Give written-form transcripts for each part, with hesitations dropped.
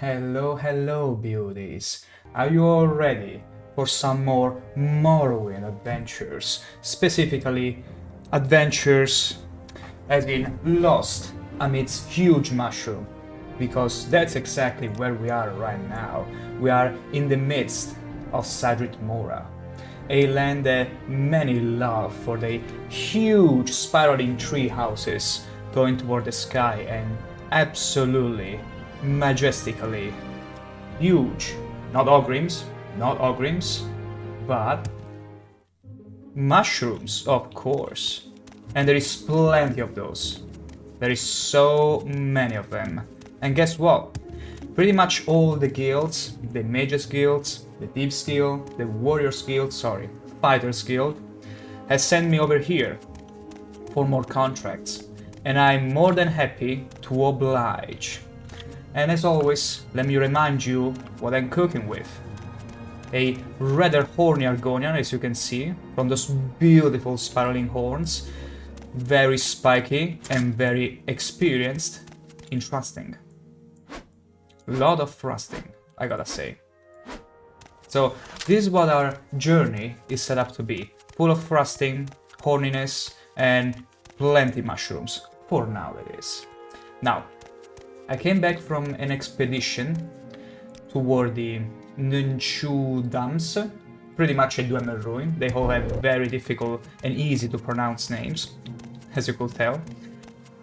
Hello, hello, beauties. Are you all ready for some more Morrowind adventures? Specifically, adventures as in lost amidst huge mushroom. Because that's exactly where we are right now. We are in the midst of Sadrit Mora, a land that many love for the huge spiraling tree houses going toward the sky and absolutely majestically huge. Not ogrims, but mushrooms, of course. And there is plenty of those. There is so many of them. And guess what? Pretty much all the guilds, the Mages Guilds, the Thieves Guild, the Warriors Guild, Fighters Guild, has sent me over here for more contracts. And I'm more than happy to oblige. And as always, let me remind you what I'm cooking with. A rather horny Argonian, as you can see, from those beautiful spiraling horns. Very spiky and very experienced in thrusting. Lot of thrusting, I gotta say. So this is what our journey is set up to be. Full of thrusting, horniness, and plenty mushrooms. For now, that is. Now, I came back from an expedition toward the Nunchu Dams, pretty much a Dwemer ruin. They all have very difficult and easy to pronounce names, as you could tell.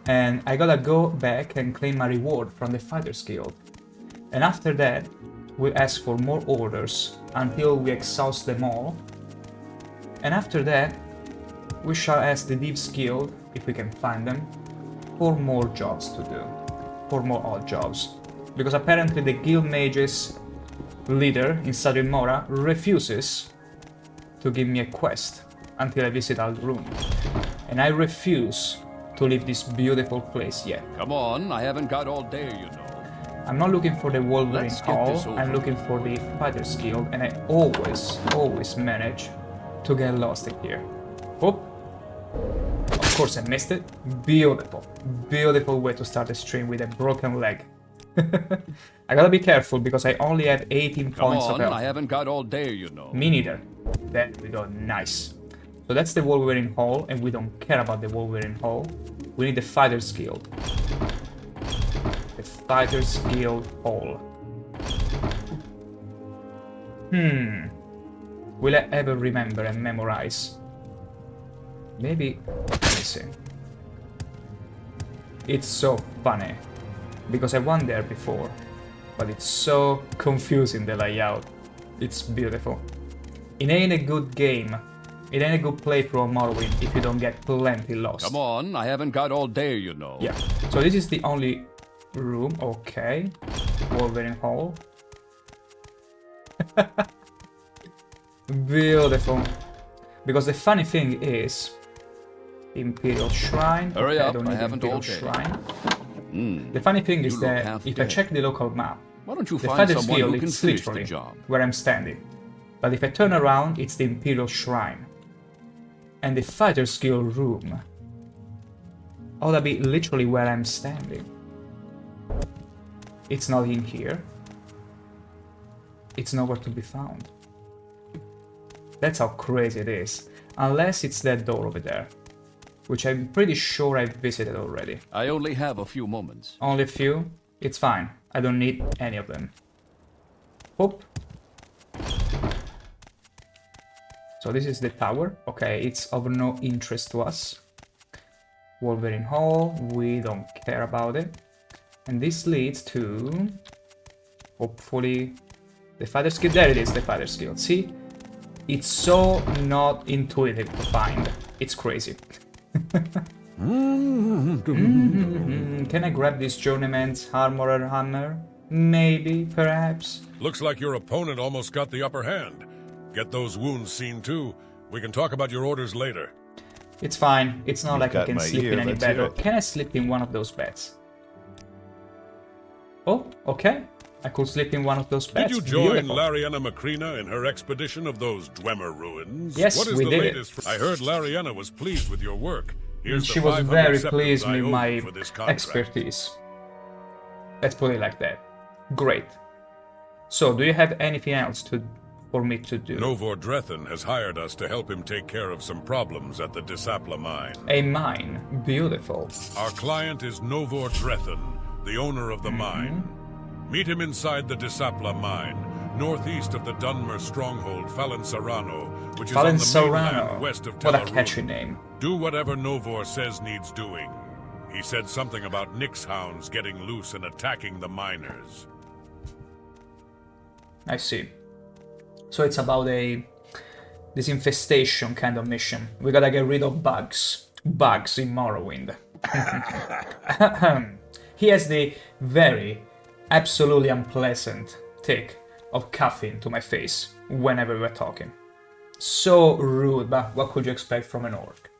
And I gotta go back and claim my reward from the Fighters Guild. And after that, we'll ask for more orders until we exhaust them all. And after that, we shall ask the Thieves Guild, if we can find them, for more jobs to do. For more odd jobs. Because apparently the Guild Mage's leader in Sadrit Mora refuses to give me a quest until I visit Ald'ruhn. And I refuse to leave this beautiful place yet. Come on, I haven't got all day, you know. I'm not looking for the Wolverine Hall, I'm looking for the Fighters Guild, and I always manage to get lost in here. Oh! Of course I missed it. Beautiful way to start a stream with a broken leg. I gotta be careful because I only have 18 points of health. I haven't got all day, you know. Me neither. There we go, nice. So that's the Wolverine Hall, and we don't care about the Wolverine Hall. We need the Fighters Guild. The Fighters Guild Hall. Will I ever remember and memorize? Maybe. Let me see. It's so funny. Because I won there before. But it's so confusing, the layout. It's beautiful. It ain't a good game. It ain't a good playthrough of Morrowind if you don't get plenty lost. Come on, I haven't got all day, you know. Yeah. So this is the only room. Okay. Wolverine Hall. Beautiful. Because the funny thing is, Imperial Shrine. Hurry okay, up, I don't need I haven't Imperial all day. Shrine. The funny thing is that if I check the local map, Why don't you the find Fighters someone Guild who can is finish the literally job? where I'm standing. But if I turn around, it's the Imperial Shrine. And the Fighters Guild room ought to be literally where I'm standing. It's not in here. It's nowhere to be found. That's how crazy it is. Unless it's that door over there, which I'm pretty sure I've visited already. I only have a few moments. Only a few? It's fine. I don't need any of them. Whoop. So this is the tower. Okay, it's of no interest to us. Wolverine Hall, we don't care about it. And this leads to... hopefully... the Fighters Guild. There it is, the Fighters Guild. See? It's so not intuitive to find. It's crazy. Can I grab this journeyman's armorer hammer? Maybe, perhaps. Looks like your opponent almost got the upper hand. Get those wounds seen too. We can talk about your orders later. It's fine. It's not like I got can my sleep ear, in any let's bed. hear Or it. can I sleep in one of those beds? Oh, okay. I could sleep in one of those beds. Did you join Beautiful. Lariana Macrina in her expedition of those Dwemer ruins? Yes, what is we the did it. latest? I heard Lariana was pleased with your work. Here's She the was 500 very septums pleased I with owe you my for this contract. expertise. Let's put it like that. Great. So, do you have anything else for me to do? Novor Drethan has hired us to help him take care of some problems at the Disapla mine. A mine. Beautiful. Our client is Novor Drethan, the owner of the mine. Meet him inside the Disapla mine, northeast of the Dunmer stronghold, Fallen Serrano, which is on the mainland west of Tel What a Arun. catchy name. Do whatever Novor says needs doing. He said something about Nyx hounds getting loose and attacking the miners. I see. So it's about this infestation kind of mission. We gotta get rid of bugs. Bugs in Morrowind. He has the very, absolutely unpleasant tick of coughing to my face whenever we're talking. So rude, but what could you expect from an orc?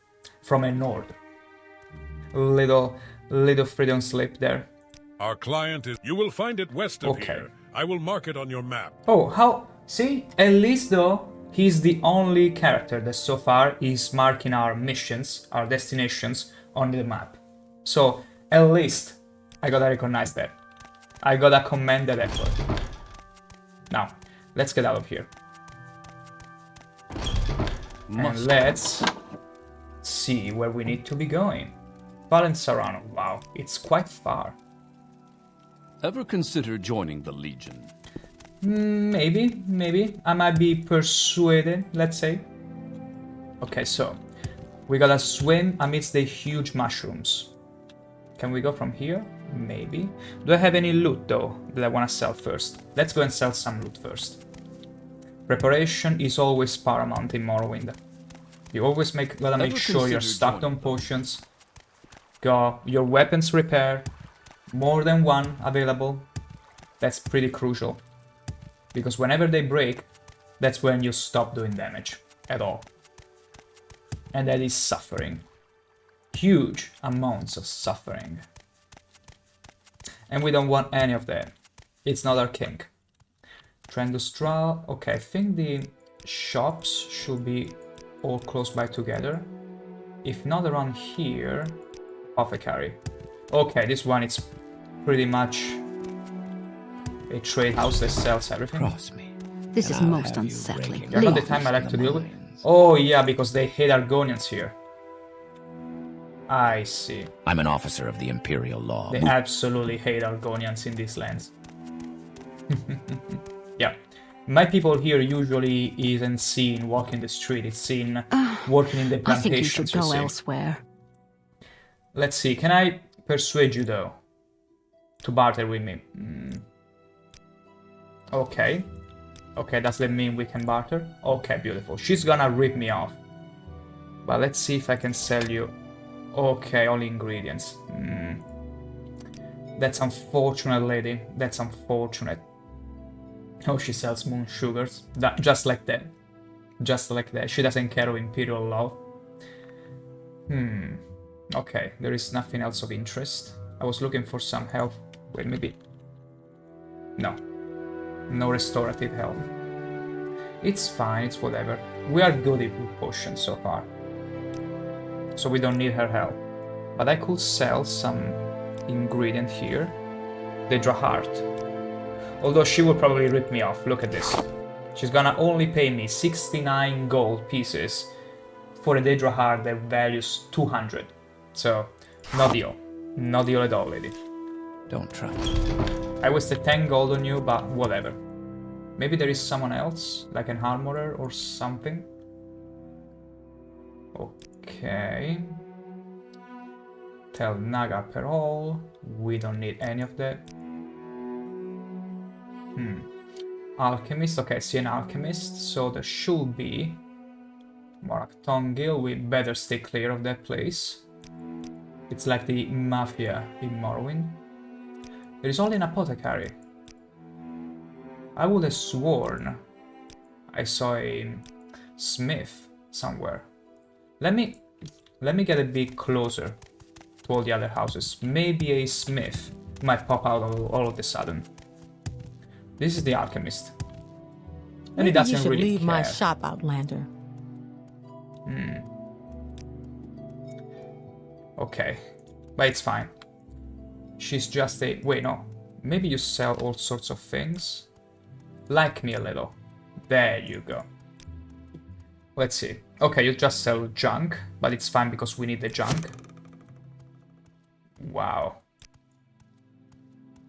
From a Nord. Little freedom slip there. Our client is... You will find it west of here. I will mark it on your map. Oh, how... See? At least, though, he's the only character that so far is marking our missions, our destinations, on the map. So, at least, I gotta recognize that. I gotta commend that effort. Now, let's get out of here. And let's see where we need to be going. Fallen Serrano. Wow, it's quite far. Ever consider joining the Legion? Maybe. I might be persuaded, let's say. Okay, so we gotta swim amidst the huge mushrooms. Can we go from here? Maybe. Do I have any loot though that I wanna sell first? Let's go and sell some loot first. Preparation is always paramount in Morrowind. You always gotta make sure you're stocked on potions. Got your weapons repair. More than one available. That's pretty crucial. Because whenever they break, that's when you stop doing damage at all. And that is suffering. Huge amounts of suffering. And we don't want any of that. It's not our kink. Trendustral. Okay, I think the shops should be all close by together. If not around here, apothecary. Okay, this one is pretty much a trade house that sells everything. Cross me. This is most unsettling. You're not the time I like to deal with. Oh yeah, because they hate Argonians here. I see. I'm an officer of the Imperial Law. They absolutely hate Argonians in these lands. Yeah. My people here usually isn't seen walking the street, it's seen working in the plantations. I think you should go elsewhere. Let's see, can I persuade you though to barter with me? Okay. Okay, does that mean we can barter? Okay, beautiful. She's gonna rip me off. But let's see if I can sell you. Okay, only ingredients. That's unfortunate, lady. That's unfortunate. Oh, she sells moon sugars. Just like that. Just like that. She doesn't care of Imperial law. Okay, there is nothing else of interest. I was looking for some health. Wait, maybe. No. No restorative health. It's fine, it's whatever. We are good with potions so far. So we don't need her help. But I could sell some ingredient here. The Drahart. Although she will probably rip me off. Look at this. She's gonna only pay me 69 gold pieces for a Drahart that values 200. So, no deal. No deal at all, lady. Don't try. I wasted 10 gold on you, but whatever. Maybe there is someone else, like an armorer or something. Okay. Tell Naga Perol. We don't need any of that. Alchemist. Okay, I see an alchemist. So there should be Morak Tongil. We better stay clear of that place. It's like the mafia in Morrowind. There is only an apothecary. I would have sworn I saw a smith somewhere. Let me get a bit closer to all the other houses. Maybe a smith might pop out all of a sudden. This is the alchemist. And Maybe he doesn't you should really leave care. my shop, Outlander. Okay. But it's fine. She's just a... Wait, no. Maybe you sell all sorts of things. Like me a little. There you go. Let's see. Okay, you just sell junk, but it's fine because we need the junk. Wow.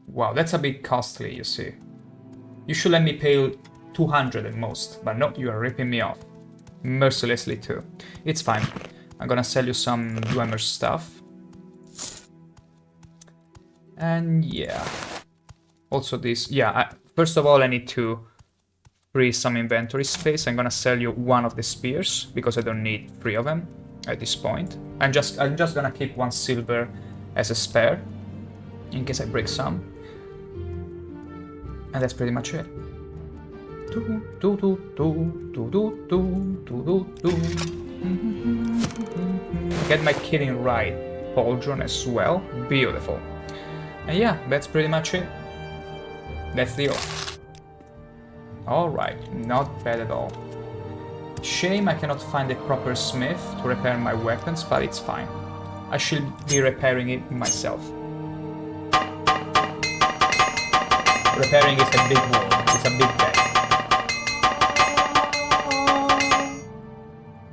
Wow, that's a bit costly, you see. You should let me pay 200 at most, but no, you are ripping me off. Mercilessly too. It's fine. I'm gonna sell you some Dwemer stuff. And yeah. Also this, yeah, first of all I need to free some inventory space. I'm gonna sell you one of the spears, because I don't need 3 of them at this point. I'm just gonna keep 1 silver as a spare, in case I break some. And that's pretty much it. Get my killing right pauldron as well. Beautiful. And yeah, that's pretty much it. That's the deal. Alright, not bad at all. Shame I cannot find a proper smith to repair my weapons, but it's fine. I should be repairing it myself. Repairing is a big word. It's a big bet.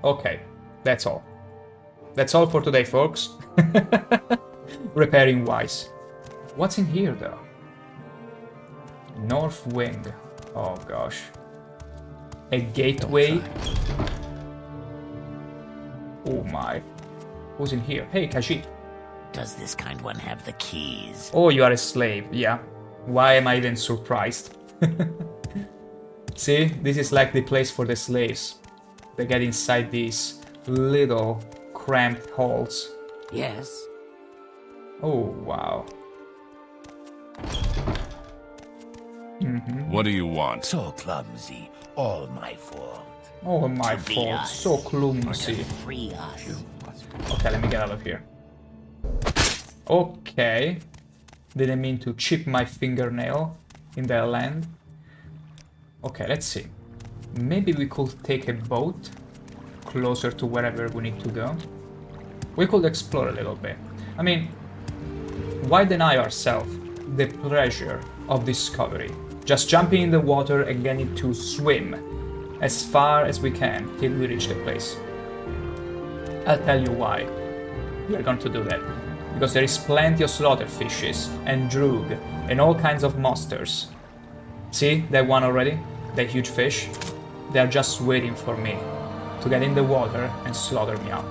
Okay, that's all. That's all for today, folks. Repairing wise. What's in here, though? North Wing. Oh, gosh. A gateway. Oh, my. Who's in here? Hey, Khajiit. Does this kind one have the keys? Oh, you are a slave. Yeah. Why am I even surprised? See, this is like the place for the slaves. They get inside these little cramped halls. Yes. Oh, wow. What do you want? So clumsy. All my fault. Oh, my To beat fault. us, So or to clumsy. free us. Okay, let me get out of here. Okay. Didn't mean to chip my fingernail in their land. Okay, let's see. Maybe we could take a boat closer to wherever we need to go. We could explore a little bit. I mean, why deny ourselves the pleasure of discovery? Just jumping in the water and getting to swim as far as we can till we reach the place. I'll tell you why we are going to do that. Because there is plenty of slaughterfishes and droog and all kinds of monsters. See that one already? That huge fish? They are just waiting for me to get in the water and slaughter me up.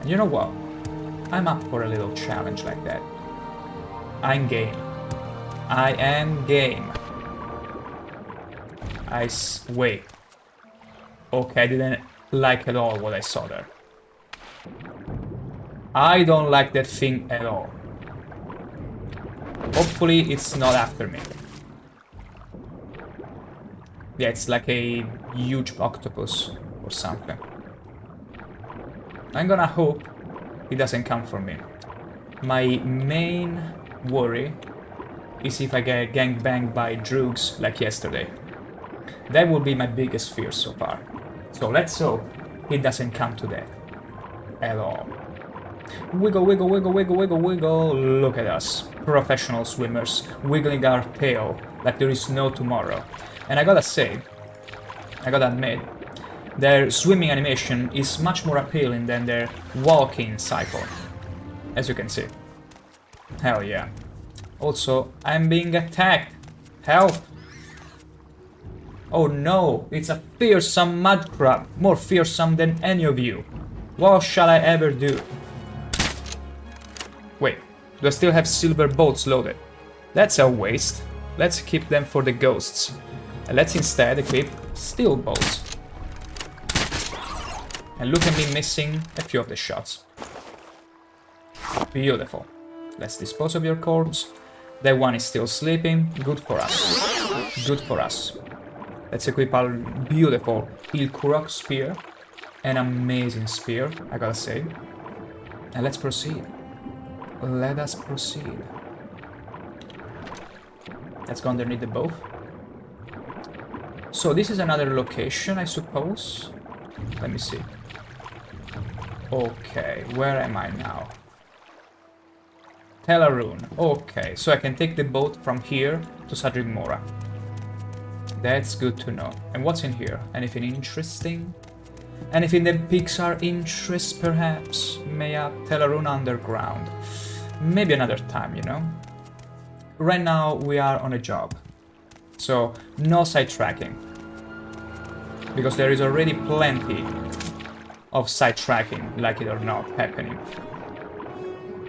And you know what? I'm up for a little challenge like that. I'm game. I am game. Wait. Okay, I didn't like at all what I saw there. I don't like that thing at all. Hopefully it's not after me. Yeah, it's like a huge octopus or something. I'm gonna hope it doesn't come for me. My main worry is if I get gangbanged by droogs like yesterday. That will be my biggest fear so far. So let's hope it doesn't come to that at all. Wiggle, wiggle, wiggle, wiggle, wiggle, wiggle. Look at us. Professional swimmers, wiggling our tail like there is no tomorrow. And I gotta admit, their swimming animation is much more appealing than their walking cycle. As you can see. Hell yeah. Also, I'm being attacked. Help! Oh no, it's a fearsome mud crab. More fearsome than any of you. What shall I ever do? Wait, do I still have silver boats loaded? That's a waste. Let's keep them for the ghosts. And let's instead equip steel bolts. And look at me missing a few of the shots. Beautiful. Let's dispose of your corpse. That one is still sleeping. Good for us. Good for us. Let's equip our beautiful Ilkurok spear. An amazing spear, I gotta say. And let's proceed. Let us proceed. Let's go underneath the boat. So this is another location, I suppose. Let me see. Okay, where am I now? Telarune. Okay, so I can take the boat from here to Sadrid Mora. That's good to know. And what's in here? Anything interesting? Anything that piques our interest, perhaps? May I Telarune underground? Maybe another time, you know? Right now, we are on a job. So, no sidetracking. Because there is already plenty of sidetracking, like it or not, happening.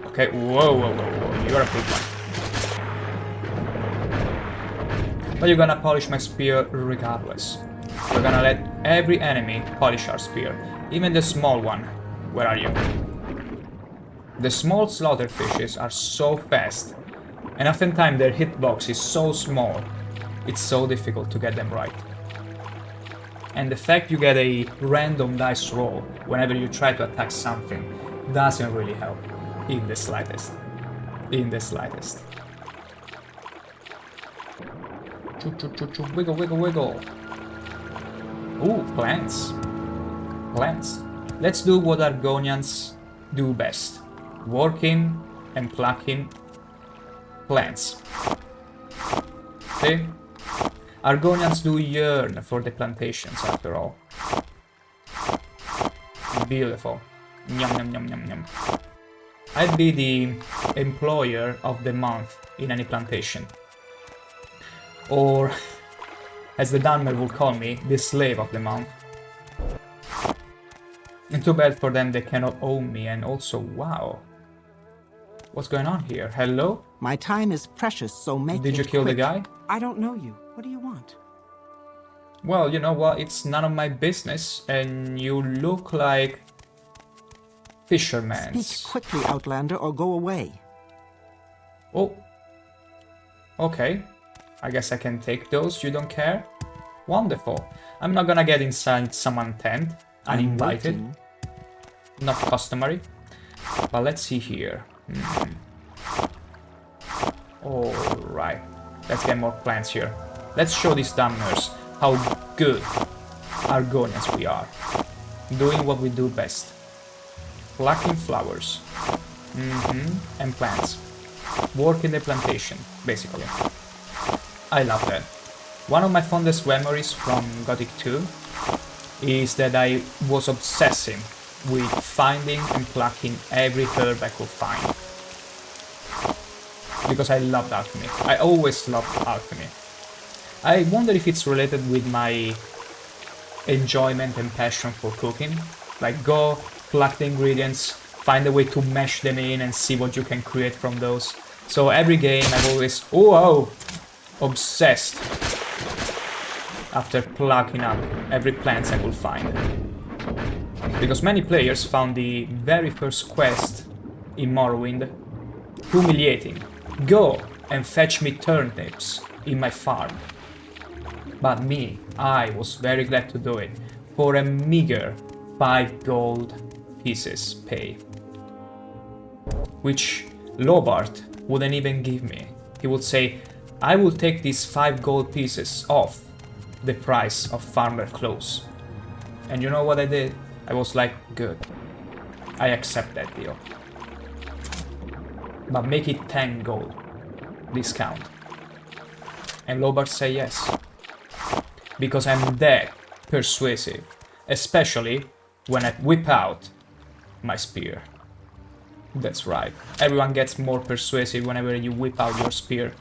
Okay, whoa, you're a big one. But you're gonna polish my spear regardless. We're gonna let every enemy polish our spear. Even the small one. Where are you? The small slaughterfishes are so fast, and oftentimes their hitbox is so small, it's so difficult to get them right. And the fact you get a random dice roll whenever you try to attack something doesn't really help. In the slightest. In the slightest. Wiggle, wiggle, wiggle. Ooh, plants. Plants. Let's do what Argonians do best. Working and plucking plants. See? Argonians do yearn for the plantations, after all. Beautiful. Yum, yum, yum, yum, yum. I'd be the employer of the month in any plantation. Or, as the Dunmer will call me, the slave of the month. And too bad for them they cannot own me, and also, wow. What's going on here? Hello? My time is precious, so make it quick. Did you kill the guy? I don't know you. What do you want? Well, you know what? It's none of my business, and you look like fishermen. Speak quickly, Outlander, or go away. Oh. Okay. I guess I can take those. You don't care? Wonderful. I'm not gonna get inside someone's tent. Uninvited. Not customary. But let's see here. Alright. Let's get more plants here. Let's show these Damners how good Argonians we are. Doing what we do best. Plucking flowers. And plants. Work in the plantation, basically. I love that. One of my fondest memories from Gothic 2 is that I was obsessing with finding and plucking every herb I could find. Because I loved alchemy. I always loved alchemy. I wonder if it's related with my enjoyment and passion for cooking. Like, go, pluck the ingredients, find a way to mash them in and see what you can create from those. So every game I've always, obsessed after plucking up every plant I could find. Because many players found the very first quest in Morrowind humiliating. Go and fetch me turnips in my farm. But me, I was very glad to do it for a meager 5 gold pieces pay. Which Lobart wouldn't even give me. He would say, I will take these 5 gold pieces off the price of farmer clothes. And you know what I did? I was like, good. I accept that deal. But make it 10 gold discount. And Lobart say yes. Because I'm that persuasive. Especially when I whip out my spear. That's right. Everyone gets more persuasive whenever you whip out your spear.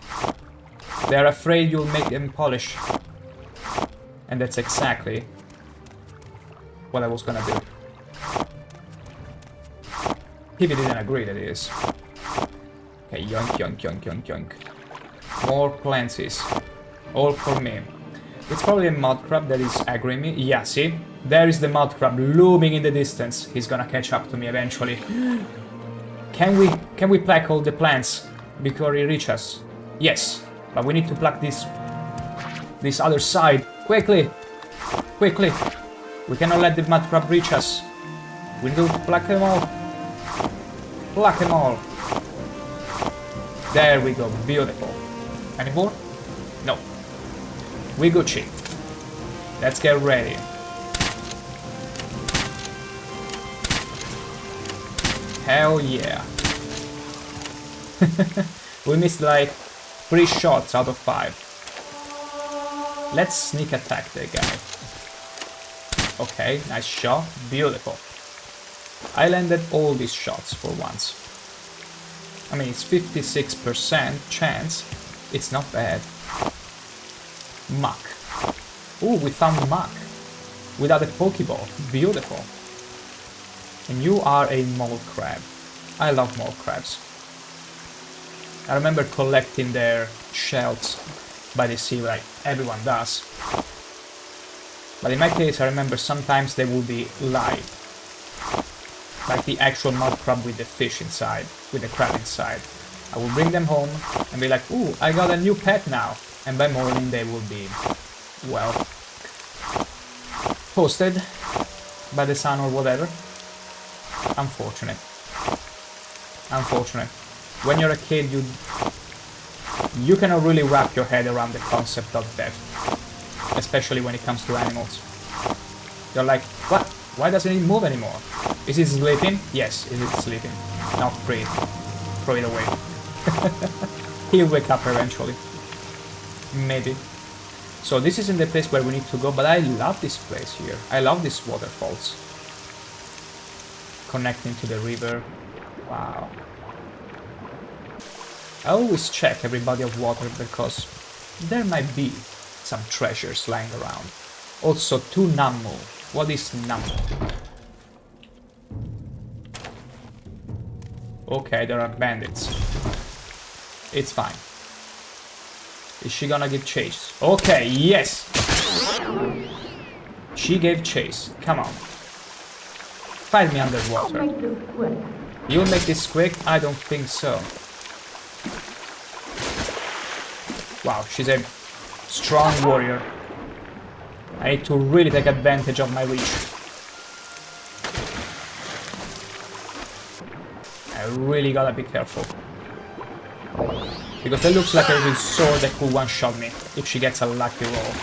They're afraid you'll make them polish. And that's exactly what I was gonna do. He didn't agree, that is. Okay, yoink, yoink, yoink, yoink, yoink. More planties. All for me. It's probably a mud crab that is aggroing me. Yeah, see? There is the mud crab looming in the distance. He's gonna catch up to me eventually. Can we pluck all the plants before he reaches us? Yes, but we need to pluck this other side. Quickly! Quickly! We cannot let the mud crab reach us. We need to pluck them all. Pluck them all. There we go, beautiful. Any more? No. We Gucci. Let's get ready. Hell yeah. We missed like 3 shots out of 5. Let's sneak attack the guy. Okay, nice shot. Beautiful. I landed all these shots for once. I mean, it's 56% chance. It's not bad. Muck. Ooh, we found Muck. Without a Pokeball. Beautiful. And you are a mole crab. I love mole crabs. I remember collecting their shells by the sea like everyone does. But in my case, I remember sometimes they would be live. Like the actual mud crab with the fish inside, with the crab inside. I would bring them home and be like, ooh, I got a new pet now. And by morning they will be, well, toasted by the sun or whatever. Unfortunate. Unfortunate. When you're a kid, you cannot really wrap your head around the concept of death. Especially when it comes to animals. You're like, what? Why doesn't it move anymore? Is it sleeping? Yes, it is sleeping. Now free it. Throw it away. He'll wake up eventually. Maybe. So this isn't the place where we need to go, but I love this place here. I love these waterfalls. Connecting to the river. Wow. I always check every body of water because there might be some treasures lying around. Also, 2 Nammu. What is Nammu? Okay, there are bandits. It's fine. Is she gonna give chase? Okay, yes! She gave chase. Come on. Fight me underwater. You'll make this quick? I don't think so. Wow, she's a strong warrior. I need to really take advantage of my reach. I really gotta be careful. Because that looks like a sword that could one-shot me if she gets a lucky roll.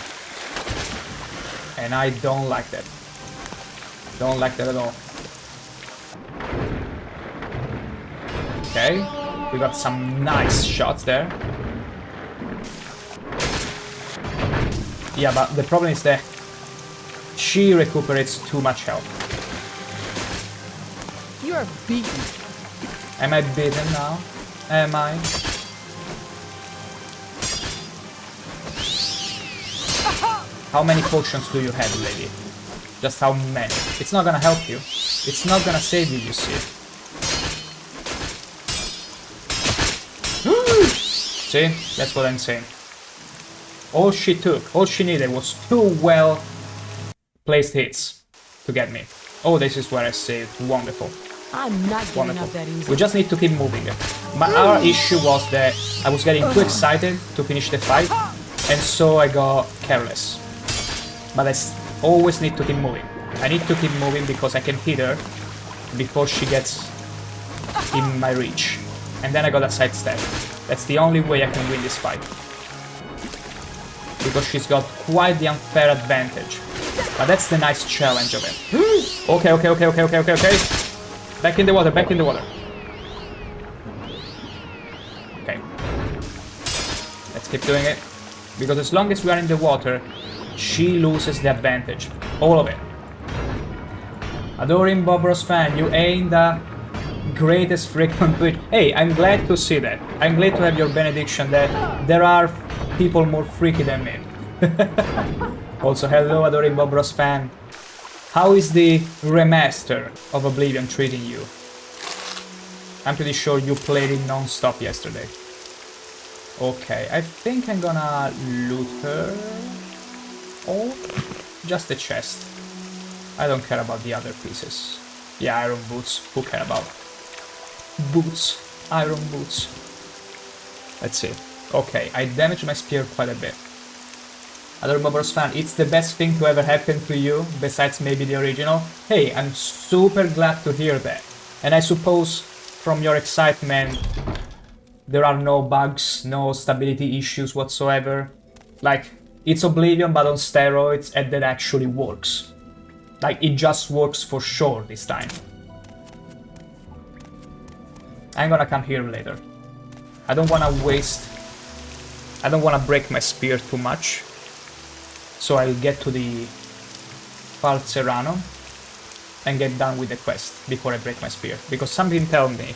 And I don't like that. Don't like that at all. Okay, we got some nice shots there. Yeah, but the problem is that she recuperates too much health. You are beaten. Am I beaten now? Am I? How many potions do you have, lady? Just how many? It's not gonna help you. It's not gonna save you, you see. See? That's what I'm saying. All she took, all she needed was 2 well-placed hits to get me. Oh, this is where I saved. Wonderful. I'm not giving up that easy. We just need to keep moving. Our issue was that I was getting too excited to finish the fight, and so I got careless. But I always need to keep moving. I need to keep moving because I can hit her before she gets in my reach. And then I got a sidestep. That's the only way I can win this fight. Because she's got quite the unfair advantage. But that's the nice challenge of it. Okay. Back in the water, back in the water. Okay. Let's keep doing it. Because as long as we are in the water, she loses the advantage. All of it. Adoring Bobros fan, you ain't the greatest freak on Twitch. Hey, I'm glad to see that. I'm glad to have your benediction that there are people more freaky than me. Also, hello, Adoring Bobros fan. How is the remaster of Oblivion treating you? I'm pretty sure you played it non-stop yesterday. Okay, I think I'm gonna loot her. Or just the chest. I don't care about the other pieces. Yeah, iron boots. Who care about boots? Iron boots. Let's see. Okay, I damaged my spear quite a bit. Other Bobros fan, it's the best thing to ever happen to you, besides maybe the original. Hey, I'm super glad to hear that. And I suppose from your excitement, there are no bugs, no stability issues whatsoever. Like, it's Oblivion but on steroids, and that actually works. Like, it just works for sure this time. I'm gonna come here later. I don't want to waste... I don't want to break my spear too much. So I'll get to the Val Serrano and get done with the quest before I break my spear. Because something tells me,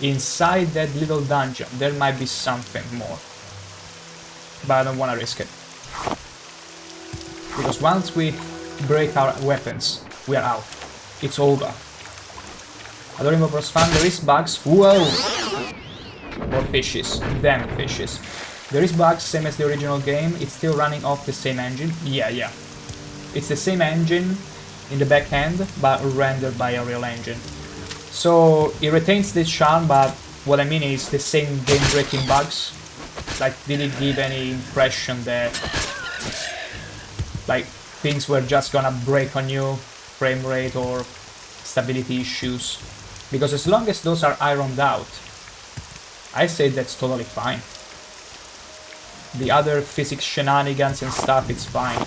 inside that little dungeon, there might be something more. But I don't want to risk it. Because once we break our weapons, we are out. It's over. Adoring Bobro's fan, there is bugs. Whoa! More fishes. Damn fishes. There is bugs, same as the original game. It's still running off the same engine. Yeah. It's the same engine in the back end, but rendered by a real engine. So it retains this charm, but what I mean is the same game-breaking bugs. Like, did it give any impression that like things were just gonna break on you, frame rate or stability issues? Because as long as those are ironed out, I say that's totally fine. The other physics shenanigans and stuff, it's fine.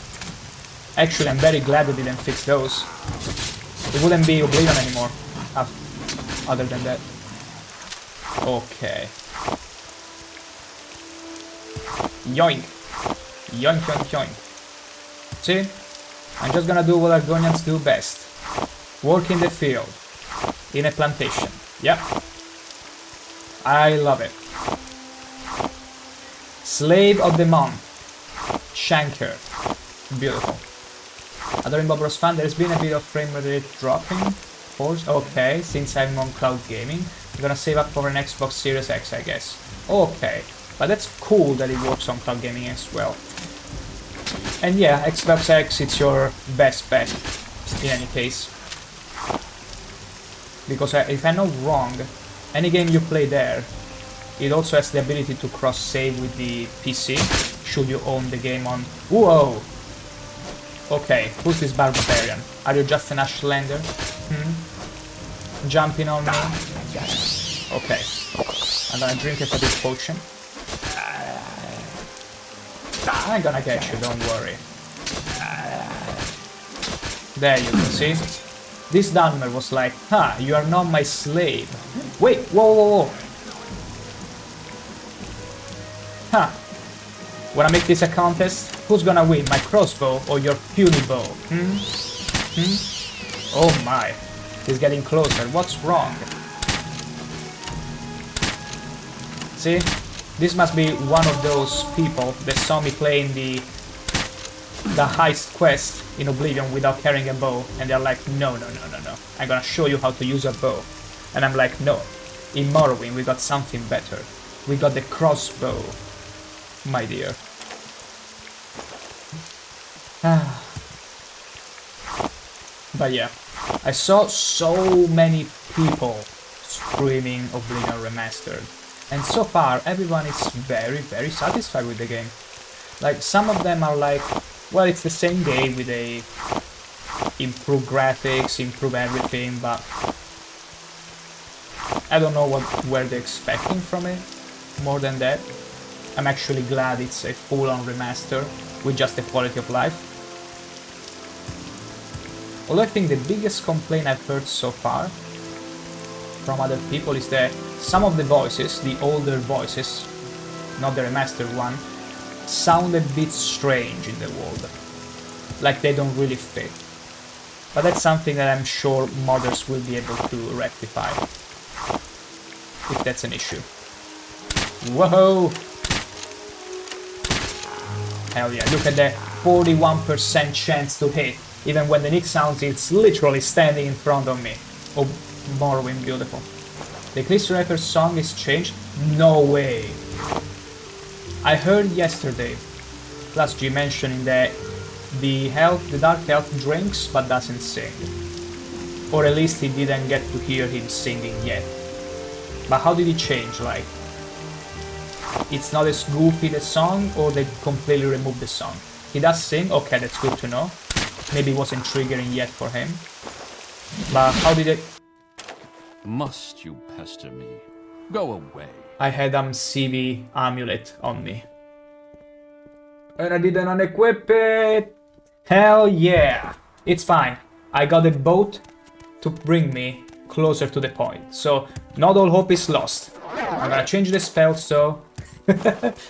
Actually, I'm very glad they didn't fix those. It wouldn't be Oblivion anymore, other than that. Okay. Yoink! Yoink, yoink, yoink. See? I'm just gonna do what Argonians do best. Work in the field. In a plantation. Yep. I love it. Slave of the Month. ShankH-ER. Beautiful. Adoring Bobro's fan, there's been a bit of frame rate dropping. Force. Okay, since I'm on cloud gaming, I'm gonna save up for an Xbox Series X, I guess. Okay, but that's cool that it works on cloud gaming as well. And yeah, Xbox X, it's your best bet in any case. Because if I'm not wrong, any game you play there, it also has the ability to cross-save with the PC, should you own the game on... Whoa! Okay, who's this barbarian? Are you just an Ashlander? Jumping on me? Okay. I'm gonna drink a fatigue potion. I'm gonna get you, don't worry. There you go, see? This Dunmer was like, huh, you are not my slave. Wait, whoa. Huh. Wanna make this a contest? Who's gonna win, my crossbow or your puny bow? Oh my. He's getting closer. What's wrong? See? This must be one of those people that saw me playing the heist quest in Oblivion without carrying a bow, and they're like, no. I'm gonna show you how to use a bow. And I'm like, no. In Morrowind we got something better. We got the crossbow, my dear. But yeah, I saw so many people screaming Oblivion Remastered. And so far, everyone is very satisfied with the game. Like, some of them are like, well, it's the same game with a improved graphics, improve everything, but I don't know what were they expecting from it more than that. I'm actually glad it's a full-on remaster with just the quality of life. Although I think the biggest complaint I've heard so far from other people is that some of the voices, the older voices, not the remastered one, sound a bit strange in the world. Like they don't really fit. But that's something that I'm sure modders will be able to rectify. If that's an issue. Whoa! Hell yeah, look at that 41% chance to hit. Even when the Nick sounds, it's literally standing in front of me. Oh, Morrowind, beautiful. The Eclipse Rapper's song is changed? No way! I heard yesterday, Plus G mentioning that the Dark Health drinks but doesn't sing. Or at least he didn't get to hear him singing yet. But how did it change? Like, it's not as goofy the song, or they completely removed the song? He does sing? Okay, that's good to know. Maybe it wasn't triggering yet for him. But how did it... Must you pester me? Go away. I had CV amulet on me. And I didn't unequip it! Hell yeah! It's fine. I got a boat to bring me closer to the point. So not all hope is lost. I'm gonna change the spell so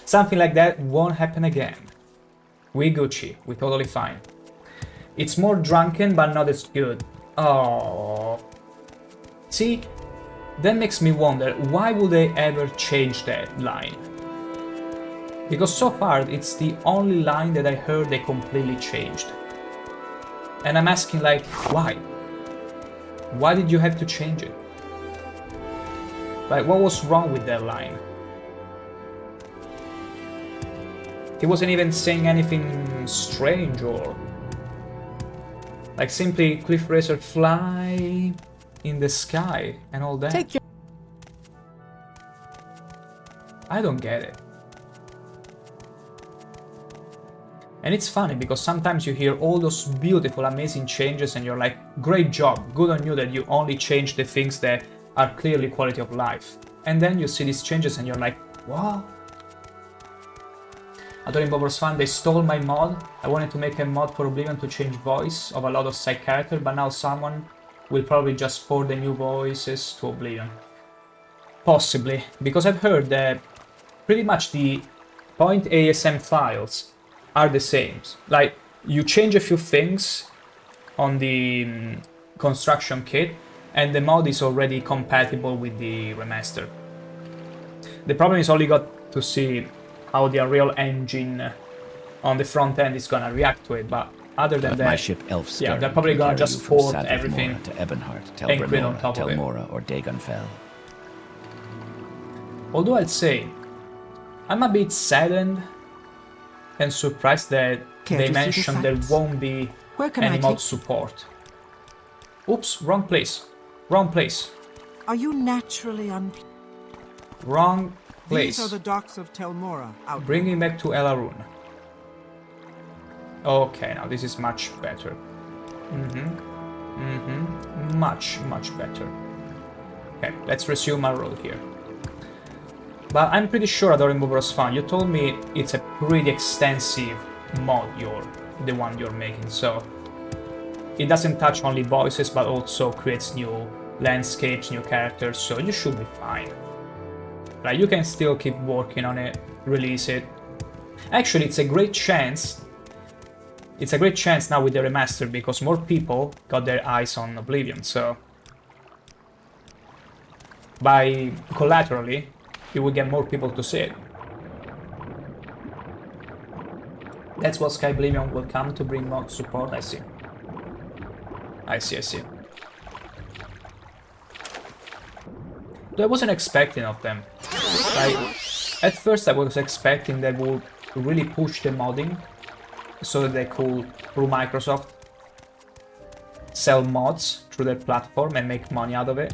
something like that won't happen again. We Gucci, we totally fine. It's more drunken but not as good. Oh. See, that makes me wonder, why would they ever change that line? Because so far it's the only line that I heard they completely changed. And I'm asking like, why? Why did you have to change it? Like, what was wrong with that line? He wasn't even saying anything strange or... like simply Cliff Racer fly in the sky and all that. Take your... I don't get it. And it's funny because sometimes you hear all those beautiful, amazing changes and you're like, great job, good on you that you only changed the things that are clearly quality of life. And then you see these changes and you're like, what? Adoring Bobor's fan, they stole my mod. I wanted to make a mod for Oblivion to change voice of a lot of side characters, but now someone will probably just port the new voices to Oblivion. Possibly, because I've heard that pretty much the point ASM files are the same. Like, you change a few things on the construction kit and the mod is already compatible with the remaster. The problem is only got to see how the Unreal Engine on the front end is gonna react to it, but other than that, my ship Elf yeah, they're probably gonna just port everything to Ebonheart, and grid on top of it. Telmora, or Dagonfell. Although I'd say, I'm a bit saddened and surprised that Care they to see the mentioned there sights? won't be Where can any I mod take... support. Oops, wrong place. Wrong place. Are you naturally Wrong place. These are the docks of Telmora. Bring me back to Elarun. Okay, now this is much better. Much, much better. Okay, let's resume our road here. But I'm pretty sure Adoring Bobor's fan, you told me it's a pretty extensive mod, the one you're making, so it doesn't touch only voices but also creates new landscapes, new characters, so you should be fine. Like, you can still keep working on it, release it. Actually, it's a great chance. It's a great chance now with the remaster because more people got their eyes on Oblivion, so by collaterally, you will get more people to see it. That's what Sky Oblivion will come to bring mod support, I see. I see. Though I wasn't expecting of them. Like, at first I was expecting they would really push the modding so that they could, through Microsoft, sell mods through their platform and make money out of it.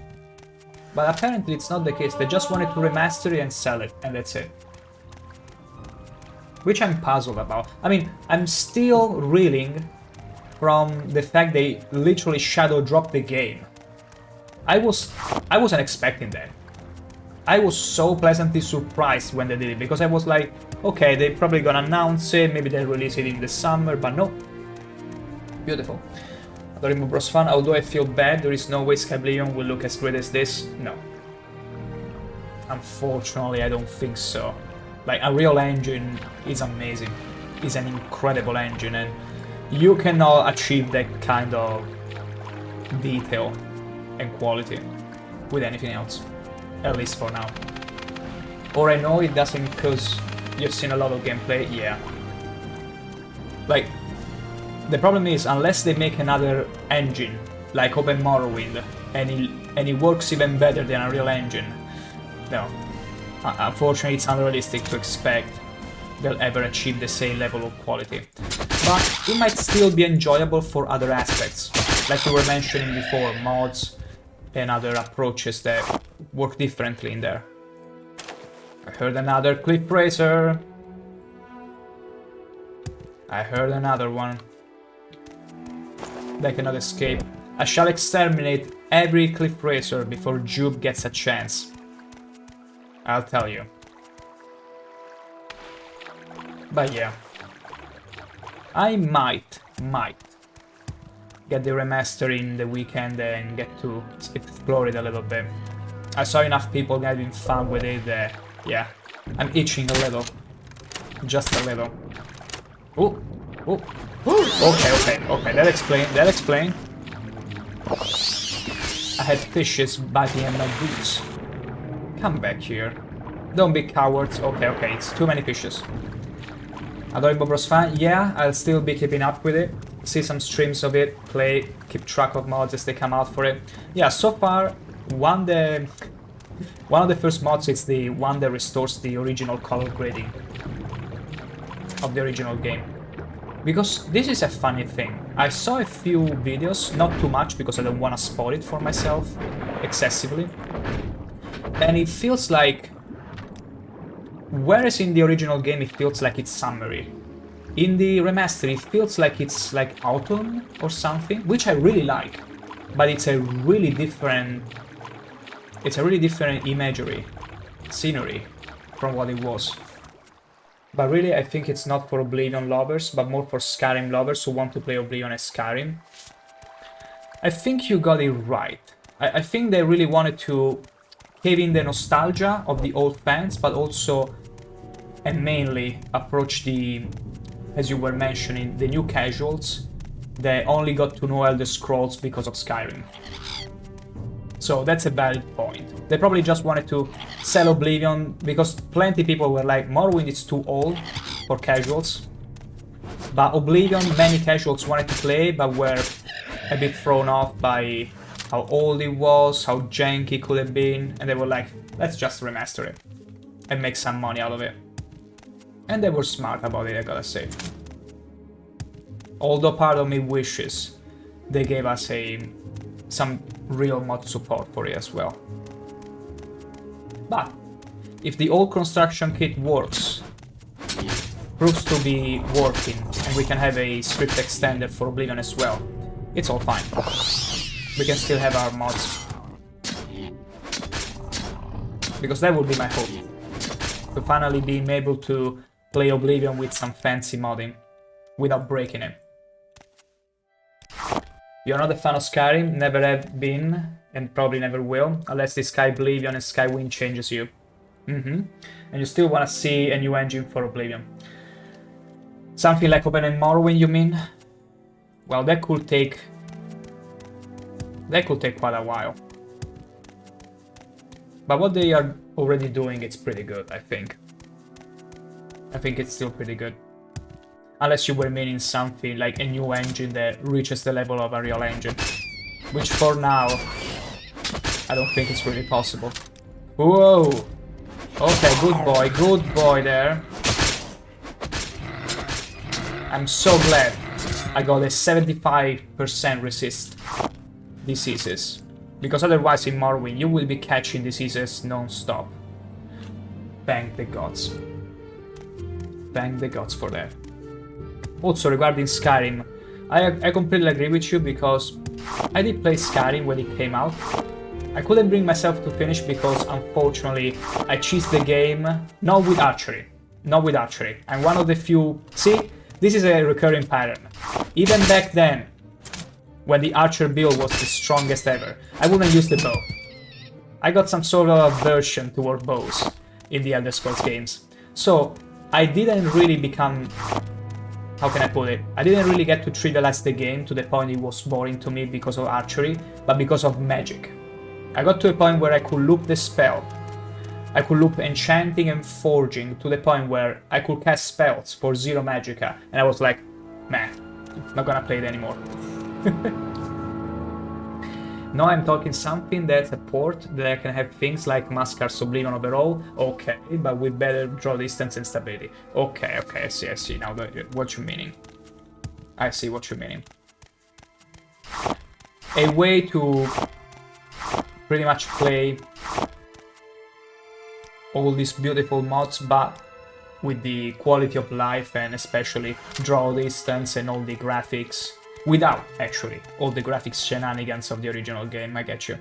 But apparently it's not the case, they just wanted to remaster it and sell it, and that's it. Which I'm puzzled about. I mean, I'm still reeling from the fact they literally shadow dropped the game. I wasn't expecting that. I was so pleasantly surprised when they did it, because I was like, okay, they're probably gonna announce it, maybe they'll release it in the summer, but no. Beautiful. Adoring Bros fan, although I feel bad, there is no way Sky Oblivion will look as great as this. No. Unfortunately, I don't think so. Like, Unreal Engine is amazing. It's an incredible engine, and you cannot achieve that kind of detail and quality with anything else. At least for now. Or I know it doesn't because you've seen a lot of gameplay, yeah. Like, the problem is, unless they make another engine, like Open Morrowind, and it works even better than Unreal Engine, no. Unfortunately, it's unrealistic to expect they'll ever achieve the same level of quality. But it might still be enjoyable for other aspects, like we were mentioning before, mods and other approaches that work differently in there. I heard another Cliff Racer. I heard another one. They cannot escape. I shall exterminate every Cliff Racer before Jube gets a chance. I'll tell you. But yeah. I might get the remaster in the weekend and get to explore it a little bit. I saw enough people having fun with it that, yeah, I'm itching a little. Just a little. Ooh, ooh, ooh. Okay, that explain. I had fishes biting at my boots. Come back here. Don't be cowards. Okay, it's too many fishes. Adorable Bros fan, yeah, I'll still be keeping up with it. See some streams of it, play, keep track of mods as they come out for it. Yeah, so far, one of the first mods is the one that restores the original color grading of the original game. Because this is a funny thing. I saw a few videos, not too much because I don't want to spoil it for myself excessively. And it feels like, whereas in the original game it feels like it's summery, in the remaster it feels like it's like autumn or something, which I really like. But it's a really different imagery, scenery from what it was. But really, I think it's not for Oblivion lovers, but more for Skyrim lovers who want to play Oblivion as Skyrim. I think you got it right. I think they really wanted to cave in the nostalgia of the old fans, but also, and mainly, approach the, as you were mentioning, the new casuals that only got to know Elder Scrolls because of Skyrim. So that's a valid point. They probably just wanted to sell Oblivion because plenty of people were like, Morrowind is too old for casuals. But Oblivion, many casuals wanted to play, but were a bit thrown off by how old it was, how janky it could have been, and they were like, let's just remaster it and make some money out of it. And they were smart about it, I gotta say. Although part of me wishes they gave us some real mod support for it as well. But if the old construction kit works, proves to be working, and we can have a script extender for Oblivion as well, it's all fine. We can still have our mods. Because that would be my hope. To finally being able to play Oblivion with some fancy modding without breaking it. You're not a fan of Skyrim, never have been, and probably never will, unless the Sky Oblivion and Skywind changes you. And you still want to see a new engine for Oblivion. Something like opening Morrowind, you mean? Well, that could take quite a while. But what they are already doing, it's pretty good, I think. I think it's still pretty good. Unless you were meaning something like a new engine that reaches the level of a real engine. Which for now, I don't think it's really possible. Whoa! Okay, good boy there. I'm so glad I got a 75% resist diseases. Because otherwise in Morrowind you will be catching diseases non-stop. Thank the gods. Thank the gods for that. Also, regarding Skyrim, I completely agree with you because I did play Skyrim when it came out. I couldn't bring myself to finish because, unfortunately, I cheesed the game, not with archery. Not with archery. I'm one of the few... See, this is a recurring pattern. Even back then, when the archer build was the strongest ever, I wouldn't use the bow. I got some sort of aversion toward bows in the Elder Scrolls games. So, I didn't really become... How can I put it? I didn't really get to trivialize the game to the point it was boring to me because of archery, but because of magic. I got to a point where I could loop the spell. I could loop enchanting and forging to the point where I could cast spells for 0 magicka, and I was like, meh, not gonna play it anymore. Now I'm talking something that's a port that I can have things like Mascar's Oblivion overall, okay, but with better draw distance and stability. Okay, I see now what you're meaning. I see what you're meaning. A way to pretty much play all these beautiful mods, but with the quality of life and especially draw distance and all the graphics. Without, actually, all the graphics shenanigans of the original game, I get you.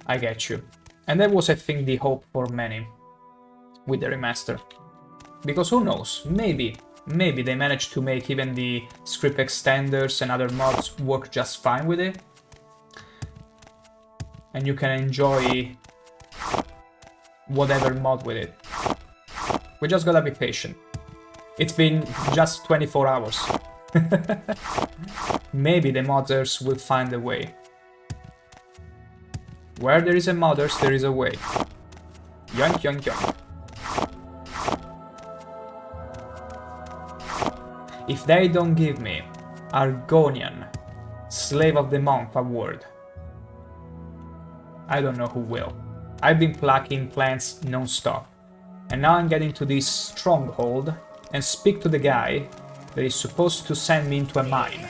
I get you. And that was, I think, the hope for many with the remaster. Because who knows, maybe Maybe they managed to make even the script extenders and other mods work just fine with it. And you can enjoy whatever mod with it. We just gotta be patient. It's been just 24 hours. Maybe the modders will find a way. Where there is a modders, there is a way. Yoink, yoink, yoink. If they don't give me Argonian Slave of the Month award, I don't know who will. I've been plucking plants non-stop. And now I'm getting to this stronghold and speak to the guy that is supposed to send me into a mine.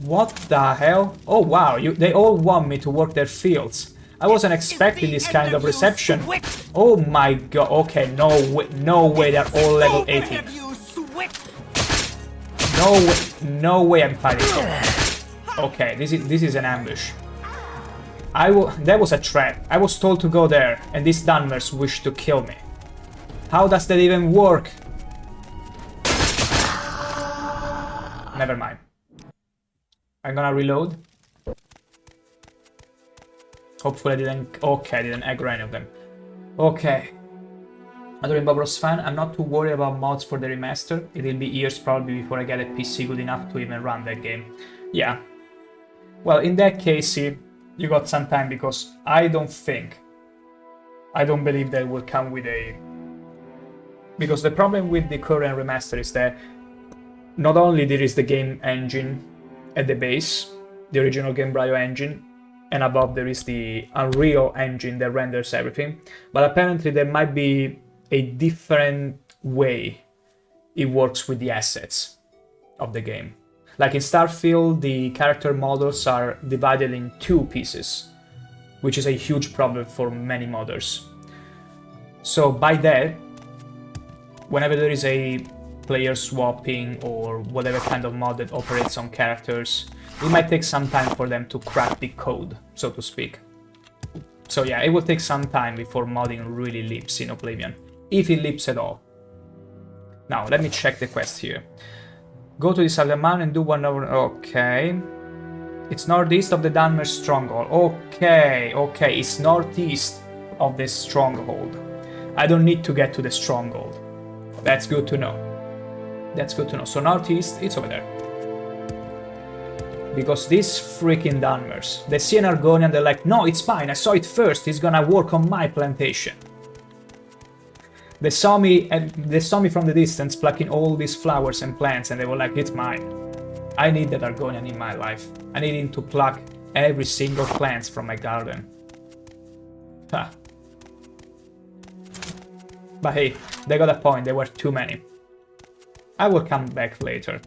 What the hell? Oh wow, they all want me to work their fields. I wasn't expecting this kind of reception. Oh my god, okay, no way they're all level 18. No way I'm fighting them. Okay, this is an ambush. That was a trap. I was told to go there, and these Dunmers wish to kill me. How does that even work? Never mind. I'm gonna reload. Hopefully I didn't... Okay, I didn't aggro any of them. Okay. Adoring Bob Ross fan, I'm not too worried about mods for the remaster. It'll be years probably before I get a PC good enough to even run that game. Yeah. Well, in that case, you got some time, because I don't believe that will come with a... Because the problem with the current remaster is that not only there is the game engine at the base, the original Gamebryo engine, and above there is the Unreal engine that renders everything, but apparently there might be a different way it works with the assets of the game. Like in Starfield, the character models are divided in 2 pieces, which is a huge problem for many modders. So by that, whenever there is a player swapping or whatever kind of mod that operates on characters, it might take some time for them to crack the code, so to speak. So yeah, it will take some time before modding really leaps in Oblivion, if it leaps at all. Now, let me check the quest here. Go to the southern mountain and do one over... Okay. It's northeast of the Dunmer stronghold. Okay, it's northeast of this stronghold. I don't need to get to the stronghold. That's good to know. That's good to know. So northeast, it's over there. Because these freaking Dunmers, they see an Argonian, they're like, no, it's mine, I saw it first, it's gonna work on my plantation. They saw me from the distance plucking all these flowers and plants, and they were like, it's mine. I need that Argonian in my life. I need him to pluck every single plant from my garden. Huh. But hey, they got a point, there were too many. I will come back later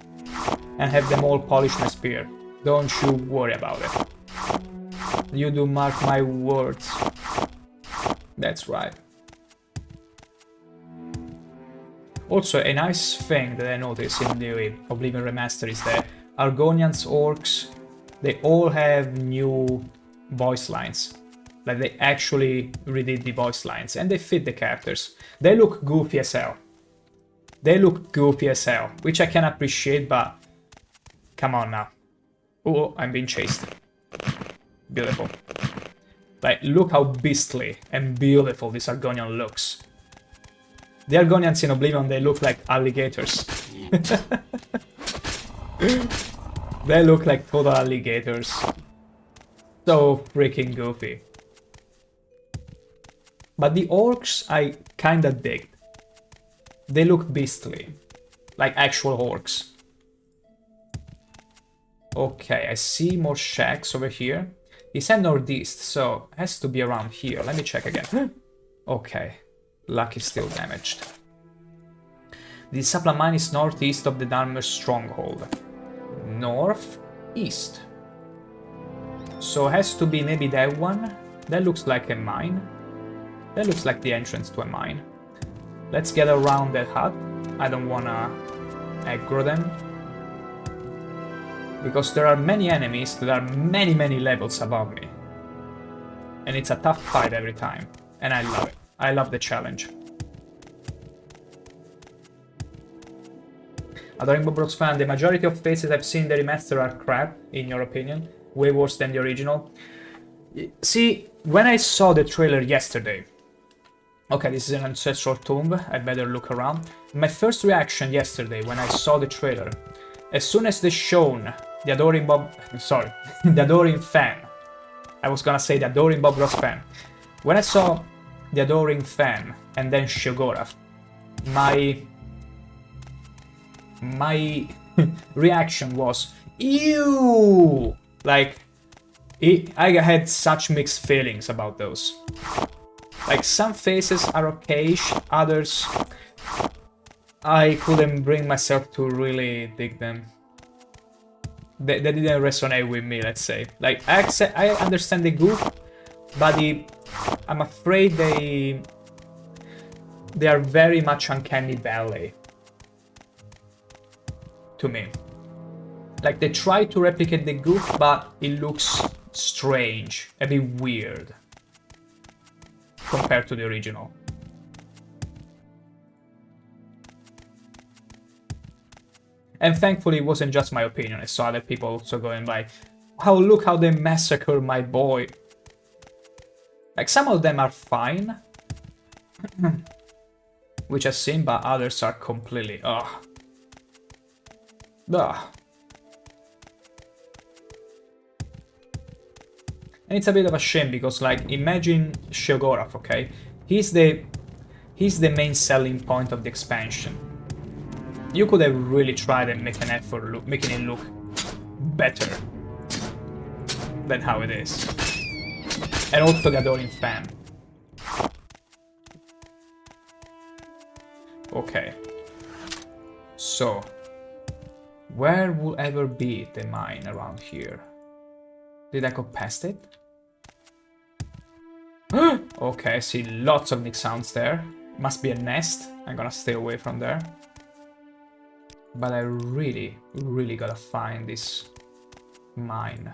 and have them all polish my spear. Don't you worry about it. You do mark my words. That's right. Also, a nice thing that I noticed in the Oblivion Remaster is that Argonians, orcs, they all have new voice lines. Like, they actually redid the voice lines, and they fit the characters. They look goofy as hell. Which I can appreciate, but come on now. Oh, I'm being chased. Beautiful. Like, look how beastly and beautiful this Argonian looks. The Argonians in Oblivion, they look like alligators. They look like total alligators. So freaking goofy. But the orcs, I kinda dig. They look beastly. Like actual orcs. Okay, I see more shacks over here. He said northeast, so it has to be around here. Let me check again. Okay, luck is still damaged. The Sapla mine is northeast of the Dunmer stronghold. Northeast. So it has to be maybe that one. That looks like a mine. That looks like the entrance to a mine. Let's get around that hut. I don't wanna aggro them. Because there are many enemies that are many levels above me. And it's a tough fight every time. And I love it. I love the challenge. Adoring Bob Ross fan, the majority of faces I've seen in the remaster are crap, in your opinion. Way worse than the original. See, when I saw the trailer yesterday... Okay, this is an ancestral tomb, I better look around. My first reaction yesterday when I saw the trailer, as soon as they shown the Adoring Bob... Sorry, the Adoring fan. I was gonna say the Adoring Bob Ross fan. When I saw the Adoring fan and then Sheogorath, my reaction was, ew! Like, I had such mixed feelings about those. Like, some faces are okay-ish, others I couldn't bring myself to really dig them. They didn't resonate with me, let's say. Like, I understand the goof, but I'm afraid they are very much uncanny valley to me. Like, they try to replicate the goof, but it looks strange, a bit weird compared to the original. And thankfully it wasn't just my opinion, I saw other people also going like, oh, look how they massacre my boy. Like, some of them are fine, which I've seen, but others are completely, ugh. Ugh. And it's a bit of a shame because, like, imagine Sheogorath, okay? He's the main selling point of the expansion. You could have really tried and make an effort making it look better than how it is. And also the Adoring fan. Okay. So, where will ever be the mine around here? Did I go past it? Okay, I see lots of nick sounds there. Must be a nest. I'm gonna stay away from there. But I really, really gotta find this mine.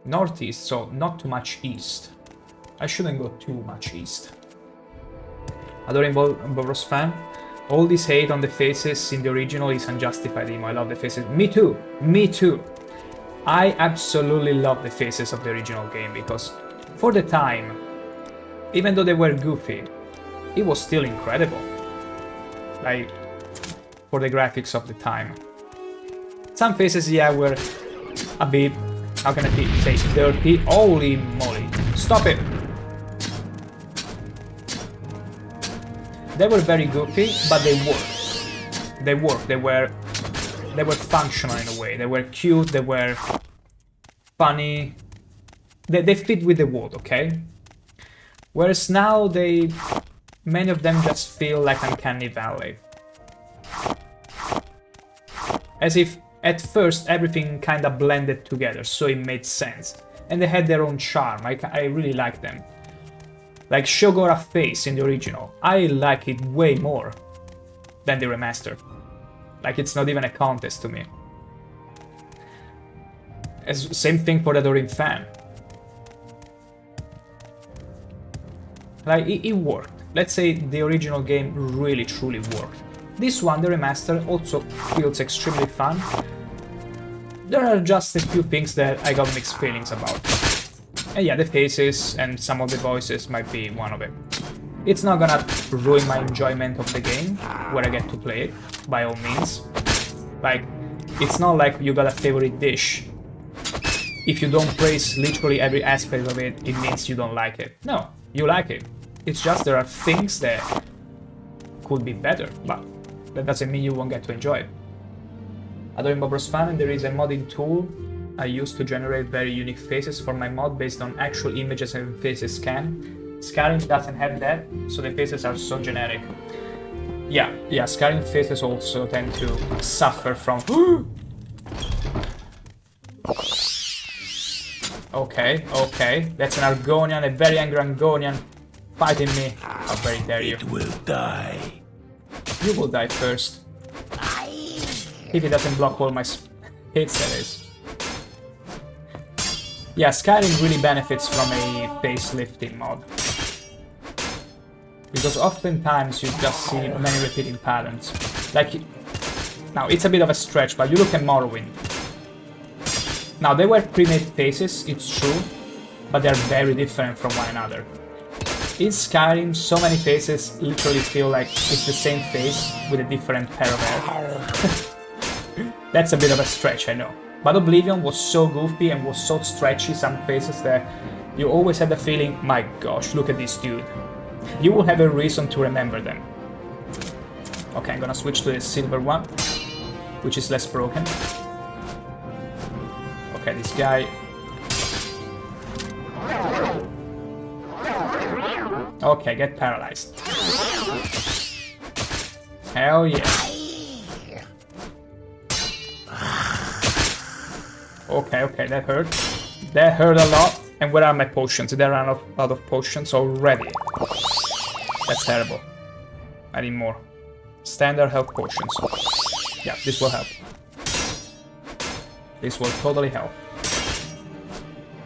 Northeast, so not too much east. I shouldn't go too much east. Adoring Bob Ross fan. All this hate on the faces in the original is unjustified, emo. I love the faces. Me too. Me too. I absolutely love the faces of the original game because for the time, even though they were goofy, it was still incredible. Like, for the graphics of the time. Some faces, yeah, were a bit, how can I say, dirty. Holy moly. Stop it! They were very goofy, but they worked. They worked. They were functional in a way. They were cute, they were funny. They fit with the world, okay? Whereas now many of them just feel like uncanny valley. As if at first everything kinda blended together, so it made sense. And they had their own charm. I really like them. Like Sheogorath face in the original. I like it way more than the remaster. Like, it's not even a contest to me. Same thing for the Adoring fan. Like, it worked. Let's say the original game really, truly worked. This one, the remaster, also feels extremely fun. There are just a few things that I got mixed feelings about. And yeah, the faces and some of the voices might be one of it. It's not gonna ruin my enjoyment of the game, where I get to play it, by all means. Like, it's not like you got a favorite dish. If you don't praise literally every aspect of it, it means you don't like it. No, you like it. It's just there are things that could be better, but that doesn't mean you won't get to enjoy it. Adoring Bob Ross fan, and there is a modding tool I use to generate very unique faces for my mod based on actual images and faces scan. Skyrim doesn't have that, so the faces are so generic. Yeah, Skyrim faces also tend to suffer from... Okay, that's an Argonian, a very angry Argonian fighting me. How very dare you. It will die. You will die first. If it doesn't block all my hits, that is. Yeah, Skyrim really benefits from a facelifting mod. Because oftentimes you just see many repeating patterns. Like, now it's a bit of a stretch, but you look at Morrowind. Now they were pre-made faces, it's true, but they're very different from one another. In Skyrim, so many faces literally feel like it's the same face with a different pair of hair. That's a bit of a stretch, I know. But Oblivion was so goofy and was so stretchy, some faces, that you always had the feeling, my gosh, look at this dude. You will have a reason to remember them. Okay, I'm gonna switch to the silver one, which is less broken. Okay, this guy... Okay, get paralyzed. Hell yeah. Okay, that hurt. That hurt a lot. And where are my potions? There are out of potions already. That's terrible. I need more. Standard health potions. Yeah, this will help. This will totally help.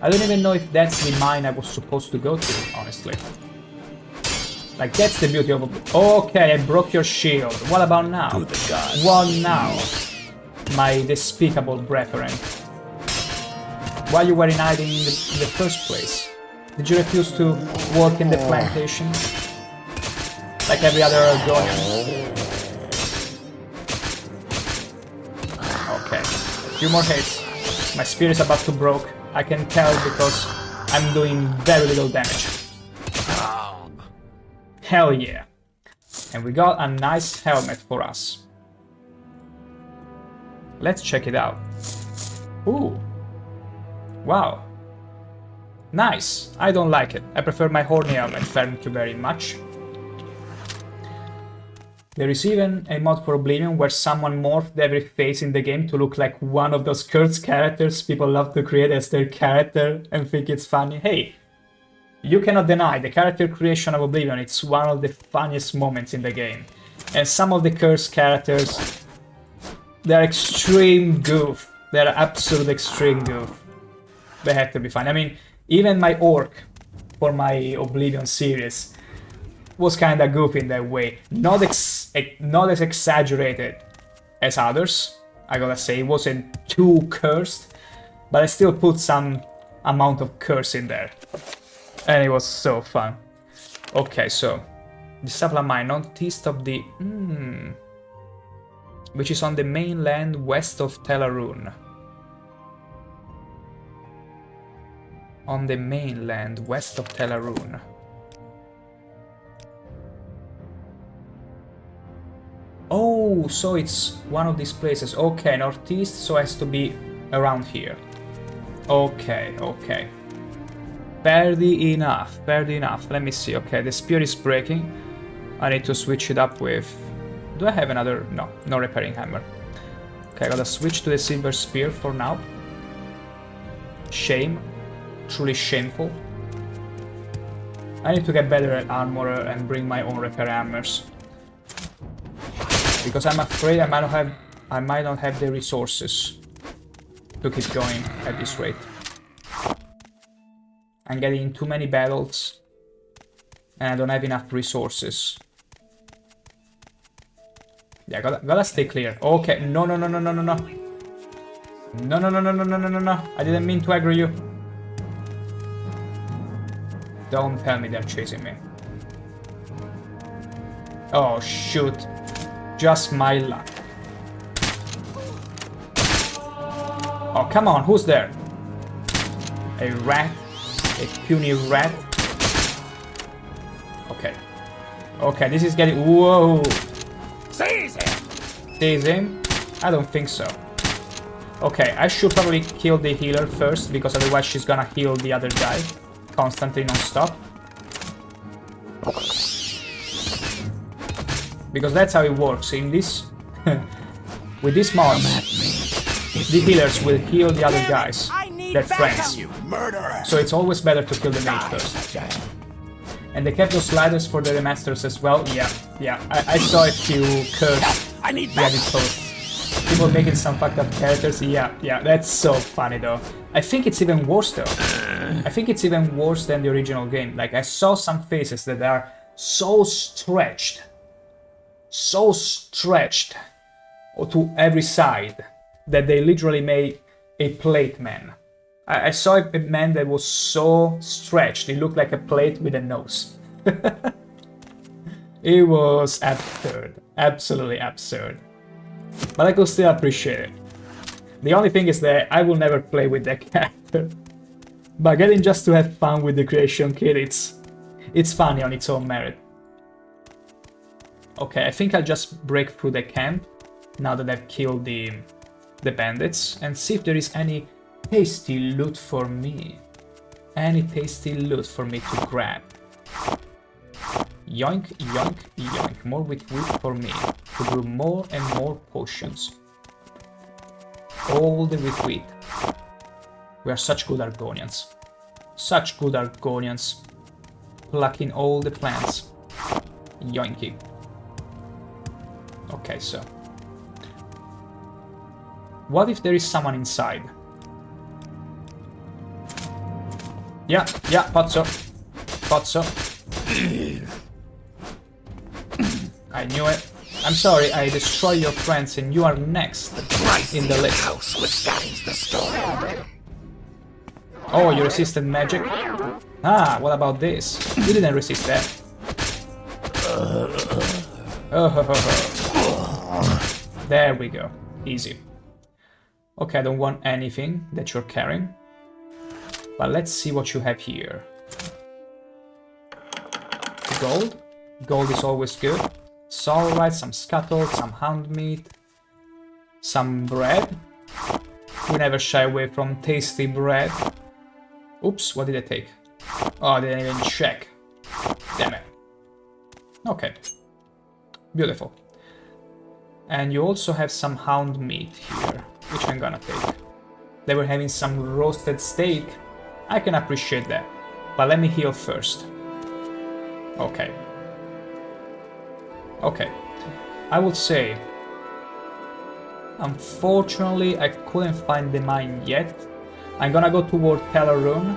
I don't even know if that's the mine I was supposed to go to, honestly. Like, that's the beauty of... Okay, I broke your shield. What about now? To the gods. What now? My despicable brethren. Why you were in hiding in the first place? Did you refuse to work in the plantation? Like every other Argonian? Okay, a few more hits. My spear is about to broke. I can tell because I'm doing very little damage. Hell yeah. And we got a nice helmet for us. Let's check it out. Ooh. Wow. Nice. I don't like it. I prefer my horny helmet, thank you very much. There is even a mod for Oblivion where someone morphed every face in the game to look like one of those cursed characters people love to create as their character and think it's funny. Hey, you cannot deny the character creation of Oblivion, it's one of the funniest moments in the game. And some of the cursed characters, they're extreme goof. They're absolute extreme goof. They have to be fun. I mean, even my orc for my Oblivion series was kinda goofy in that way. Not as exaggerated as others, I gotta say. It wasn't too cursed, but I still put some amount of curse in there. And it was so fun. Okay, so the Sapla Mine, northeast of the... which is on the mainland west of Telarun. On the mainland west of Telarun. Oh, so it's one of these places. Okay, northeast, so it has to be around here. Okay, okay. Fairly enough, fairly enough. Let me see. Okay, the spear is breaking. I need to switch it up with... Do I have another? No, no repairing hammer. Okay, I gotta switch to the silver spear for now. Shame. Truly shameful. I need to get better at armor and bring my own repair hammers. Because I'm afraid I might not have the resources to keep going at this rate. I'm getting in too many battles and I don't have enough resources. Yeah, gotta stay clear. Okay, no. No. I didn't mean to aggro you. Don't tell me they're chasing me. Oh, shoot. Just my luck. Oh, come on, who's there? A rat? A puny rat? Okay. Okay, this is getting... Whoa! Seize him! Seize him? I don't think so. Okay, I should probably kill the healer first, because otherwise she's gonna heal the other guy constantly, non-stop. Because that's how it works. In this... with these mods, the healers will heal the other guys, their friends. So it's always better to kill the mage first. And they kept those sliders for the remasters as well. Yeah. I saw a few cursed Reddit posts. People making some fucked up characters. Yeah, that's so funny though. I think it's even worse though. I think it's even worse than the original game. Like, I saw some faces that are so stretched so stretched to every side that they literally made a plate man. I saw a man that was so stretched, it looked like a plate with a nose. It was absurd, absolutely absurd. But I could still appreciate it. The only thing is that I will never play with that character. But getting just to have fun with the creation kit, it's funny on its own merit. Okay, I think I'll just break through the camp now that I've killed the bandits and see if there is any tasty loot for me. Any tasty loot for me to grab. Yoink, yoink, yoink. More wheat for me to brew more and more potions. All the wheat. We are such good Argonians. Such good Argonians. Plucking all the plants. Yoinky. Okay, so. What if there is someone inside? Yeah, Pozzo. I knew it. I'm sorry, I destroyed your friends and you are next in the list. House withstands the storm. Oh, you resisted magic? Ah, what about this? You didn't resist that. There we go. Easy. Okay, I don't want anything that you're carrying. But let's see what you have here. Gold. Gold is always good. It's alright, some scuttle, some hound meat, some bread. We never shy away from tasty bread. Oops, what did I take? Oh, I didn't even check. Damn it. Okay. Beautiful. And you also have some hound meat here, which I'm gonna take. They were having some roasted steak. I can appreciate that. But let me heal first. Okay. Okay. I would say... Unfortunately, I couldn't find the mine yet. I'm gonna go toward Pelarune.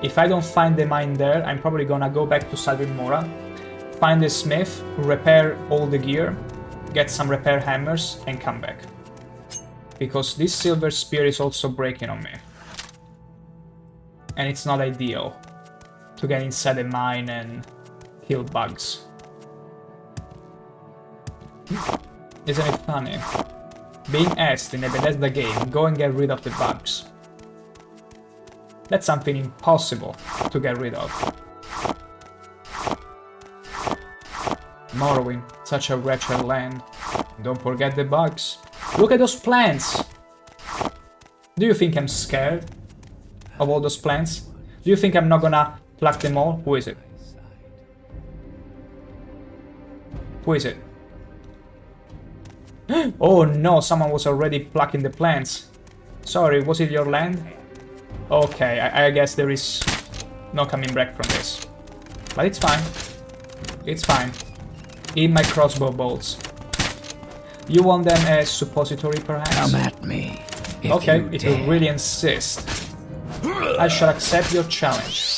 If I don't find the mine there, I'm probably gonna go back to Salvimora, find the smith, repair all the gear, get some repair hammers, and come back. Because this silver spear is also breaking on me. And it's not ideal to get inside a mine and kill bugs. Isn't it funny? Being asked in a Bethesda game, go and get rid of the bugs. That's something impossible to get rid of. Morrowind, such a wretched land. Don't forget the bugs. Look at those plants! Do you think I'm scared of all those plants? Do you think I'm not gonna pluck them all? Who is it? Who is it? Oh no, someone was already plucking the plants. Sorry, was it your land? Okay, I guess there is no coming back from this. But it's fine. It's fine. Eat my crossbow bolts. You want them as suppository, perhaps? Come at me. If you really insist. I shall accept your challenge.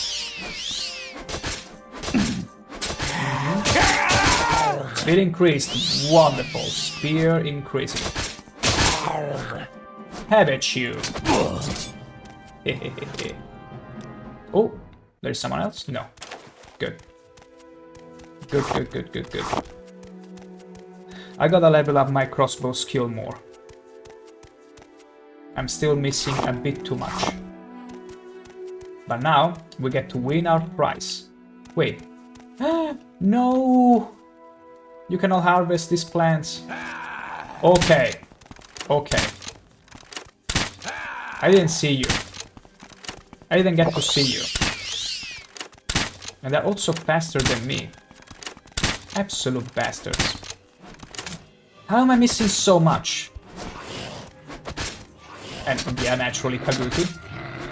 Speed increased. Wonderful. Spear increasing. Have at you. Oh, there's someone else? No. Good. Good. I gotta level up my crossbow skill more. I'm still missing a bit too much. But now, we get to win our prize. Wait. No! You cannot harvest these plants. Okay. I didn't see you. I didn't get to see you. And they're also faster than me. Absolute bastards. How am I missing so much? And yeah, naturally Kaguti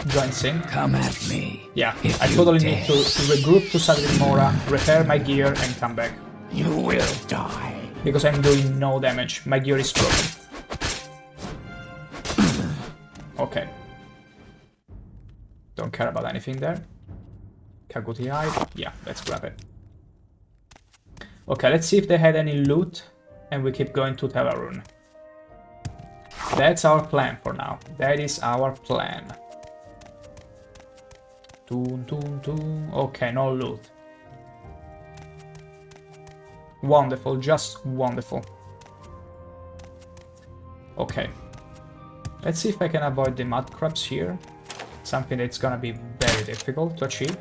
joins in. Come at me. Yeah, I totally need to regroup to Salvimora, repair my gear, and come back. You will die. Because I'm doing no damage. My gear is broken. Okay. Don't care about anything there. Kaguti hide. Yeah, let's grab it. Okay, let's see if they had any loot, and we keep going to Telarun. That's our plan for now. That is our plan. Toon, toon, toon. Okay, no loot. Wonderful, just wonderful. Okay. Let's see if I can avoid the mud crabs here. Something that's gonna be very difficult to achieve.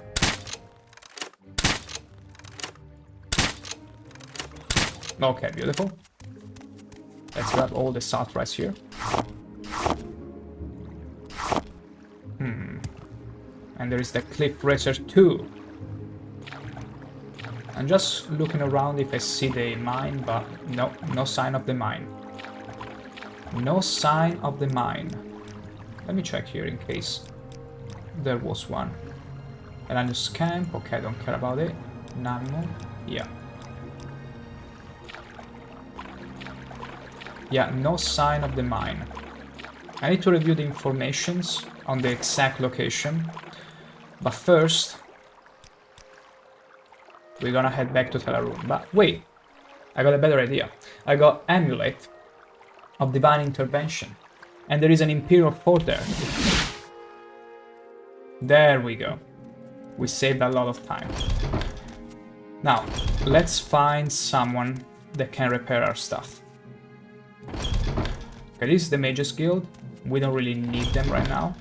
Okay, beautiful. Let's grab all the salt rice here. And there is the cliff racer too. I'm just looking around if I see the mine, but no, no sign of the mine. No sign of the mine. Let me check here in case there was one. Elanus camp, okay, I don't care about it. Nammo, yeah. Yeah, no sign of the mine. I need to review the informations on the exact location. But first, we're gonna head back to Telarun. But wait, I got a better idea. I got Amulet of Divine Intervention. And there is an Imperial Fort there. There we go. We saved a lot of time. Now, let's find someone that can repair our stuff. Okay, this is the Mages Guild. We don't really need them right now.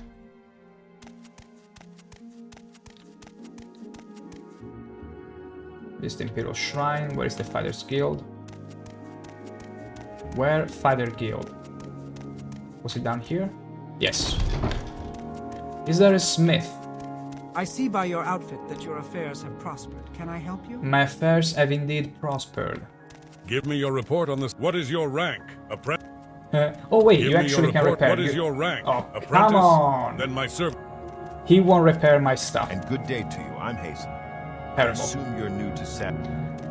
This is the Imperial Shrine. Where is the Fighters Guild? Where? Fighter Guild. Was it down here? Yes. Is there a smith? I see by your outfit that your affairs have prospered. Can I help you? My affairs have indeed prospered. Give me your report on this. What is your rank? Apprentice? Oh wait, Give you me actually your can report. repair. What is your rank? Oh, Apprentice? come on! Then my servant. He won't repair my stuff. And good day to you. I'm Hasten. I Terrible. assume you're new to Sat.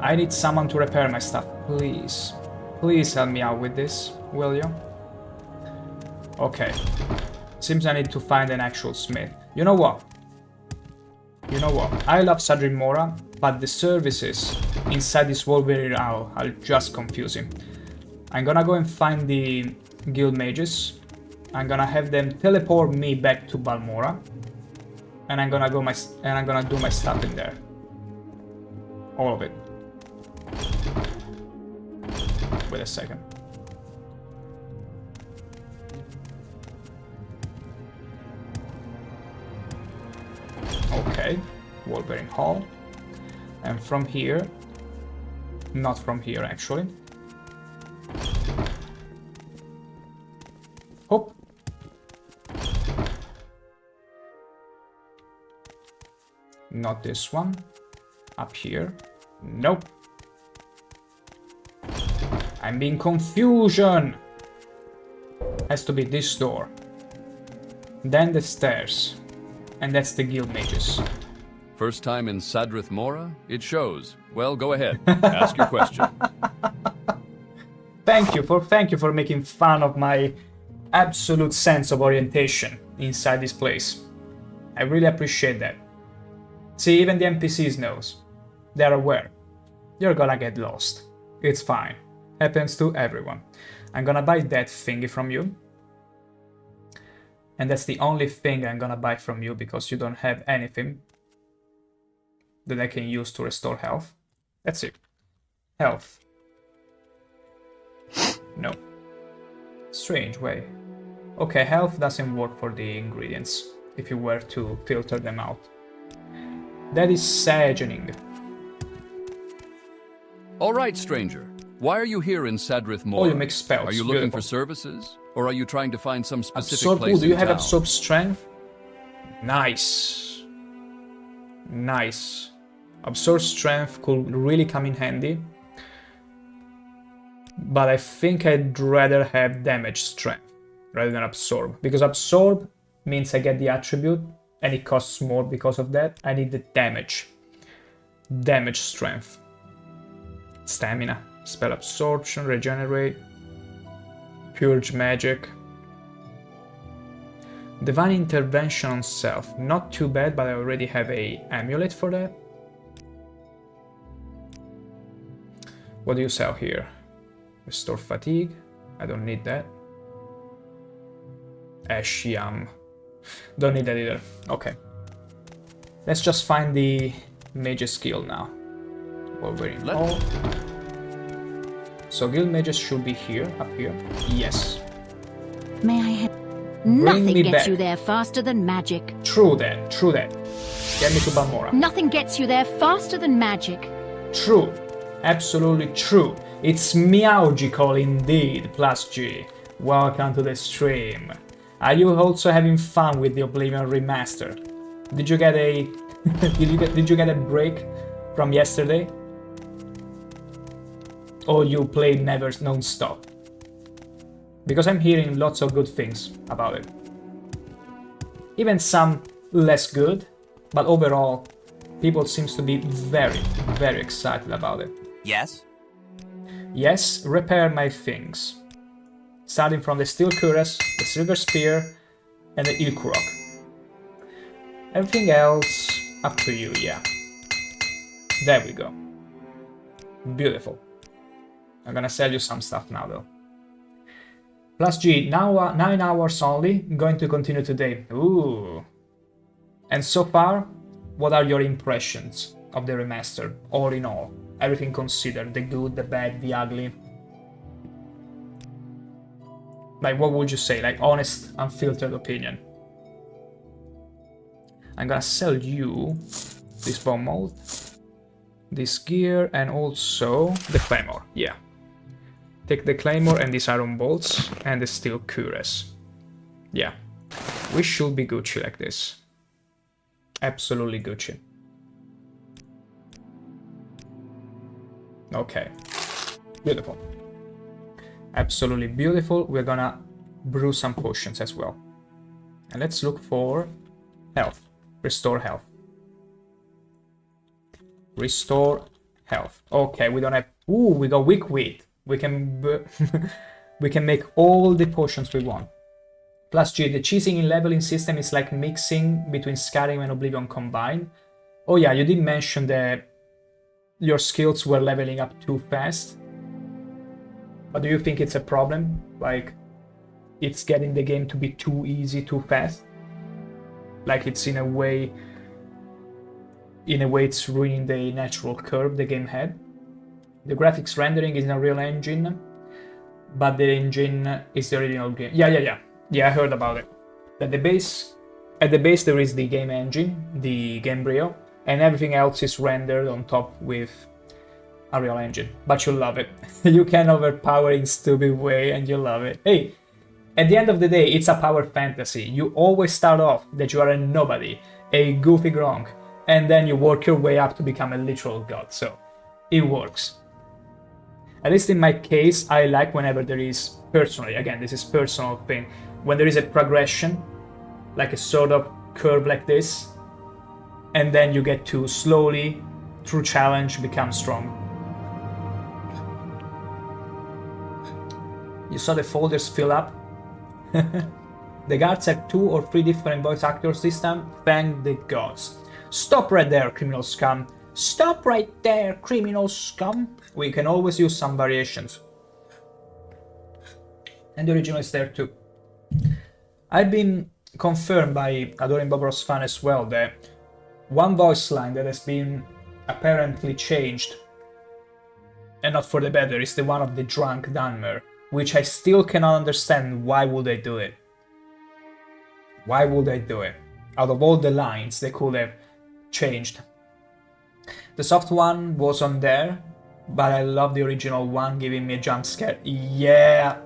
I need someone to repair my stuff, please. Please help me out with this, will you? Okay. Seems I need to find an actual smith. You know what? You know what? I love Sadrin Mora, but the services inside this Wolverine Owl are just confusing. I'm gonna go and find the guild mages. I'm gonna have them teleport me back to Balmora, and I'm gonna do my stuff in there. All of it. Wait a second. Okay, Wolverine Hall. And from here, not from here actually. Hop. Not this one. Up here. Nope. I'm being confusion. Has to be this door. Then the stairs. And that's the guild mages. First time in Sadrith Mora? It shows. Well, go ahead. Ask your question. Thank you for making fun of my absolute sense of orientation inside this place. I really appreciate that. See, even the NPCs knows. They're aware. You're gonna get lost. It's fine. Happens to everyone. I'm gonna buy that thingy from you. And that's the only thing I'm gonna buy from you because you don't have anything that I can use to restore health. That's it. Health. No. Strange way. Okay, health doesn't work for the ingredients if you were to filter them out. That is saddening. All right, stranger. Why are you here in Sadrith Mora? Oh, you make spells. Are you looking Beautiful. for services? Or are you trying to find some specific Absorb. place Ooh, do you in have town? absorb strength? Nice. Nice. Absorb strength could really come in handy. But I think I'd rather have damage strength rather than absorb. Because absorb means I get the attribute and it costs more because of that. I need the damage. Damage strength. Stamina. Spell absorption, regenerate. Purge magic. Divine intervention on self. Not too bad, but I already have a amulet for that. What do you sell here? Restore fatigue. I don't need that. Ash yam. Don't need that either. Okay. Let's just find the mage skill now. Wolverine. Oh. So guild mages should be here, up here. Yes. May I have... Bring Nothing me gets back. you there faster than magic. True that, true that. Get me to Balmora. Nothing gets you there faster than magic. True. Absolutely true. It's meowgical indeed, Plus G. Welcome to the stream. Are you also having fun with the Oblivion remaster? Did you get a did you get a break from yesterday? Or you played never non-stop? Because I'm hearing lots of good things about it. Even some less good, but overall, people seems to be very, very excited about it. Yes? Yes, repair my things. Starting from the Steel Cuirass, the Silver Spear, and the Ilkurok. Everything else, up to you, yeah. There we go. Beautiful. I'm gonna sell you some stuff now, though. Plus G, now 9 hours only, going to continue today. Ooh. And so far, what are your impressions of the remaster, all in all? Everything considered, the good, the bad, the ugly. Like, what would you say? Like, honest, unfiltered opinion. I'm gonna sell you this bomb mold, this gear, and also the claymore. Yeah. Take the claymore and these iron bolts and the steel cuirass. Yeah. We should be Gucci like this. Absolutely Gucci. Okay. Beautiful. Absolutely beautiful. We're gonna brew some potions as well. And let's look for health. Restore health. Restore health. Okay, we don't have... Ooh, we got weak wheat. We can we can make all the potions we want. Plus G, the cheesing in leveling system is like mixing between Skyrim and Oblivion combined. Oh yeah, you did mention that your skills were leveling up too fast. But do you think it's a problem? Like, it's getting the game to be too easy, too fast? Like it's in a way it's ruining the natural curve the game had? The graphics rendering is in a real engine, but the engine is the original game. Yeah, I heard about it. At the base there is the game engine, the Gamebryo, and everything else is rendered on top with a real engine. But you love it. You can overpower in stupid way and you love it. Hey, at the end of the day, it's a power fantasy. You always start off that you are a nobody, a goofy gronk, and then you work your way up to become a literal god. So, it works. At least in my case, I like whenever there is, personally, again, this is personal thing, when there is a progression, like a sort of curve like this, and then you get to slowly, through challenge, become strong. You saw the folders fill up? The guards have 2 or 3 different voice actors this time, thank the gods. Stop right there, criminal scum. Stop right there, criminal scum. We can always use some variations. And the original is there too. I've been confirmed by Adoring Bob Ross fan as well that one voice line that has been apparently changed, and not for the better, is the one of the drunk Dunmer, which I still cannot understand. Why would they do it? Why would they do it? Out of all the lines they could have changed. The soft one was on there, but I love the original one giving me a jump scare. Yeah,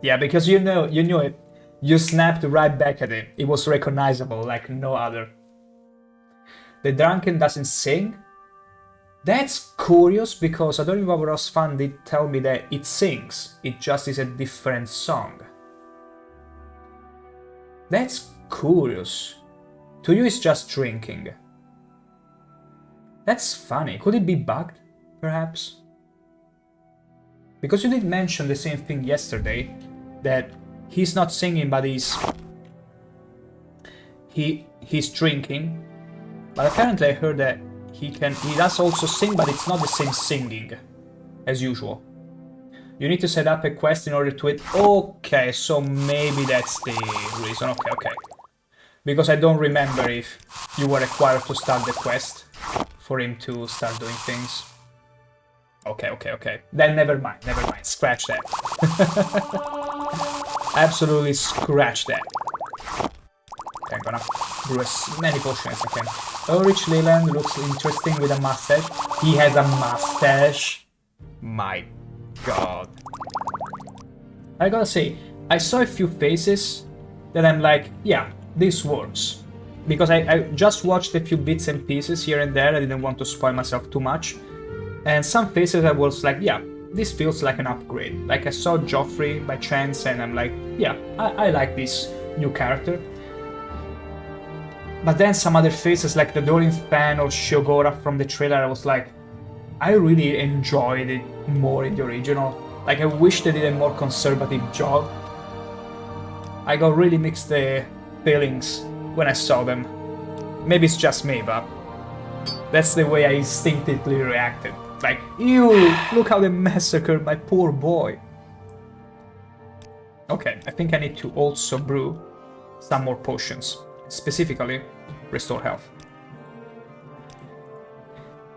because you knew it. You snapped right back at it. It was recognizable like no other. The drunken doesn't sing? That's curious because Adoring Bob Ross fan did tell me that it sings. It just is a different song. That's curious. To you it's just drinking. That's funny. Could it be bugged, perhaps? Because you did mention the same thing yesterday, that he's not singing but he's drinking. But apparently I heard that he does also sing, but it's not the same singing as usual. You need to set up a quest in order to it. Okay, so maybe that's the reason. Okay, okay. Because I don't remember if you were required to start the quest for him to start doing things. Okay, okay, okay. Then never mind, never mind. Scratch that. Absolutely scratch that. Okay, I'm gonna brew as many potions as I can. Ulrich Leland looks interesting with a mustache. He has a mustache. My god. I gotta say, I saw a few faces that I'm like, yeah, this works. Because I just watched a few bits and pieces here and there, I didn't want to spoil myself too much. And some faces I was like, yeah, this feels like an upgrade. Like I saw Joffrey by chance and I'm like, yeah, I like this new character. But then some other faces like the Dorin fan or Shiogora from the trailer, I was like, I really enjoyed it more in the original. Like I wish they did a more conservative job. I got really mixed feelings when I saw them. Maybe it's just me, but that's the way I instinctively reacted. Like, ew, look how they massacred my poor boy. Okay, I think I need to also brew some more potions. Specifically, restore health.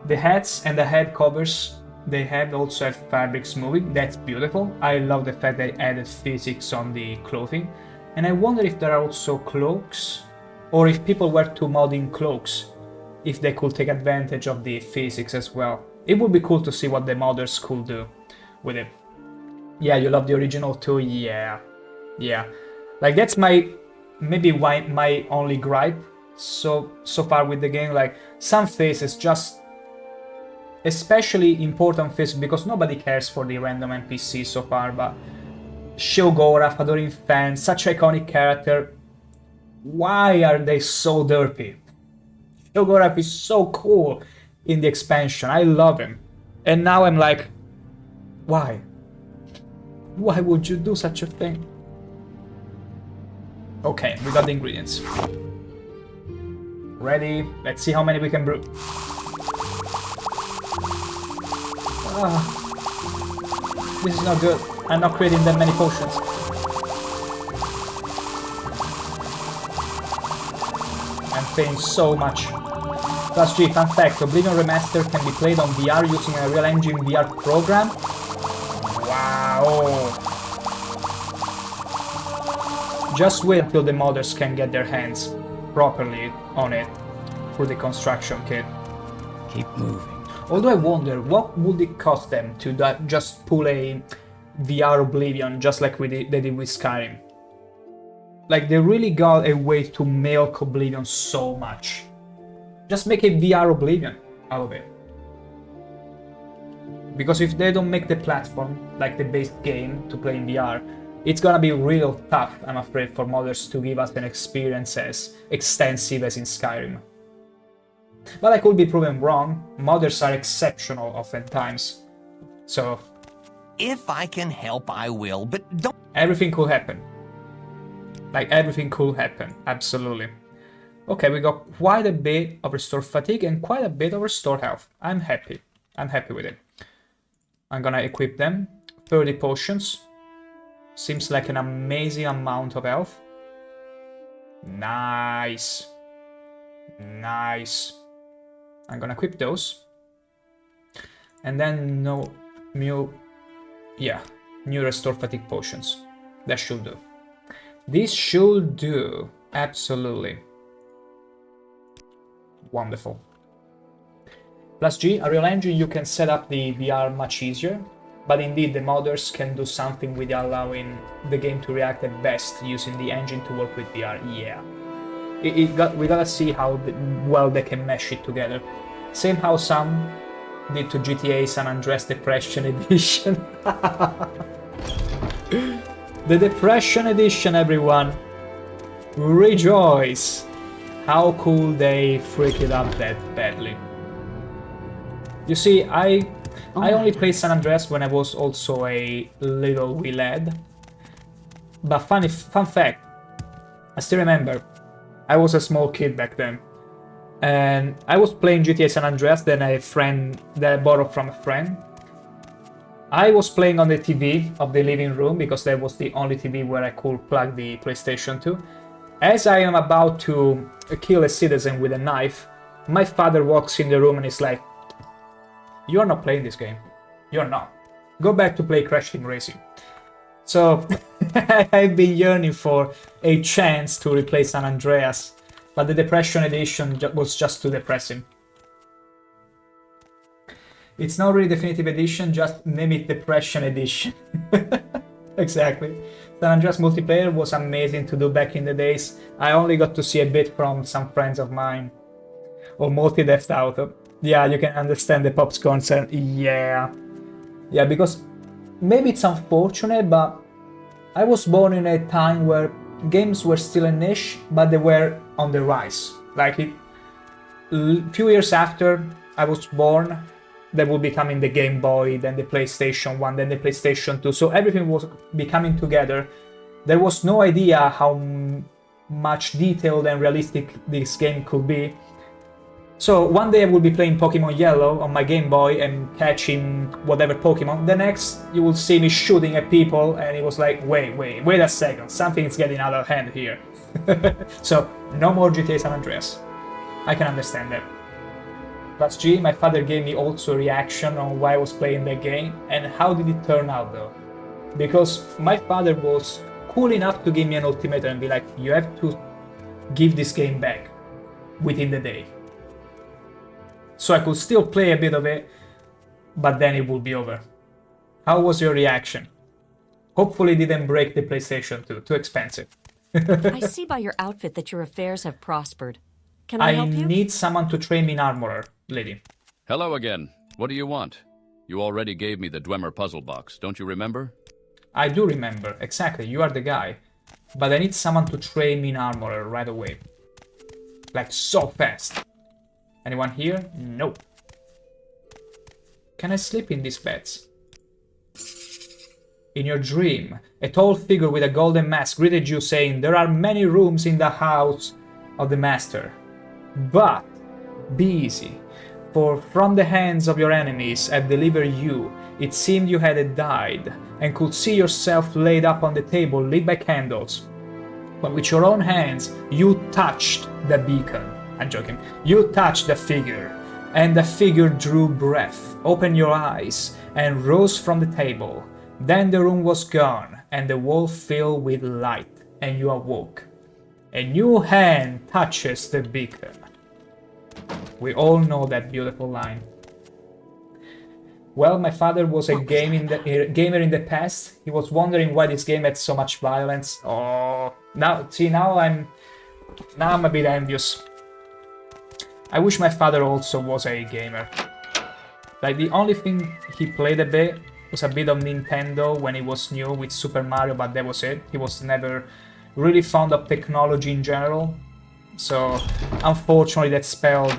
The hats and the head covers, they also have fabrics moving. That's beautiful. I love the fact they added physics on the clothing. And I wonder if there are also cloaks, or if people were to mod in cloaks, if they could take advantage of the physics as well. It would be cool to see what the modders could do with it. Yeah, you love the original too? Yeah. Yeah. Like that's maybe my only gripe so far with the game. Like some faces just, especially important faces, because nobody cares for the random NPC so far, but Shiogora, Fadorin fan, such iconic character. Why are they so derpy? Shiogora is so cool in the expansion. I love him. And now I'm like, why? Why would you do such a thing? Okay, we got the ingredients. Ready? Let's see how many we can brew. This is not good. I'm not creating that many potions. I'm paying so much. Plus G, fun fact, Oblivion Remaster can be played on VR using a Real Engine VR program. Wow! Just wait until the modders can get their hands properly on it through the construction kit. Keep moving. Although I wonder, what would it cost them to just pull a VR Oblivion just like they did with Skyrim? Like, they really got a way to milk Oblivion so much. Just make a VR Oblivion out of it. Because if they don't make the platform, like the base game, to play in VR, it's gonna be real tough, I'm afraid, for modders to give us an experience as extensive as in Skyrim. But I could be proven wrong. Modders are exceptional oftentimes. So If I can help, I will, but don't... everything could happen. Like, everything could happen, absolutely. Okay, we got quite a bit of restore fatigue and quite a bit of restore health. I'm happy. I'm happy with it. I'm gonna equip them. 30 potions. Seems like an amazing amount of health. Nice. Nice. I'm gonna equip those. And then new restore fatigue potions. That should do. This should do. Absolutely. Wonderful. Plus G, a Real Engine, you can set up the VR much easier. But indeed, the modders can do something with allowing the game to react at best using the engine to work with VR. Yeah. We gotta see how well they can mesh it together. Same how some did to GTA San Andreas Depression Edition. The Depression Edition, everyone. Rejoice! How cool they freak it up that badly. You see, I only played San Andreas when I was also a little wee lad. But fun fact, I still remember, I was a small kid back then. And I was playing GTA San Andreas, then a friend that I borrowed from a friend. I was playing on the TV of the living room because that was the only TV where I could plug the PlayStation to. As I am about to kill a citizen with a knife, my father walks in the room and is like, "You're not playing this game. You're not. Go back to play Crash Team Racing." So I've been yearning for a chance to replay San Andreas, but the Depression Edition was just too depressing. It's not really Definitive Edition, just name it Depression Edition. Exactly. San Andreas multiplayer was amazing to do back in the days. I only got to see a bit from some friends of mine. Or multi-death auto. Yeah, you can understand the Pop's concern. Yeah, because maybe it's unfortunate, but I was born in a time where games were still a niche, but they were on the rise. Like a few years after I was born, they would be coming the Game Boy, then the PlayStation 1, then the PlayStation 2. So everything was becoming together. There was no idea how much detailed and realistic this game could be. So one day I will be playing Pokemon Yellow on my Game Boy and catching whatever Pokemon. The next you will see me shooting at people and it was like, wait a second, something is getting out of hand here. So no more GTA San Andreas. I can understand that. Plus G, my father gave me also a reaction on why I was playing that game and how did it turn out though. Because my father was cool enough to give me an ultimatum and be like, you have to give this game back within the day. So I could still play a bit of it, but then it would be over. How was your reaction? Hopefully it didn't break the PlayStation 2, too expensive. I see by your outfit that your affairs have prospered. Can I help you? I need someone to train me in armorer, lady. Hello again. What do you want? You already gave me the Dwemer puzzle box, don't you remember? I do remember, exactly, you are the guy. But I need someone to train me in armorer right away. Like so fast. Anyone here? Nope. Can I sleep in these beds? In your dream, a tall figure with a golden mask greeted you saying, "There are many rooms in the house of the master. But be easy, for from the hands of your enemies I've delivered you. It seemed you had died, and could see yourself laid up on the table lit by candles. But with your own hands you touched the beacon." I'm joking. "You touched the figure, and the figure drew breath, opened your eyes, and rose from the table. Then the room was gone, and the wall filled with light, and you awoke. A new hand touches the beacon." We all know that beautiful line. Well, my father was a gamer in the past. He was wondering why this game had so much violence. Oh, now I'm a bit envious. I wish my father also was a gamer. Like, the only thing he played a bit was a bit of Nintendo when it was new with Super Mario, but that was it. He was never really fond of technology in general. So, unfortunately, that spelled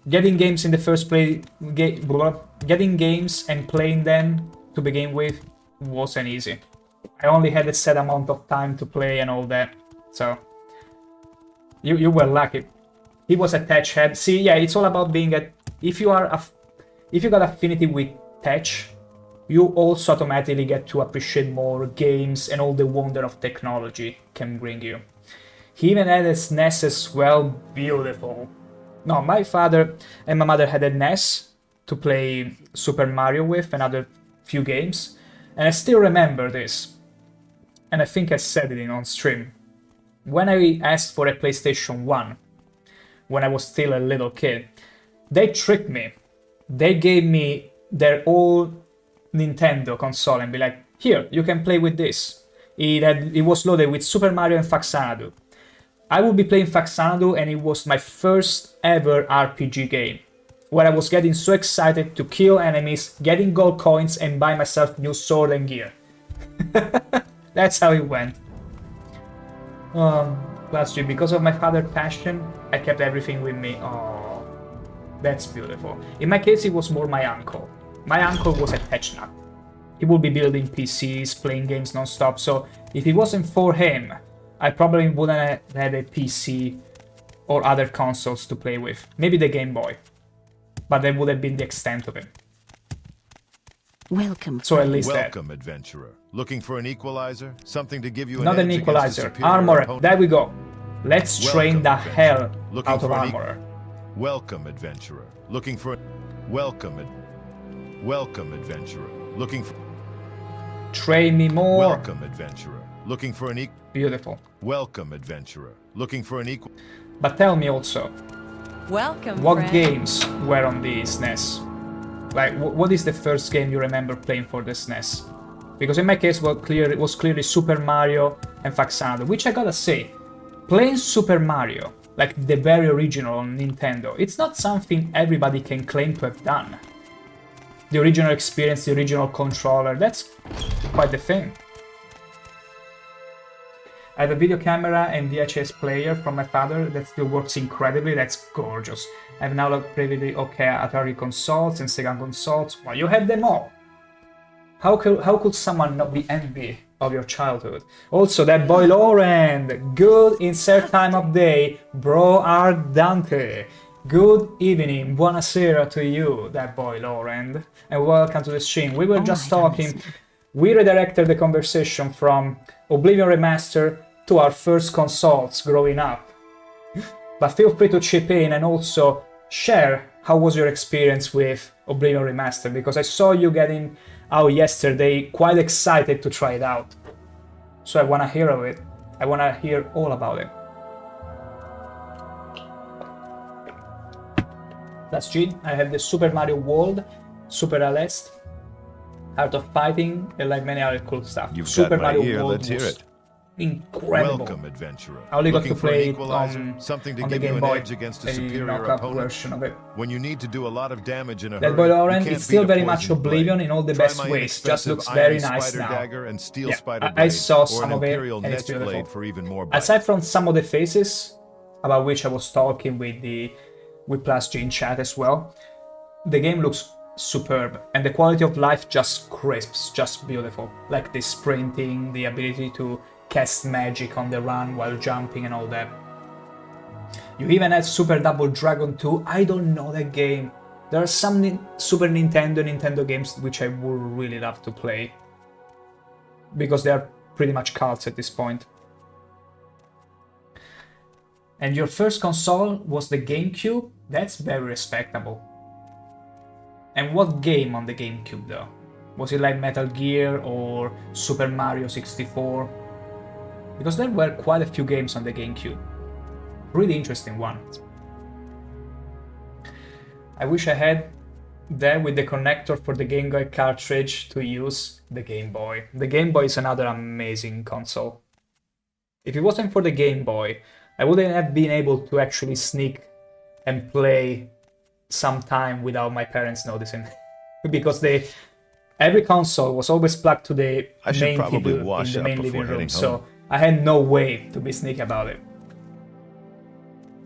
getting games in the first place, getting games and playing them to begin with wasn't easy. I only had a set amount of time to play and all that, so you were lucky. He was a tech head. See, yeah, it's all about being if you got affinity with tech, you also automatically get to appreciate more games and all the wonder of technology can bring you. He even had a SNES as well. Beautiful. No, my father and my mother had a NES to play Super Mario with and other few games, and I still remember this, and I think I said it on stream. When I asked for a PlayStation 1, when I was still a little kid, they tricked me. They gave me their old Nintendo console and be like, "Here, you can play with this." It was loaded with Super Mario and Faxanadu. I would be playing Faxanadu and it was my first ever RPG game, where I was getting so excited to kill enemies, getting gold coins and buy myself new sword and gear. That's how it went. Last year, because of my father's passion, I kept everything with me. Oh, that's beautiful. In my case, it was more my uncle. My uncle was a tech nut. He would be building PCs, playing games non-stop, so if it wasn't for him, I probably wouldn't have had a PC or other consoles to play with. Maybe the Game Boy. But that would have been the extent of it. Welcome. So at least that. Welcome, adventurer. Looking for an equalizer? Something to give you an Not edge an against a equalizer. superior Armor. opponent? There we go. Let's train Welcome, the adventurer. hell Looking out of for an armor. Welcome, adventurer. Looking for... Welcome, Welcome, adventurer. Looking for... Train me more. Welcome, adventurer. Looking for an Beautiful. Welcome, adventurer. Looking for an equal... But tell me also, Welcome, what friend. games were on the SNES? Like, what is the first game you remember playing for the SNES? Because in my case, it was clearly Super Mario and Faxanado, which I gotta say, playing Super Mario, like the very original on Nintendo, it's not something everybody can claim to have done. The original experience, the original controller, that's quite the thing. I have a video camera and VHS player from my father that still works incredibly, that's gorgeous. I have now looked pretty okay at Atari consoles and Sega consoles. Well, you have them all. How could someone not be envy of your childhood? Also, that boy Lauren, good insert time of day, bro Ardante. Good evening, buonasera to you, that boy Lauren, and welcome to the stream. We were just talking, we redirected the conversation from Oblivion Remaster to our first consoles growing up. But feel free to chip in and also share how was your experience with Oblivion Remaster, because I saw you getting out yesterday quite excited to try it out. So I want to hear of it. I want to hear all about it. Last G, I have the Super Mario World, Super Aleste, Art of Fighting, and like many other cool stuff. You've Super got my Mario ear, World let's hear was it. incredible. Welcome, adventurer. I only got Looking to for an play it equalizer? Something to on the give you Game an Boy, edge against a a superior knock-up opponent? version of it. When you need to do a lot of damage in a That hurry, boy you Lauren can't is still beat a very much poisoned Oblivion blade. in all the Try best my ways. Just inexpensive looks very iron nice spider now. dagger and steel Yeah, spider I blade, saw or some an of it, imperial and it's net beautiful. blade for even more bite. Aside from some of the faces, about which I was talking with Plus G in chat as well, the game looks superb, and the quality of life just crisps, just beautiful. Like the sprinting, the ability to cast magic on the run while jumping and all that. You even had Super Double Dragon 2. I don't know that game. There are some Super Nintendo games which I would really love to play, because they are pretty much cults at this point. And your first console was the GameCube? That's very respectable. And what game on the GameCube though? Was it like Metal Gear or Super Mario 64? Because there were quite a few games on the GameCube. Really interesting ones. I wish I had that with the connector for the Game Boy cartridge to use the Game Boy. The Game Boy is another amazing console. If it wasn't for the Game Boy, I wouldn't have been able to actually sneak and play some time without my parents noticing. Because every console was always plugged to the main TV in the main living room, so I had no way to be sneaky about it.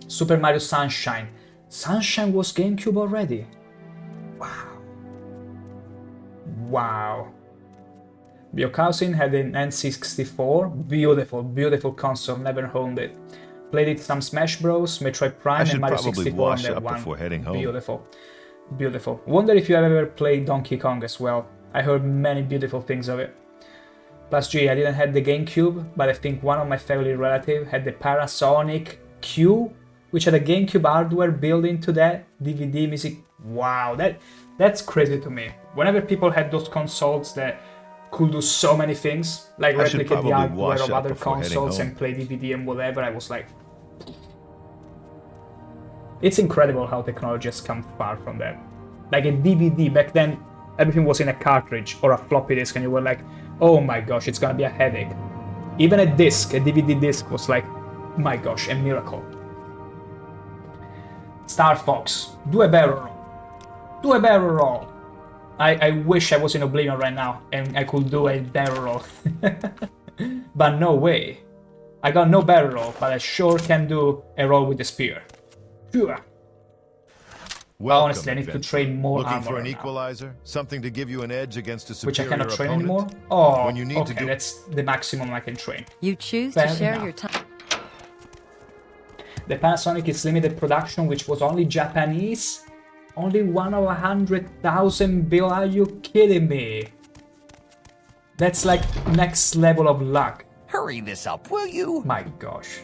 Super Mario Sunshine. Sunshine was GameCube already? Wow. Wow. Your cousin had an N64. Beautiful, beautiful console. Never owned it. Played it some Smash Bros, Metroid Prime, and Mario 64 on that one. Before heading home. Beautiful. Beautiful. Wonder if you have ever played Donkey Kong as well. I heard many beautiful things of it. Plus G, I didn't have the GameCube, but I think one of my family relatives had the Parasonic Q, which had a GameCube hardware built into that DVD music. Wow, that's crazy to me. Whenever people had those consoles that could do so many things, like replicate the hardware of other consoles and play DVD and whatever, I was like... It's incredible how technology has come far from that. Like a DVD, back then everything was in a cartridge or a floppy disk and you were like, oh my gosh, it's gonna be a headache. Even a disc, a DVD disc was like, my gosh, a miracle. Star Fox, do a barrel roll. Do a barrel roll. I wish I was in Oblivion right now and I could do a barrel roll. But no way. I got no barrel roll, but I sure can do a roll with the spear. Sure. Welcome, honestly, I need to train more Looking armor for an now. equalizer? Something to give you an edge against a superior Which I cannot train opponent? anymore? Oh, When you need okay, to do... that's the maximum I can train. You choose Fair to share enough. your time. The Panasonic is limited production, which was only Japanese. Only 1 of 100,000 bill? Are you kidding me? That's like next level of luck. Hurry this up, will you? My gosh.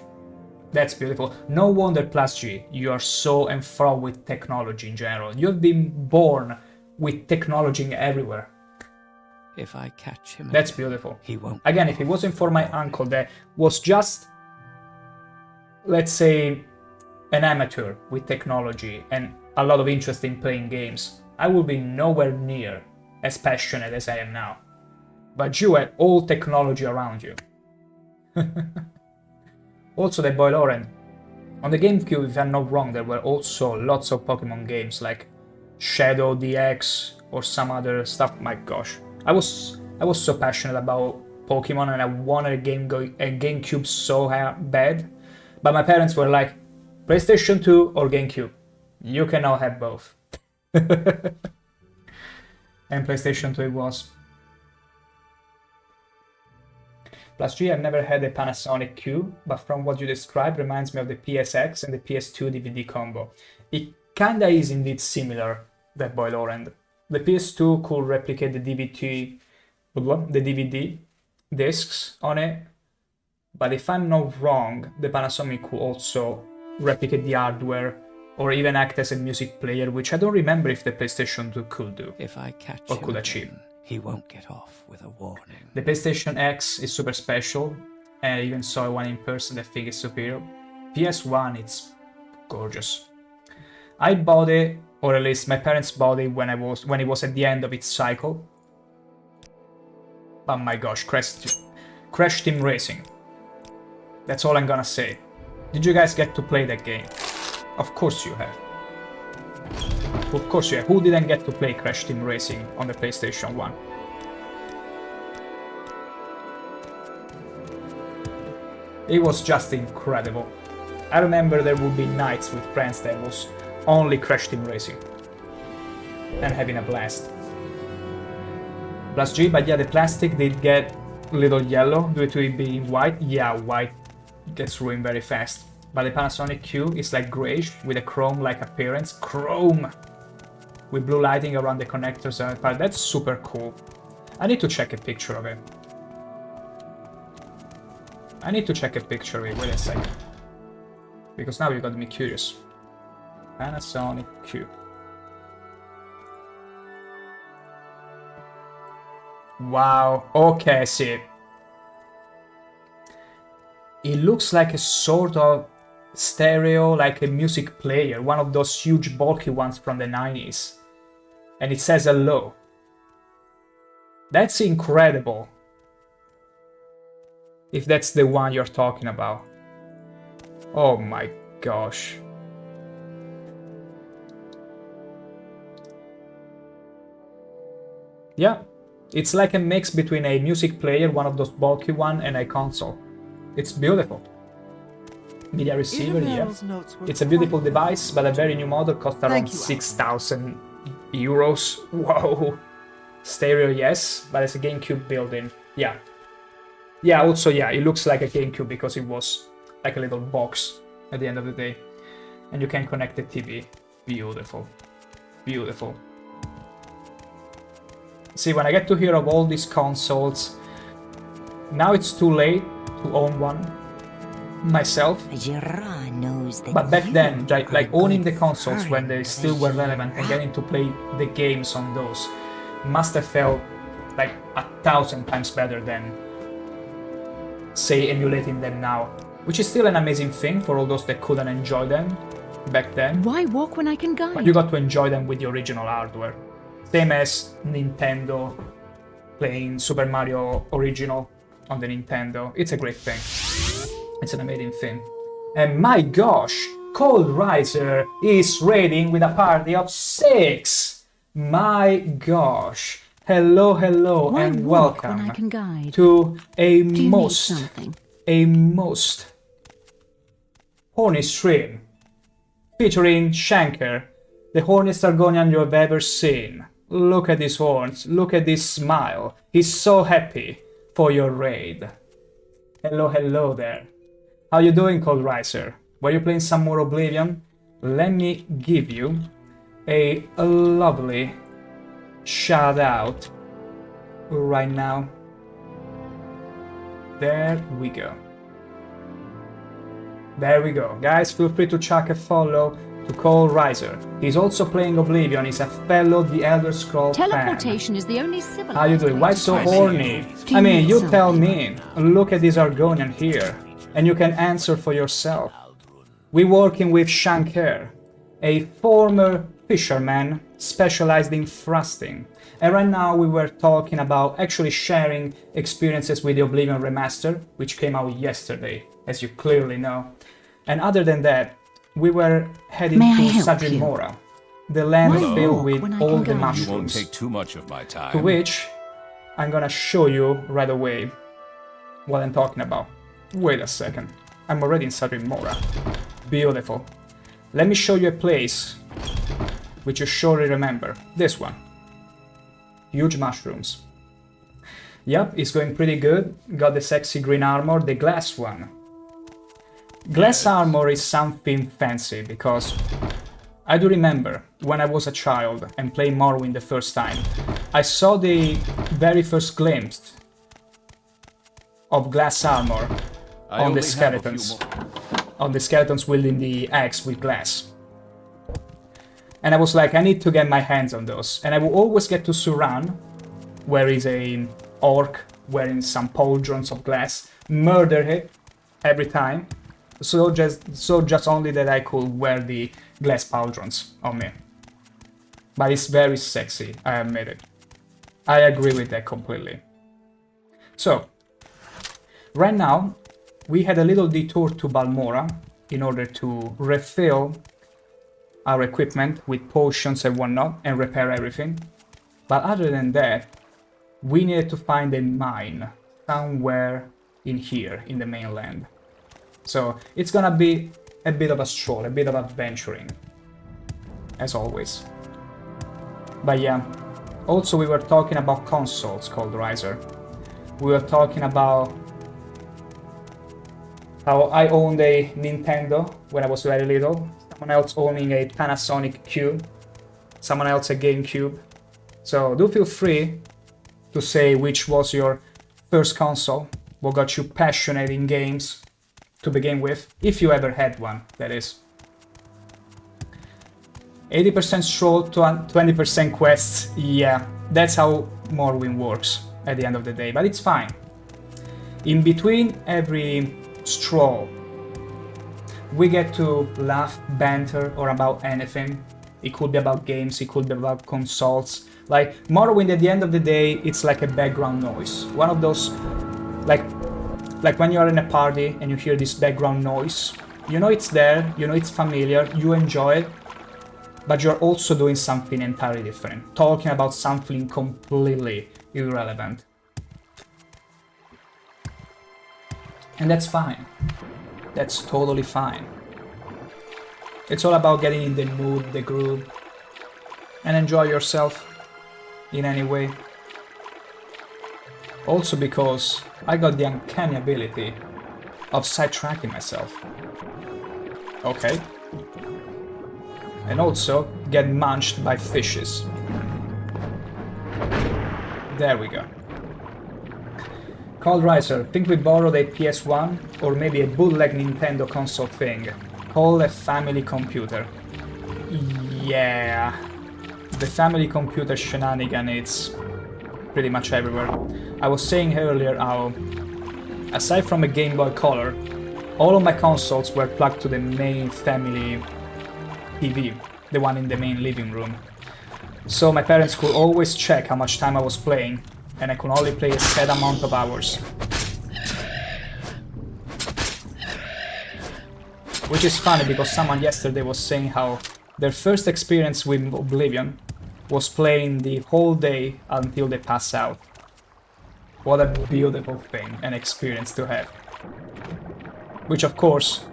That's beautiful. No wonder Plus G, you are so enthralled with technology in general. You've been born with technology everywhere. If I catch him, that's beautiful. He won't. Again, if it wasn't for my uncle that was just, let's say, an amateur with technology and a lot of interest in playing games, I would be nowhere near as passionate as I am now. But you had all technology around you. Also, the boy Lauren. On the GameCube, if I'm not wrong, there were also lots of Pokemon games like Shadow DX or some other stuff. My gosh. I was so passionate about Pokemon and I wanted a GameCube so bad, but my parents were like, PlayStation 2 or GameCube, you cannot have both. And PlayStation 2 it was. Plus G, I've never had a Panasonic Q, but from what you described reminds me of the PSX and the PS2 DVD combo. It kinda is indeed similar, that boy Lauren. The PS2 could replicate the DVD discs on it, but if I'm not wrong, the Panasonic could also replicate the hardware or even act as a music player, which I don't remember if the PlayStation 2 could do. If I catch or him could achieve. again, he won't get off with a warning. The PlayStation X is super special, and I even saw one in person. I think it's superior. PS1, it's gorgeous. I bought it, or at least my parents bought it when it was at the end of its cycle. But my gosh, Crash Team Racing. That's all I'm gonna say. Did you guys get to play that game? Of course you have. Of course you have. Who didn't get to play Crash Team Racing on the PlayStation 1? It was just incredible. I remember there would be nights with friends that was only Crash Team Racing. And having a blast. Plus G, but yeah, the plastic did get a little yellow due to it being white. Yeah, white gets ruined very fast. But the Panasonic Q is like greyish with a chrome-like appearance. Chrome! With blue lighting around the connectors and part. That's super cool. I need to check a picture of it. Wait a second. Because now you got me curious. Panasonic Q. Wow, okay, I see it. It looks like a sort of stereo, like a music player, one of those huge bulky ones from the 90s. And it says hello. That's incredible. If that's the one you're talking about. Oh my gosh. Yeah, it's like a mix between a music player, one of those bulky one, and a console. It's beautiful. Media receiver, yeah. It's a beautiful device, but a very new model costs around 6,000 euros. Whoa. Stereo, yes, but it's a GameCube built-in. Yeah. Yeah, also, yeah, it looks like a GameCube because it was like a little box at the end of the day. And you can connect the TV. Beautiful. Beautiful. See, when I get to hear of all these consoles, now it's too late to own one myself. But back then, like owning the consoles when they still were relevant and getting to play the games on those must have felt like 1,000 times better than, say, emulating them now. Which is still an amazing thing for all those that couldn't enjoy them back then. Why walk when I can guide? But you got to enjoy them with the original hardware. Same as Nintendo playing Super Mario Original on the Nintendo. It's a great thing. It's an amazing thing. And my gosh, Cold Riser is raiding with a party of 6! My gosh. Hello, hello, Why and walk welcome when I can guide? to a Do you need something? most horny stream featuring ShankH-ER, the horniest Argonian you have ever seen. Look at these horns, look at this smile. He's so happy for your raid. Hello, hello there. How you doing, Cold Riser? Were you playing some more Oblivion? Let me give you a lovely shout out right now. There we go. There we go. Guys, feel free to chuck a follow to Cole Riser. He's also playing Oblivion. He's a fellow The Elder Scrolls fan. Teleportation is the only civilized. How you doing? Why so horny? I mean, you tell me. Look at this Argonian here, and you can answer for yourself. We're working with ShankH-ER, a former fisherman specialized in thrusting. And right now we were talking about actually sharing experiences with the Oblivion Remaster, which came out yesterday, as you clearly know. And other than that, we were heading to Sadrin Mora, the land filled with all the mushrooms. You won't take too much of my time. To which I'm gonna show you right away what I'm talking about. Wait a second, I'm already in Sadrin Mora. Beautiful. Let me show you a place which you surely remember. This one. Huuuge Mushrooms. Yep, it's going pretty good. Got the sexy green armor, the glass one. Glass armor is something fancy because I do remember when I was a child and playing Morrowind the first time, I saw the very first glimpse of glass armor on the skeletons. On the skeletons wielding the axe with glass. And I was like, I need to get my hands on those. And I will always get to Suran, where is a orc wearing some pauldrons of glass, murder it every time. So just only that I could wear the glass pauldrons on me. But it's very sexy, I admit it. I agree with that completely. So, right now, we had a little detour to Balmora in order to refill our equipment with potions and whatnot and repair everything. But other than that, we needed to find a mine somewhere in here, in the mainland. So it's gonna be a bit of a stroll, a bit of adventuring, as always. But yeah, also we were talking about consoles, called Riser. We were talking about how I owned a Nintendo when I was very little, someone else owning a Panasonic Cube, someone else a GameCube. So do feel free to say which was your first console, what got you passionate in games to begin with, if you ever had one, that is. 80% stroll to 20% quests, yeah, that's how Morrowind works at the end of the day, but it's fine. In between every stroll, we get to laugh, banter, or about anything. It could be about games, it could be about consoles. Like, Morrowind at the end of the day, it's like a background noise. One of those, like when you're in a party and you hear this background noise, you know it's there, you know it's familiar, you enjoy it, but you're also doing something entirely different, talking about something completely irrelevant. And that's fine. That's totally fine. It's all about getting in the mood, the groove, and enjoy yourself in any way. Also because I got the uncanny ability of sidetracking myself. Okay. And also get munched by fishes. There we go. Cold Riser, think we borrowed a PS1 or maybe a bootleg Nintendo console thing. Call a family computer. Yeah. The family computer shenanigan, it's pretty much everywhere. I was saying earlier how, aside from a Game Boy Color, all of my consoles were plugged to the main family TV, the one in the main living room. So my parents could always check how much time I was playing, and I could only play a set amount of hours. Which is funny because someone yesterday was saying how their first experience with Oblivion was playing the whole day until they pass out. What a beautiful thing, an experience to have. Which of course,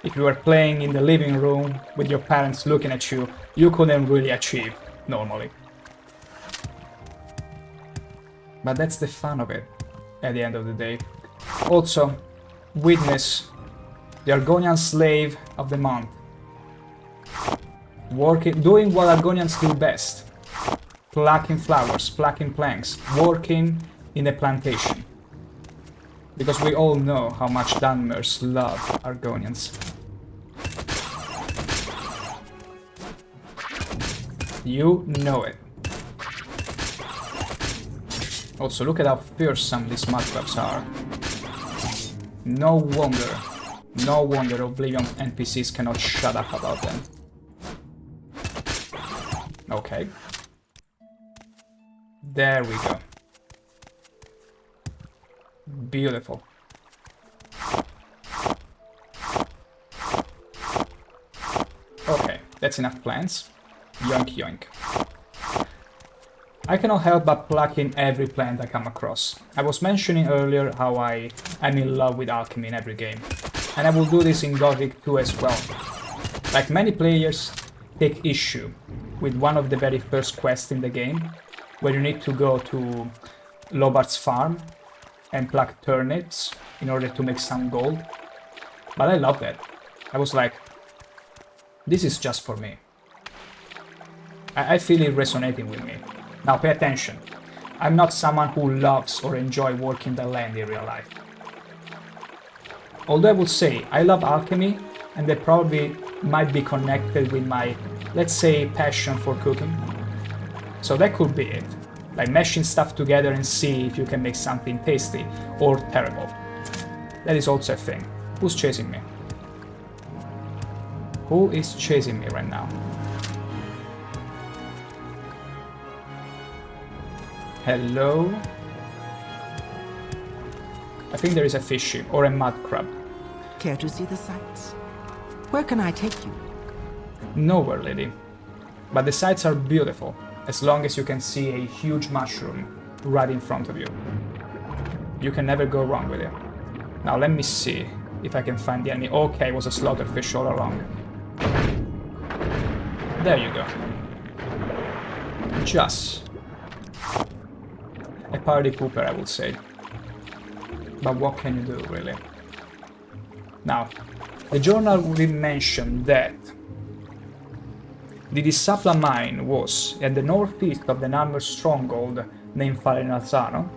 if you were playing in the living room with your parents looking at you, you couldn't really achieve normally. But that's the fun of it, at the end of the day. Also, witness the Argonian Slave of the Month. Doing what Argonians do best. Plucking flowers, plucking planks, working in a plantation. Because we all know how much Dunmers love Argonians. You know it. Also, look at how fearsome these mudcrabs are. No wonder Oblivion NPCs cannot shut up about them. Okay. There we go. Beautiful. Okay, that's enough plants. Yoink yoink. I cannot help but plucking every plant I come across. I was mentioning earlier how I'm in love with alchemy in every game. And I will do this in Gothic 2 as well. Like many players take issue with one of the very first quests in the game, where you need to go to Lobart's farm and pluck turnips in order to make some gold. But I love that. I was like, this is just for me. I feel it resonating with me. Now pay attention. I'm not someone who loves or enjoys working the land in real life. Although I would say I love alchemy, and they probably might be connected with my, let's say, passion for cooking. So that could be it. Like mashing stuff together and see if you can make something tasty or terrible. That is also a thing. Who's chasing me? Who is chasing me right now? Hello? I think there is a fishy or a mud crab. Care to see the sights? Where can I take you? Nowhere, lady. But the sights are beautiful, as long as you can see a huge mushroom right in front of you. You can never go wrong with it. Now let me see if I can find the enemy. Okay, it was a slaughterfish all along. There you go. Just a party pooper, I would say. But what can you do, really? Now, the journal will mention that the Disapla mine was at the northeast of the Narmer stronghold named Falenalzano,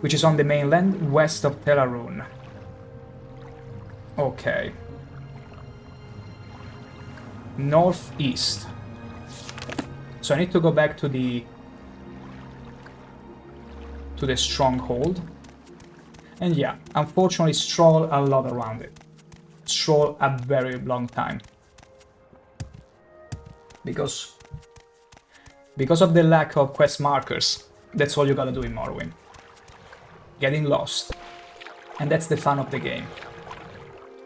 which is on the mainland west of Telarun. Okay. Northeast. So I need to go back to the stronghold. And yeah, unfortunately stroll a lot around it. Stroll a very long time. Because of the lack of quest markers, that's all you gotta do in Morrowind. Getting lost. And that's the fun of the game.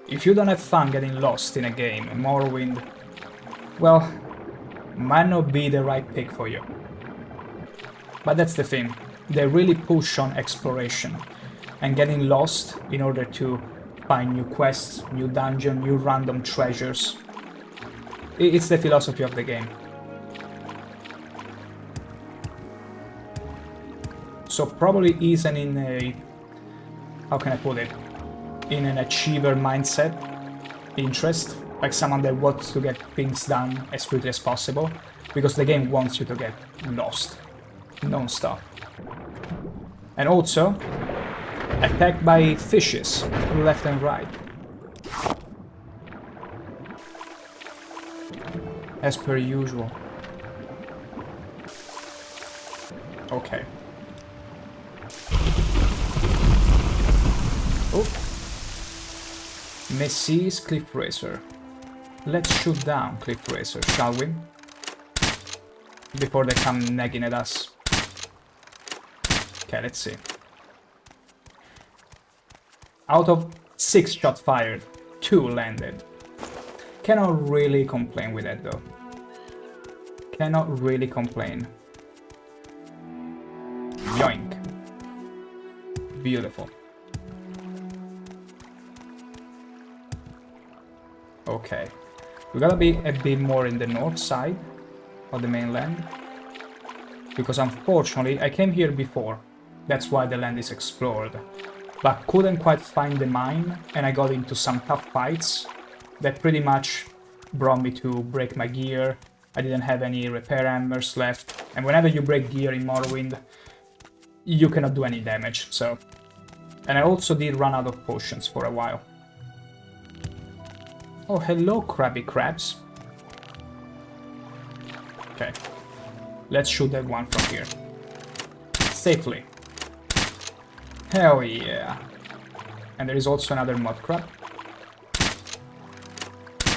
If you don't have fun getting lost in a game, Morrowind, well, might not be the right pick for you. But that's the thing. They really push on exploration and getting lost in order to find new quests, new dungeons, new random treasures. It's the philosophy of the game. So probably isn't in a, how can I put it, in an achiever mindset, interest, like someone that wants to get things done as quickly as possible, because the game wants you to get lost, non-stop. And also, attacked by fishes, left and right. As per usual. Okay. Oh. Messi's Cliff Racer. Let's shoot down Cliff Racer, shall we? Before they come nagging at us. Okay, let's see. Out of 6 shots fired, 2 landed. Cannot really complain with that though. Cannot really complain. Yoink. Beautiful. Okay. We gotta be a bit more in the north side of the mainland. Because unfortunately, I came here before. That's why the land is explored. But couldn't quite find the mine, and I got into some tough fights that pretty much brought me to break my gear. I didn't have any repair hammers left. And whenever you break gear in Morrowind, you cannot do any damage, so... And I also did run out of potions for a while. Oh, hello, crabby crabs. Okay. Let's shoot that one from here. Safely. Hell yeah. And there is also another mud crab.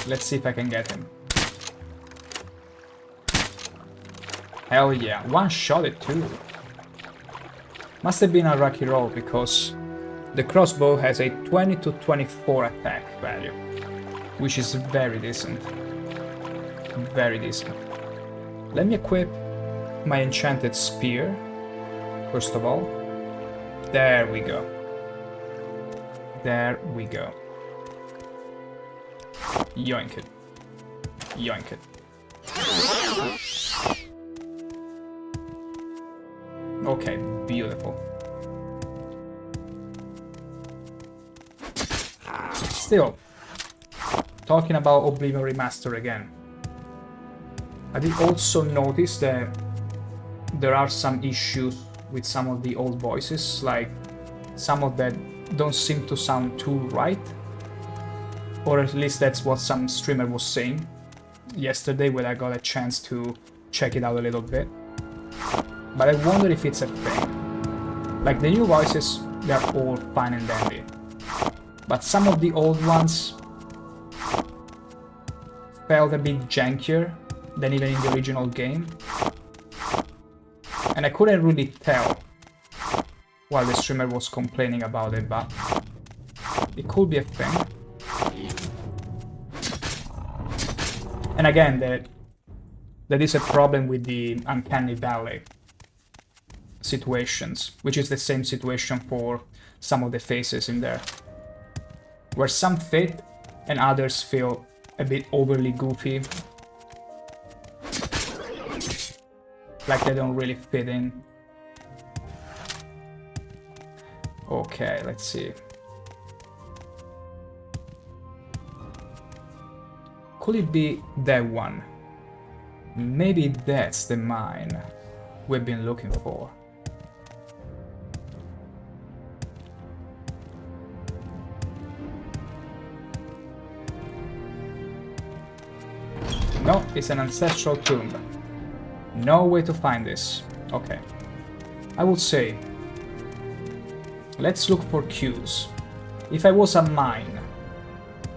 Let's see if I can get him. Hell yeah, one-shot it too. Must have been a lucky roll because the crossbow has a 20 to 24 attack value, which is very decent. Very decent. Let me equip my enchanted spear, first of all. There we go. There we go. Yoink it. Yoink it. Okay, beautiful. Still, talking about Oblivion Remaster again. I did also notice that there are some issues with some of the old voices, like some of that don't seem to sound too right. Or at least that's what some streamer was saying yesterday when I got a chance to check it out a little bit. But I wonder if it's a thing. Like the new voices, they're all fine and dandy. But some of the old ones felt a bit jankier than even in the original game. And I couldn't really tell while the streamer was complaining about it, but it could be a thing. And again, that is a problem with the Uncanny Valley situations, which is the same situation for some of the faces in there, where some fit and others feel a bit overly goofy, like they don't really fit in. Okay, let's see. Could it be that one? Maybe that's the mine we've been looking for. No, it's an ancestral tomb. No way to find this. Okay. I would say, let's look for cues. If I was a mine,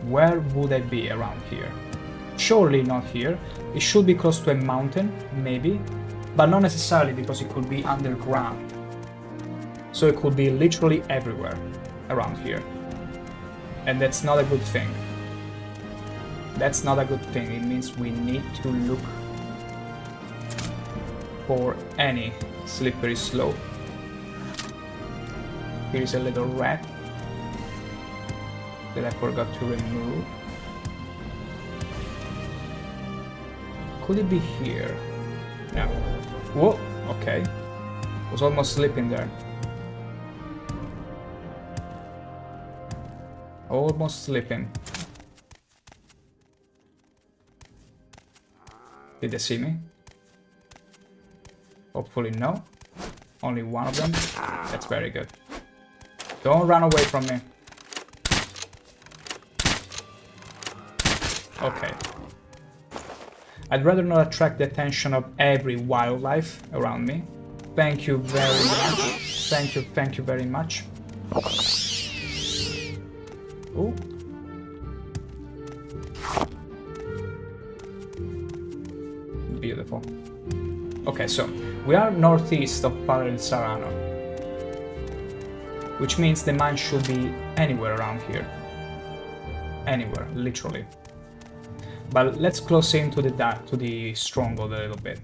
where would I be around here? Surely not here. It should be close to a mountain, maybe, but not necessarily because it could be underground. So it could be literally everywhere around here. And that's not a good thing. That's not a good thing. It means we need to look for any slippery slope. Here is a little rat that I forgot to remove. Could it be here? No. Whoa, okay. Was almost slipping there. Almost slipping. Did they see me? Hopefully no. Only one of them. That's very good. Don't run away from me. Okay. I'd rather not attract the attention of every wildlife around me. Thank you very much. Thank you very much. Ooh. Beautiful. Okay, so we are northeast of Father Sarano, which means the mine should be anywhere around here. Anywhere, literally. But let's close in to the stronghold a little bit.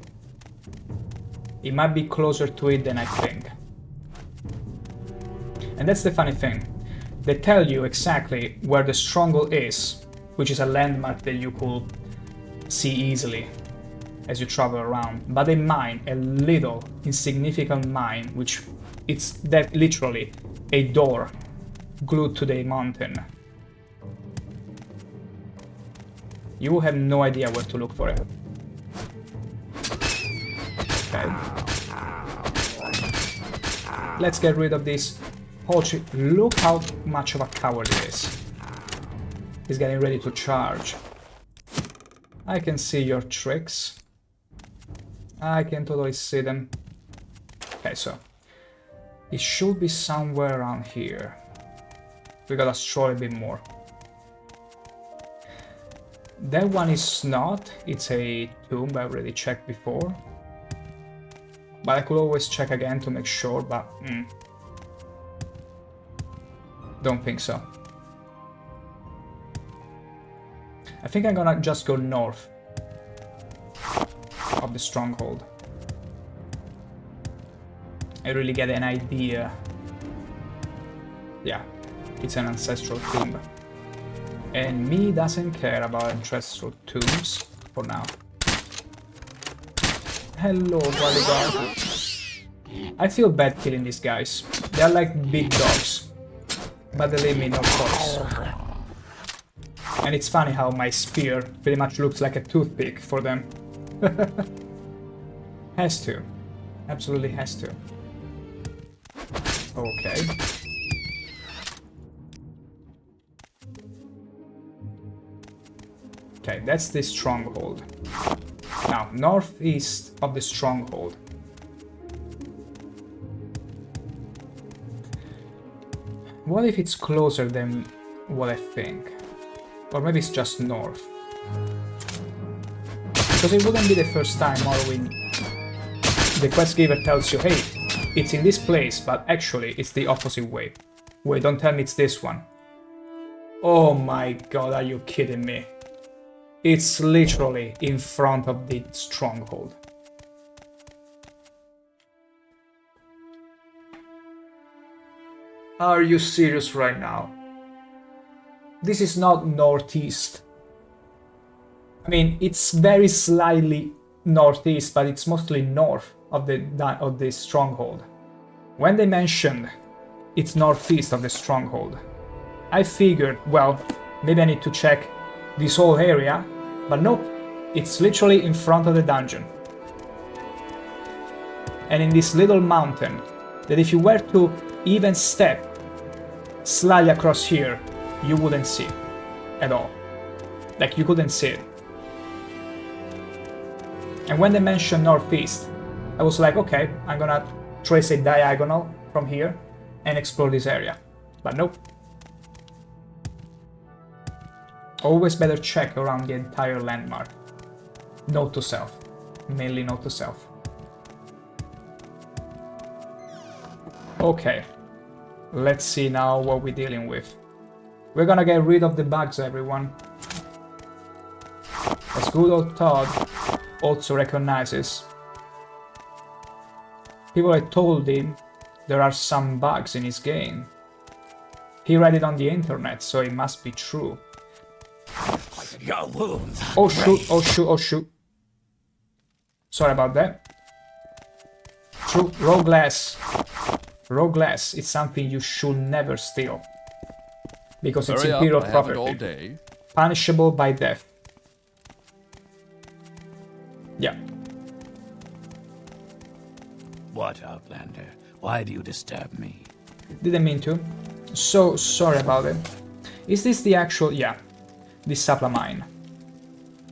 It might be closer to it than I think. And that's the funny thing. They tell you exactly where the stronghold is, which is a landmark that you could see easily as you travel around. But they mine a little insignificant mine, which it's that literally a door glued to the mountain. You have no idea where to look for it. Okay. Let's get rid of this poultry. Look how much of a coward he is. He's getting ready to charge. I can see your tricks. I can totally see them. Okay, so it should be somewhere around here. We gotta stroll a bit more. That one is not. It's a tomb I already checked before. But I could always check again to make sure, but don't think so. I think I'm gonna just go north of the stronghold. I really get an idea. Yeah, it's an ancestral tomb. And me doesn't care about ancestral tombs for now. Hello, bodyguard. I feel bad killing these guys. They're like big dogs, but they leave me no choice. And it's funny how my spear pretty much looks like a toothpick for them. Has to. Absolutely has to. Okay. Okay, that's the stronghold. Now, northeast of the stronghold. What if it's closer than what I think? Or maybe it's just north. Because it wouldn't be the first time Morrowind the quest giver tells you, hey, it's in this place, but actually it's the opposite way. Wait, don't tell me it's this one. Oh my god, are you kidding me? It's literally in front of the stronghold. Are you serious right now? This is not northeast. I mean, it's very slightly northeast, but it's mostly north of the stronghold. When they mentioned it's northeast of the stronghold, I figured, well, maybe I need to check this whole area, but nope, it's literally in front of the dungeon. And in this little mountain, that if you were to even step slightly across here, you wouldn't see at all. Like, you couldn't see it. And when they mentioned northeast, I was like, okay, I'm gonna trace a diagonal from here and explore this area. But nope. Always better check around the entire landmark. Note to self. Mainly note to self. Okay. Let's see now what we're dealing with. We're gonna get rid of the bugs, everyone. As good old Todd also recognizes. People had told him there are some bugs in his game. He read it on the internet, so it must be true. Your wounds. Oh shoot, oh shoot, oh shoot. Sorry about that. True, raw glass. Raw glass is something you should never steal. Because it's imperial property. Punishable by death. Yeah. What, Outlander? Why do you disturb me? Didn't mean to. So sorry about it. Is this the actual... yeah. The Sapla mine.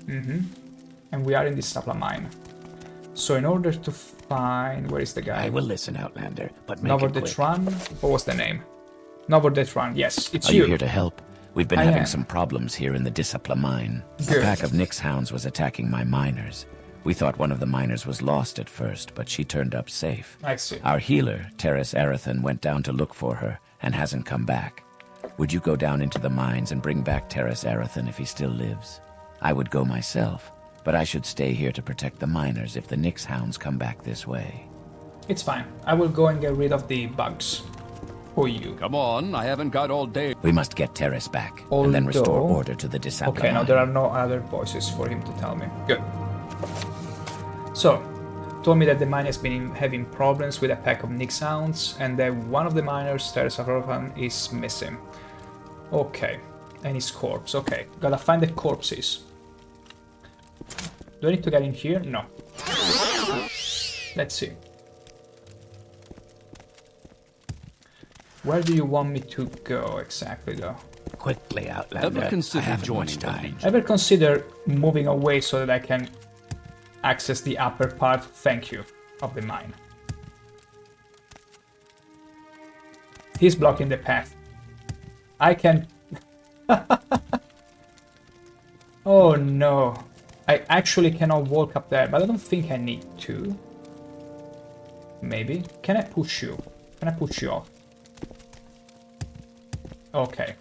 And we are in the Sapla mine. So in order to find... where is the guy? I will listen, Outlander, but make it quick. Novordetran? What was the name? Novordetran, yes, it's you. you. Are you here to help? We've been having some problems here in the Disapla mine. Good. A pack of Nyx hounds was attacking my miners. We thought one of the miners was lost at first, but she turned up safe. I see. Our healer, Teres Arathan, went down to look for her and hasn't come back. Would you go down into the mines and bring back Teres Arathan if he still lives? I would go myself, but I should stay here to protect the miners if the Nyx hounds come back this way. It's fine. I will go and get rid of the bugs. For you. Come on, I haven't got all day. We must get Teres back, and then restore order to the Disapla Okay, mine. now there are no other voices for him to tell me. Good. So, told me that the mine has been having problems with a pack of Nyx hounds, and that one of the miners, Teres Arathan, is missing. Okay, and his corpse. Okay, gotta find the corpses. Do I need to get in here? No. Let's see. Where do you want me to go exactly, though? Quickly, Outlander. Ever I consider haven't joining much the time. Legion? Ever consider moving away so that I can access the upper part, thank you, of the mine? He's blocking the path. I can... Oh no. I actually cannot walk up there, but I don't think I need to. Maybe. Can I push you? Can I push you off? Okay.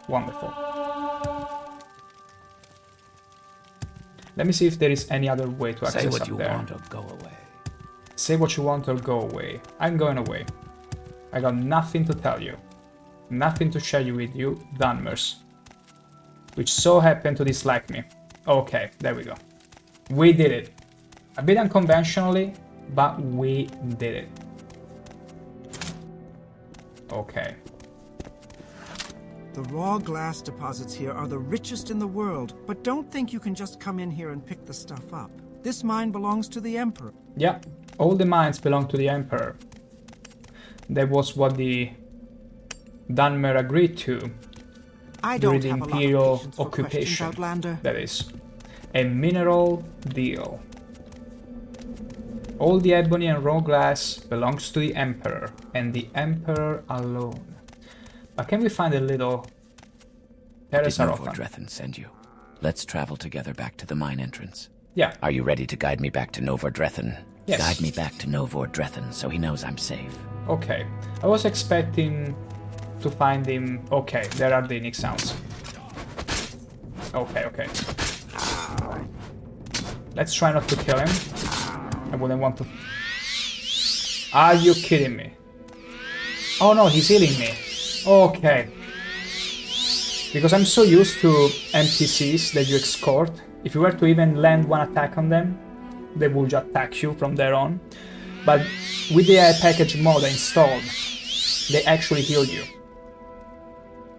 Wonderful. Let me see if there is any other way to access Say up what you there. want or go away. Say what you want or go away. I'm going away. I got nothing to tell you. Nothing to share with you, Dunmers. Which so happen to dislike me. Okay, there we go. We did it. A bit unconventionally, but we did it. Okay. The raw glass deposits here are the richest in the world, but don't think you can just come in here and pick the stuff up. This mine belongs to the Emperor. Yeah, all the mines belong to the Emperor. That was what the Dunmer agreed to I during don't the have a lot Imperial of patience for questions, occupation. Outlander. That is. A mineral deal. All the ebony and raw glass belongs to the Emperor, and the Emperor alone. But can we find a little Did Teresarotham? Novordrethan send you? Let's travel together back to the mine entrance. Yeah. Are you ready to guide me back to Novordrethan? Yes. Guide me back to Novordrethan so he knows I'm safe. Okay. I was expecting to find him. Okay, there are the Nick sounds. Okay, okay. Let's try not to kill him. I wouldn't want to. Are you kidding me? Oh no, he's healing me. Okay. Because I'm so used to NPCs that you escort. If you were to even land one attack on them, they will just attack you from there on. But with the package mode installed, they actually heal you.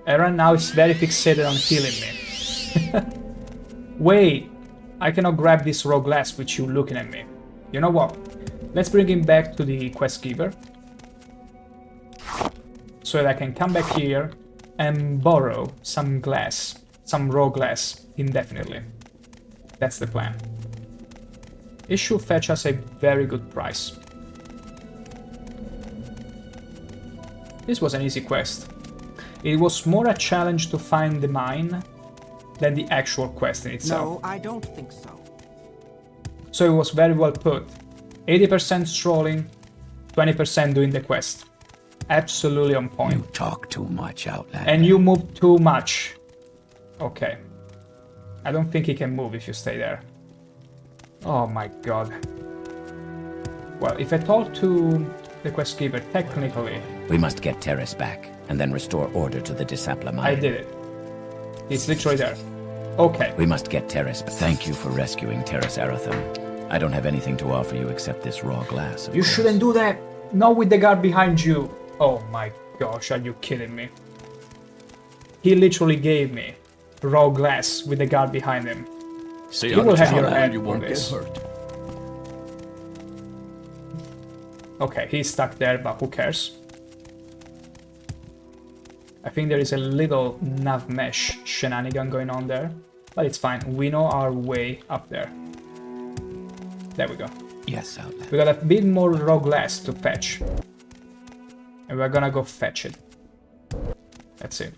And right now it's very fixated on healing me. Wait, I cannot grab this raw glass with you looking at me. You know what? Let's bring him back to the quest giver. So that I can come back here and borrow some glass, some raw glass, indefinitely. That's the plan. It should fetch us a very good price. This was an easy quest. It was more a challenge to find the mine than the actual quest in itself. No, I don't think so. So it was very well put. 80% strolling, 20% doing the quest. Absolutely on point. You talk too much, Outlander. And you move too much. Okay. I don't think he can move if you stay there. Oh my god. Well, if I talk to the quest giver, technically... We must get Terrace back, and then restore order to the Disapla mine. I did it. It's literally there. Okay. We must get Terrace back. Thank you for rescuing Terrace Aratham. I don't have anything to offer you except this raw glass. You shouldn't do that. Not with the guard behind you. Oh my gosh, are you kidding me? He literally gave me raw glass with the guard behind him. Stay You out will of have your town head and you for won't get this. hurt. Okay, he's stuck there, but who cares? I think there is a little nav mesh shenanigan going on there, but it's fine. We know our way up there. There we go. Yes, Outlander. We got a bit more raw glass to fetch. And we're gonna go fetch it. That's it.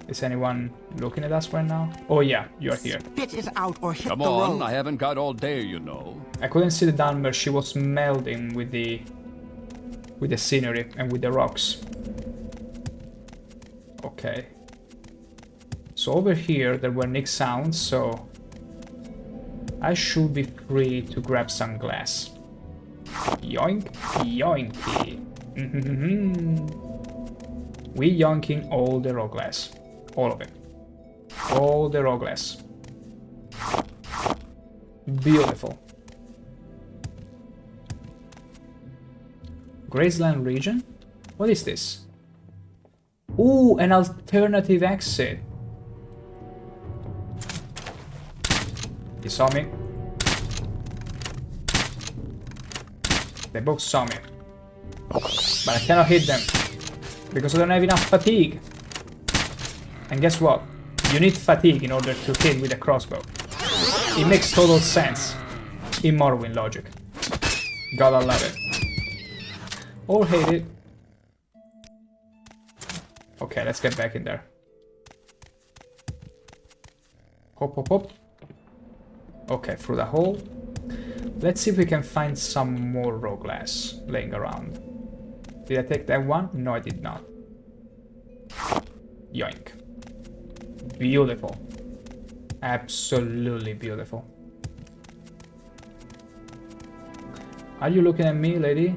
Is anyone looking at us right now? Oh yeah, you're here. Spit it out or hit Come the on, road. I haven't got all day, you know. I couldn't see the Dunmer, she was melding with the scenery and with the rocks. Okay. So over here there were Nick sounds, so I should be free to grab some glass. Yoink, yoinky. We yoinking all the raw glass. All of it. All the raw glass. Beautiful. Graceland region? What is this? Ooh, an alternative exit. He saw me. They both saw me. But I cannot hit them. Because I don't have enough fatigue. And guess what? You need fatigue in order to hit with a crossbow. It makes total sense. In Morrowind logic. Gotta love it. Or hate it. Okay, let's get back in there. Hop, hop, hop. Okay, through the hole. Let's see if we can find some more raw glass laying around. Did I take that one? No, I did not. Yoink. Beautiful. Absolutely beautiful. Are you looking at me, lady?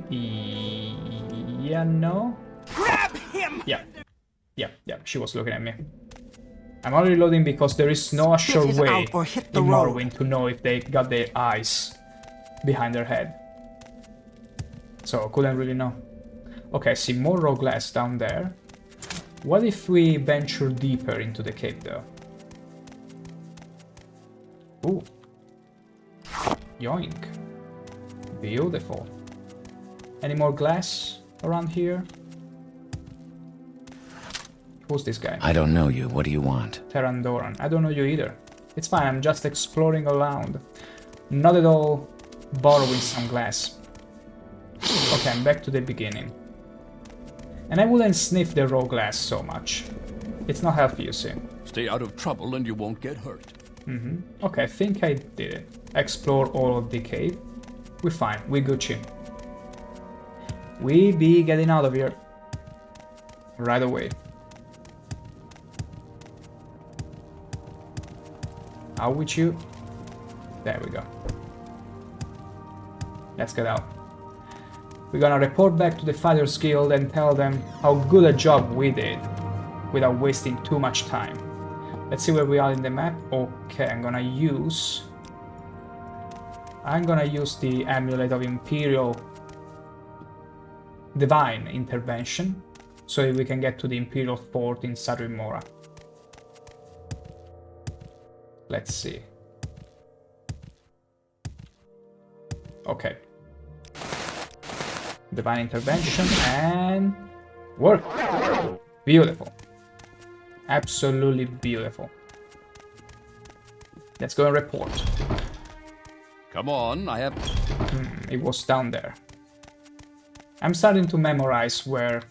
Yeah, no? Grab him! Yeah. Yeah, she was looking at me. I'm only reloading because there is no sure Spit it way out or hit the in road. Morrowind to know if they got their eyes behind their head. So, couldn't really know. Okay, I see more raw glass down there. What if we venture deeper into the cave, though? Ooh. Yoink. Beautiful. Any more glass around here? Who's this guy? I don't know you. What do you want? Terandoran. I don't know you either. It's fine, I'm just exploring around. Not at all borrowing some glass. Okay, I'm back to the beginning. And I wouldn't sniff the raw glass so much. It's not healthy, you see. Stay out of trouble and you won't get hurt. Okay, I think I did it. Explore all of the cave. We're fine, we're Gucci. We be getting out of here. Right away. Out with you. There we go. Let's get out. We're gonna report back to the Fighters Guild and tell them how good a job we did without wasting too much time. Let's see where we are in the map. Okay, I'm gonna use the Amulet of Imperial Divine Intervention so we can get to the Imperial Fort in Sadrith Mora. Let's see. Okay. Divine Intervention and work. Beautiful. Absolutely beautiful. Let's go and report. Come on, I have... It was down there. I'm starting to memorize where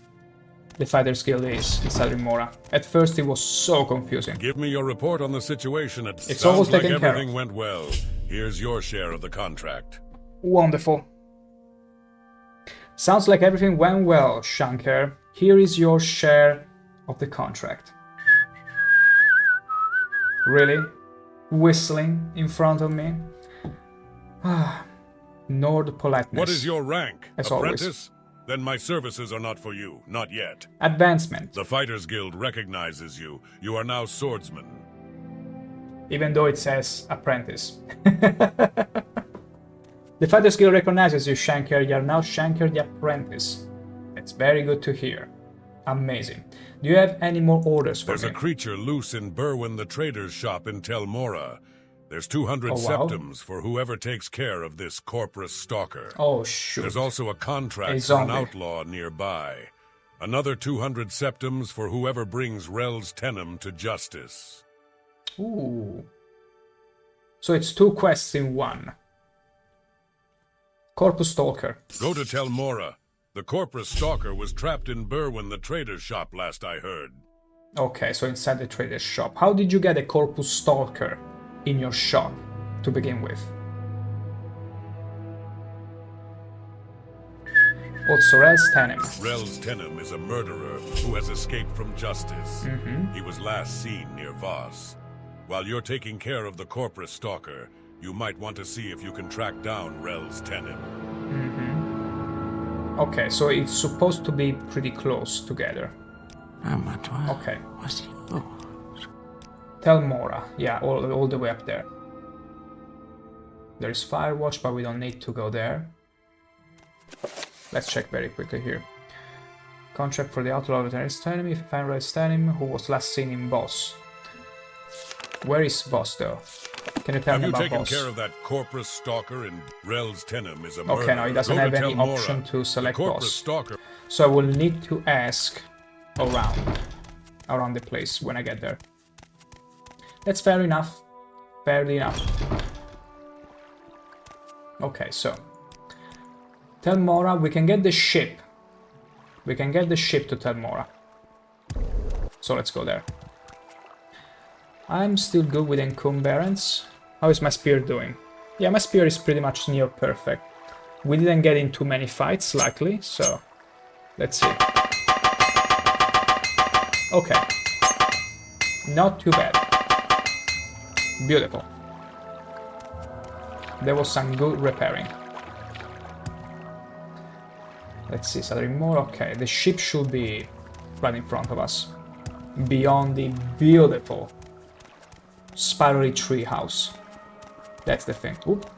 the Fighters Guild is in Sadrith Mora. At first it was so confusing. Give me your report on the situation. It's almost like taken care of. everything went well. Here's your share of the contract. Wonderful. Sounds like everything went well, ShankH-ER. Here is your share of the contract. Really? Whistling in front of me? Nord politeness. What is your rank? As Apprentice? always. Then my services are not for you. Not yet. Advancement. The Fighters Guild recognizes you. You are now swordsman. Even though it says apprentice. The Fighters Guild recognizes you, ShankH-ER. You are now ShankH-ER the apprentice. It's very good to hear. Amazing. Do you have any more orders for There's me? a creature loose in Berwyn the trader's shop in Tel Mora. There's 200 Oh, wow. septims for whoever takes care of this corporate stalker. Oh, shoot. There's also a contract A for an zombie. outlaw nearby. Another 200 septims for whoever brings Rel's Tenem to justice. Ooh. So it's 2 quests in one. Corpus Stalker. Go to Tel Mora. The corporate stalker was trapped in Berwyn the trader's shop last I heard. Okay, so inside the trader's shop. How did you get a Corpus Stalker in your shop to begin with? Also, Rel's Tenem. Rel's Tenem is a murderer who has escaped from justice. He was last seen near Voss. While you're taking care of the corporate stalker, you might want to see if you can track down Rel's Tenem. Okay, so it's supposed to be pretty close together. Okay. Tel Mora. Yeah, all the way up there. There's Firewatch, but we don't need to go there. Let's check very quickly here. Contract for the outlaw of Rel's Tenem. If you find Rel's Tenem, who was last seen in Boss. Where is Boss though? Can you tell Have me you about taken boss? care of that Corpus Stalker in Rel's Tenem is a Okay, murderer. no, he doesn't Go have to any tell Mora. option to select the Corpus boss. Stalker. So I will need to ask around the place when I get there. That's fair enough. Fair enough. Okay, so tell Mora we can get the ship. We can get the ship to tell Mora. So let's go there. I'm still good with encumbrance. How is my spear doing? Yeah, my spear is pretty much near perfect. We didn't get in too many fights, luckily, so let's see. Okay. Not too bad. Beautiful. There was some good repairing. Let's see, something more. Okay, the ship should be right in front of us. Beyond the beautiful spirally tree house. That's the thing. Oop.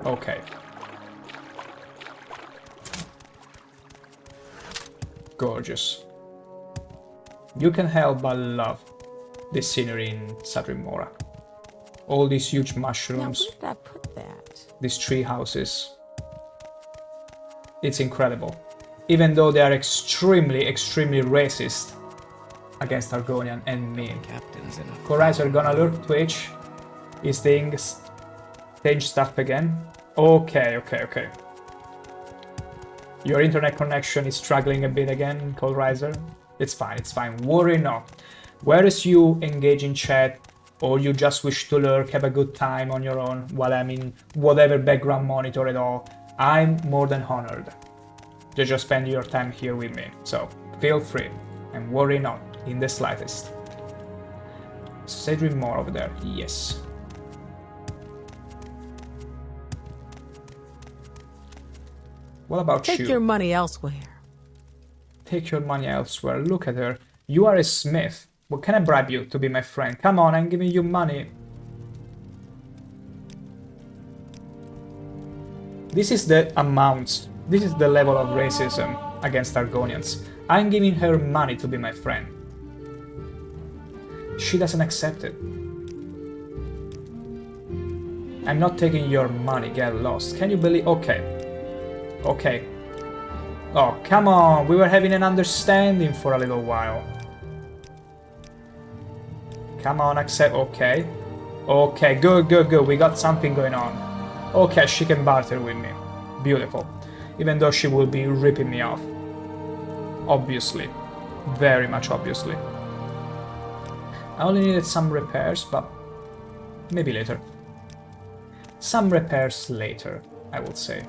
Okay. Gorgeous. You can help but love the scenery in Sadrim Mora. All these huge mushrooms. Now, where did I put that? These tree houses. It's incredible. Even though they are extremely racist against Argonian and mean. Corais are gonna lure Twich. Is the change stuff again? Okay. Your internet connection is struggling a bit again, Coldriser. It's fine. Worry not. Whereas you engage in chat, or you just wish to lurk, have a good time on your own, while I'm in whatever background monitor at all, I'm more than honored to just spend your time here with me. So feel free, and worry not in the slightest. Sadrim more over there, yes. What about you? Take your money elsewhere. Take your money elsewhere. Look at her. You are a smith. What can I bribe you to be my friend? Come on, I'm giving you money. This is the amount. This is the level of racism against Argonians. I'm giving her money to be my friend. She doesn't accept it. I'm not taking your money, get lost. Can you believe? Okay. Oh, come on. We were having an understanding for a little while. Come on, accept. Okay, good. We got something going on. Okay, she can barter with me. Beautiful. Even though she will be ripping me off. Obviously. Very much obviously. I only needed some repairs, but maybe later. Some repairs later, I would say.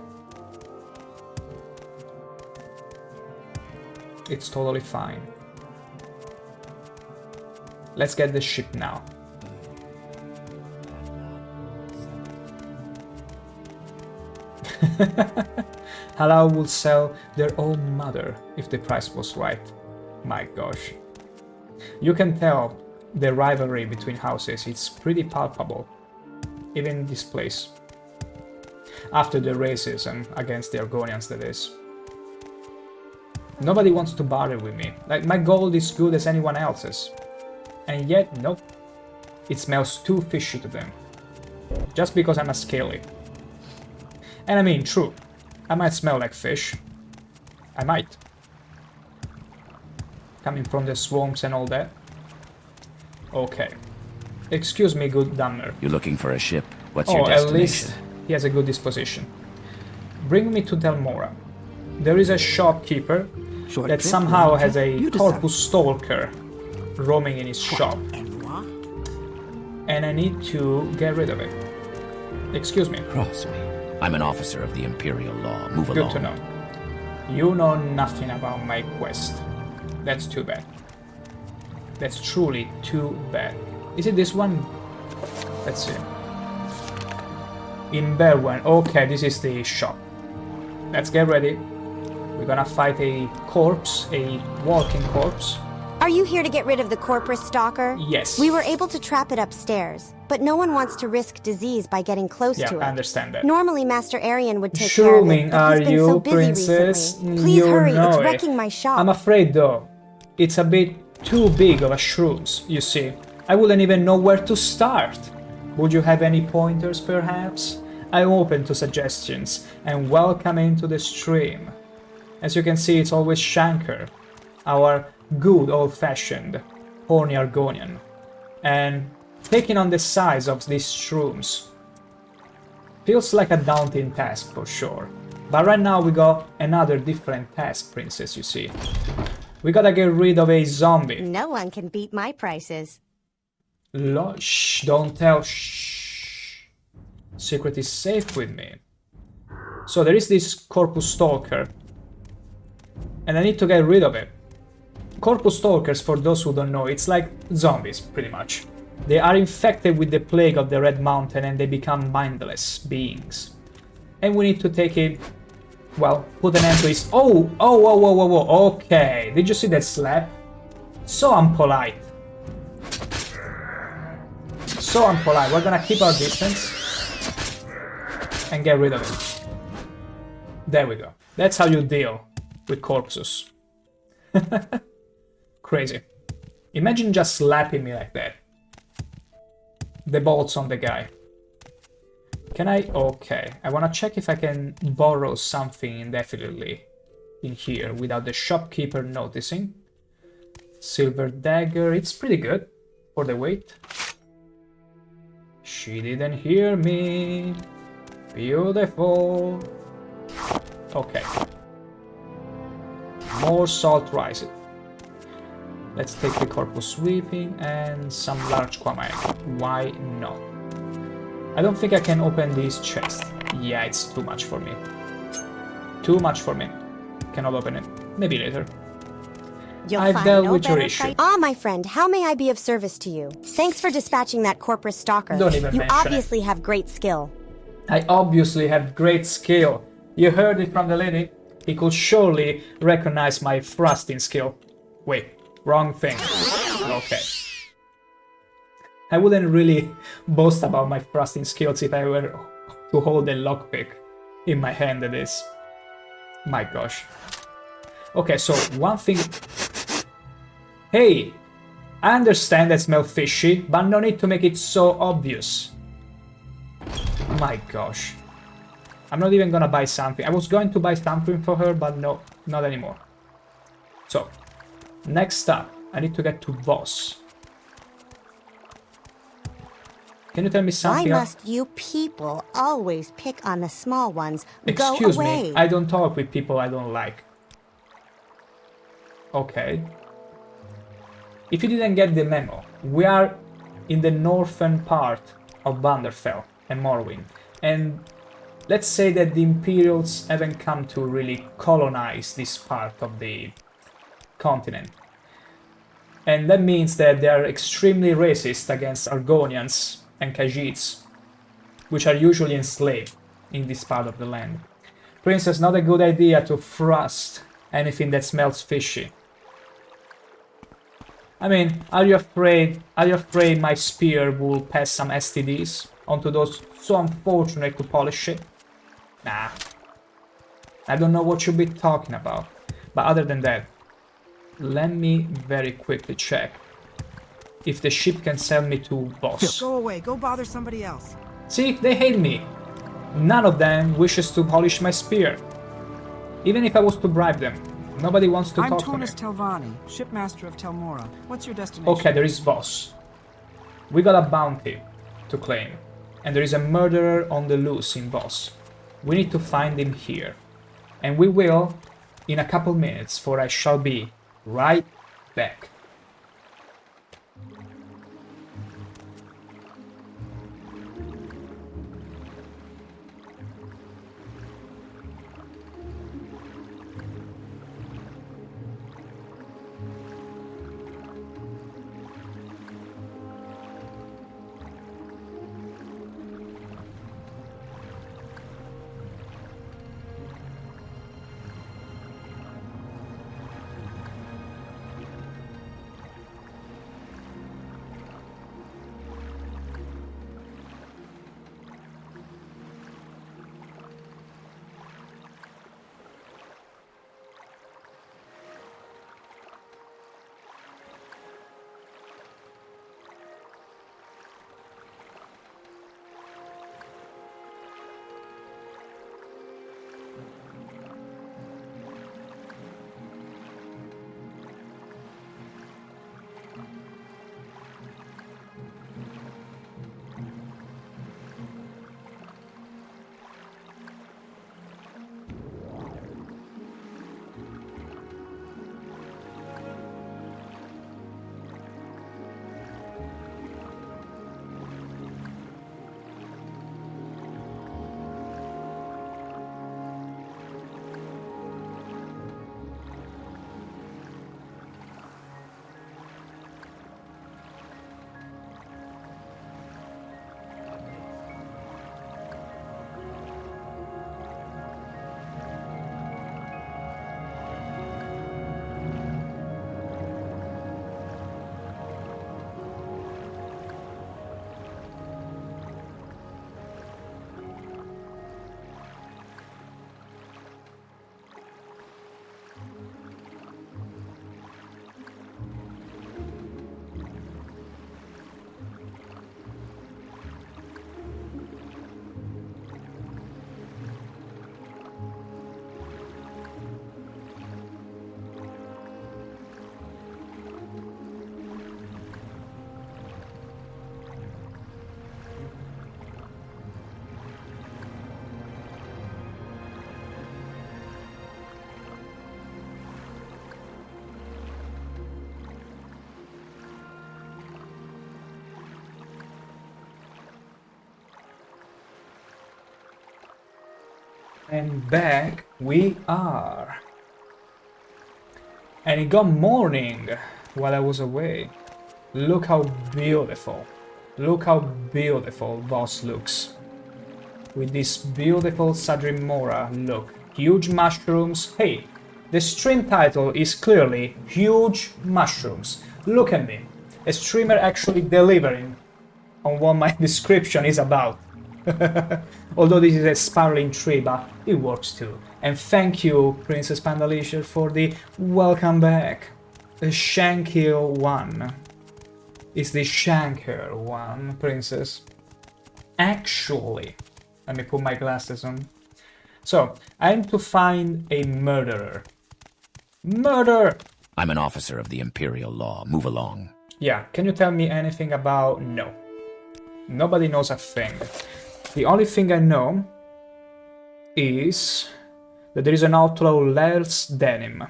It's totally fine. Let's get the ship now. Halal would sell their own mother if the price was right. My gosh. You can tell the rivalry between houses, it's pretty palpable. Even in this place. After the racism against the Argonians, that is. Nobody wants to barter with me. Like, my gold is good as anyone else's. And yet, nope. It smells too fishy to them. Just because I'm a scaly. And I mean, true. I might smell like fish. I might. Coming from the swamps and all that. Okay. Excuse me, good Dummer. You're looking for a ship. What's your destination? At least he has a good disposition. Bring me to Tel Mora. There is a shopkeeper that somehow has a Corpus Stalker roaming in his shop. And I need to get rid of it. Excuse me. Cross me. I'm an officer of the Imperial Law. Move along. Good to know. You know nothing about my quest. That's too bad. That's truly too bad. Is it this one? Let's see. In Berwen. Okay, this is the shop. Let's get ready. We're gonna fight a corpse, a walking corpse. Are you here to get rid of the Corpus Stalker? Yes. We were able to trap it upstairs, but no one wants to risk disease by getting close to it. Yeah, I understand that. Normally, Master Arian would take care of it, but he's been so busy recently. Please hurry, it's wrecking my shop. I'm afraid, though, it's a bit too big of a shrooms, you see. I wouldn't even know where to start. Would you have any pointers, perhaps? I'm open to suggestions, and welcome into the stream. As you can see, it's always ShankH-ER, our good old-fashioned horny Argonian, and taking on the size of these shrooms feels like a daunting task for sure. But right now we got another different task, princess, you see. We gotta get rid of a zombie. No one can beat my prices. Shh, don't tell, shh. Secret is safe with me. So there is this Corpus Stalker, and I need to get rid of it. Corpus Stalkers, for those who don't know, it's like zombies, pretty much. They are infected with the plague of the Red Mountain and they become mindless beings. And we need to take it, well, put an end to his... Oh, okay. Did you see that slap? So unpolite. So unpolite. We're gonna keep our distance and get rid of it. There we go. That's how you deal with corpses. Crazy. Imagine just slapping me like that. The bolts on the guy. Can I? Okay. I wanna check if I can borrow something indefinitely in here without the shopkeeper noticing. Silver dagger. It's pretty good for the weight. She didn't hear me. Beautiful. Okay. More salt rice. Let's take the corpus sweeping and some large quamine. Why not? I don't think I can open this chest. Yeah, it's too much for me. Too much for me. Cannot open it. Maybe later. I've dealt with your issue. Ah, my friend, how may I be of service to you? Thanks for dispatching that corpus stalker. Don't even you mention obviously it. have great skill. I obviously have great skill. You heard it from the lady. He could surely recognize my thrusting skill. Wait, wrong thing. Okay. I wouldn't really boast about my thrusting skills if I were to hold a lockpick in my hand, that is. My gosh. Okay, so one thing... Hey! I understand that smell fishy, but no need to make it so obvious. My gosh. I'm not even gonna buy something. I was going to buy something for her, but no, not anymore. So, next up, I need to get to Voss. Can you tell me something? Why must you people always pick on the small ones? Excuse Go away. me, I don't talk with people I don't like. Okay. If you didn't get the memo, we are in the northern part of Vanderfell and Morrowind, and let's say that the Imperials haven't come to really colonize this part of the continent. And that means that they are extremely racist against Argonians and Khajiits, which are usually enslaved in this part of the land. Princess, not a good idea to thrust anything that smells fishy. I mean, are you afraid my spear will pass some STDs onto those so unfortunate to polish it? Nah. I don't know what you'll be talking about. But other than that, let me very quickly check if the ship can sell me to Voss. Go away, go bother somebody else. See, they hate me. None of them wishes to polish my spear. Even if I was to bribe them, nobody wants to talk to me. I'm Tunis Telvanni, shipmaster of Telmora. What's your destination? Okay, there is Voss. We got a bounty to claim, and there is a murderer on the loose in Voss. We need to find him here. And we will in a couple minutes, for I shall be right back. And back we are. And it got morning while I was away. Look how beautiful. Look how beautiful Voss looks. With this beautiful Sadrim Mora look. Huuuge Mushrooms. Hey, the stream title is clearly Huuuge Mushrooms. Look at me. A streamer actually delivering on what my description is about. Although this is a spiraling tree, but it works too. And thank you, Princess Pandalisher, for the welcome back. The ShankH-ER one. It's the ShankH-ER one, Princess. Actually, let me put my glasses on. So, I am to find a murderer. Murder! I'm an officer of the Imperial Law. Move along. Yeah, can you tell me anything about... No. Nobody knows a thing. The only thing I know is that there is an outlaw Lars Denim.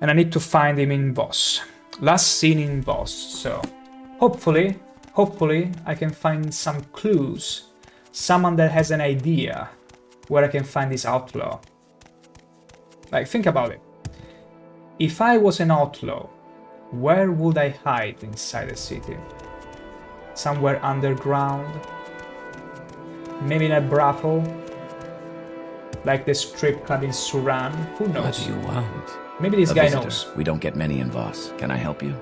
And I need to find him in Voss. Last seen in Voss, so... Hopefully I can find some clues. Someone that has an idea where I can find this outlaw. Like, think about it. If I was an outlaw, where would I hide inside the city? Somewhere underground? Maybe in a brothel? Like the strip club in Suran? Who knows? What do you want? Maybe this guy knows. We don't get many in Voss. Can I help you?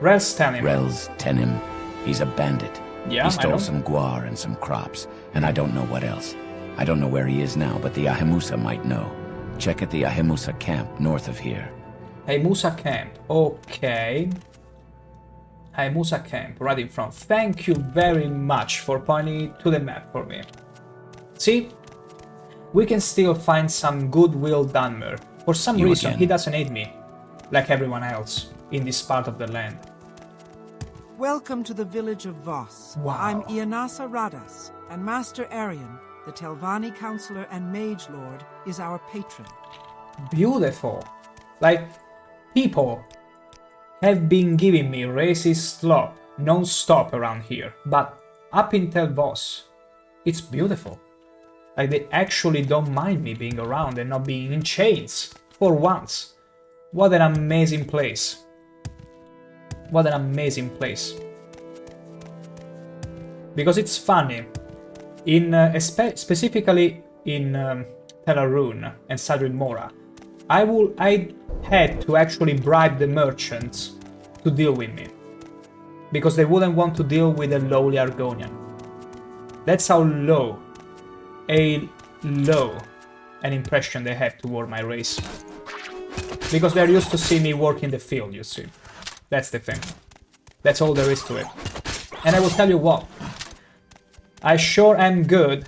Rels Tenim. Rels Tenim. He's a bandit. Yeah, he stole some guar and some crops, and I don't know what else. I don't know where he is now, but the Ahimusa might know. Check at the Ahimusa camp north of here. Ahimusa camp. Okay. Ahimusa camp, right in front. Thank you very much for pointing to the map for me. See? We can still find some goodwill Dunmer. For some reason, he doesn't hate me, like everyone else, in this part of the land. Welcome to the village of Voss. Wow. I'm Ianasa Radas, and Master Arian, the Telvanni counselor and mage lord, is our patron. Beautiful. Like, people have been giving me racist slop non-stop around here, but up until Voss, it's beautiful. Like, they actually don't mind me being around and not being in chains, for once. What an amazing place. What an amazing place. Because it's funny, in specifically in Telarun and Sadrim Mora, I had to actually bribe the merchants to deal with me. Because they wouldn't want to deal with a lowly Argonian. That's how low an impression they have toward my race. Because they're used to see me work in the field, you see. That's the thing. That's all there is to it. And I will tell you what. I sure am good.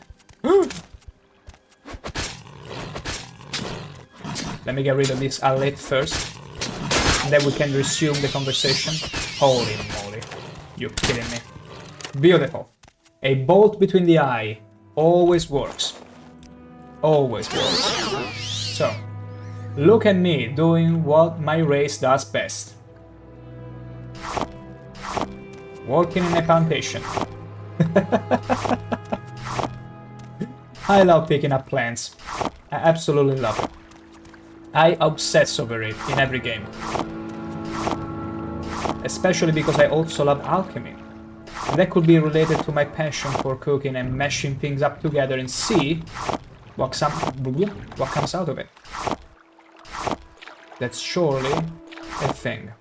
Let me get rid of this alert first. And then we can resume the conversation. Holy moly. You're kidding me. Beautiful. A bolt between the eye always works. Always works. So, look at me doing what my race does best. Working in a plantation. I love picking up plants. I absolutely love it. I obsess over it in every game. Especially because I also love alchemy. And that could be related to my passion for cooking and mashing things up together and see what comes out of it. That's surely a thing.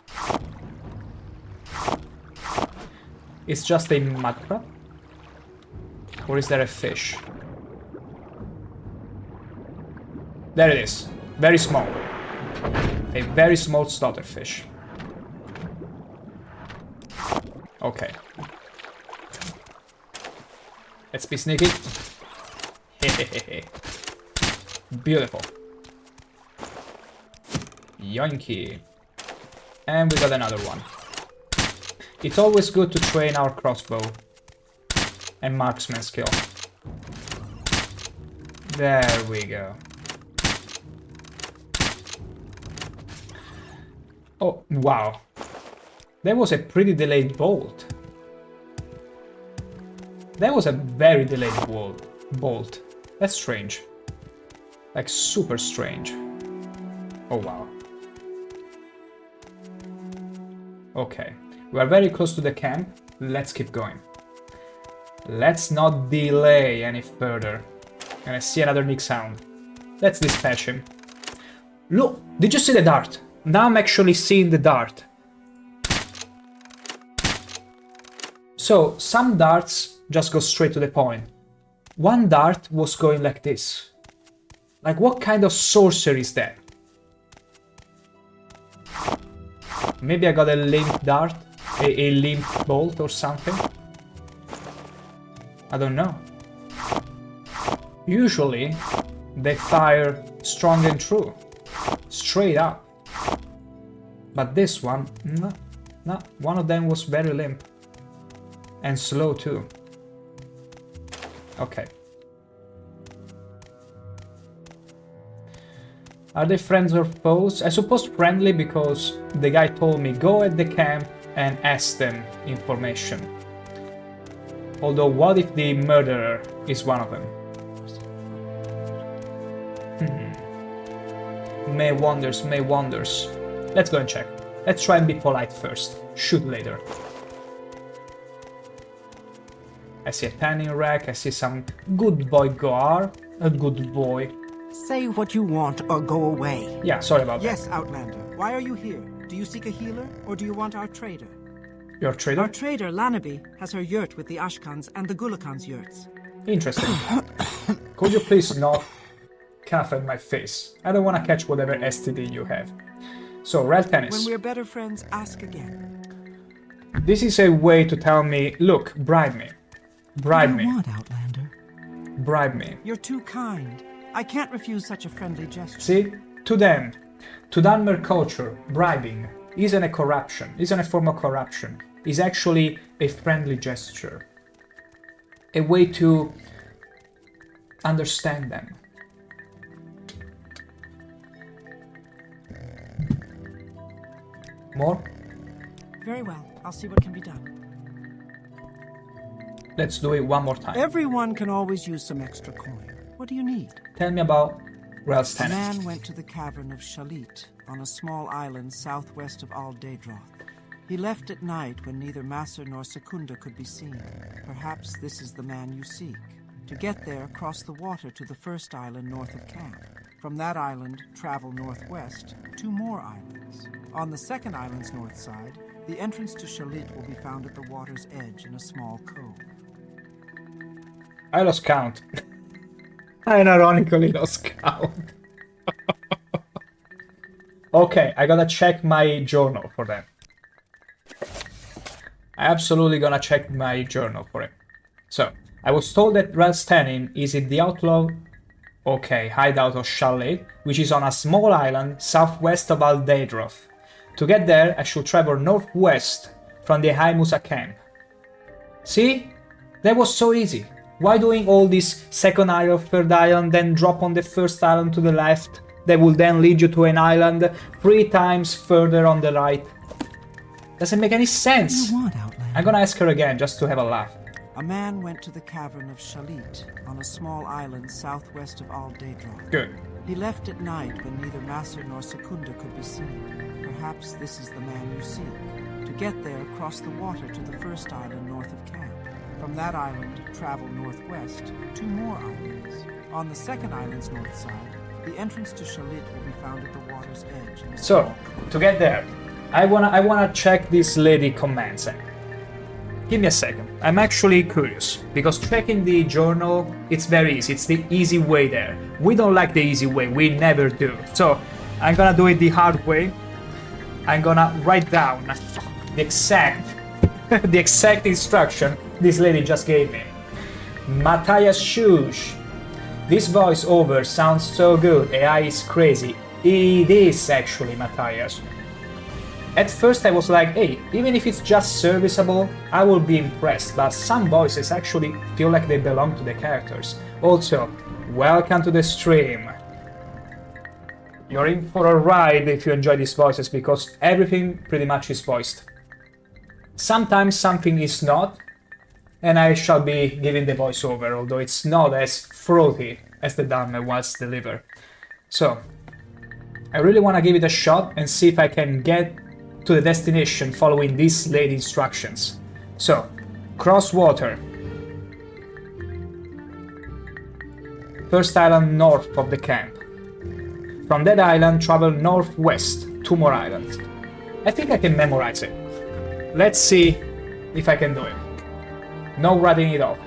It's just a mud crab? Or is there a fish? There it is. Very small. A very small slaughterfish. Okay. Let's be sneaky. Beautiful. Yoinky. And we got another one. It's always good to train our crossbow and marksman skill. There we go. Oh, wow. That was a pretty delayed bolt. That was a very delayed bolt. That's strange. Like, super strange. Oh, wow. Okay. We are very close to the camp. Let's keep going. Let's not delay any further. And I see another Nick sound. Let's dispatch him. Look! Did you see the dart? Now I'm actually seeing the dart. So, some darts just go straight to the point. One dart was going like this. Like, what kind of sorcery is that? Maybe I got a limp dart? A limp bolt or something? I don't know. Usually, they fire strong and true. Straight up. But this one, no. One of them was very limp. And slow too. Okay. Are they friends or foes? I suppose friendly because the guy told me go at the camp and ask them information. Although what if the murderer is one of them? May wonders. Let's go and check. Let's try and be polite first. Shoot later. I see a tanning rack, I see some good boy Gar. A good boy. Say what you want or go away. Yeah, sorry about that. Yes, Outlander. Why are you here? Do you seek a healer or do you want our trader? Your trader? Our trader, Lanaby, has her yurt with the Ashkans and the Gulakans' yurts. Interesting. Could you please not cough at my face? I don't want to catch whatever STD you have. So, Rel Tennis. When we're better friends, ask again. This is a way to tell me, look, bribe me. Bribe me. What, Outlander? Bribe me. You're too kind. I can't refuse such a friendly gesture. See? To them, to Dunmer culture, bribing isn't a corruption, isn't a form of corruption. It's actually a friendly gesture. A way to understand them. More? Very well. I'll see what can be done. Let's do it one more time. Everyone can always use some extra coin. What do you need? Tell me about Rel's A Tennis. man went to the cavern of Shalit on a small island southwest of Al Daedroth. He left at night when neither Masser nor Secunda could be seen. Perhaps this is the man you seek. To get there, cross the water to the first island north of camp. From that island, travel northwest, 2 more islands. On the second island's north side, the entrance to Shalit will be found at the water's edge in a small cove. I lost count. I ironically lost count. Okay, I gotta check my journal for that. I absolutely gonna check my journal for it. So, I was told that Relstenin is in the outlaw... Okay, hideout of Shalit, which is on a small island southwest of Al Daedroth. To get there, I should travel northwest from the High Musa camp. See? That was so easy. Why doing all this second island, third island, then drop on the first island to the left? That will then lead you to an island 3 times further on the right. Doesn't make any sense. What do you want, Outlander? I'm gonna ask her again, just to have a laugh. A man went to the cavern of Shalit on a small island southwest of Al Daedroth. Good. He left at night when neither Masser nor Secunda could be seen. Perhaps this is the man you seek. To get there, cross the water to the first island north of camp. From that island, travel northwest, 2 more islands. On the second island's north side, the entrance to Shalit will be found at the water's edge. So, to get there, I wanna check this lady command set. Give me a second. I'm actually curious, because checking the journal, it's very easy. It's the easy way there. We don't like the easy way. We never do. So, I'm gonna do it the hard way. I'm gonna write down the exact the exact instruction this lady just gave me. Matthias Shush. This voiceover sounds so good. AI is crazy. It is actually Matthias. At first I was like, hey, even if it's just serviceable, I will be impressed, but some voices actually feel like they belong to the characters. Also, welcome to the stream. You're in for a ride if you enjoy these voices, because everything pretty much is voiced. Sometimes something is not, and I shall be giving the voiceover, although it's not as throaty as the dame was delivered. So, I really want to give it a shot and see if I can get to the destination following these late instructions. So, cross water. First island north of the camp. From that island, travel northwest, 2 more islands. I think I can memorize it. Let's see if I can do it. No writing it off.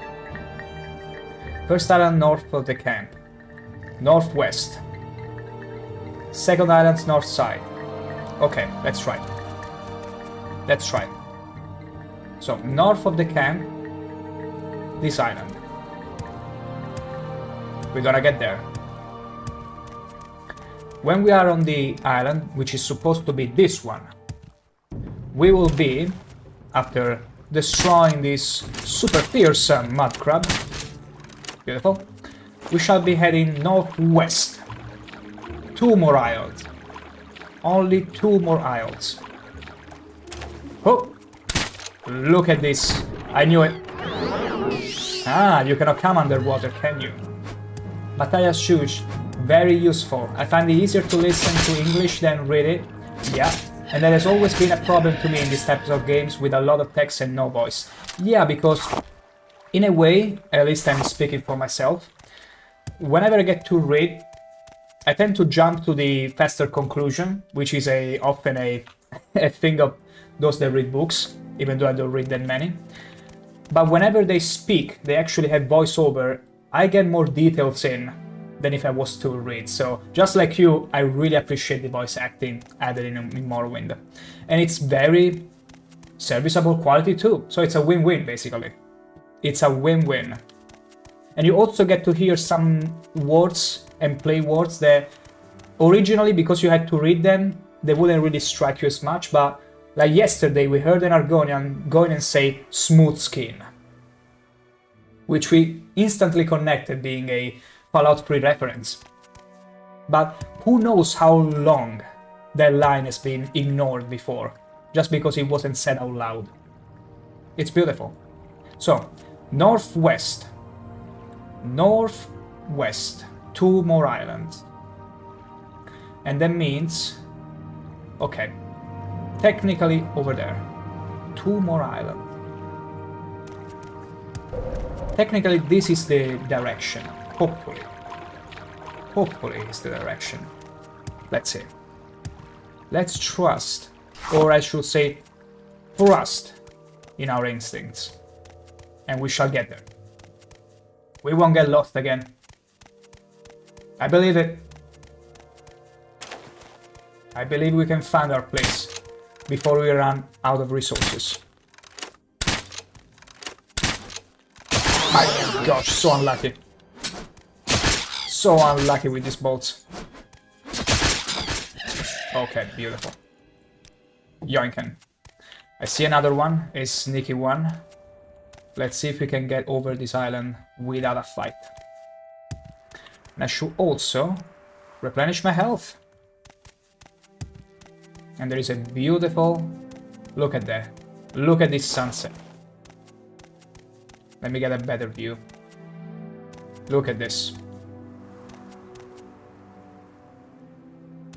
First island north of the camp. Northwest. Second island's north side. Okay, let's try. Let's try. So, north of the camp, this island. We're gonna get there. When we are on the island, which is supposed to be this one, we will be, after destroying this super fearsome mud crab, beautiful, we shall be heading northwest. 2 more isles. Only 2 more isles. Oh! Look at this. I knew it. Ah, you cannot come underwater, can you? Battalia's Huuuge. Very useful. I find it easier to listen to English than read it. Yeah. And that has always been a problem to me in these types of games with a lot of text and no voice. Yeah, because in a way, at least I'm speaking for myself, whenever I get to read, I tend to jump to the faster conclusion, which is often a thing of those that read books, even though I don't read that many. But whenever they speak, they actually have voiceover, I get more details in than if I was to read. So just like you, I really appreciate the voice acting added in Morrowind. And it's very serviceable quality too. So it's a win-win basically. It's a win-win. And you also get to hear some words and play words that originally, because you had to read them, they wouldn't really strike you as much. But like yesterday, we heard an Argonian going and say smooth skin, which we instantly connected being a Fallout 3 reference. But who knows how long that line has been ignored before, just because it wasn't said out loud. It's beautiful. So, northwest. Northwest. 2 more islands. And that means... okay. Technically over there. 2 more islands. Technically this is the direction. Hopefully. Hopefully it's the direction. Let's see. Let's trust, or I should say trust, in our instincts. And we shall get there. We won't get lost again. I believe it. I believe we can find our place before we run out of resources. My gosh, so unlucky. So unlucky with these bolts. Okay, beautiful. Yoinken. I see another one, a sneaky one. Let's see if we can get over this island without a fight. And I should also replenish my health. And there is a beautiful... look at that. Look at this sunset. Let me get a better view. Look at this.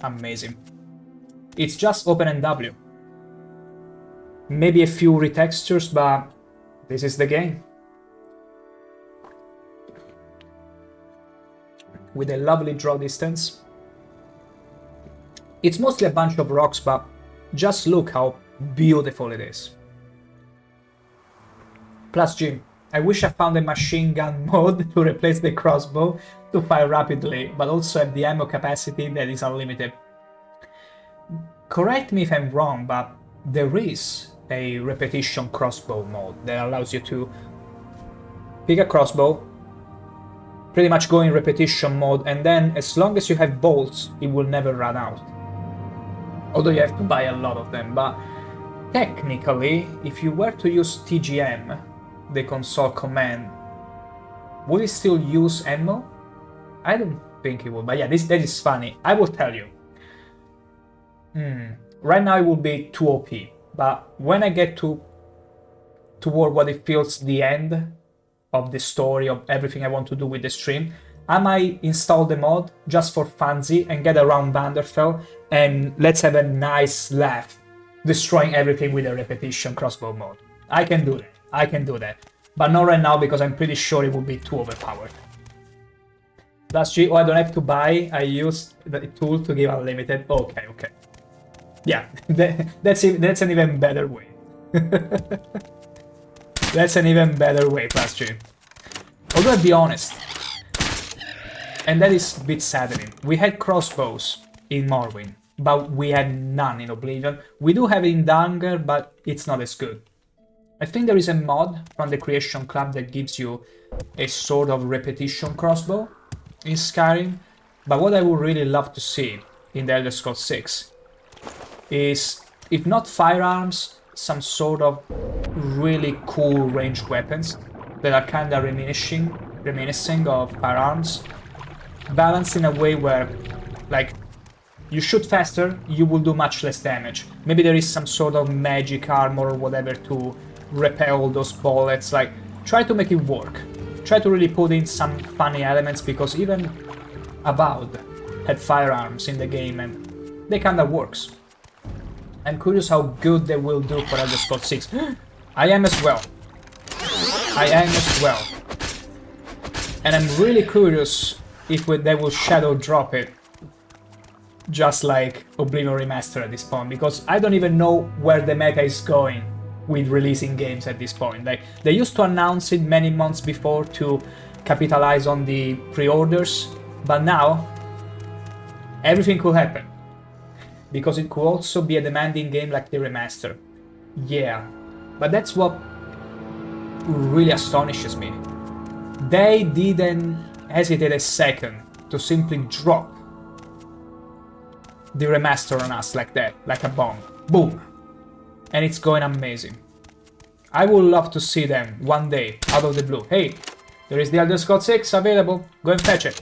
Amazing. It's just open and W. Maybe a few retextures, but this is the game. With a lovely draw distance. It's mostly a bunch of rocks, but just look how beautiful it is. Plus Jim, I wish I found a machine gun mode to replace the crossbow to fire rapidly, but also have the ammo capacity that is unlimited. Correct me if I'm wrong, but there is a repetition crossbow mode that allows you to pick a crossbow, pretty much go in repetition mode, and then as long as you have bolts, it will never run out. Although you have to buy a lot of them, but technically, if you were to use TGM, the console command, would it still use ammo? I don't think it would, but yeah, that is funny. I will tell you. Right now it will be too OP, but when I get toward what it feels the end of the story of everything I want to do with the stream, I might install the mod just for funsy and get around Vanderfell and let's have a nice laugh, destroying everything with a repetition crossbow mod. I can do that. I can do that. But not right now because I'm pretty sure it would be too overpowered. Plus G, oh, I don't have to buy. I used the tool to give unlimited. Okay, okay. Yeah, that's an even better way. That's an even better way, Plus G. Although I'll be honest, and that is a bit saddening. We had crossbows in Morrowind, but we had none in Oblivion. We do have it in Danger, but it's not as good. I think there is a mod from the Creation Club that gives you a sort of repetition crossbow in Skyrim, but what I would really love to see in the Elder Scrolls 6 is, if not firearms, some sort of really cool ranged weapons that are kind of reminiscing of firearms, balanced in a way where, like, you shoot faster, you will do much less damage. Maybe there is some sort of magic armor or whatever to repel those bullets. Like, try to make it work. Try to really put in some funny elements, because even Avowed had firearms in the game and they kinda works. I'm curious how good they will do for Elder Scrolls 6. I am as well. I am as well. And I'm really curious if they will shadow drop it, just like Oblivion Remastered at this point, because I don't even know where the meta is going with releasing games at this point. Like, they used to announce it many months before to capitalize on the pre-orders, but now everything could happen, because it could also be a demanding game like the remaster. Yeah, but that's what really astonishes me. They didn't hesitate a second to simply drop the remaster on us like that, like a bomb. Boom! And it's going amazing. I would love to see them one day, out of the blue. Hey, there is the Elder Scrolls 6 available, go and fetch it.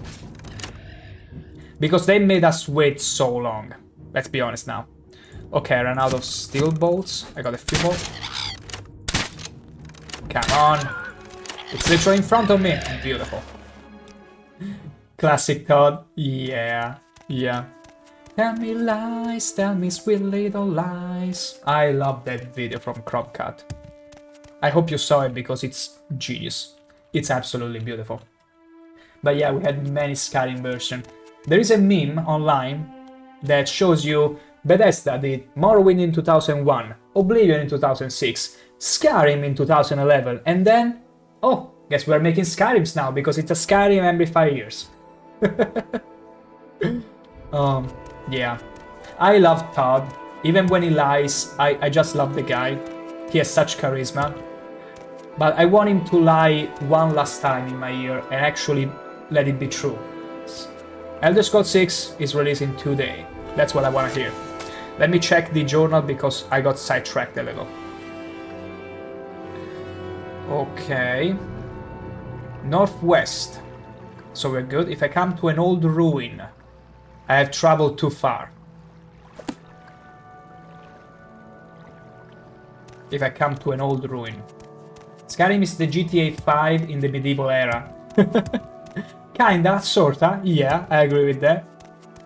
Because they made us wait so long. Let's be honest now. Okay, I ran out of steel bolts. I got a few more. Come on. It's literally in front of me. Beautiful. Classic Todd. Yeah. Yeah. Tell me lies, tell me sweet little lies. I love that video from Cropcut. I hope you saw it because it's genius. It's absolutely beautiful. But yeah, we had many Skyrim versions. There is a meme online that shows you Bethesda did Morrowind in 2001, Oblivion in 2006, Skyrim in 2011, and then, oh, guess we're making Skyrims now because it's a Skyrim every 5 years. Yeah. I love Todd. Even when he lies, I just love the guy. He has such charisma. But I want him to lie one last time in my ear and actually let it be true. Elder Scrolls 6 is releasing today. That's what I want to hear. Let me check the journal because I got sidetracked a little. Okay. Northwest. So we're good. If I come to an old ruin, I have traveled too far. If I come to an old ruin. Skyrim is the GTA 5 in the medieval era. Kinda, sorta, yeah, I agree with that.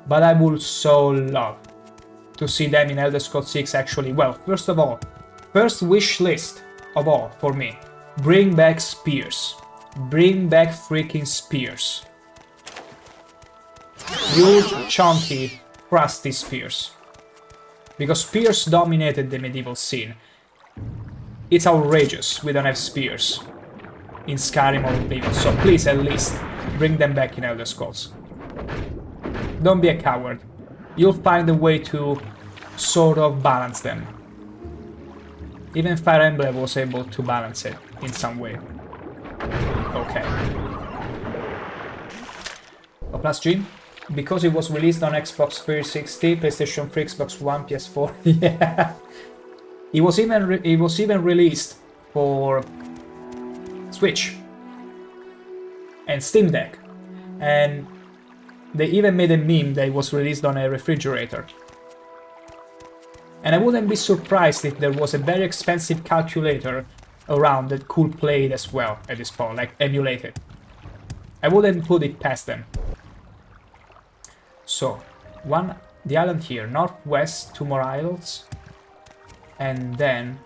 But I would so love to see them in Elder Scrolls 6 actually. Well, first of all, first wish list of all for me. Bring back spears. Bring back freaking spears. Huge, chunky, crusty spears. Because spears dominated the medieval scene. It's outrageous we don't have spears in Skyrim or Oblivion, so please at least bring them back in Elder Scrolls. Don't be a coward. You'll find a way to sort of balance them. Even Fire Emblem was able to balance it in some way. Okay. Oh, plus G? Because it was released on Xbox 360, PlayStation 3, Xbox One, PS4. Yeah. It was even released for Switch and Steam Deck, and they even made a meme that it was released on a refrigerator. And I wouldn't be surprised if there was a very expensive calculator around that could play it as well at this point, like emulate it. I wouldn't put it past them. So, the island here, northwest, 2 more islands, and then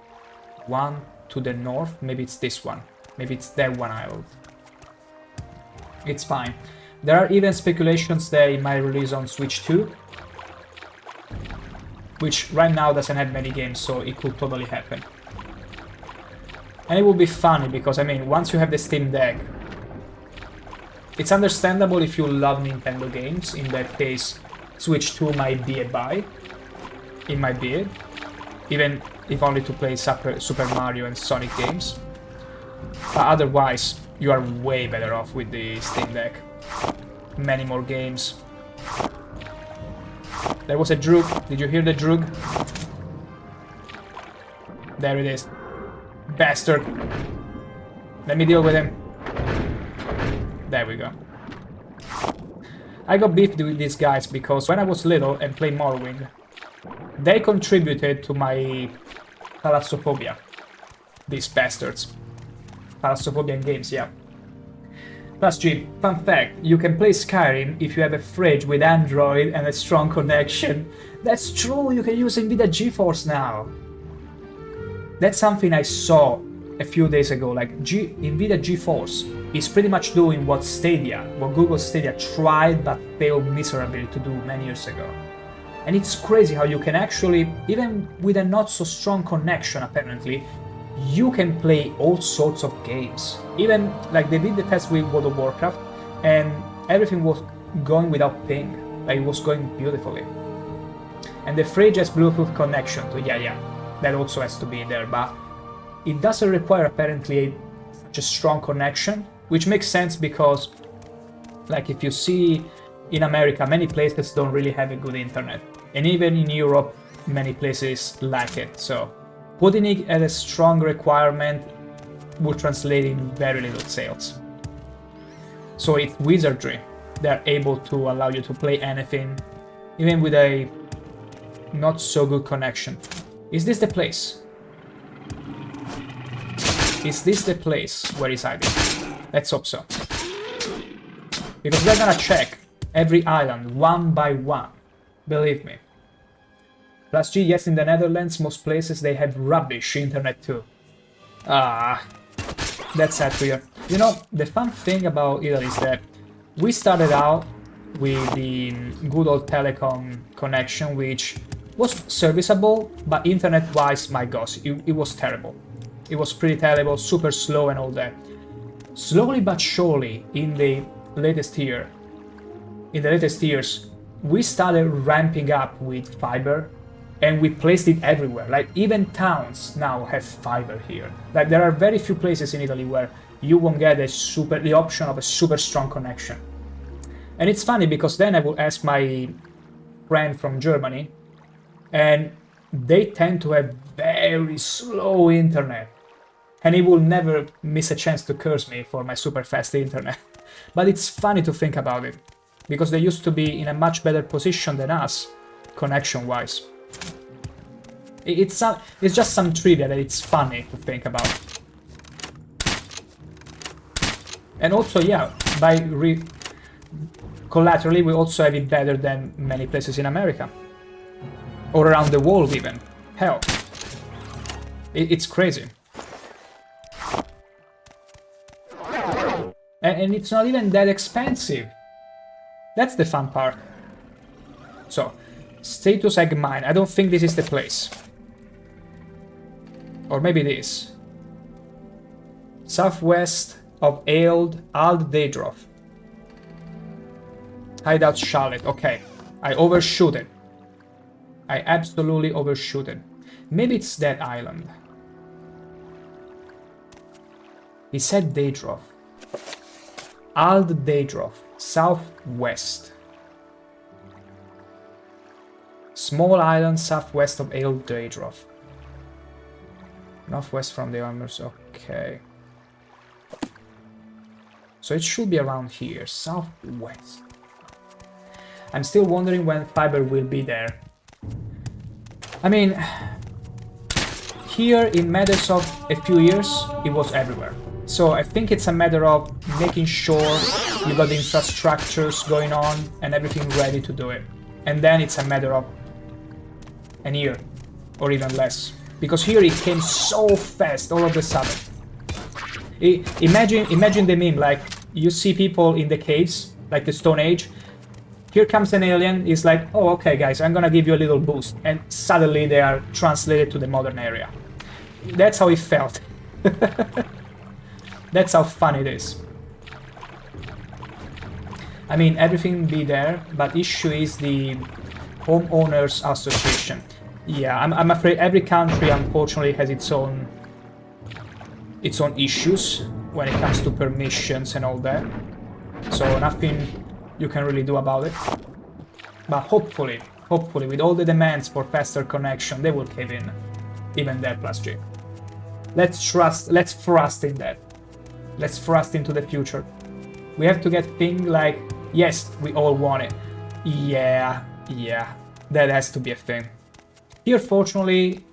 one to the north. Maybe it's this one. Maybe it's that one island. It's fine. There are even speculations that it might release on Switch 2, which right now doesn't have many games, so it could totally happen. And it would be funny because, I mean, once you have the Steam Deck, it's understandable if you love Nintendo games. In that case, Switch 2 might be a buy. It might be it. Even if only to play Super Mario and Sonic games. But otherwise, you are way better off with the Steam Deck. Many more games. There was a Droog. Did you hear the Droog? There it is. Bastard. Let me deal with him. There we go. I got beefed with these guys because when I was little and played Morrowind, they contributed to my thalassophobia. These bastards. Thalassophobia in games, yeah. Plus G, fun fact, you can play Skyrim if you have a fridge with Android and a strong connection. That's true, you can use NVIDIA GeForce now. That's something I saw a few days ago, like NVIDIA GeForce is pretty much doing what Google Stadia tried but failed miserably to do many years ago. And it's crazy how you can actually, even with a not so strong connection apparently, you can play all sorts of games. Even, like, they did the test with World of Warcraft and everything was going without ping. Like, it was going beautifully. And the fridge has Bluetooth connection, so yeah, that also has to be there, but it doesn't require apparently such a strong connection, which makes sense because, like, if you see in America, many places don't really have a good internet. And even in Europe, many places lack it, so putting it as a strong requirement would translate in very little sales. So it's wizardry. They're able to allow you to play anything, even with a not so good connection. Is this the place? Is this the place where he's hiding? Let's hope so. Because we're gonna check every island one by one. Believe me. Plus G, yes, in the Netherlands, most places they have rubbish internet too. Ah, that's sad to hear. You know, the fun thing about Italy is that we started out with the good old telecom connection, which was serviceable, but internet-wise, my gosh, it was terrible. It was pretty terrible, super slow and all that. Slowly but surely, in the latest years, we started ramping up with fiber, and we placed it everywhere. Like, even towns now have fiber here. Like, there are very few places in Italy where you won't get the option of a super strong connection. And it's funny because then I will ask my friend from Germany, and they tend to have very slow internet. And he will never miss a chance to curse me for my super fast internet. But it's funny to think about it, because they used to be in a much better position than us, connection-wise. It's just some trivia that it's funny to think about. And also, yeah, collaterally we also have it better than many places in America. Or around the world even. Hell. It's crazy. And it's not even that expensive. That's the fun part. So, status egg mine. I don't think this is the place. Or maybe it is. Southwest of Ald Daedroth. Hideout Charlotte. Okay. I overshoot it. I absolutely overshoot it. Maybe it's that island. He said Daedroth. Ald Daedroth. Southwest. Small island southwest of Ald Daedroth. Northwest from the armors. Okay. So it should be around here. Southwest. I'm still wondering when fiber will be there. I mean, here in matters of a few years, it was everywhere. So I think it's a matter of making sure you got the infrastructures going on and everything ready to do it. And then it's a matter of an year, or even less. Because here it came so fast all of a sudden. Imagine the meme, like you see people in the caves, like the Stone Age. Here comes an alien, he's like, oh okay guys, I'm gonna give you a little boost. And suddenly they are translated to the modern area. That's how it felt. That's how fun it is. I mean, everything be there, but issue is the homeowners association. Yeah, I'm afraid every country unfortunately has its own issues when it comes to permissions and all that. So nothing you can really do about it. But hopefully, with all the demands for faster connection, they will cave in. Even that plus G. Let's thrust in that. Let's thrust into the future. We have to get things like, yes, we all want it. Yeah, that has to be a thing. Here, fortunately,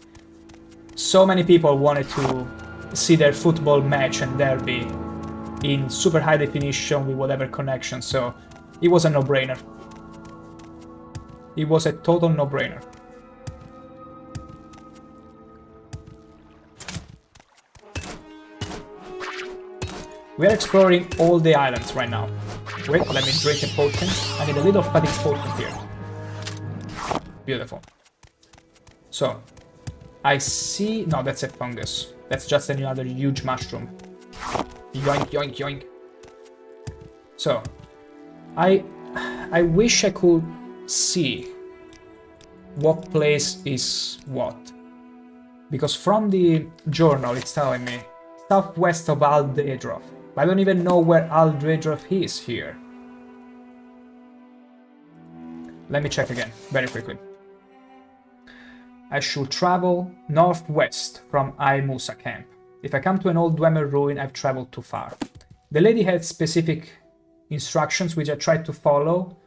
so many people wanted to see their football match and derby in super high definition with whatever connection, so it was a no-brainer. It was a total no-brainer. We are exploring all the islands right now. Wait, let me drink a potion. I need a little fatigue potion here. Beautiful. So, I see... No, that's a fungus. That's just another huge mushroom. Yoink, yoink, yoink. So, I wish I could see what place is what. Because from the journal it's telling me southwest of Al-Daedroth. I don't even know where Al-Daedroth is here. Let me check again, very quickly. I should travel northwest from Musa camp. If I come to an old Dwemer ruin, I've traveled too far. The lady had specific instructions which I tried to follow,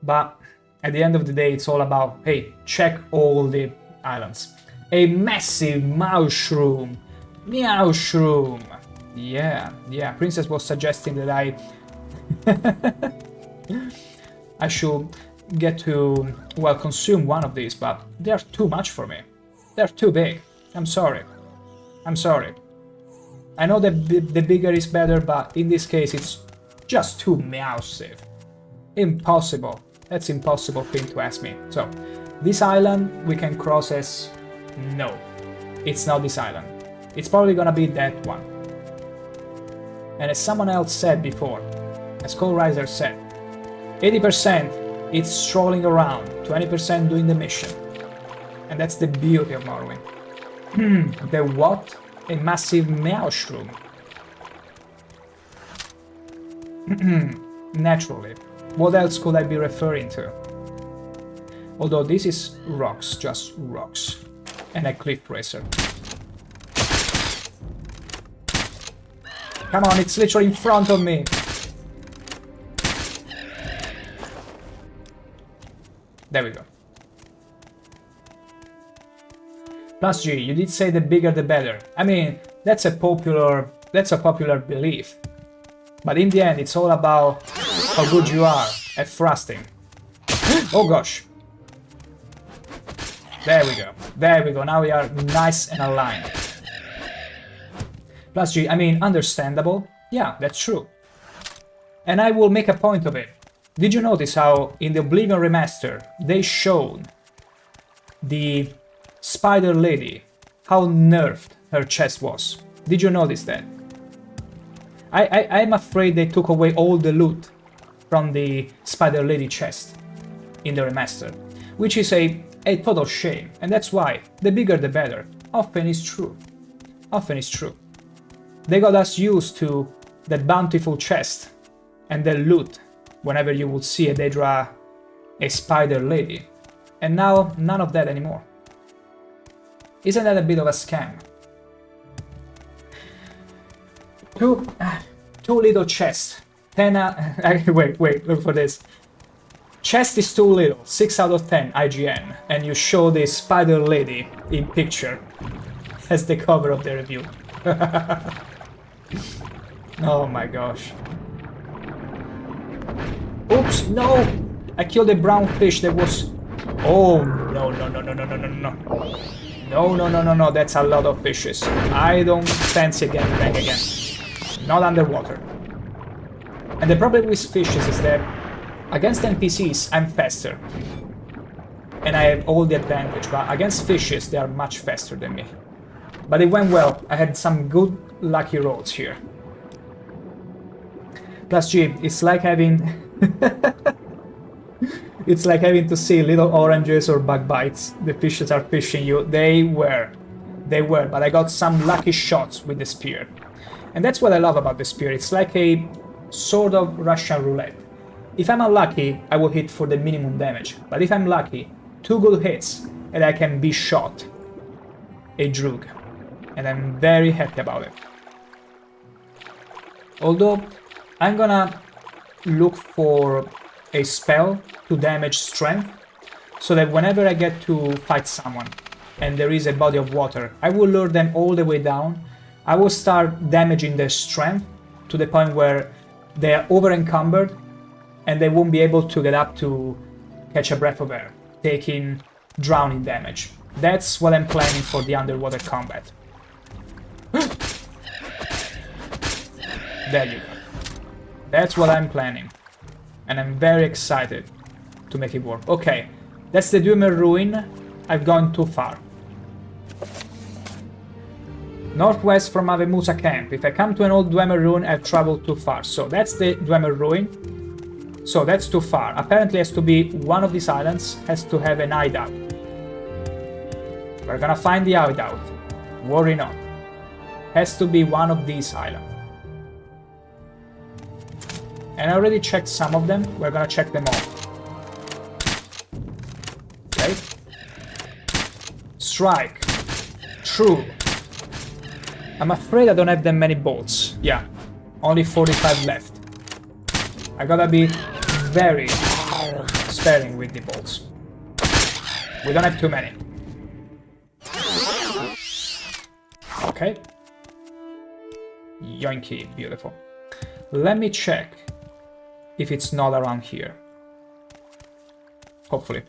but at the end of the day it's all about, hey, check all the islands. A massive mushroom! Meowshroom! Yeah, Princess was suggesting that I should get to, well, consume one of these, but they're too much for me. They're too big. I'm sorry. I know that the bigger is better, but in this case it's just too massive. Impossible. That's impossible thing to ask me. So, this island we can cross as... No. It's not this island. It's probably gonna be that one. And as someone else said before, as Cole Reiser said, 80% it's strolling around, 20% doing the mission. And that's the beauty of Morrowind. The what? A massive meowshroom. Naturally. What else could I be referring to? Although this is rocks, just rocks. And a cliff racer. Come on, it's literally in front of me. There we go. Plus G, you did say the bigger the better. I mean, that's a popular belief. But in the end, it's all about how good you are at thrusting. Oh gosh. There we go. Now we are nice and aligned. Plus G, I mean, understandable. Yeah, that's true. And I will make a point of it. Did you notice how in the Oblivion remaster they showed the Spider Lady, how nerfed her chest was? Did you notice that? I'm afraid they took away all the loot from the Spider Lady chest in the remaster, which is a total shame, and that's why the bigger the better. Often is true. They got us used to that bountiful chest and the loot whenever you would see a Daedra, a Spider Lady. And now, none of that anymore. Isn't that a bit of a scam? Two little chests. 10 wait, look for this. Chest is too little, 6 out of 10 IGN, and you show the Spider Lady in picture as the cover of the review. Oh my gosh. Oops, no! I killed a brown fish that was... Oh, no, no, no, no, no, no, no, no. No, no, no, no, no, that's a lot of fishes. I don't fancy getting back again. Not underwater. And the problem with fishes is that against NPCs, I'm faster. And I have all the advantage, but against fishes, they are much faster than me. But it went well. I had some good lucky rolls here. Plus G, it's like having... it's like having to see little oranges or bug bites. The fishes are fishing you. They were, but I got some lucky shots with the spear. And that's what I love about the spear. It's like a sort of Russian roulette. If I'm unlucky, I will hit for the minimum damage. But if I'm lucky, 2 good hits and I can be shot a Droog. And I'm very happy about it. Although, I'm gonna look for a spell to damage strength, so that whenever I get to fight someone and there is a body of water, I will lure them all the way down. I will start damaging their strength to the point where they are over encumbered and they won't be able to get up to catch a breath of air, taking drowning damage. That's what I'm planning for the underwater combat. There you go. That's what I'm planning. And I'm very excited to make it work. Okay, that's the Dwemer Ruin. I've gone too far. Northwest from Avemusa camp. If I come to an old Dwemer Ruin, I've traveled too far. So that's the Dwemer Ruin. So that's too far. Apparently has to be one of these islands, has to have an hideout. We're gonna find the hideout. Worry not. Has to be one of these islands. And I already checked some of them. We're gonna check them all. Okay. Strike. True. I'm afraid I don't have that many bolts. Yeah. Only 45 left. I gotta be very sparing with the bolts. We don't have too many. Okay. Yoinky. Beautiful. Let me check if it's not around here. Hopefully.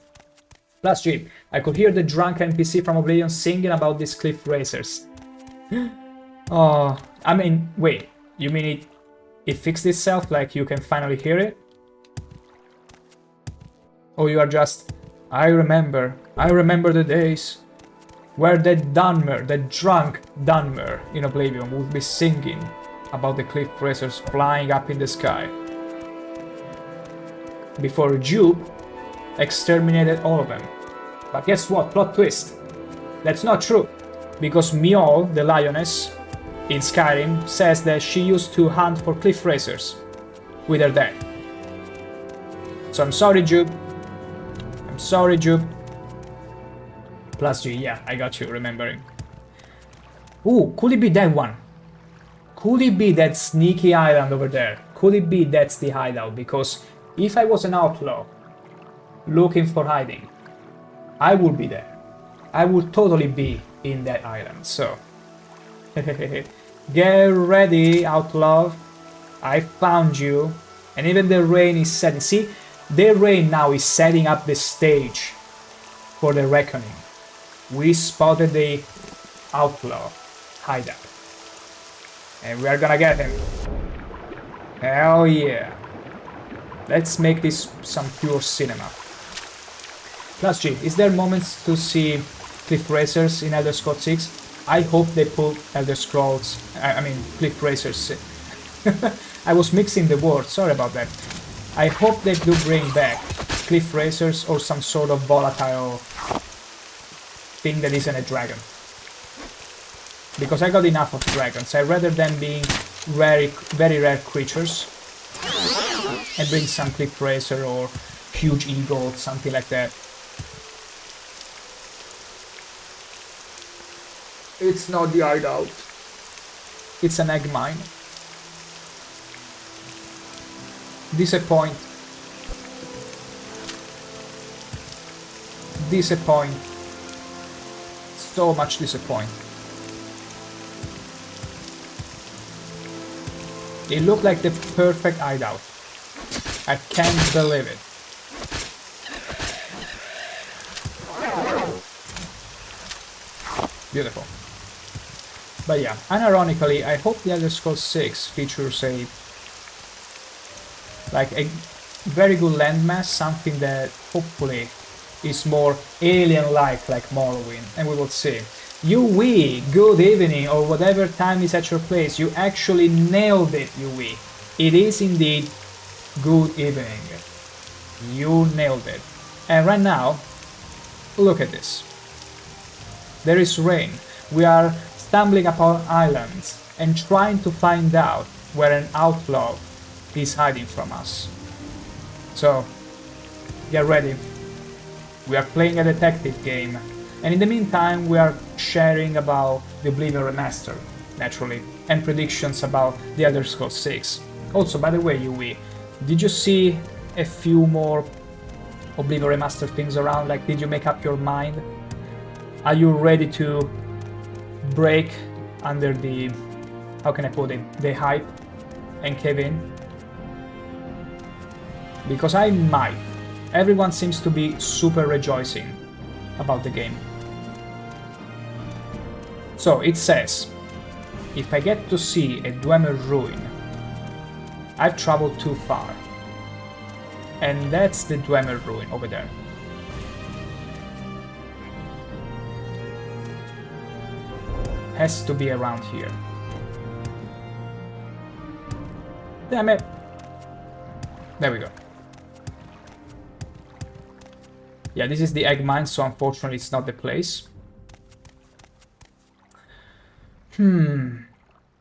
Plus G, I could hear the drunk NPC from Oblivion singing about these cliff racers. Oh, I mean, wait, you mean it fixed itself, like you can finally hear it? Or you are just, I remember the days where that Dunmer, that drunk Dunmer in Oblivion would be singing about the cliff racers flying up in the sky. Before Jupe exterminated all of them. But guess what? Plot twist. That's not true. Because Miol, the lioness, in Skyrim, says that she used to hunt for cliff racers with her dad. So I'm sorry, Jupe. I'm sorry, Jupe. Plus G, yeah, I got you, remembering. Ooh, could it be that one? Could it be that sneaky island over there? Could it be that's the hideout? Because if I was an outlaw looking for hiding, I would be there. I would totally be in that island, so... Get ready, outlaw. I found you. And even the rain is setting. See, the rain now is setting up the stage for the reckoning. We spotted the outlaw hideout. And we are gonna get him. Hell yeah. Let's make this some pure cinema. Plus G, is there moments to see cliff racers in Elder Scrolls 6? I hope they put Elder Scrolls, I mean cliff racers. I was mixing the words, sorry about that. I hope they do bring back cliff racers or some sort of volatile thing that isn't a dragon. Because I got enough of dragons. I'd rather them being very rare creatures and bring some cliff racer or huge eagle, something like that. It's not the hideout. It's an egg mine. Disappoint. Disappoint. So much disappoint. It looked like the perfect hideout. I can't believe it. Beautiful. But yeah, unironically, I hope the Elder Scrolls 6 features a very good landmass, something that hopefully is more alien-like, like Morrowind, and we will see. Huuuge, good evening, or whatever time is at your place. You actually nailed it, Huuuge. It is indeed good evening. You nailed it. And right now, look at this. There is rain. We are stumbling upon islands and trying to find out where an outlaw is hiding from us. So, get ready. We are playing a detective game, and in the meantime we are sharing about the Oblivion Remaster, naturally, and predictions about the Elder Scrolls 6. Also, by the way, Huuuge, did you see a few more Oblivion Remaster things around? Like, did you make up your mind? Are you ready to break under the, how can I put it, the hype and cave in? Because I might. Everyone seems to be super rejoicing about the game. So it says, if I get to see a Dwemer ruin, I've traveled too far. And that's the Dwemer ruin over there. Has to be around here. Damn it! There we go. Yeah, this is the egg mine, so unfortunately it's not the place.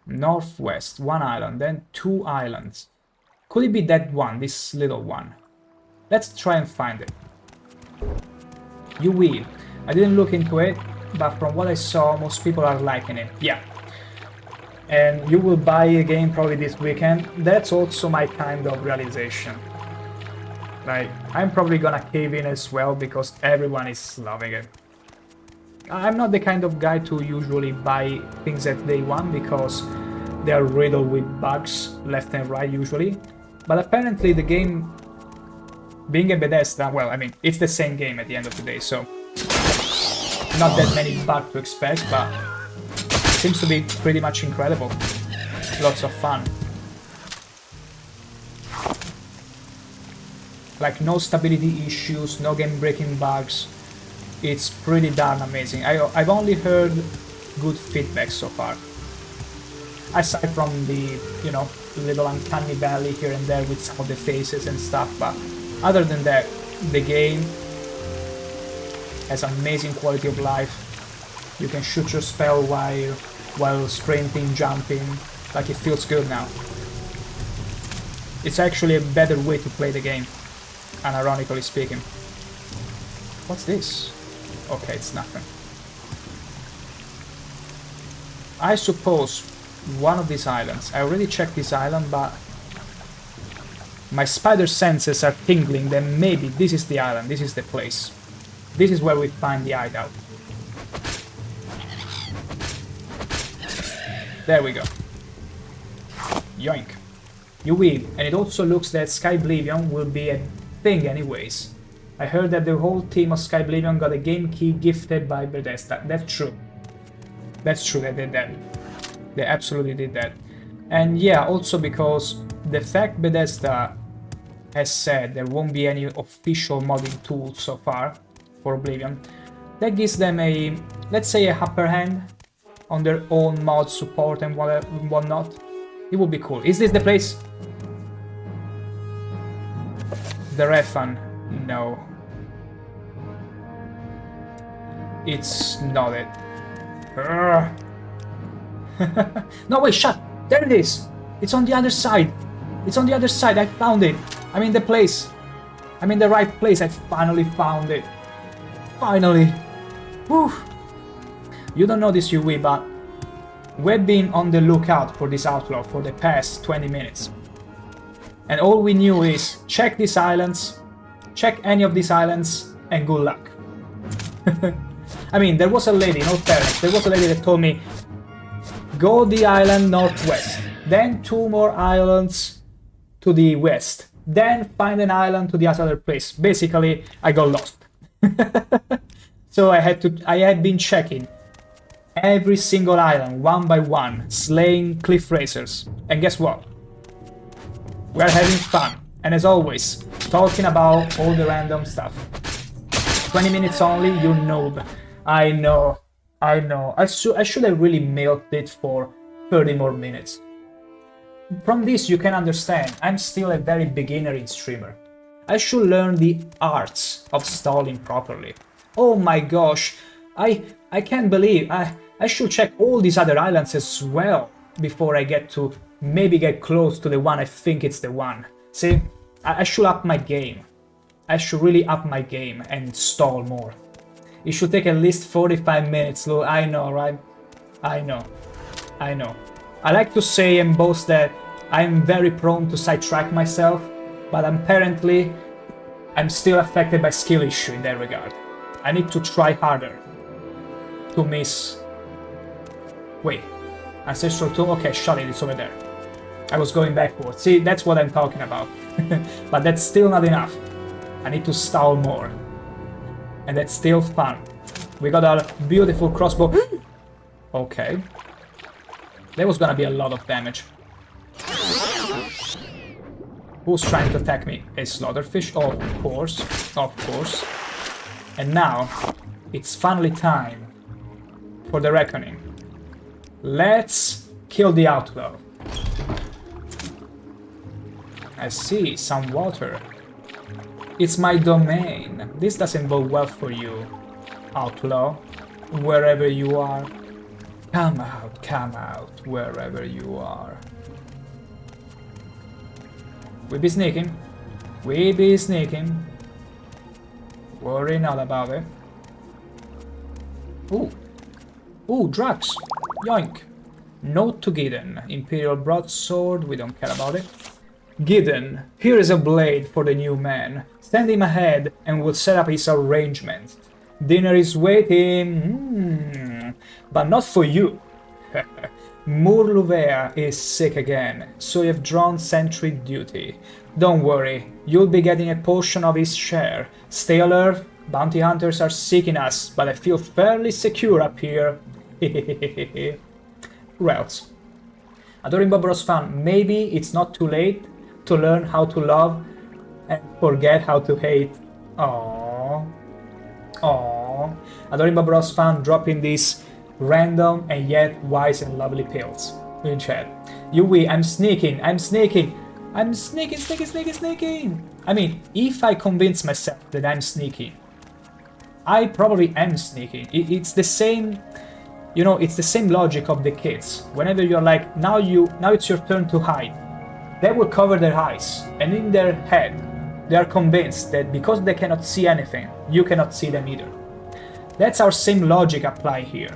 Northwest, one island, then two islands. Could it be that one, this little one? Let's try and find it. You will. I didn't look into it, but from what I saw, most people are liking it. Yeah. And you will buy a game probably this weekend. That's also my kind of realization. Like, I'm probably gonna cave in as well because everyone is loving it. I'm not the kind of guy to usually buy things at day one because they are riddled with bugs left and right usually. But apparently the game, being a Bethesda, well, I mean, it's the same game at the end of the day, so not that many bugs to expect, but seems to be pretty much incredible. Lots of fun. Like, no stability issues, no game-breaking bugs. It's pretty darn amazing. I've only heard good feedback so far. Aside from the, you know, little uncanny valley here and there with some of the faces and stuff, but other than that, the game has amazing quality of life. You can shoot your spell while sprinting, jumping, like it feels good now. It's actually a better way to play the game, unironically speaking. What's this? Okay, it's nothing. I suppose one of these islands. I already checked this island, but my spider senses are tingling that maybe this is the island, this is the place. This is where we find the hideout. There we go. Yoink. You will, and it also looks that Skyblivion will be a thing anyways. I heard that the whole team of Skyblivion got a game key gifted by Bethesda. That's true. That's true, they did that. They absolutely did that. And yeah, also because the fact Bethesda has said there won't be any official modding tools so far for Oblivion, that gives them a, let's say, a upper hand on their own mod support and whatnot. It would be cool. Is this the place? The Refan. No. It's not it. No, wait, shut! There it is! It's on the other side! It's on the other side, I found it! I'm in the place! I'm in the right place, I finally found it! Finally! Whew! You don't know this, Huuuge, but we've been on the lookout for this outlaw for the past 20 minutes. And all we knew is, check these islands, check any of these islands, and good luck. I mean, there was a lady, in all fairness, there was a lady that told me, go the island northwest, then 2 more islands to the west, then find an island to the other place. Basically, I got lost. So I had been checking every single island one by one, slaying cliff racers. And guess what? We're having fun. And as always, talking about all the random stuff. 20 minutes only, you noob. I know. I should have really milked it for 30 more minutes. From this you can understand, I'm still a very beginner streamer. I should learn the arts of stalling properly. Oh my gosh, I can't believe, I should check all these other islands as well before I maybe get close to the one I think it's the one. See, I should up my game. I should really up my game and stall more. It should take at least 45 minutes, I know, right? I know. I like to say and boast that I'm very prone to sidetrack myself, but apparently I'm still affected by skill issue in that regard. I need to try harder to miss... Wait, Ancestral 2? Okay, Charlotte, it's over there. I was going backwards. See, that's what I'm talking about. But that's still not enough. I need to stall more. And that's still fun. We got a beautiful crossbow. Okay. There was gonna be a lot of damage. Who's trying to attack me? A slaughterfish? Of course. And now, it's finally time for the reckoning. Let's kill the outlaw. I see, some water. It's my domain. This doesn't bode well for you, outlaw, wherever you are. Come out, wherever you are. We be sneaking. Worry not about it. Ooh, drugs. Yoink. Note to Gideon. Imperial broadsword, we don't care about it. Gideon, here is a blade for the new man. Send him ahead and we'll set up his arrangement. Dinner is waiting, but not for you. Morrowind is sick again, so you've drawn sentry duty. Don't worry, you'll be getting a portion of his share. Stay alert, bounty hunters are seeking us, but I feel fairly secure up here. Rels. Adoring Barbaros fan, maybe it's not too late to learn how to love and forget how to hate. Aww. Adoring Barbaros fan dropping these random and yet wise and lovely pills in chat. Yui, I'm sneaking. I mean, if I convince myself that I'm sneaking, I probably am sneaking. It's the same, you know, it's the same logic of the kids. Whenever you're like, now it's your turn to hide, they will cover their eyes, and in their head, they are convinced that because they cannot see anything, you cannot see them either. That's our same logic applied here.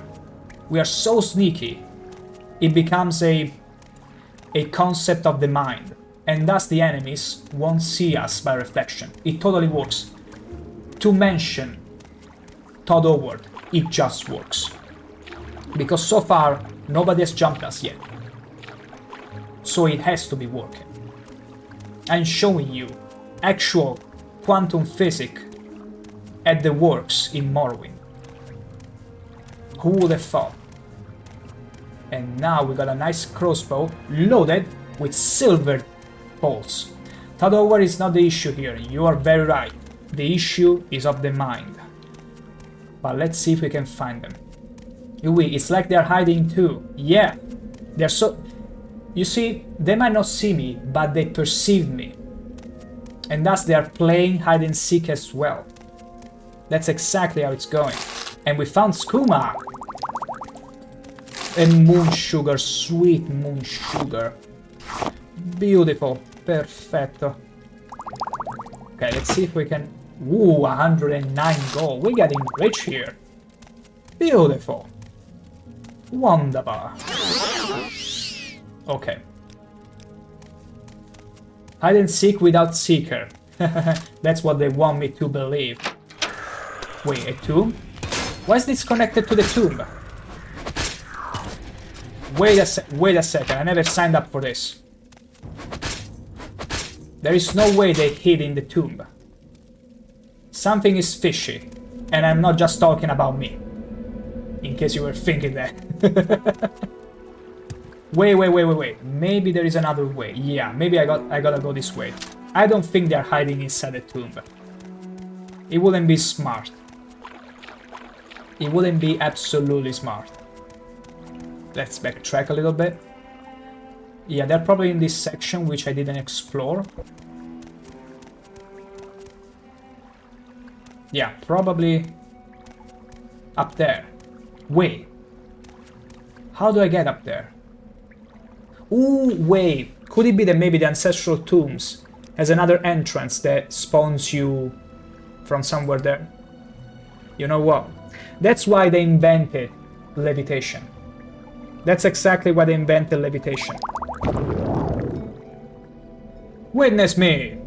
We are so sneaky, it becomes a concept of the mind, and thus the enemies won't see us by reflection. It totally works. To mention Todd Howard, it just works. Because so far, nobody has jumped us yet. So it has to be working. I'm showing you actual quantum physics at the works in Morrowind. Who would have thought? And now we got a nice crossbow loaded with silver bolts. Todd Howard is not the issue here, you are very right. The issue is of the mind. But let's see if we can find them. Yui, it's like they're hiding too. Yeah, they're so... You see, they might not see me, but they perceive me. And thus they are playing hide and seek as well. That's exactly how it's going. And we found skooma! And moon sugar, sweet moon sugar. Beautiful, perfetto. Okay, let's see if we can... Ooh, 109 gold. We're getting rich here. Beautiful. Wonderful. Okay. Hide and seek without seeker. That's what they want me to believe. Wait, a tomb? Why is this connected to the tomb? Wait a second, I never signed up for this. There is no way they hid in the tomb. Something is fishy, and I'm not just talking about me. In case you were thinking that. Wait. Maybe there is another way. Yeah, maybe I gotta go this way. I don't think they're hiding inside the tomb. It wouldn't be smart. It wouldn't be absolutely smart. Let's backtrack a little bit. Yeah, they're probably in this section, which I didn't explore. Yeah, probably up there. Wait. How do I get up there? Ooh, wait. Could it be that maybe the ancestral tombs has another entrance that spawns you from somewhere there? You know what? That's why they invented levitation. That's exactly why they invented levitation. Witness me!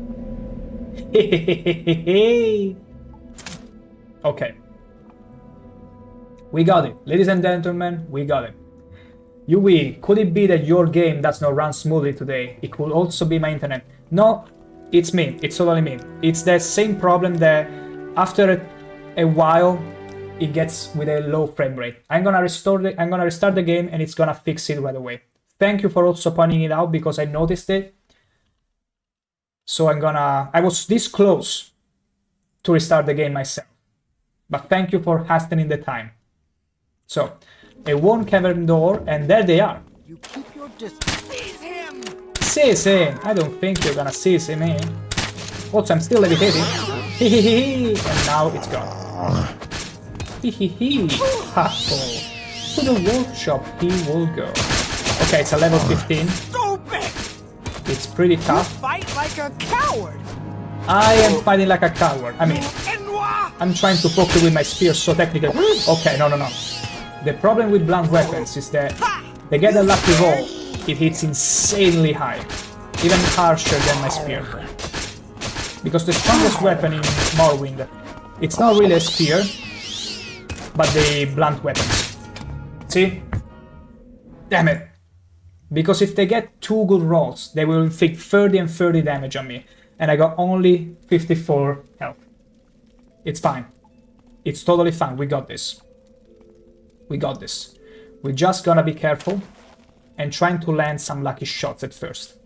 Okay. We got it. Ladies and gentlemen, we got it. Yui, could it be that your game does not run smoothly today? It could also be my internet. No, it's me. It's totally me. It's the same problem that after a while it gets with a low frame rate. I'm gonna restart the game and it's gonna fix it right away. Thank you for also pointing it out because I noticed it. So I was this close to restart the game myself. But thank you for hastening the time. So, a worn cavern door, and there they are. You keep your distance. Seize him! Seize him! I don't think you're gonna seize him, eh? Also, I'm still levitating. Hehehe! And now it's gone. Hehehe! Ha-ho! To the workshop he will go. Okay, it's a level 15. Stupid! It's pretty tough. You fight like a coward! I am fighting like a coward. I mean, I'm trying to poke you with my spear, so technically... Okay, no. The problem with blunt weapons is that they get a lucky roll. It hits insanely high, even harsher than my spear. Because the strongest weapon in Morrowind, it's not really a spear, but the blunt weapons. See? Damn it. Because if they get 2 good rolls, they will inflict 30 and 30 damage on me, and I got only 54 health. It's fine. It's totally fine. We got this. We got this. We're just gonna be careful and trying to land some lucky shots at first.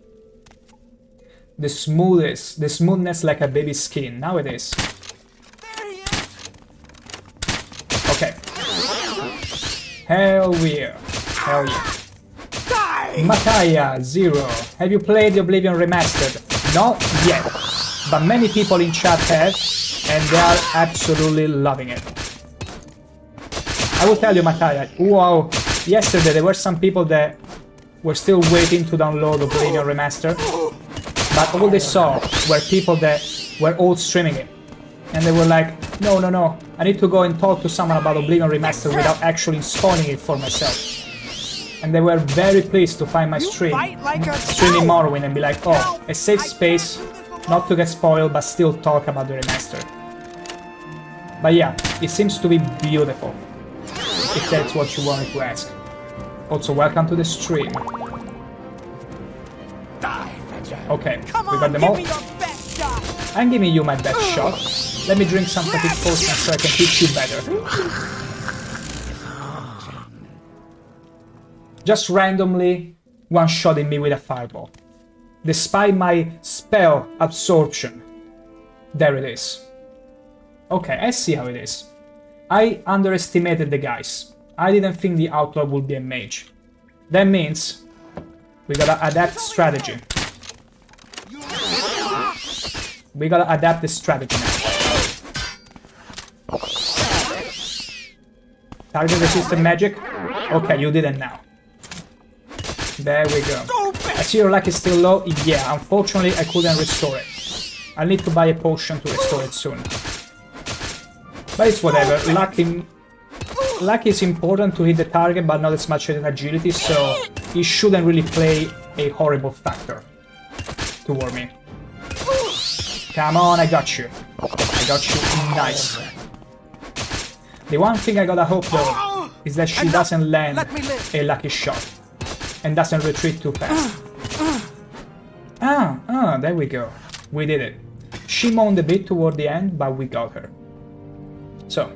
The smoothness like a baby's skin. Now it is. Okay. Hell yeah. Hell yeah. Mataya, 0. Have you played the Oblivion Remastered? Not yet. But many people in chat have, and they are absolutely loving it. I will tell you, Mataya, wow, yesterday there were some people that were still waiting to download Oblivion Remaster, but all they saw were people that were all streaming it. And they were like, no, I need to go and talk to someone about Oblivion Remaster without actually installing it for myself. And they were very pleased to find my streaming Morrowind and be like, oh, a safe space, not to get spoiled, but still talk about the remaster. But yeah, it seems to be beautiful, if that's what you wanted to ask. Also, welcome to the stream. Okay, we got them all. I'm giving you my best shot. Let me drink some fatigue potion so I can hit you better. Just randomly one-shotting me with a fireball. Despite my spell absorption. There it is. Okay, I see how it is. I underestimated the guys. I didn't think the outlaw would be a mage. That means we gotta adapt strategy. We gotta adapt the strategy now. Target resistant magic? Okay, you didn't now. There we go. I see your luck is still low. Yeah, unfortunately I couldn't restore it. I'll need to buy a potion to restore it soon. But it's whatever. Luck is important to hit the target, but not as much as agility, so it shouldn't really play a horrible factor toward me. Come on, I got you. I got you nice. The one thing I gotta hope though is that she doesn't land a lucky shot and doesn't retreat too fast. There we go. We did it. She moaned a bit toward the end, but we got her. So,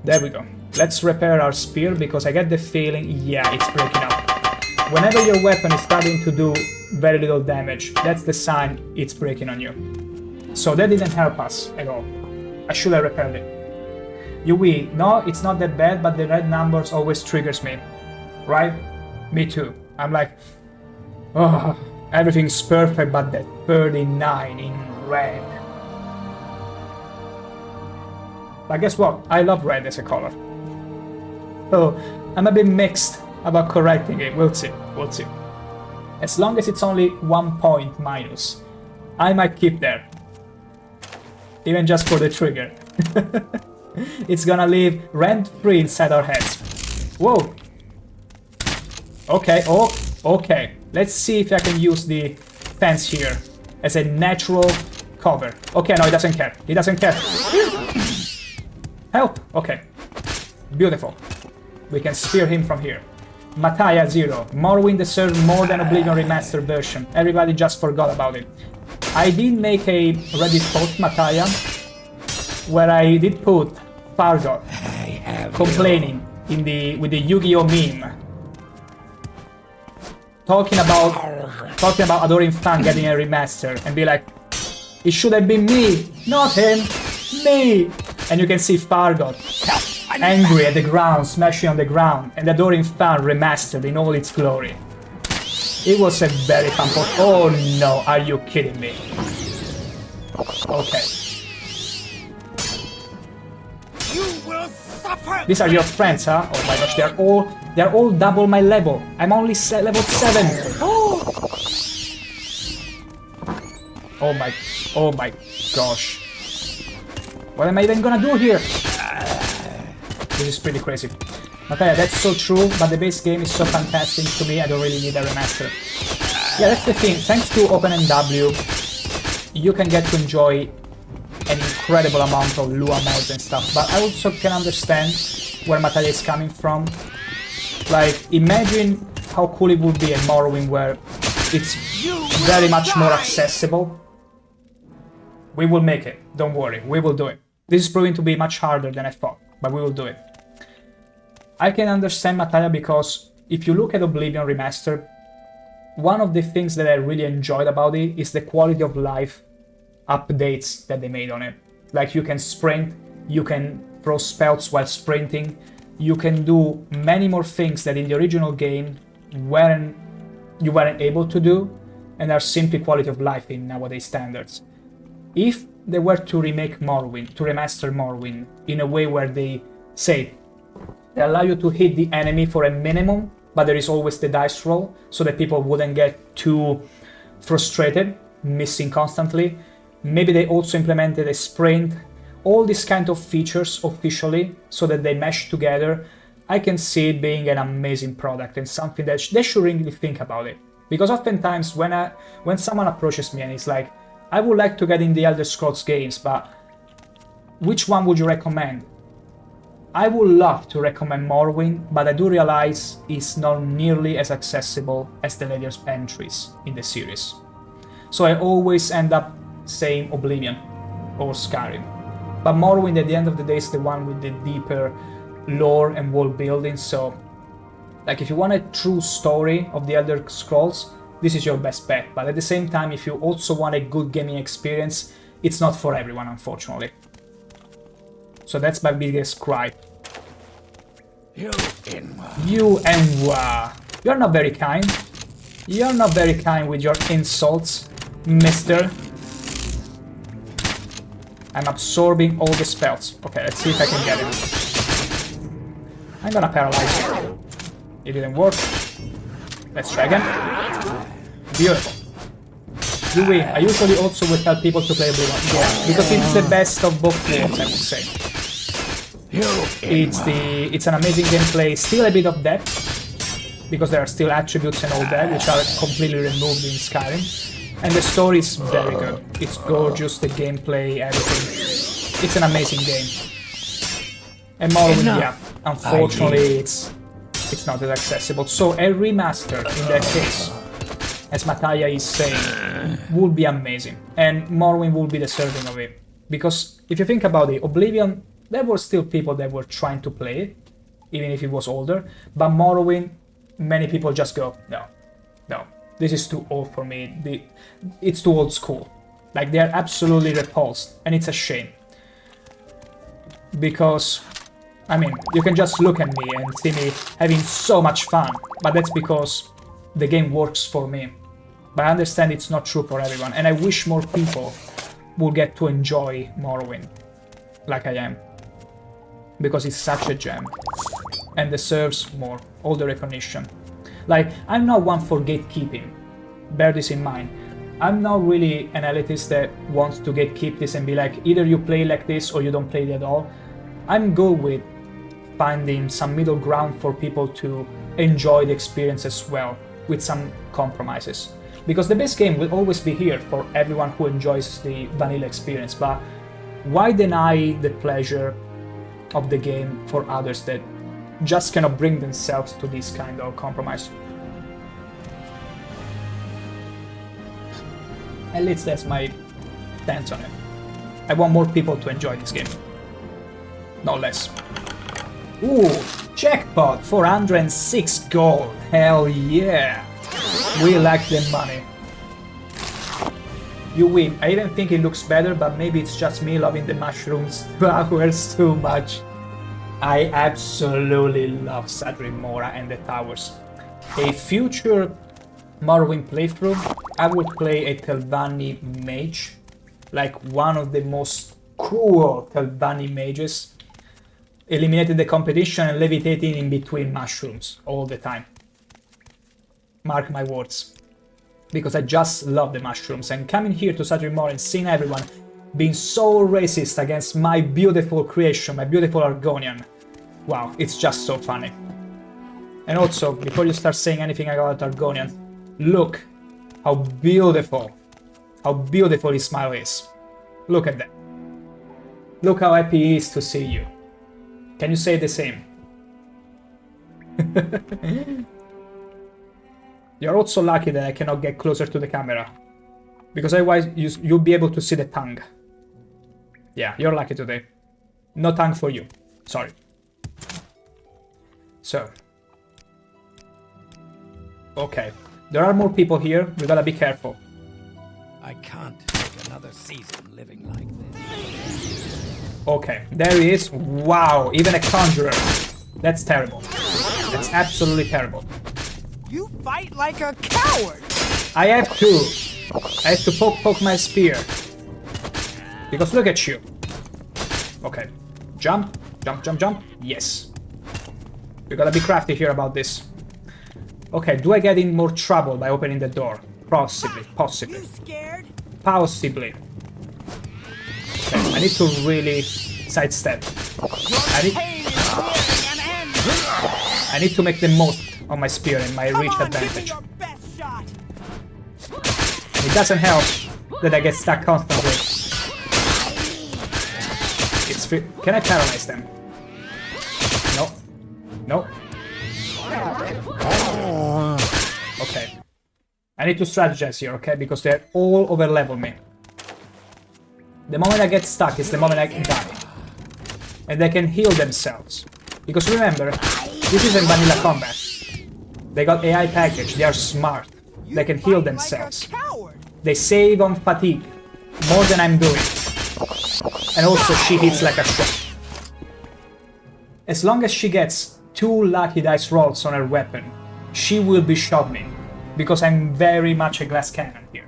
there we go. Let's repair our spear, because I get the feeling, yeah, it's breaking up. Whenever your weapon is starting to do very little damage, that's the sign it's breaking on you. So that didn't help us at all. I should have repaired it. Yui, no, it's not that bad, but the red numbers always triggers me. Right? Me too. I'm like, oh, everything's perfect, but that 39 in red. But guess what? I love red as a color. So I'm a bit mixed about correcting it. We'll see. We'll see. As long as it's only 1 point minus, I might keep there. Even just for the trigger. It's gonna live rent-free inside our heads. Whoa. Okay, oh, okay. Let's see if I can use the fence here as a natural cover. Okay, no, he doesn't care. He doesn't care. Help! Okay. Beautiful. We can spear him from here. Mataya 0. Morrowind deserves more than Oblivion Remastered version. Everybody just forgot about it. I did make a Reddit post, Mataya, where I did put Fargo complaining with the Yu-Gi-Oh meme. Talking about Adoring Fan getting a remaster and be like, it should have been me, not him, me. And you can see Fargo angry at the ground, smashing on the ground, and Adoring Fan remastered in all its glory. It was a very fun post. Oh no, are you kidding me? Okay. You will suffer. These are your friends, huh? Oh my gosh, they're all double my level. I'm only level 7. Oh my gosh. What am I even gonna do here? This is pretty crazy. Okay, that's so true, but the base game is so fantastic to me, I don't really need a remaster. Yeah, that's the thing. Thanks to OpenMW, you can get to enjoy an incredible amount of Lua mods and stuff, but I also can understand where Mataya is coming from. Like, imagine how cool it would be in Morrowind where it's very much more accessible. We will make it, don't worry, we will do it. This is proving to be much harder than I thought, but we will do it. I can understand Mataya because if you look at Oblivion Remastered, one of the things that I really enjoyed about it is the quality of life updates that they made on it. Like, you can sprint, you can throw spells while sprinting, you can do many more things that in the original game you weren't able to do, and are simply quality of life in nowadays standards. If they were to remake Morrowind, to remaster Morrowind in a way where they allow you to hit the enemy for a minimum, but there is always the dice roll, so that people wouldn't get too frustrated, missing constantly. Maybe they also implemented a sprint, all these kind of features officially, so that they mesh together. I can see it being an amazing product and something that they should really think about it. Because oftentimes when someone approaches me and is like, I would like to get in the Elder Scrolls games, but which one would you recommend? I would love to recommend Morrowind, but I do realize it's not nearly as accessible as the later entries in the series. So I always end up saying Oblivion or Skyrim. But Morrowind at the end of the day is the one with the deeper lore and world building, so like if you want a true story of the Elder Scrolls, this is your best bet. But at the same time, if you also want a good gaming experience, it's not for everyone, unfortunately. So that's my biggest gripe. You Enwa. You're not very kind. You're not very kind with your insults, mister. I'm absorbing all the spells. Okay, let's see if I can get him. I'm gonna paralyze you. It didn't work. Let's try again. Beautiful. Yui, I usually also will tell people to play Oblivion. Yeah, because it's the best of both worlds, I would say. It's an amazing gameplay, still a bit of depth, because there are still attributes and all that, which are completely removed in Skyrim. And the story is very good. It's gorgeous, the gameplay, everything. It's an amazing game. And Morrowind, yeah, unfortunately it's not that accessible. So a remaster in that case as Mataya is saying, would be amazing. And Morrowind will be deserving of it. Because if you think about it, Oblivion, there were still people that were trying to play it, even if it was older. But Morrowind, many people just go, no, this is too old for me. It's too old school. Like, they're absolutely repulsed, and it's a shame. Because, I mean, you can just look at me and see me having so much fun, but that's because the game works for me. But I understand it's not true for everyone, and I wish more people will get to enjoy Morrowind, like I am. Because it's such a gem, and deserves more, all the recognition. Like, I'm not one for gatekeeping, bear this in mind. I'm not really an elitist that wants to gatekeep this and be like, either you play like this or you don't play it at all. I'm good with finding some middle ground for people to enjoy the experience as well, with some compromises. Because the base game will always be here for everyone who enjoys the vanilla experience, but why deny the pleasure of the game for others that just cannot bring themselves to this kind of compromise? At least that's my stance on it. I want more people to enjoy this game. No less. Ooh, jackpot, 406 gold. Hell yeah. We like the money. You win. I even think it looks better, but maybe it's just me loving the mushrooms flowers too much. I absolutely love Sadrith Mora and the towers. A future Morrowind playthrough, I would play a Telvanni mage, like one of the most cool Telvanni mages, eliminating the competition and levitating in between mushrooms all the time. Mark my words. Because I just love the mushrooms, and coming here to Sadrith Mora and seeing everyone being so racist against my beautiful creation, my beautiful Argonian. Wow, it's just so funny. And also, before you start saying anything about Argonian, look how beautiful his smile is. Look at that. Look how happy he is to see you. Can you say the same? You're also lucky that I cannot get closer to the camera, because otherwise you'll be able to see the tongue. Yeah, you're lucky today. No tongue for you. Sorry. So. Okay. There are more people here. We gotta be careful. I can't take another season living like this. Okay, there he is. Wow, even a conjurer. That's terrible. That's absolutely terrible. You fight like a coward! I have to poke my spear. Because look at you. Okay. Jump. Yes. We gotta be crafty here about this. Okay, do I get in more trouble by opening the door? Possibly. You scared? Possibly. Okay, I need to really sidestep. I need to make the most of my spear and my reach advantage. It doesn't help that I get stuck constantly. It's free. Can I paralyze them? No. Okay. I need to strategize here, okay? Because they're all over level me. The moment I get stuck is the moment I can die. And they can heal themselves. Because remember, this isn't vanilla combat. They got AI package, they are smart. They can heal themselves. They save on fatigue. More than I'm doing. And also she hits like a shot. As long as she gets 2 lucky dice rolls on her weapon, she will be shot me. Because I'm very much a glass cannon here.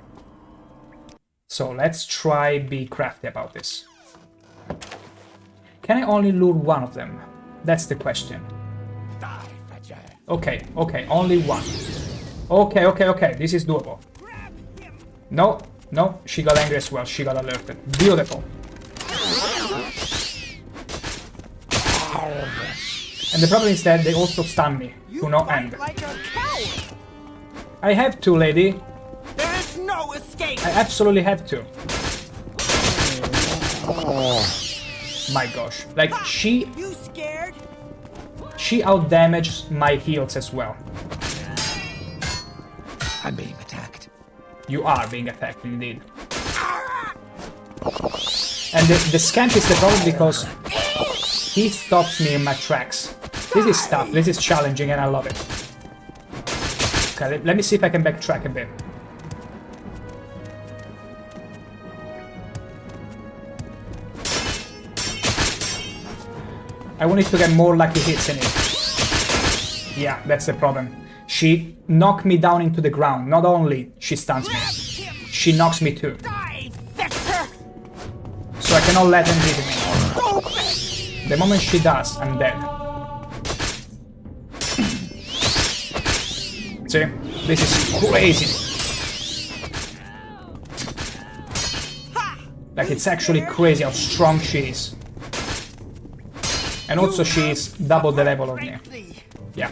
So let's try be crafty about this. Can I only lure one of them? That's the question. Okay, only one. Okay, this is doable. No, she got angry as well, she got alerted. Beautiful. And the problem is that they also stun me to no end. I have to, lady. There's no escape. I absolutely have to. My gosh. Like, she outdamaged my heals as well. I'm being attacked. You are being attacked, indeed. And the scamp is the problem because he stops me in my tracks. This is tough, this is challenging, and I love it. Okay, let me see if I can backtrack a bit. I wanted to get more lucky hits in it. Yeah, that's the problem. She knocked me down into the ground. Not only she stuns me, she knocks me too. So I cannot let him hit me. The moment she does, I'm dead. See? This is crazy. Like, it's actually crazy how strong she is. And also she is double the level of me. Yeah.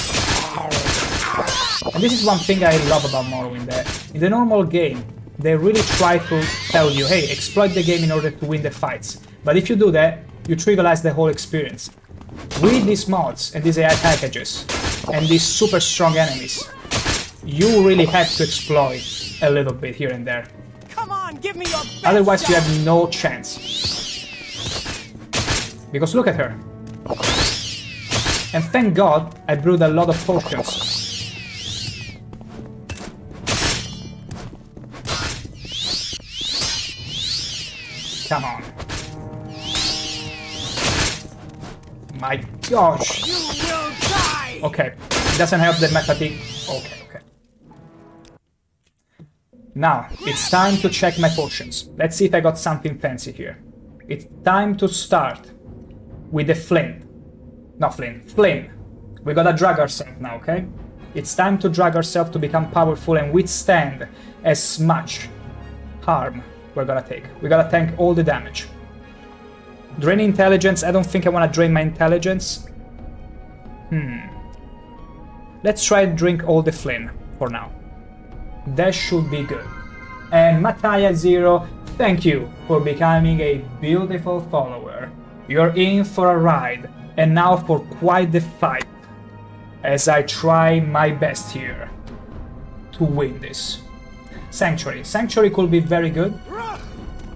And this is one thing I love about Morrowind, that in the normal game, they really try to tell you, hey, exploit the game in order to win the fights. But if you do that, you trivialize the whole experience. With these mods and these AI packages and these super strong enemies, you really have to exploit a little bit here and there. Come on, give me your best Otherwise you shot. have no chance. Because look at her. And thank God I brewed a lot of potions. Come on. My gosh. You will die. Okay, it doesn't help that my fatigue. Okay. Now, it's time to check my potions. Let's see if I got something fancy here. It's time to start with the flint. Not flint, flame. We gotta drag ourselves now, okay? It's time to drag ourselves to become powerful and withstand as much harm we're gonna take. We gotta tank all the damage. Drain intelligence. I don't think I wanna drain my intelligence. Let's try and drink all the flame for now. That should be good. And Mataya Zero, thank you for becoming a beautiful follower. You're in for a ride, and now for quite the fight, as I try my best here to win this. Sanctuary. Sanctuary could be very good.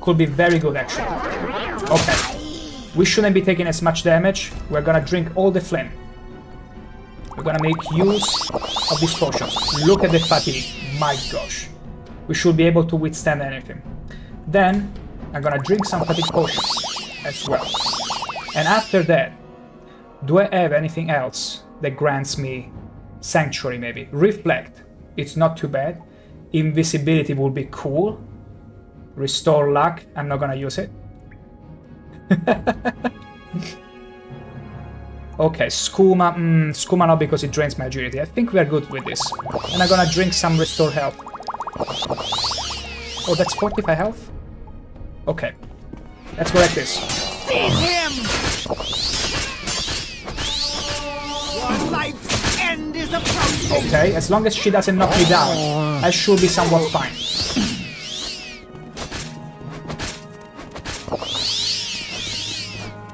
Could be very good, actually. Okay. We shouldn't be taking as much damage. We're gonna drink all the flame. We're gonna make use of these potions. Look at the fatigue. My gosh. We should be able to withstand anything. Then, I'm gonna drink some fatigue potions as well. And after that, do I have anything else that grants me Sanctuary, maybe? Reflect. It's not too bad. Invisibility would be cool. Restore luck. I'm not gonna use it. Okay, Skooma. Skooma not because it drains my agility. I think we are good with this. And I'm gonna drink some restore health. Oh, that's 45 health? Okay. Let's go like this. Seize him! Your life's end is approaching! Okay, as long as she doesn't knock me down, I should be somewhat fine.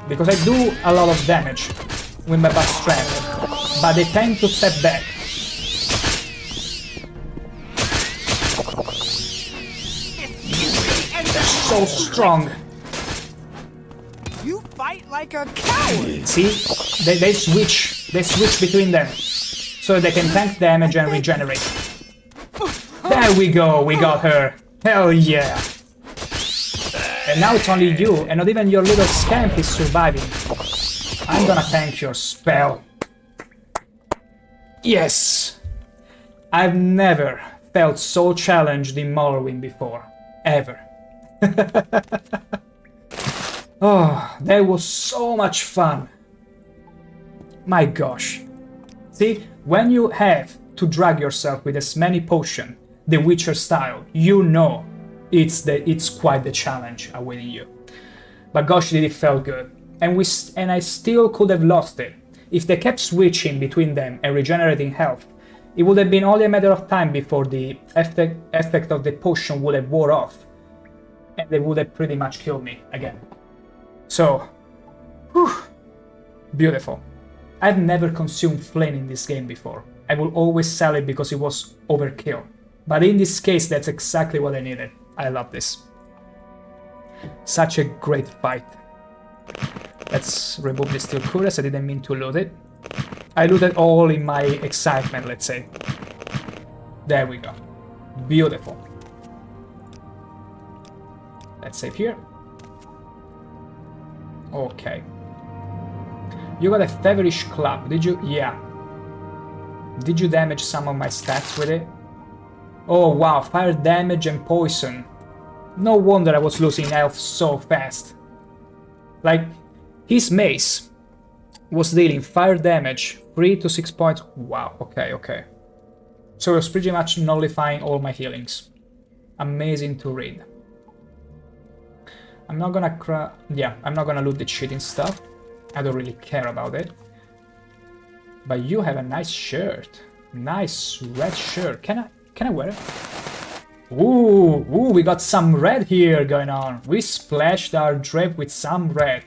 Because I do a lot of damage with my buff strength, but they tend to step back. They're so strong. You fight like a coward! See? They switch between them, so they can tank damage and regenerate. There we go, we got her. Hell yeah. And now it's only you, and not even your little scamp is surviving. I'm gonna tank your spell. Yes! I've never felt so challenged in Morrowind before. Ever. Oh, that was so much fun. My gosh. See, when you have to drag yourself with as many potions, the Witcher style, you know it's quite the challenge awaiting you. But gosh, did it felt good. And I still could have lost it. If they kept switching between them and regenerating health, it would have been only a matter of time before the effect of the potion would have wore off. And they would have pretty much killed me again. So, whew, beautiful. I've never consumed flame in this game before. I will always sell it because it was overkill. But in this case, that's exactly what I needed. I love this. Such a great fight. Let's remove this steel cuirass. I didn't mean to loot it. I looted all in my excitement, let's say. There we go. Beautiful. Let's save here. Okay. You got a feverish club, did you? Yeah. Did you damage some of my stats with it? Oh wow, fire damage and poison. No wonder I was losing health so fast. Like, his mace was dealing fire damage, 3 to 6 points. Wow, okay, okay. So it was pretty much nullifying all my healings. Amazing to read. I'm not gonna I'm not gonna loot the cheating stuff. I don't really care about it. But you have a nice shirt. Nice red shirt. Can I wear it? Ooh, we got some red here going on. We splashed our drape with some red.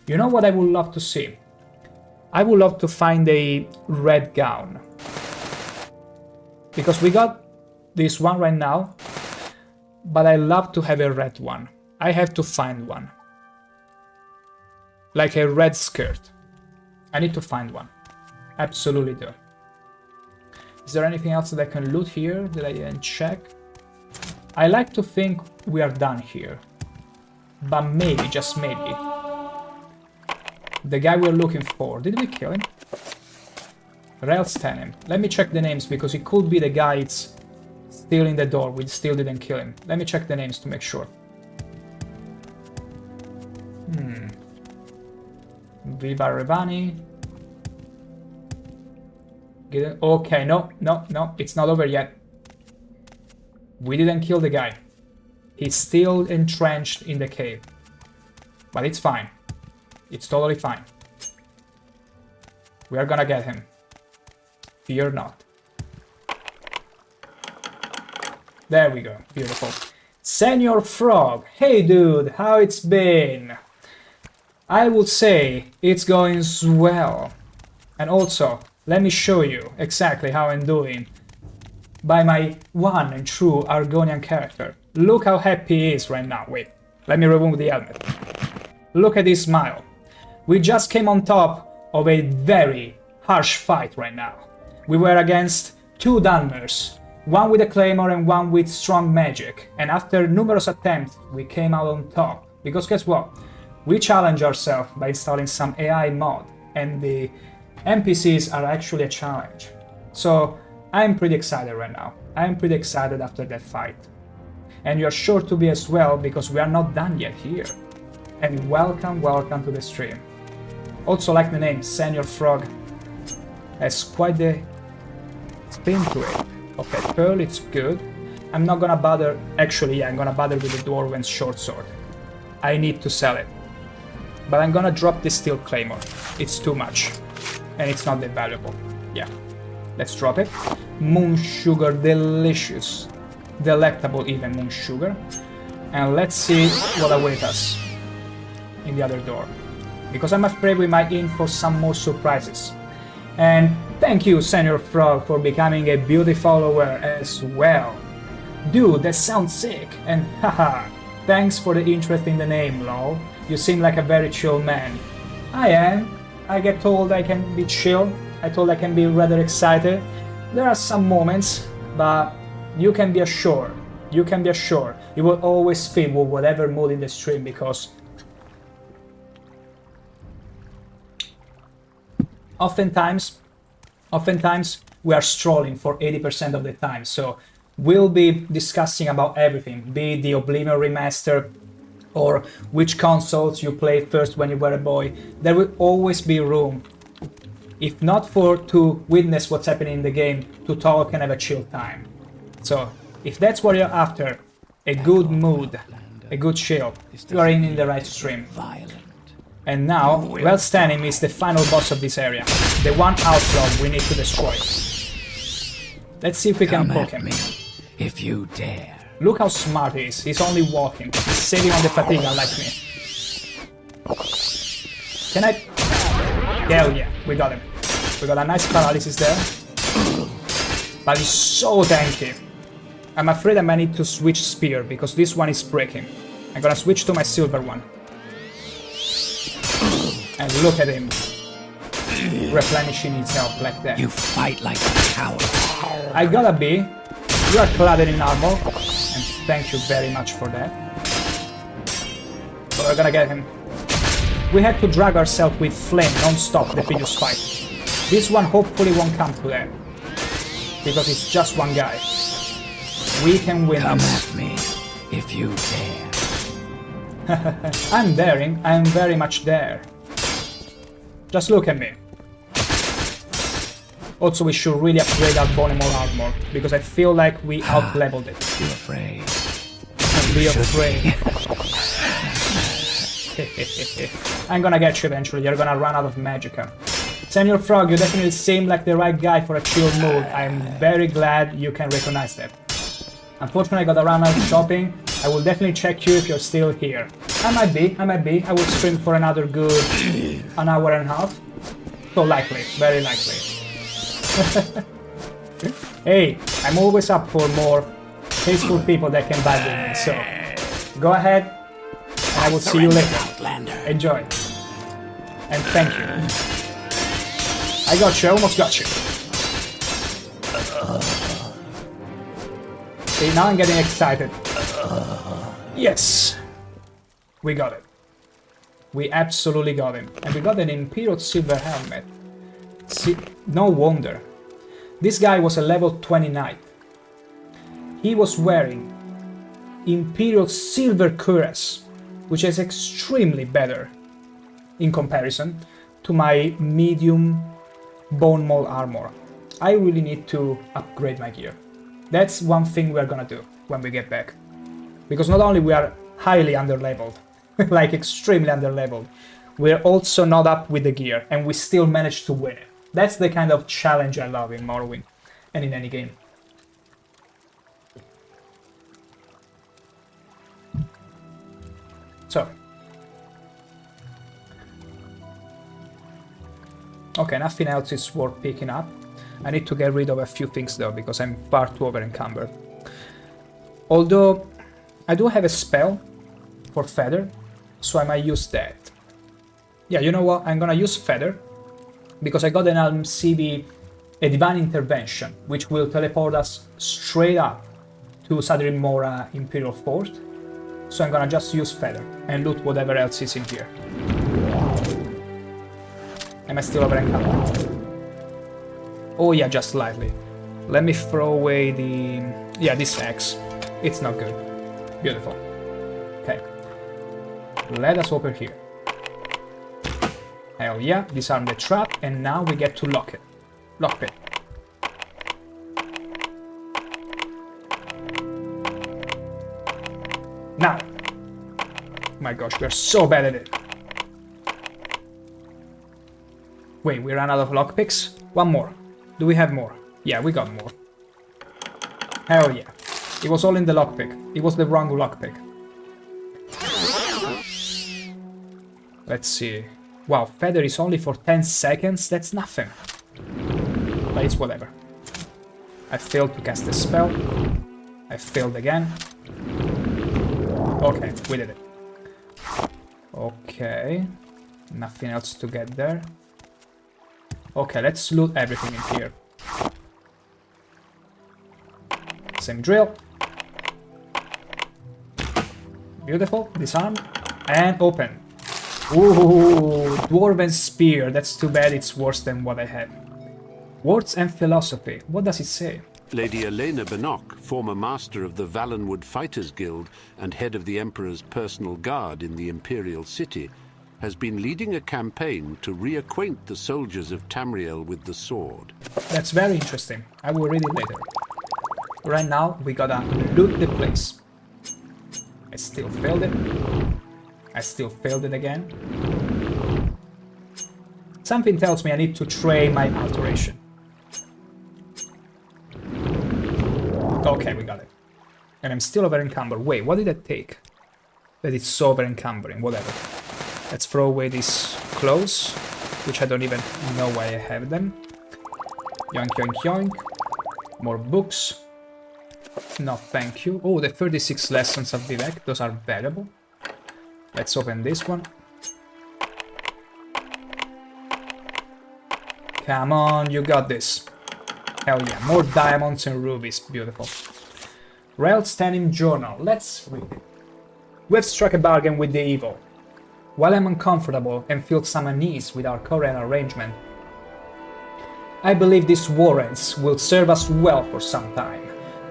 You know what I would love to see? I would love to find a red gown. Because we got this one right now, but I love to have a red one. I have to find one. Like a red skirt. I need to find one. Absolutely do. Is there anything else that I can loot here that I didn't check? I like to think we are done here. But maybe, just maybe. The guy we're looking for, did we kill him? Relstanim. Let me check the names because it could be the guy it's still in the door. We still didn't kill him. Let me check the names to make sure. Viva Revani. Okay, no, it's not over yet. We didn't kill the guy. He's still entrenched in the cave. But it's fine. It's totally fine. We are gonna get him. Fear not. There we go. Beautiful. Senior Frog. Hey dude, how it's been? I would say it's going swell. And also, let me show you exactly how I'm doing by my one and true Argonian character. Look how happy he is right now. Wait, let me remove the helmet. Look at his smile. We just came on top of a very harsh fight right now. We were against two Dunmers, one with a claymore and one with strong magic. And after numerous attempts, we came out on top. Because guess what? We challenge ourselves by installing some AI mod, and the NPCs are actually a challenge. So I'm pretty excited right now. I'm pretty excited after that fight. And you're sure to be as well, because we are not done yet here. And welcome to the stream. Also like the name, Senior Frog. Has quite the spin to it. Okay, Pearl, it's good. I'm not gonna bother, actually yeah, I'm gonna bother with the Dwarven's short sword. I need to sell it. But I'm gonna drop this steel claymore. It's too much. And it's not that valuable. Yeah. Let's drop it. Moon sugar, delicious. Delectable even moon sugar. And let's see what awaits us in the other door. Because I'm afraid we might in for some more surprises. And thank you, Senior Frog, for becoming a beauty follower as well. Dude, that sounds sick. And haha, thanks for the interest in the name, lol. You seem like a very chill man. I am. I get told I can be chill. I told I can be rather excited. There are some moments, but you can be assured. You can be assured. You will always fit with whatever mood in the stream, because oftentimes we are strolling for 80% of the time. So we'll be discussing about everything, be it the Oblivion remaster, or which consoles you played first when you were a boy. There will always be room, if not to witness what's happening in the game, to talk and have a chill time. So if that's what you're after, a good mood, a good chill, you are in the right stream. And now, Relstanim is the final boss of this area, the one outlaw we need to destroy. Let's see if we can poke him. If you dare. Look how smart he is. He's only walking. He's saving on the fatigue, unlike me. Can I? Hell yeah, we got him. We got a nice paralysis there. But he's so tanky. I'm afraid I might need to switch spear, because this one is breaking. I'm gonna switch to my silver one. And look at him. Replenishing his health like that. You fight like a coward. I gotta be. You are clad in armor. And thank you very much for that. So we're gonna get him. We had to drag ourselves with flame non-stop the previous fight. This one hopefully won't come to that. Because it's just one guy. We can win Come this. at me, if you dare. I'm daring. I'm very much there. Just look at me. Also, we should really upgrade our bone more armor, because I feel like we out-leveled it. Be afraid. Be afraid. I'm gonna get you eventually. You're gonna run out of magicka. Senior Frog, you definitely seem like the right guy for a chill mood. I'm very glad you can recognize that. Unfortunately, I gotta run out shopping. I will definitely check you if you're still here. I might be. I will stream for another good an hour and a half. So likely, very likely. Hey, I'm always up for more peaceful people that can vibe with me, so go ahead, and I will see you later. Enjoy. And thank you. I got you, I almost got you. See, now I'm getting excited. Yes! We got it. We absolutely got him. And we got an Imperial Silver Helmet. See, no wonder. This guy was a level 20 knight. He was wearing Imperial Silver Cuirass, which is extremely better in comparison to my medium bone maul armor. I really need to upgrade my gear. That's one thing we're gonna do when we get back. Because not only we are highly underleveled, like extremely underleveled, we're also not up with the gear, and we still managed to win it. That's the kind of challenge I love in Morrowind, and in any game. So. Okay, nothing else is worth picking up. I need to get rid of a few things though, because I'm far too over-encumbered. Although, I do have a spell for Feather, so I might use that. Yeah, you know what? I'm gonna use Feather, because I got an LMCB, a Divine Intervention, which will teleport us straight up to Sadrin Mora Imperial Fort. So I'm gonna just use Feather and loot whatever else is in here. Am I still over encumbered? Oh yeah, just slightly. Let me throw away the... yeah, this axe. It's not good. Beautiful. Okay. Let us open here. Hell yeah, disarm the trap, and now we get to lock it. Lock it. Now. My gosh, we're so bad at it. Wait, we ran out of lockpicks? One more. Do we have more? Yeah, we got more. Hell yeah. It was all in the lockpick. It was the wrong lockpick. Let's see. Wow, Feather is only for 10 seconds? That's nothing. But it's whatever. I failed to cast a spell. I failed again. Okay, we did it. Okay. Nothing else to get there. Okay, let's loot everything in here. Same drill. Beautiful. Disarm. And open. Ooh, Dwarven Spear. That's too bad it's worse than what I had. Words and Philosophy. What does it say? Lady Elena Bannock, former master of the Valenwood Fighters Guild and head of the Emperor's personal guard in the Imperial City, has been leading a campaign to reacquaint the soldiers of Tamriel with the sword. That's very interesting. I will read it later. Right now, we gotta loot the place. I still failed it. I still failed it again. Something tells me I need to train my alteration. Okay, we got it. And I'm still over encumbered. Wait, what did that take? That it's so over encumbering, whatever. Let's throw away these clothes, which I don't even know why I have them. Yoink, yoink, yoink. More books. No, thank you. Oh, the 36 lessons of Vivek, those are valuable. Let's open this one. Come on, you got this. Hell yeah, more diamonds and rubies, beautiful. Rel Standing Journal, let's read it. We have struck a bargain with the evil. While I'm uncomfortable and feel some unease with our current arrangement, I believe these warrants will serve us well for some time.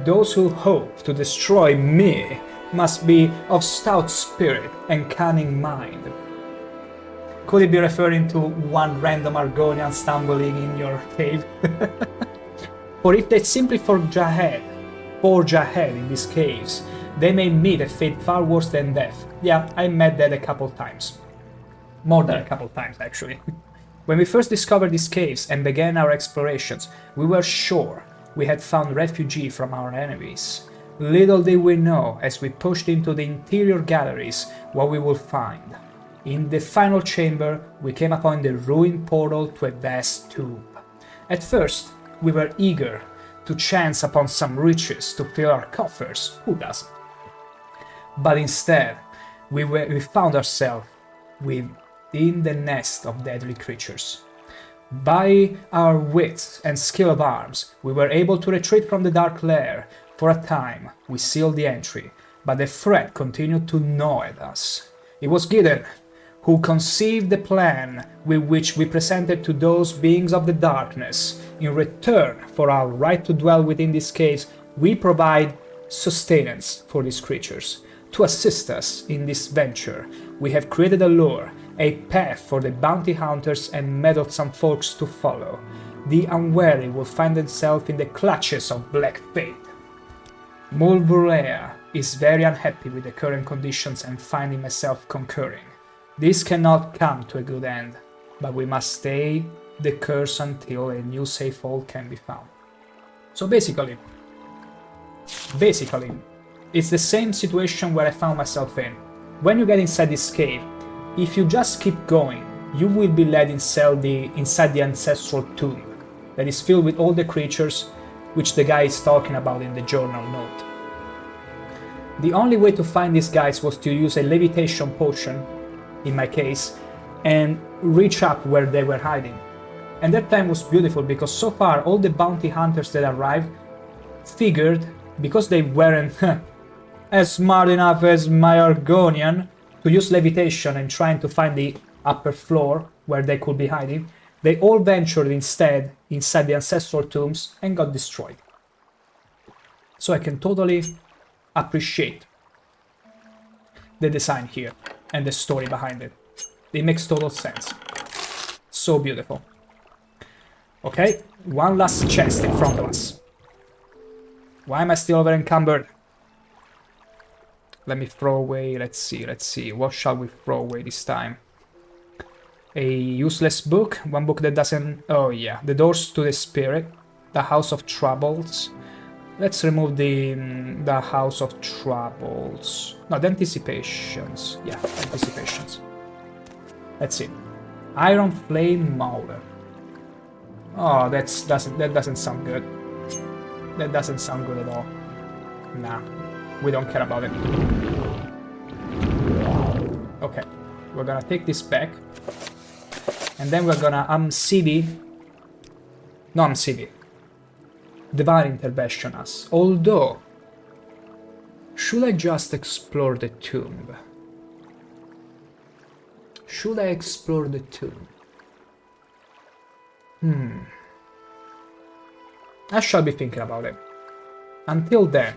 Those who hope to destroy me must be of stout spirit and cunning mind. Could it be referring to one random Argonian stumbling in your cave? For if they simply forge ahead in these caves, they may meet a fate far worse than death. Yeah, I met that a couple times. More than a couple times, actually. When we first discovered these caves and began our explorations, we were sure we had found refuge from our enemies. Little did we know, as we pushed into the interior galleries, what we would find. In the final chamber, we came upon the ruined portal to a vast tomb. At first, we were eager to chance upon some riches to fill our coffers. Who doesn't? But instead, we found ourselves within the nest of deadly creatures. By our wit and skill of arms, we were able to retreat from the dark lair. For a time, we sealed the entry, but the threat continued to gnaw at us. It was Gideon who conceived the plan with which we presented to those beings of the darkness. In return for our right to dwell within these caves, we provide sustenance for these creatures. To assist us in this venture, we have created a lure, a path for the bounty hunters and meddlesome folks to follow. The unwary will find themselves in the clutches of black fate. Mulburea is very unhappy with the current conditions and finding myself concurring. This cannot come to a good end, but we must stay the course until a new safe hole can be found. So basically, it's the same situation where I found myself in. When you get inside this cave, if you just keep going, you will be led inside the ancestral tomb that is filled with all the creatures which the guy is talking about in the journal note. The only way to find these guys was to use a levitation potion, in my case, and reach up where they were hiding. And that time was beautiful because so far all the bounty hunters that arrived figured, because they weren't as smart enough as my Argonian to use levitation and trying to find the upper floor where they could be hiding, they all ventured instead inside the ancestral tombs and got destroyed. So I can totally appreciate the design here and the story behind it. It makes total sense. So beautiful. Okay, one last chest in front of us. Why am I still over encumbered? Let me throw away, let's see, what shall we throw away this time? A useless book, one book that doesn't... oh yeah, The Doors to the Spirit, The House of Troubles. Let's remove the House of Troubles. No, the Anticipations. Yeah, Anticipations. Let's see. Iron Flame Mauler. Oh, that doesn't sound good. That doesn't sound good at all. Nah, we don't care about it. Okay, we're gonna take this back. And then we're gonna Divine Intervention us. Although, should I just explore the tomb? Should I explore the tomb? I shall be thinking about it. Until then,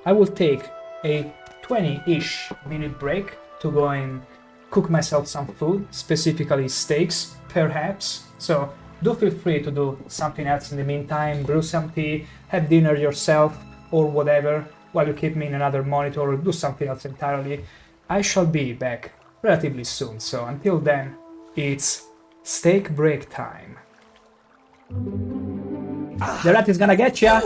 I will take a 20-ish minute break to go and cook myself some food, specifically steaks, perhaps. So do feel free to do something else in the meantime, brew some tea, have dinner yourself, or whatever, while you keep me in another monitor, or do something else entirely. I shall be back relatively soon, so until then, it's steak break time. The rat is gonna get ya!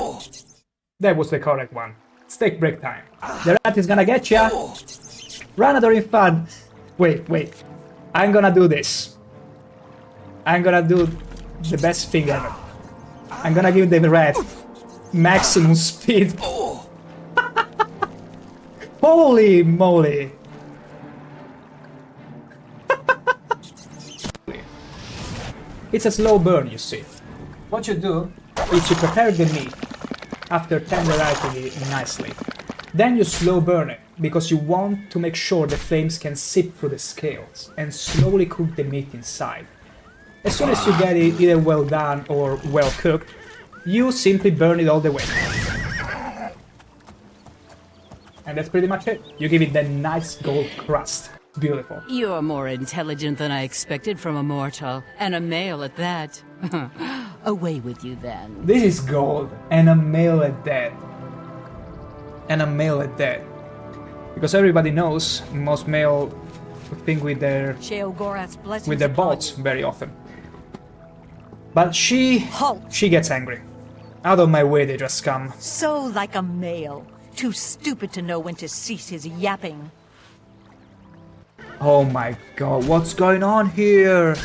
That was the correct one. Steak break time. The rat is gonna get ya! Run, in fun! Wait. I'm gonna do this. I'm gonna do the best thing ever. I'm gonna give the rat maximum speed Holy moly! It's a slow burn, you see. What you do is you prepare the meat after tenderizing it nicely. Then you slow burn it, because you want to make sure the flames can seep through the scales and slowly cook the meat inside. As soon as you get it either well done or well cooked, you simply burn it all the way. And that's pretty much it. You give it that nice gold crust. Beautiful. You're more intelligent than I expected from a mortal, and a male at that. Away with you then. This is gold, and a male at that. And a male at that. Because everybody knows most male think with their balls very often. But she gets angry. Out of my way, they just come. So like a male. Too stupid to know when to cease his yapping. Oh my god, what's going on here?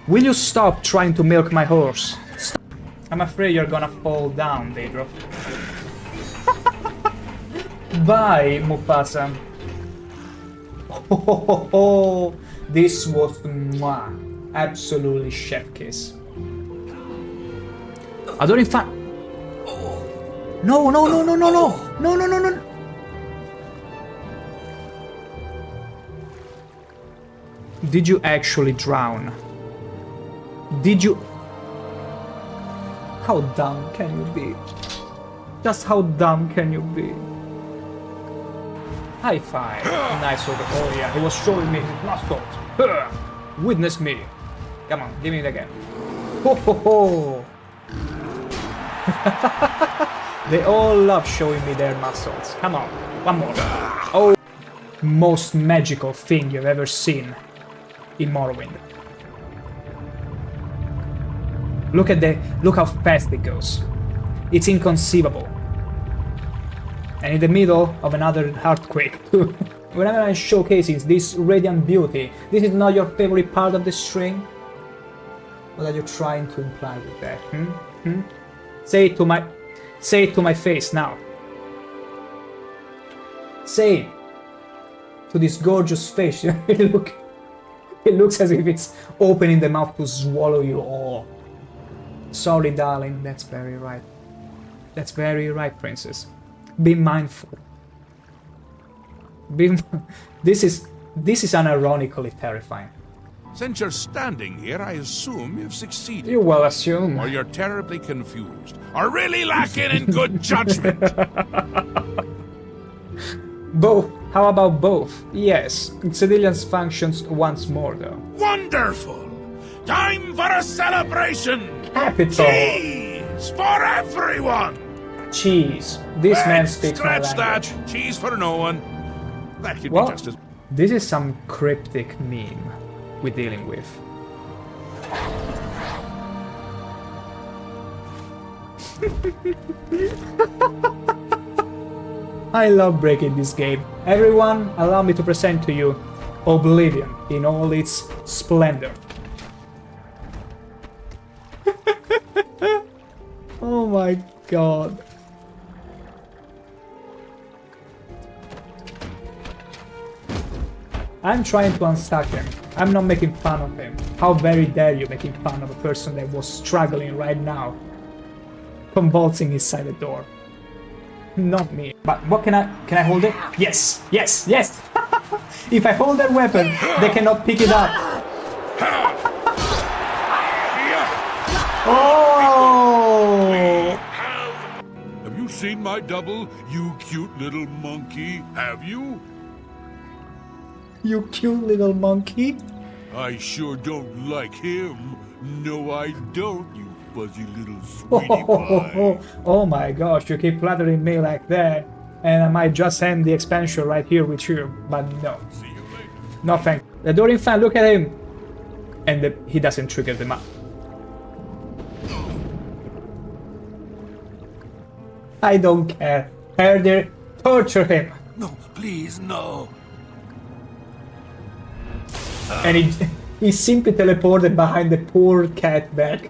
Will you stop trying to milk my horse? Stop. I'm afraid you're gonna fall down, Daedra. Bye, Mufasa. Oh, this was mwah. Absolutely chef kiss. Adoring fan. No, no, no, no, no, no, no, no, no, no. Did you actually drown? Did you? How dumb can you be? Just how dumb can you be? High five. Nice over. Oh yeah, he was showing me his muscles. Witness me. Come on, give me it again. Ho ho ho. They all love showing me their muscles. Come on, one more. Oh, most magical thing you've ever seen in Morrowind. Look how fast it goes. It's inconceivable. And in the middle of another earthquake. Whenever I'm showcasing this radiant beauty, this is not your favorite part of the string? What are you trying to imply with that? Say it to my face now. Say it to this gorgeous face. It looks as if it's opening the mouth to swallow you all. Sorry, darling. That's very right. That's very right, princess. Be mindful. This is unironically terrifying. Since you're standing here, I assume you've succeeded. You will assume. Or you're terribly confused. Or really lacking in good judgment. Both. How about both? Yes. Civilians functions once more, though. Wonderful! Time for a celebration! Capital! Cheese for everyone! Cheese. This man speaks my language. Scratch that. Cheese for no one. That could be just as... This is some cryptic meme we're dealing with. I love breaking this game. Everyone, allow me to present to you Oblivion in all its splendor. Oh my god. I'm trying to unstuck him. I'm not making fun of him. How very dare you making fun of a person that was struggling right now, convulsing inside the door. Not me. But what can I hold it? Yes, yes, yes! If I hold that weapon, they cannot pick it up. Oh! Have you seen my double, you cute little monkey? Have you? You cute little monkey? I sure don't like him. No, I don't, you fuzzy little sweetie pie. Oh my gosh, you keep flattering me like that, and I might just end the expansion right here with you, but no. See you later. No thank you. The Adoring fan, look at him! And he doesn't trigger them up. I don't care. Herder, torture him! No, please, no. And he simply teleported behind the poor cat back.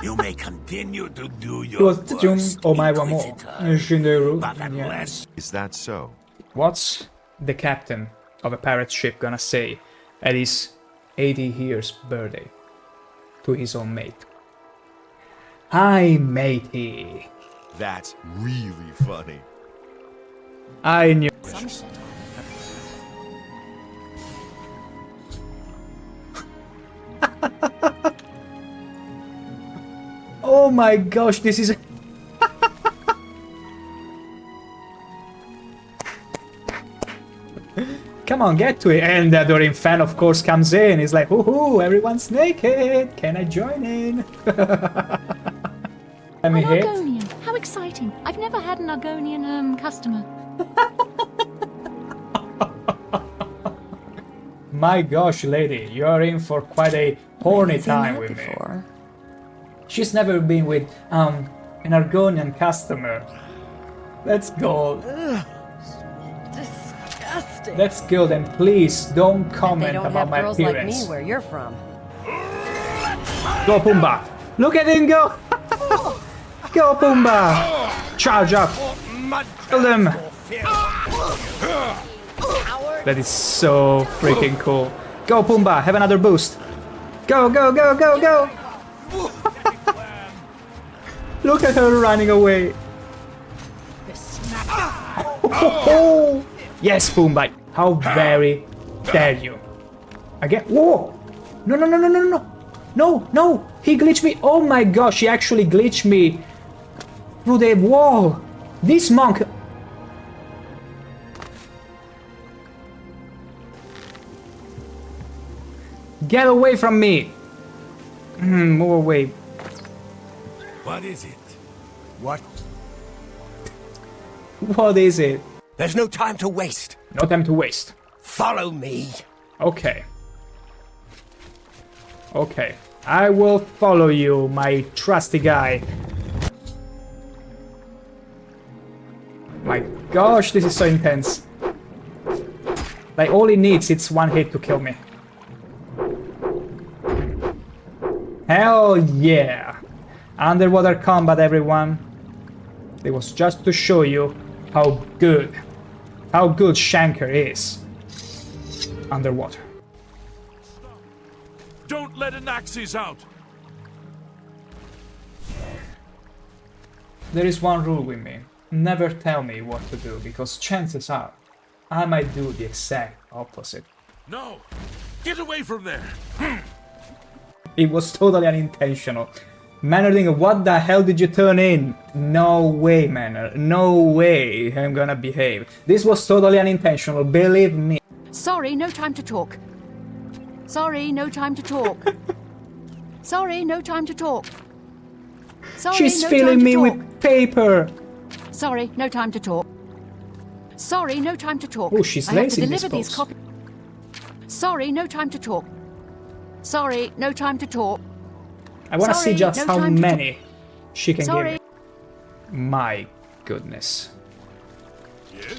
You may continue to do It your was worst, Shinderu. but Yeah. unless Is that so? What's the captain of a pirate ship gonna say at his 80 years birthday to his own mate? Hi, matey. That's really funny. I knew. Oh my gosh, this is. Come on, get to it. And the adoring fan, of course, comes in. He's like, hoo, everyone's naked. Can I join in? Let me hit. Argonian. How exciting. I've never had an Argonian customer. My gosh, lady, you're in for quite a horny time with me. She's never been with an Argonian customer. Let's go. Disgusting. Let's go then, please don't comment they don't about have my girls appearance. like me where you're from. Go Pumbaa! Look at him go! Go Pumbaa! Charge up! Kill them! That is so freaking cool. Go Pumbaa! Have another boost! Go, go, go, go, go! Look at her running away! Oh, yes, Pumbaa! How very dare you! Again? Whoa! No, no, no, no, no, no! No, no! He glitched me! Oh my gosh, he actually glitched me through the wall! This monk... Get away from me! Move away. What is it? What? What is it? There's no time to waste. No time to waste. Follow me. Okay. Okay. I will follow you, my trusty guy. My gosh, this is so intense. Like, all he needs is one hit to kill me. Hell yeah! Underwater combat, everyone. It was just to show you how good ShankH-ER is underwater. Don't let Anaxes out! There is one rule with me. Never tell me what to do, because chances are I might do the exact opposite. No! Get away from there! It was totally unintentional. Manor, what the hell did you turn in? No way, Manor. No way I'm gonna behave. This was totally unintentional, believe me. Sorry, no time to talk. Sorry, no time to talk. Sorry, no time to talk. Sorry, She's no filling time me to talk. with paper. Sorry, no time to talk. Sorry, no time to talk. Oh, she's I have to lazy, deliver this these boss. copies. Sorry, no time to talk. Sorry, no time to talk. I wanna see Sorry, just no how time to many she can Sorry. give me. My goodness.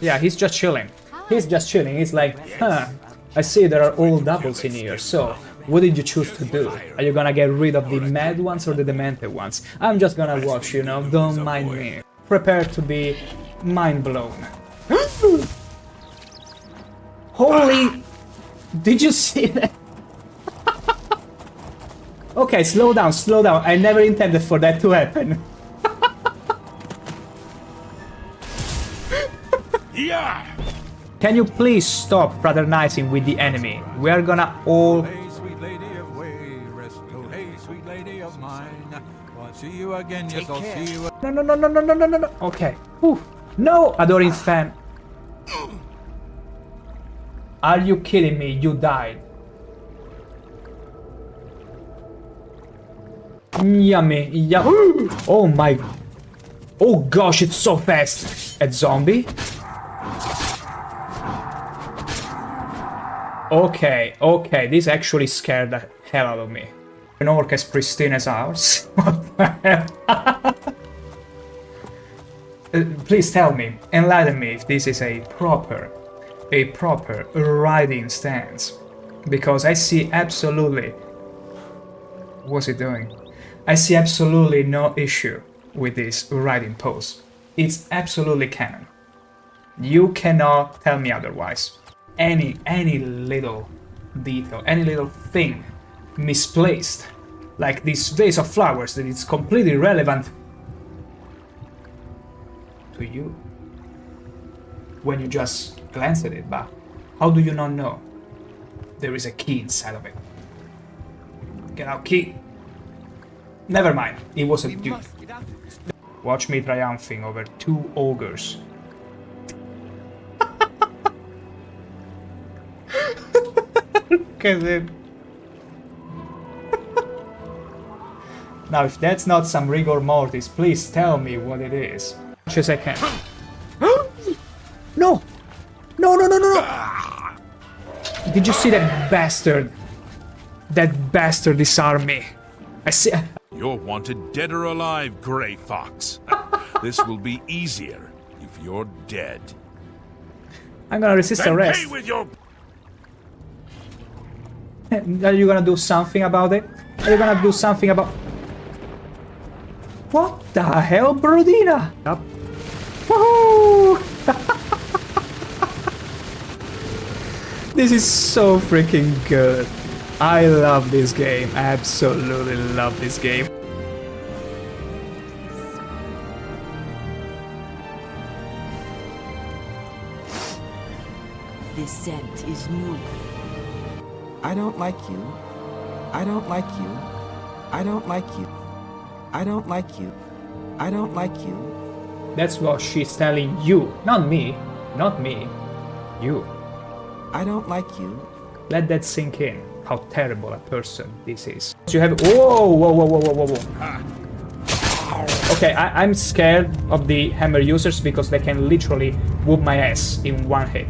Yeah, he's just chilling. He's just chilling. He's like, huh, I see there are all doubles in here, so what did you choose to do? Are you gonna get rid of the mad ones or the demented ones? I'm just gonna watch, you know, don't mind me. Prepare to be mind blown. Holy... Did you see that? Okay, slow down, slow down. I never intended for that to happen. Yeah! Can you please stop fraternizing with the enemy? We are gonna all... Hey, sweet lady of way, rest. Oh, hey, sweet lady of mine. I'll see you again, yes, I'll see you. No, no, no, no, no, no, no, no, no. Okay. Whew. No, adoring fan. Are you kidding me? You died. Yummy, yummy. Oh my... Oh gosh, it's so fast. A zombie? Okay, okay, this actually scared the hell out of me. An orc as pristine as ours? What the hell? Please tell me, enlighten me if this is a proper riding stance. Because I see absolutely... What's he doing? I see absolutely no issue with this writing pose. It's absolutely canon. You cannot tell me otherwise. Any little detail, any little thing misplaced, like this vase of flowers that is completely irrelevant to you when you just glance at it, but how do you not know there is a key inside of it? Get out, key. Never mind, it was a dude. Watch me triumphing over 2 ogres. Look at it. Now, if that's not some rigor mortis, please tell me what it is. As much as I can. No! No, no, no, no, no! Did you see that bastard? That bastard disarmed me. I see. You're wanted dead or alive, Grey Fox. This will be easier if you're dead. I'm gonna resist Then arrest. pay with your... Are you gonna do something about it? Are you gonna do something about... What the hell, Brodina? Yep. Woohoo! This is so freaking good. I love this game. Absolutely love this game. This scent is new. I don't like you. I don't like you. I don't like you. I don't like you. I don't like you. That's what she's telling you. Not me. Not me. You. I don't like you. Let that sink in. How terrible a person this is. You have... Whoa, whoa, whoa, whoa, whoa, whoa, whoa. Okay, I'm scared of the hammer users because they can literally whoop my ass in one hit.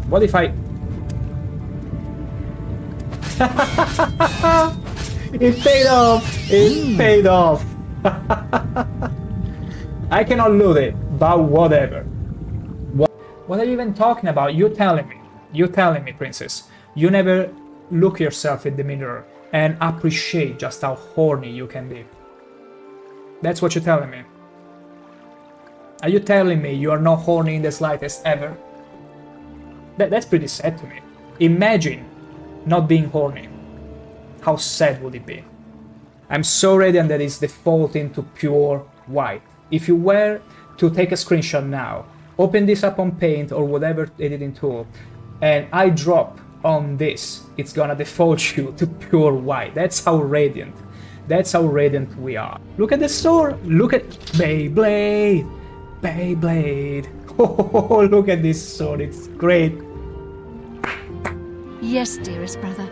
What if I... It paid off! It paid off! I cannot loot it, but whatever. What are you even talking about? You telling me. You telling me, princess. You never look yourself in the mirror and appreciate just how horny you can be. That's what you're telling me. Are you telling me you are not horny in the slightest ever? That's pretty sad to me. Imagine not being horny. How sad would it be? I'm so radiant that it's defaulting to pure white. If you were to take a screenshot now, open this up on Paint or whatever editing tool, and I drop on this, it's gonna default you to pure white. That's how radiant. That's how radiant we are. Look at the store. Look at Beyblade. Beyblade. Oh, look at this sword. It's great. Yes, dearest brother.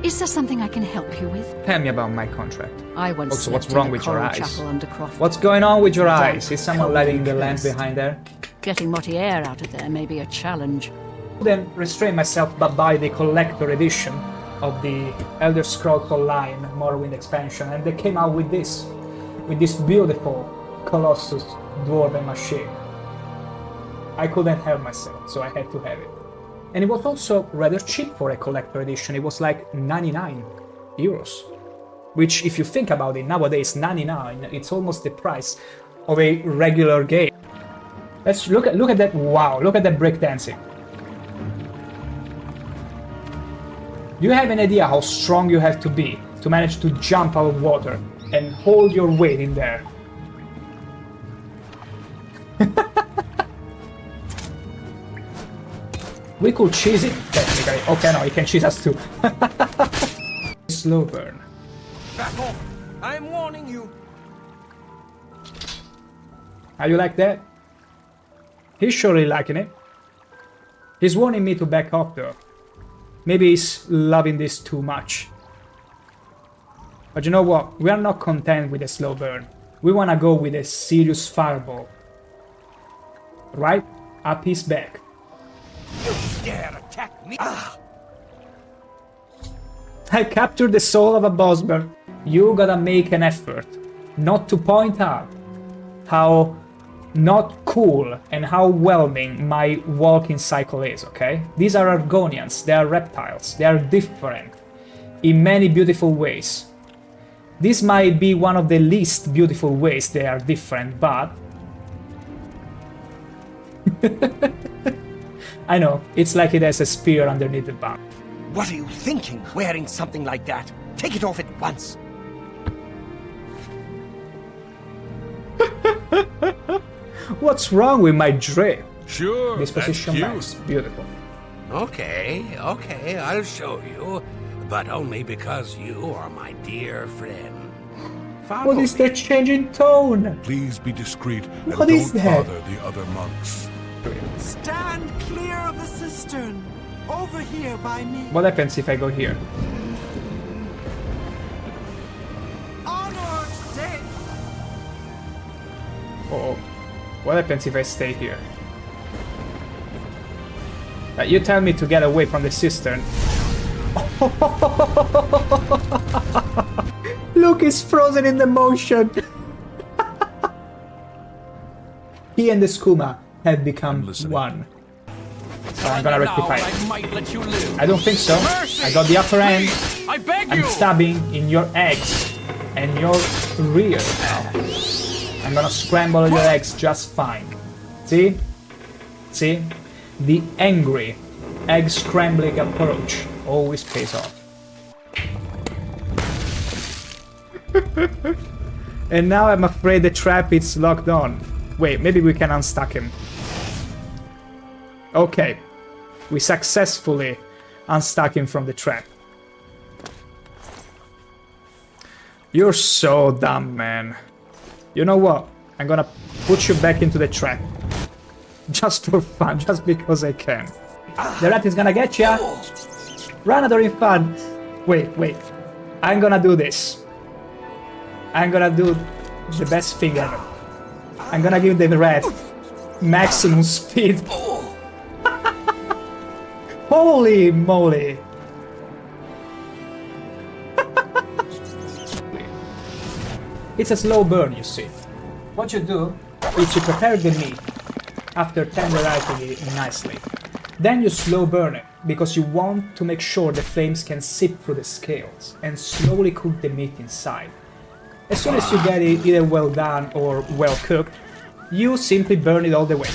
Is there something I can help you with? Tell me about my contract. I once Also, what's slept wrong in the with your Coral eyes? Chapel under Croft. What's going on with your Damp, eyes? Is someone cold lighting and the lamp cursed. behind there? Getting Mortier out of there may be a challenge. Then restrain myself but buy the collector edition of the Elder Scrolls Online Morrowind expansion, and they came out with this beautiful Colossus Dwarven machine. I couldn't help myself, so I had to have it. And it was also rather cheap for a collector edition. It was like 99 euros. Which, if you think about it, nowadays 99, it's almost the price of a regular game. Let's look at that. Wow, look at that breakdancing. Do you have an idea how strong you have to be to manage to jump out of water and hold your weight in there? We could cheese it, technically. Okay, no, you can cheese us too. Slow burn. Back off! I'm warning you. How you like that? He's surely liking it. He's warning me to back off though. Maybe he's loving this too much. But you know what? We are not content with a slow burn. We wanna go with a serious fireball. Right up his back. You dare attack me? Ah! I captured the soul of a bossberg. You gotta make an effort not to point out how not cool and how whelming my walking cycle is, okay? These are Argonians, they are reptiles, they are different in many beautiful ways. This might be one of the least beautiful ways they are different, but... I know, it's like it has a spear underneath the bum. What are you thinking, wearing something like that? Take it off at once. What's wrong with my drip? Sure, Disposition that's max, beautiful. Okay, I'll show you. But only because you are my dear friend. Follow What is that change in tone? Please be discreet and What is don't that? bother the other monks. Stand clear of the cistern. Over here by me. What happens if I go here? Onward, stay. Oh, what happens if I stay here? You tell me to get away from the cistern. Look, he's frozen in the motion. He and the skooma have become one. So I'm gonna rectify it. I don't think so. I got the upper end. I'm stabbing in your eggs and your rear now. I'm gonna scramble your eggs just fine. See? See? The angry egg scrambling approach always pays off. And now I'm afraid the trap is locked on. Wait, maybe we can unstuck him. Okay. We successfully unstuck him from the trap. You're so dumb, man. You know what? I'm gonna put you back into the trap. Just for fun, just because I can. The rat is gonna get ya! Run, during fun! Wait. I'm gonna do this. I'm gonna do the best thing ever. I'm gonna give the rat maximum speed. Holy moly! It's a slow burn, you see. What you do is you prepare the meat after tenderizing it nicely. Then you slow burn it, because you want to make sure the flames can seep through the scales and slowly cook the meat inside. As soon as you get it either well done or well cooked, you simply burn it all the way.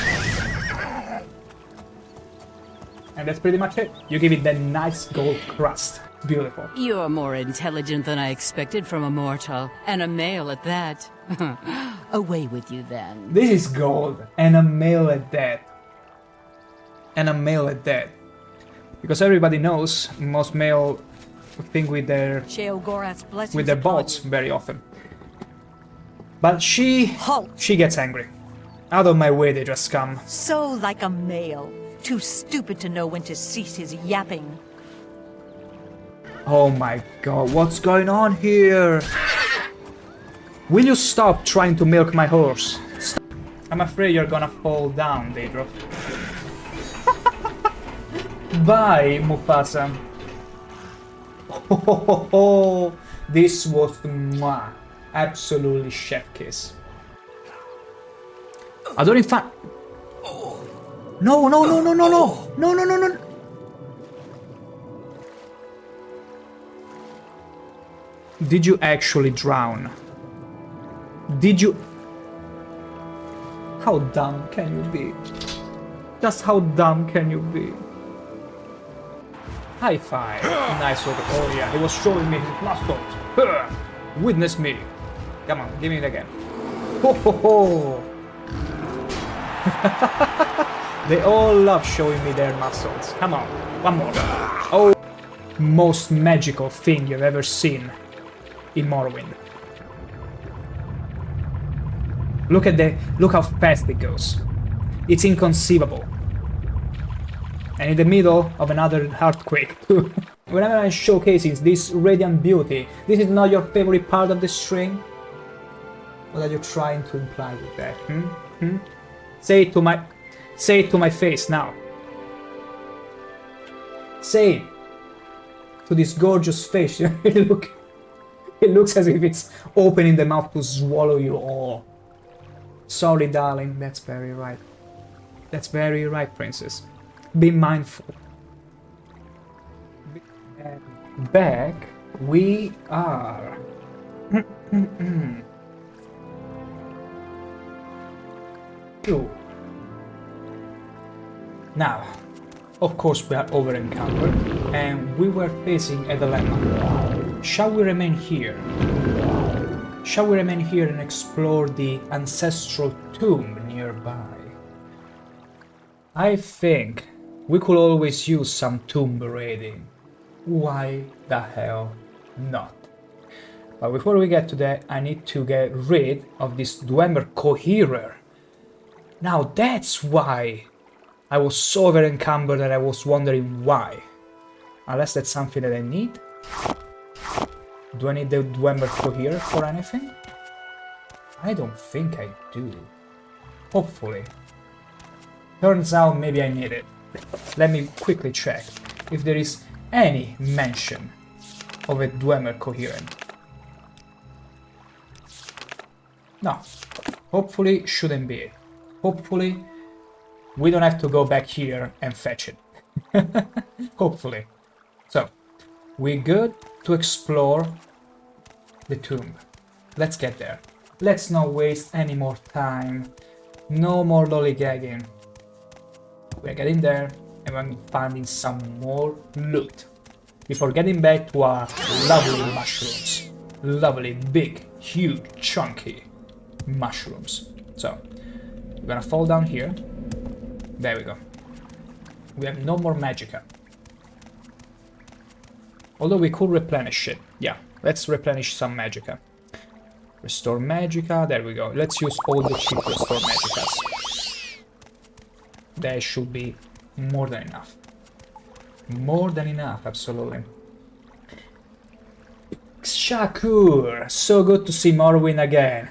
And that's pretty much it. You give it that nice gold crust. Beautiful. You're more intelligent than I expected from a mortal, and a male at that. Away with you then. This is gold, and a male at that. And a male at that. Because everybody knows most male think with their bolts very often. But she gets angry. Out of my way, they just come. So like a male. Too stupid to know when to cease his yapping. Oh my god, what's going on here? Will you stop trying to milk my horse? Stop. I'm afraid you're gonna fall down, Daedro. Bye, Mufasa. Oh, this was mwah. Absolutely chef kiss. Adoring fan. No. Did you actually drown? Did you? How dumb can you be? Just how dumb can you be? High five. Nice work. Oh yeah, he was showing me his muscles. Witness me. Come on, give me it again. Ho ho ho. They all love showing me their muscles. Come on, one more. Oh, most magical thing you've ever seen in Morrowind. Look how fast it goes. It's inconceivable. And in the middle of another earthquake. Whenever I'm showcasing this radiant beauty, this is not your favorite part of the string? What are you trying to imply with that? Say it to my face now. Say it to this gorgeous face. It looks as if it's opening the mouth to swallow you all. Sorry, darling. That's very right. That's very right, princess. Be mindful. Back we are. Ooh. Now, of course we are over-encumbered, and we were facing a dilemma. Shall we remain here? Shall we remain here and explore the ancestral tomb nearby? I think we could always use some tomb raiding. Why the hell not? But before we get to that, I need to get rid of this Dwemer Coherer. Now that's why I was so over-encumbered that I was wondering why. Unless that's something that I need. Do I need the Dwemer Coherer for anything? I don't think I do. Hopefully. Turns out maybe I need it. Let me quickly check if there is any mention of a Dwemer Coherent. No. Hopefully shouldn't be it. Hopefully we don't have to go back here and fetch it. Hopefully. So, we're good to explore the tomb. Let's get there. Let's not waste any more time. No more lollygagging. We're getting there and we're finding some more loot. Before getting back to our lovely mushrooms. Lovely, big, huge, chunky mushrooms. So, we're gonna fall down here. There we go. We have no more magicka. Although we could replenish it. Yeah, let's replenish some magicka. Restore magicka, there we go. Let's use all the cheap restore magickas. That should be more than enough. More than enough, absolutely. Shakur, so good to see Morrowind again.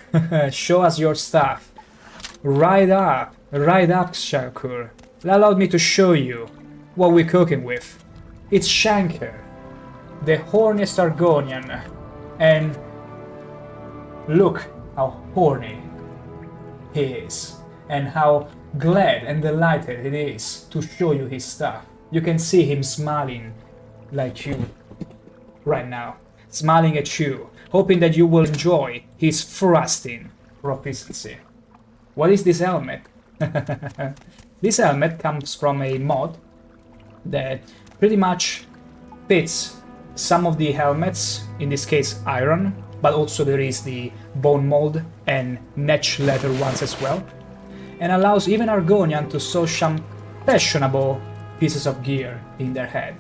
Show us your stuff. Right up, Shakur. Allow me to show you what we're cooking with. It's ShankH-ER, the horniest Argonian, and look how horny he is, and how glad and delighted it is to show you his stuff. You can see him smiling like you right now, smiling at you, hoping that you will enjoy his thrusting proficiency. What is this helmet? This helmet comes from a mod that pretty much fits some of the helmets, in this case iron, but also there is the bone mold and netch leather ones as well, and allows even Argonian to sew some fashionable pieces of gear in their head.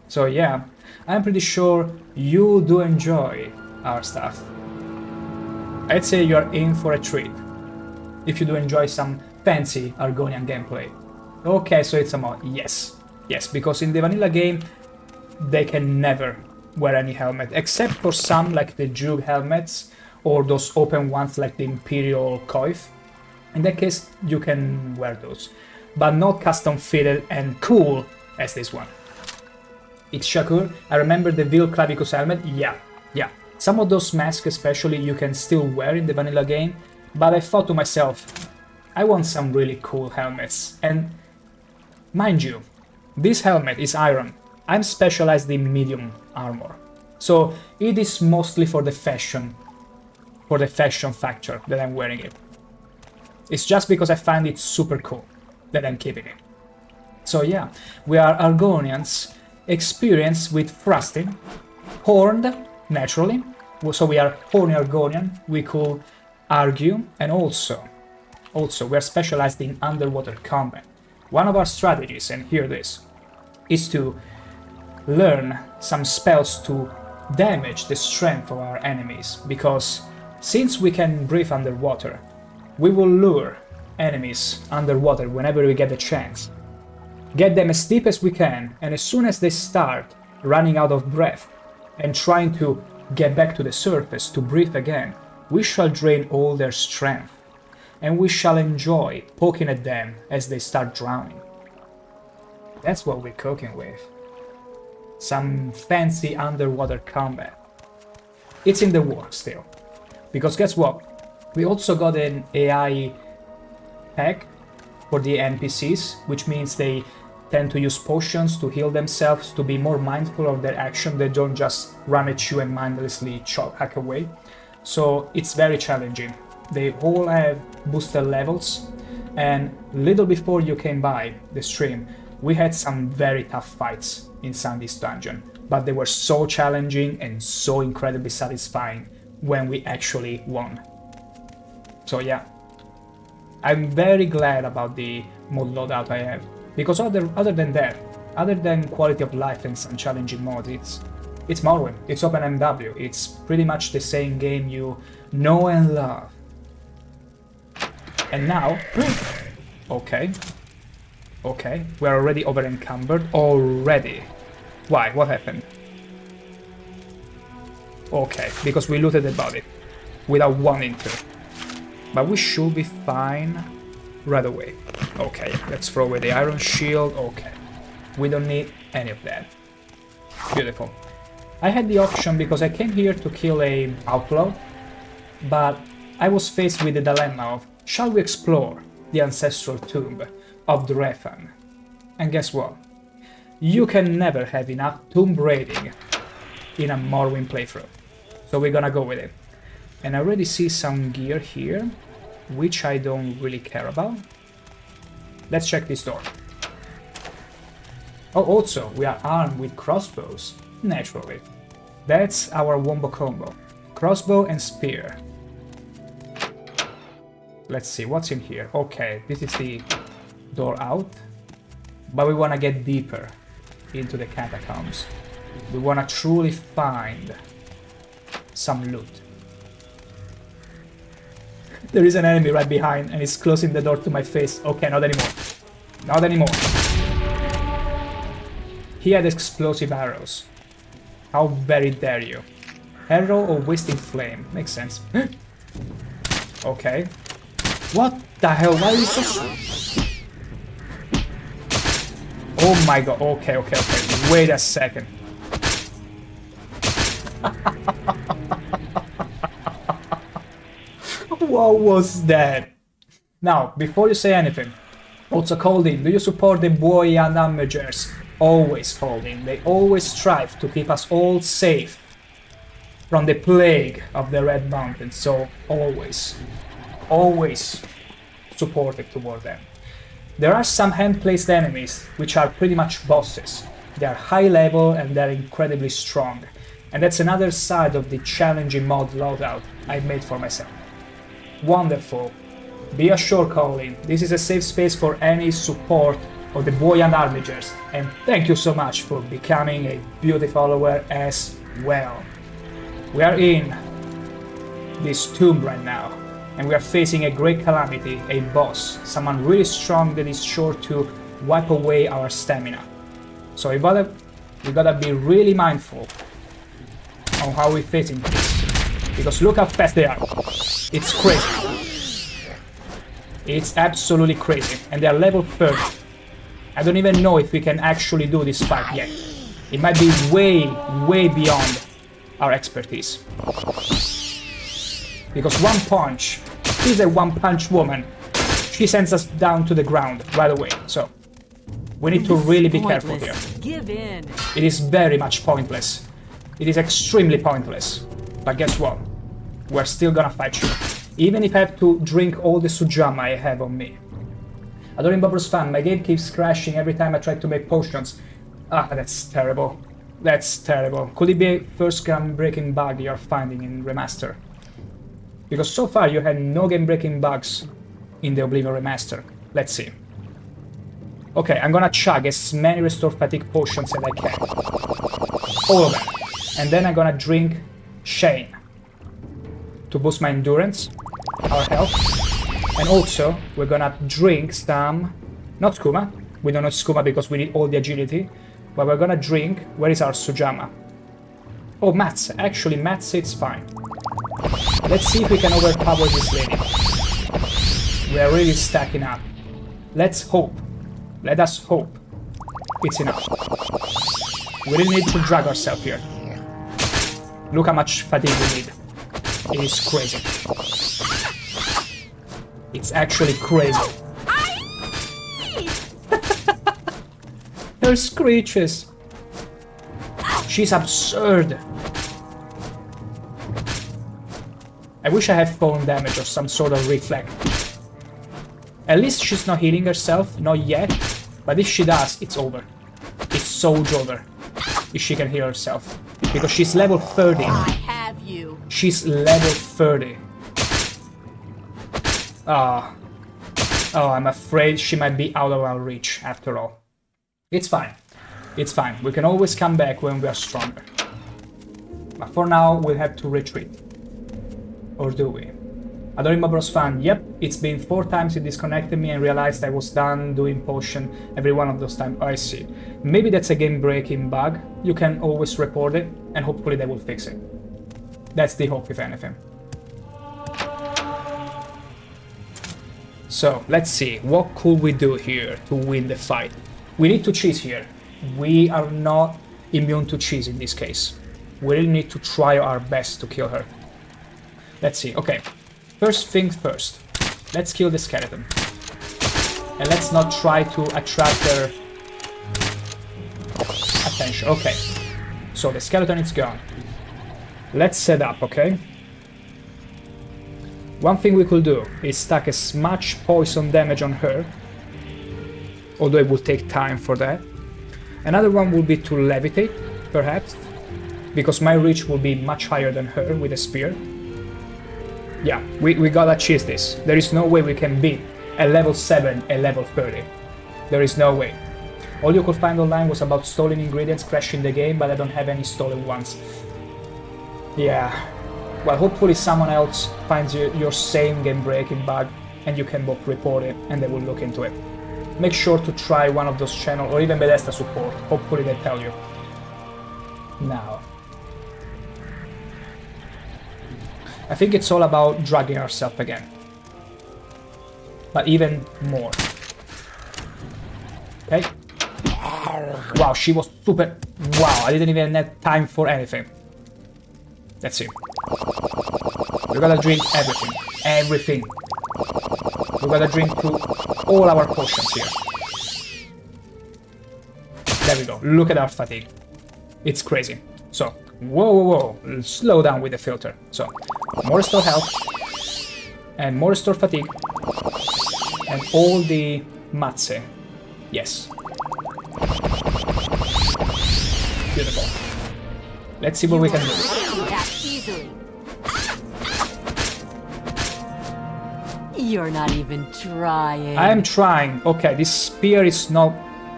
So yeah, I'm pretty sure you do enjoy our stuff. I'd say you're in for a treat if you do enjoy some fancy Argonian gameplay. Okay, so it's a mod. Yes, because in the vanilla game they can never wear any helmet, except for some like the Huuuge helmets or those open ones like the Imperial Coif. In that case you can wear those, but not custom fitted and cool as this one. It's Shakur. I remember the Vil Clavicus helmet. Yeah. Some of those masks especially you can still wear in the vanilla game, but I thought to myself, I want some really cool helmets. And mind you, this helmet is iron. I'm specialized in medium armor, so it is mostly for the fashion factor that I'm wearing it. It's just because I find it super cool that I'm keeping it. So yeah, we are Argonians, experienced with thrusting, horned naturally, so we are horny Argonian, we could argue, and also we are specialized in underwater combat. One of our strategies, and hear this, is to learn some spells to damage the strength of our enemies, because since we can breathe underwater, we will lure enemies underwater whenever we get the chance. Get them as deep as we can, and as soon as they start running out of breath and trying to get back to the surface to breathe again, we shall drain all their strength, and we shall enjoy poking at them as they start drowning. That's what we're cooking with. Some fancy underwater combat. It's in the works still. Because guess what? We also got an AI pack for the NPCs, which means they tend to use potions to heal themselves, to be more mindful of their action. They don't just run at you and mindlessly hack away. So it's very challenging. They all have booster levels, and little before you came by the stream, we had some very tough fights in Sandy's dungeon, but they were so challenging and so incredibly satisfying when we actually won. So yeah, I'm very glad about the mod loadout I have, because other than that, other than quality of life and some challenging mods, it's Morrowind, it's OpenMW, it's pretty much the same game you know and love. And now, okay, we're already over encumbered, already. Why, what happened? Okay, because we looted the body, without wanting to. But we should be fine right away. Okay, let's throw away the iron shield, okay. We don't need any of that. Beautiful. I had the option because I came here to kill an outlaw, but I was faced with the dilemma of, shall we explore the ancestral tomb of Drethan? And guess what? You can never have enough tomb raiding in a Morrowind playthrough. So we're gonna go with it. And I already see some gear here, which I don't really care about. Let's check this door. Oh, also, we are armed with crossbows, naturally. That's our wombo combo. Crossbow and spear. Let's see, what's in here? Okay, this is the door out. But we want to get deeper into the catacombs. We want to truly find some loot. There is an enemy right behind and it's closing the door to my face. Okay, not anymore. Not anymore. He had explosive arrows. How very dare you. Arrow or wasting flame. Makes sense. Okay. What the hell? Why is this? Oh my god. Okay. Wait a second. What was that? Now, before you say anything, also called in, do you support the boy and armigers? Always called in. They always strive to keep us all safe from the plague of the Red Mountains, so always supportive toward them. There are some hand-placed enemies which are pretty much bosses. They are high level and they're incredibly strong. And that's another side of the challenging mod loadout I made for myself. Wonderful. Be assured, Colin, this is a safe space for any support of the boy and armigers, and thank you so much for becoming a beauty follower as well. We are in this tomb right now, and we are facing a great calamity, a boss, someone really strong that is sure to wipe away our stamina. So we gotta be really mindful on how we're facing this, because look how fast they are. It's crazy. It's absolutely crazy, and they are level 30. I don't even know if we can actually do this fight yet. It might be way beyond our expertise. Because one punch, she's a one-punch woman. She sends us down to the ground right away. So we need to really be careful here. Give in. It is very much pointless. It is extremely pointless. But guess what? We're still gonna fight you. Even if I have to drink all the sujama I have on me. Adoring Bobber's fan, my game keeps crashing every time I try to make potions. Ah, that's terrible. That's terrible. Could it be a first game-breaking bug you're finding in Remaster? Because so far you had no game-breaking bugs in the Oblivion Remaster. Let's see. Okay, I'm gonna chug as many Restore Fatigue potions as I can. All of them. And then I'm gonna drink Shane to boost my endurance, our health. And also, we're gonna drink some... not skooma. We don't need skooma because we need all the agility. But we're gonna drink... where is our Sujama? Oh, Mats. Actually, Mats, it's fine. Let's see if we can overpower this lady. We are really stacking up. Let's hope. Let us hope it's enough. We really need to drag ourselves here. Look how much fatigue we need. It is crazy. It's actually crazy. Her screeches. She's absurd. I wish I had fallen damage or some sort of reflect. At least she's not healing herself, not yet. But if she does, it's over. It's so over. If she can heal herself. Because she's level 30. I have you. She's level 30. Ah. Oh, I'm afraid she might be out of our reach after all. It's fine. It's fine. We can always come back when we are stronger. But for now, we'll have to retreat. Or do we? Adorima Bros fan, yep, it's been 4 times it disconnected me and realized I was done doing potion every one of those times. I see. Maybe that's a game-breaking bug. You can always report it, and hopefully they will fix it. That's the hope, if anything. So, let's see, what could we do here to win the fight? We need to cheese here. We are not immune to cheese in this case. We really need to try our best to kill her. Let's see, okay. First things first. Let's kill the skeleton. And let's not try to attract their attention. Okay. So the skeleton is gone. Let's set up, okay? One thing we could do is stack as much poison damage on her. Although it will take time for that. Another one will be to levitate, perhaps. Because my reach will be much higher than her with a spear. Yeah, we gotta cheese this. There is no way we can beat a level 7 and level 30. There is no way. All you could find online was about stolen ingredients crashing the game, but I don't have any stolen ones. Yeah. Well, hopefully someone else finds your same game-breaking bug and you can both report it and they will look into it. Make sure to try one of those channels or even Bethesda support. Hopefully they tell you. Now. I think it's all about dragging ourselves again. But even more. Okay. Wow, she was super... Wow, I didn't even have time for anything. Let's see. We gotta drink everything. Everything. We gotta drink through all our potions here. There we go. Look at our fatigue. It's crazy. So, whoa. Slow down with the filter. So, more restore health. And more restore fatigue. And all the matse. Yes. Beautiful. Let's see what we can do. You're not even trying. I am trying. Okay, this spear is not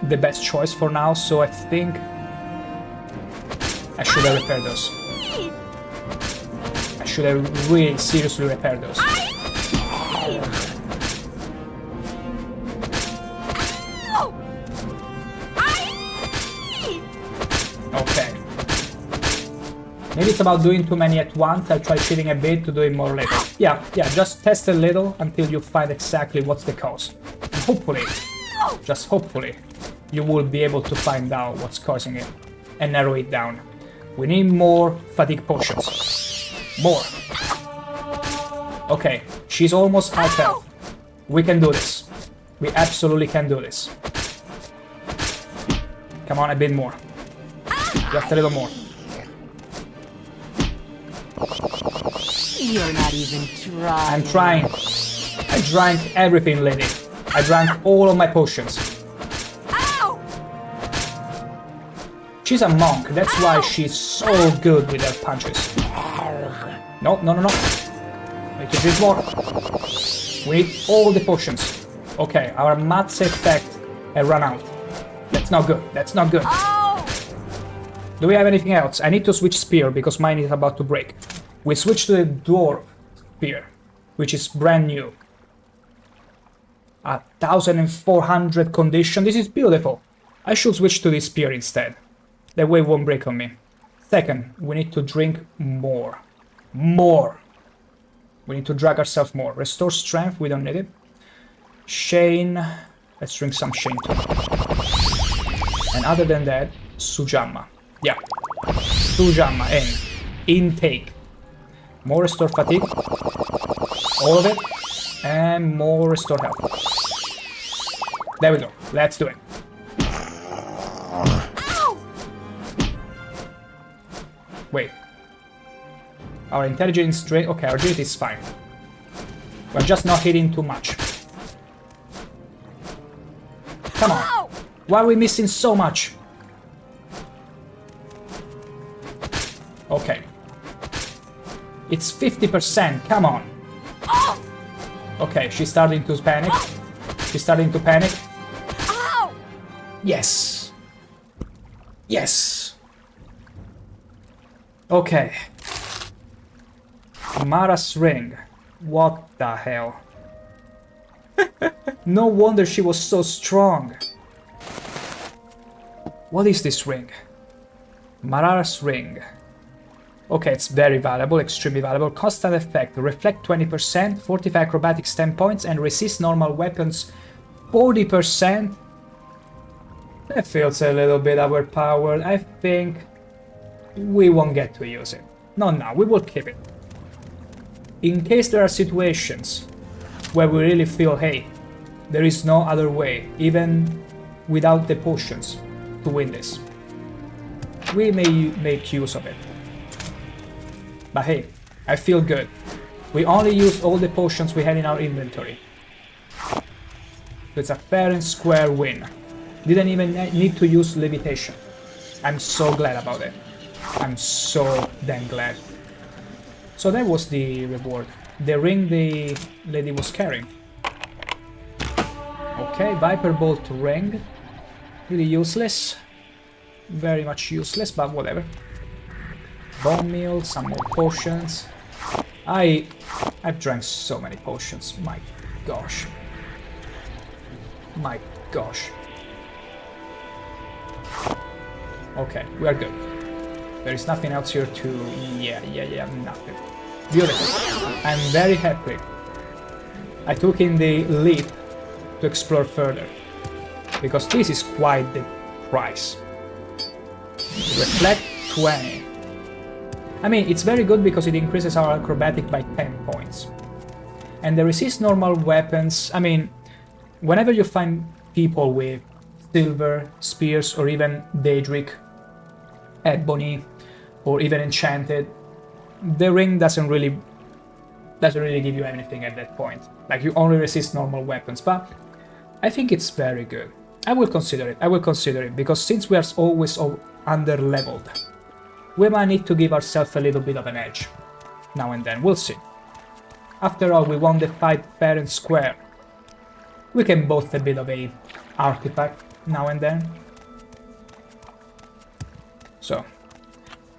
the best choice for now, so I think I should have repaired those. I should have really seriously repaired those. Okay. Maybe it's about doing too many at once. I'll try cheating a bit to do it more later. Yeah, just test a little until you find exactly what's the cause. And hopefully, just hopefully, you will be able to find out what's causing it and narrow it down. We need more fatigue potions. More. Okay, she's almost half health. We can do this. We absolutely can do this. Come on, a bit more. Just a little more. You're not even trying. I'm trying. I drank everything, lady. I drank all of my potions. Ow! She's a monk, that's why she's so good with her punches. No. We need to drink more. We need all the potions. Okay, our mat's effect has run out. That's not good. That's not good. Oh! Do we have anything else? I need to switch spear because mine is about to break. We switch to the dwarf spear, which is brand new. 1400 condition. This is beautiful. I should switch to this spear instead. That way it won't break on me. Second, we need to drink more. More. We need to drag ourselves more. Restore strength, we don't need it. Shane. Let's drink some Shane too. And other than that, Sujamma. Yeah. Sujamma and intake. More restore fatigue. All of it. And more restore health. There we go. Let's do it. Wait. Our intelligence strength... Okay, our agility is fine. We're just not hitting too much. Come on. Why are we missing so much? Okay. It's 50%, come on. Okay, she's starting to panic. She's starting to panic. Yes. Yes. Okay. Mara's ring. What the hell? No wonder she was so strong. What is this ring? Mara's ring. Okay, it's very valuable, extremely valuable. Constant effect. Reflect 20%, fortify acrobatics 10 points, and resist normal weapons 40%. That feels a little bit overpowered. I think we won't get to use it. Not now, we will keep it. In case there are situations where we really feel, hey, there is no other way, even without the potions, to win this, we may make use of it. But hey, I feel good. We only used all the potions we had in our inventory. So it's a fair and square win. Didn't even need to use levitation. I'm so glad about it. I'm so damn glad. So that was the reward. The ring the lady was carrying. Okay, Viper Bolt ring. Really useless. Very much useless, but whatever. Bone meal, some more potions. I've drank so many potions. My gosh. My gosh. Okay, we are good. There is nothing else here to... Yeah, nothing. Beautiful. I'm very happy. I took in the leap to explore further. Because this is quite the price. Reflect 20. I mean, it's very good because it increases our acrobatic by 10 points. And the resist normal weapons, I mean, whenever you find people with silver, spears, or even Daedric, ebony, or even enchanted, the ring doesn't really give you anything at that point. Like, you only resist normal weapons, but I think it's very good. I will consider it, because since we are always under-leveled, we might need to give ourselves a little bit of an edge. Now and then, we'll see. After all, we won the fight fair and square. We can boast a bit of a artifact now and then. So,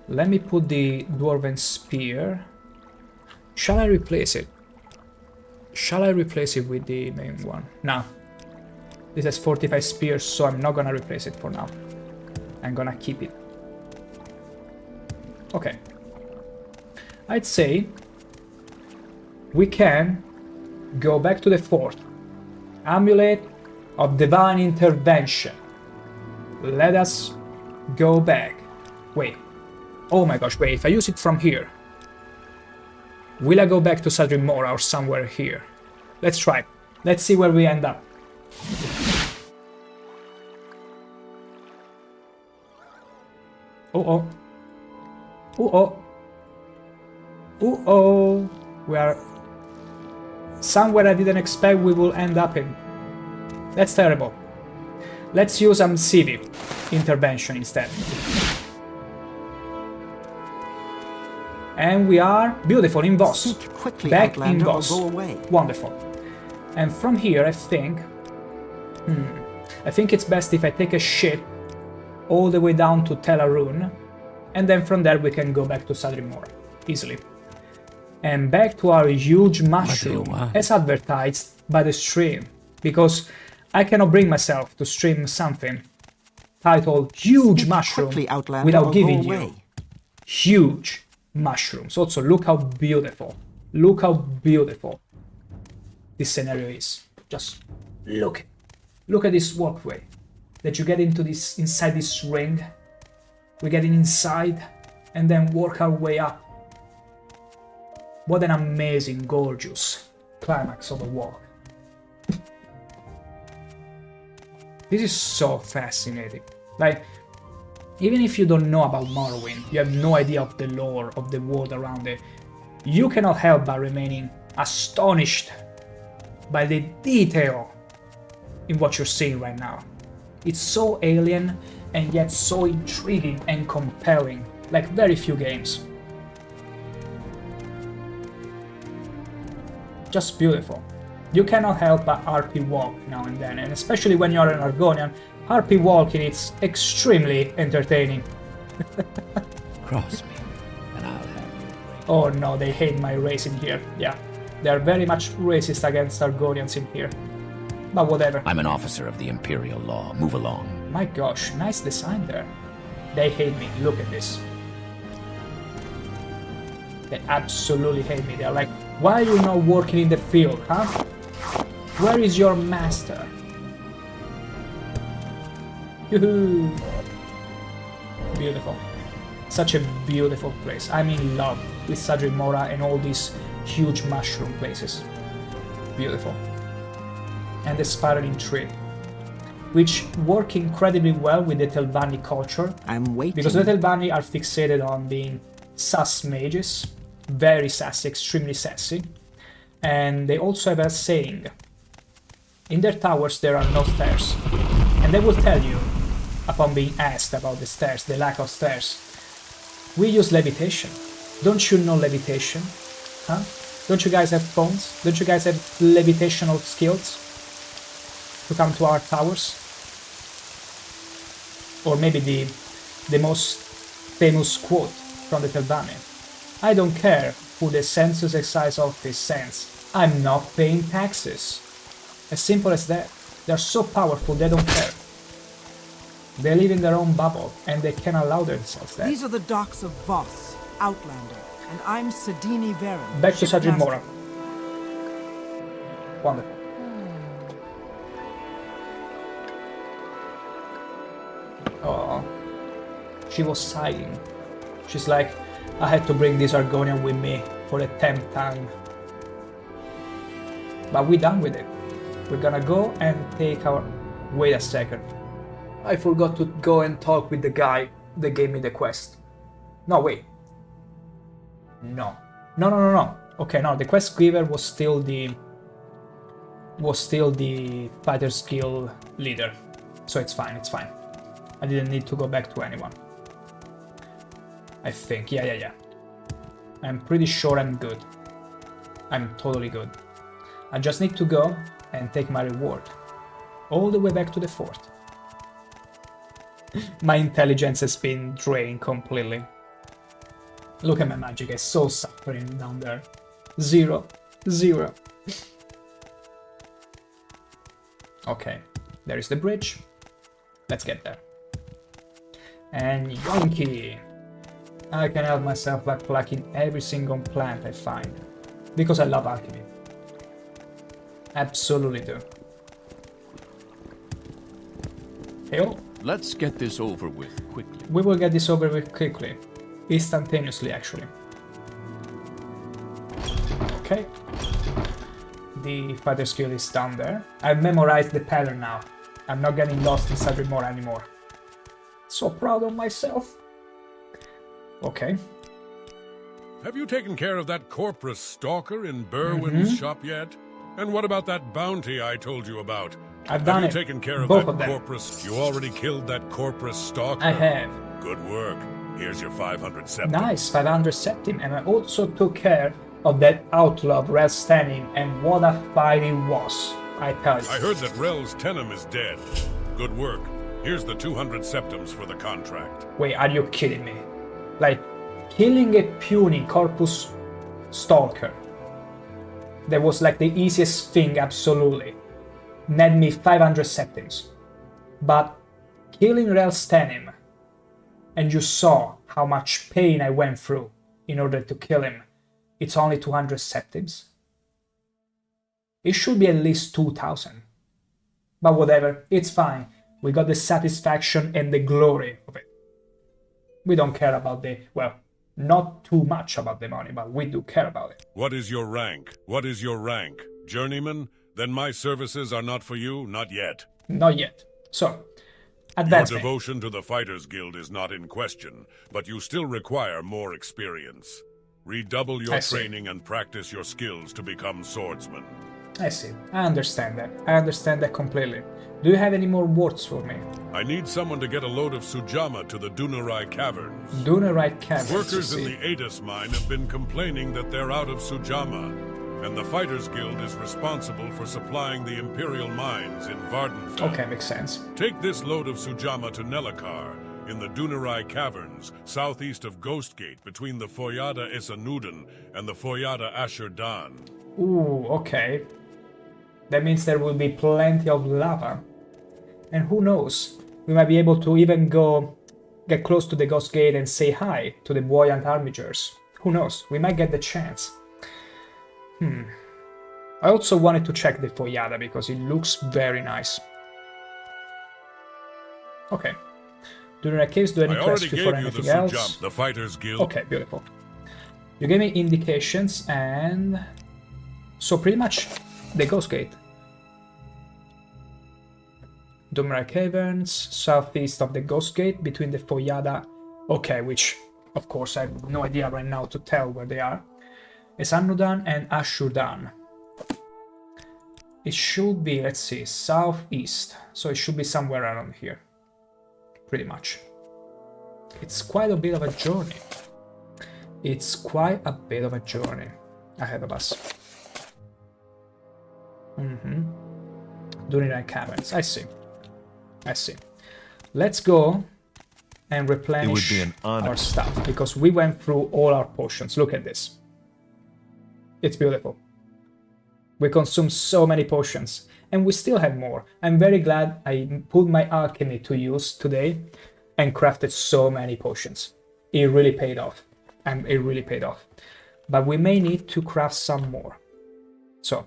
let me put the Dwarven Spear. Shall I replace it? Shall I replace it with the main one? No. This has 45 spears, so I'm not gonna replace it for now. I'm gonna keep it. Okay. I'd say we can go back to the fort. Amulet of Divine Intervention. Let us go back. Wait. Oh my gosh, wait, if I use it from here, will I go back to Sadri Mora or somewhere here? Let's try. Let's see where we end up. Uh-oh. Uh-oh. Uh-oh. We are somewhere I didn't expect we will end up in. That's terrible. Let's use Civi intervention instead. And we are beautiful in Voss. Back in Voss. Wonderful. And from here, I think it's best if I take a ship all the way down to Tel Arun, and then from there we can go back to Sadri Mora easily. And back to our Huuuge Mushroom, as advertised by the stream, because I cannot bring myself to stream something titled Huuuge Mushroom without giving you Huuuge Mushrooms. Also, look how beautiful this scenario is. Just look at this walkway that you get into this, inside this ring. We're getting inside and then work our way up. What an amazing, gorgeous climax of a walk. This is so fascinating. Like, even if you don't know about Morrowind, you have no idea of the lore, of the world around it, you cannot help but remaining astonished by the detail in what you're seeing right now. It's so alien and yet so intriguing and compelling, like very few games. Just beautiful. You cannot help but RP walk now and then, and especially when you're an Argonian, RP walking is extremely entertaining. Cross me, and I'll have you. Oh no, they hate my race in here. Yeah, they're very much racist against Argonians in here. But whatever. I'm an officer of the Imperial Law. Move along. My gosh, nice design there. They hate me. Look at this. They absolutely hate me. They're like, why are you not working in the field, huh? Where is your master? Yoo-hoo! Beautiful. Such a beautiful place. I'm in love with Sadri Mora and all these huge mushroom places. Beautiful. And the spiraling tree, which work incredibly well with the Telvanni culture. I'm waiting. Because the Telvanni are fixated on being sus mages, very sassy, extremely sassy. And they also have a saying. In their towers there are no stairs. And they will tell you, upon being asked about the stairs, the lack of stairs, we use levitation. Don't you know levitation? Huh? Don't you guys have phones? Don't you guys have levitational skills to come to our towers? Or maybe the most famous quote from the Telvanni. I don't care who the census excise office sends. I'm not paying taxes. As simple as that. They're so powerful they don't care. They live in their own bubble and they can allow themselves that. These are the docks of Voss, Outlander, and I'm Sedini Varen. Back to Sadri Mora. Wonderful. Oh, she was sighing. She's like, I had to bring this Argonian with me for the 10th time. But we're done with it. We're gonna go and take our... Wait a second. I forgot to go and talk with the guy that gave me the quest. No, wait. No. No. Okay, no, the quest giver was still the Fighter's Guild leader. So it's fine, it's fine. I didn't need to go back to anyone. I think, yeah. I'm pretty sure I'm good. I'm totally good. I just need to go and take my reward. All the way back to the fort. My intelligence has been drained completely. Look at my magic, it's so suffering down there. Zero. Okay, there is the bridge. Let's get there. And yonky! I can help myself by plucking every single plant I find. Because I love alchemy. Absolutely do. Hey-oh. Let's get this over with quickly. We will get this over with quickly. Instantaneously, actually. Okay. The fighter skill is down there. I've memorized the pattern now. I'm not getting lost in Sadri Mora anymore. So proud of myself. Okay. Have you taken care of that Corpus stalker in Berwyn's shop yet? And what about that bounty I told you about? I've done it. Have you taken care of Both that of them. Corpus? You already killed that Corpus stalker? I have. Good work. Here's your 500 septim. Nice, 500 septim. And I also took care of that outlaw Rel Stanning, and what a fight it was, I tell you. I heard that Rel's Tenem is dead. Good work. Here's the 200 septims for the contract. Wait, are you kidding me? Like, killing a puny Corpus stalker. That was like the easiest thing, absolutely. Net me 500 septims. But killing Rel Stanning, and you saw how much pain I went through in order to kill him, it's only 200 septims. It should be at least 2000. But whatever, it's fine. We got the satisfaction and the glory of it. We don't care about the, well, not too much about the money, but we do care about it. What is your rank? What is your rank? Journeyman? Then my services are not for you, not yet. Not yet. So, Advance Your me. devotion to the Fighters Guild is not in question, but you still require more experience. Redouble your training and practice your skills to become swordsman. I see. I understand that. I understand that completely. Do you have any more words for me? I need someone to get a load of Sujama to the Dunerai Caverns. Dunerai Caverns. Workers in the Adis mine have been complaining that they're out of Sujama, and the Fighters Guild is responsible for supplying the Imperial mines in Vardenfell. Okay, makes sense. Take this load of Sujama to Nelakar, in the Dunerai Caverns, southeast of Ghostgate, between the Foyada Esanuden and the Foyada Ashur-Dan. Ooh, okay. That means there will be plenty of lava. And who knows, we might be able to even get close to the Ghost Gate and say hi to the buoyant armigers. Who knows, we might get the chance. I also wanted to check the Foyada because it looks very nice. Okay. Dunerai Caves, do I need to ask you for anything else? The Fighters Guild. Okay, beautiful. You gave me indications and... So pretty much the Ghost Gate. Dunerai Caverns, southeast of the Ghost Gate, between the Foyada... Okay, which, of course, I have no idea right now to tell where they are. Esanudan and Ashur-Dan. It should be, let's see, southeast. So it should be somewhere around here. Pretty much. It's quite a bit of a journey. It's quite a bit of a journey ahead of us. Dunerai Caverns. I see. I see. Let's go and replenish our stuff because we went through all our potions. Look at this. It's beautiful. We consumed so many potions and we still have more. I'm very glad I put my alchemy to use today and crafted so many potions. It really paid off. It really paid off. But we may need to craft some more. So,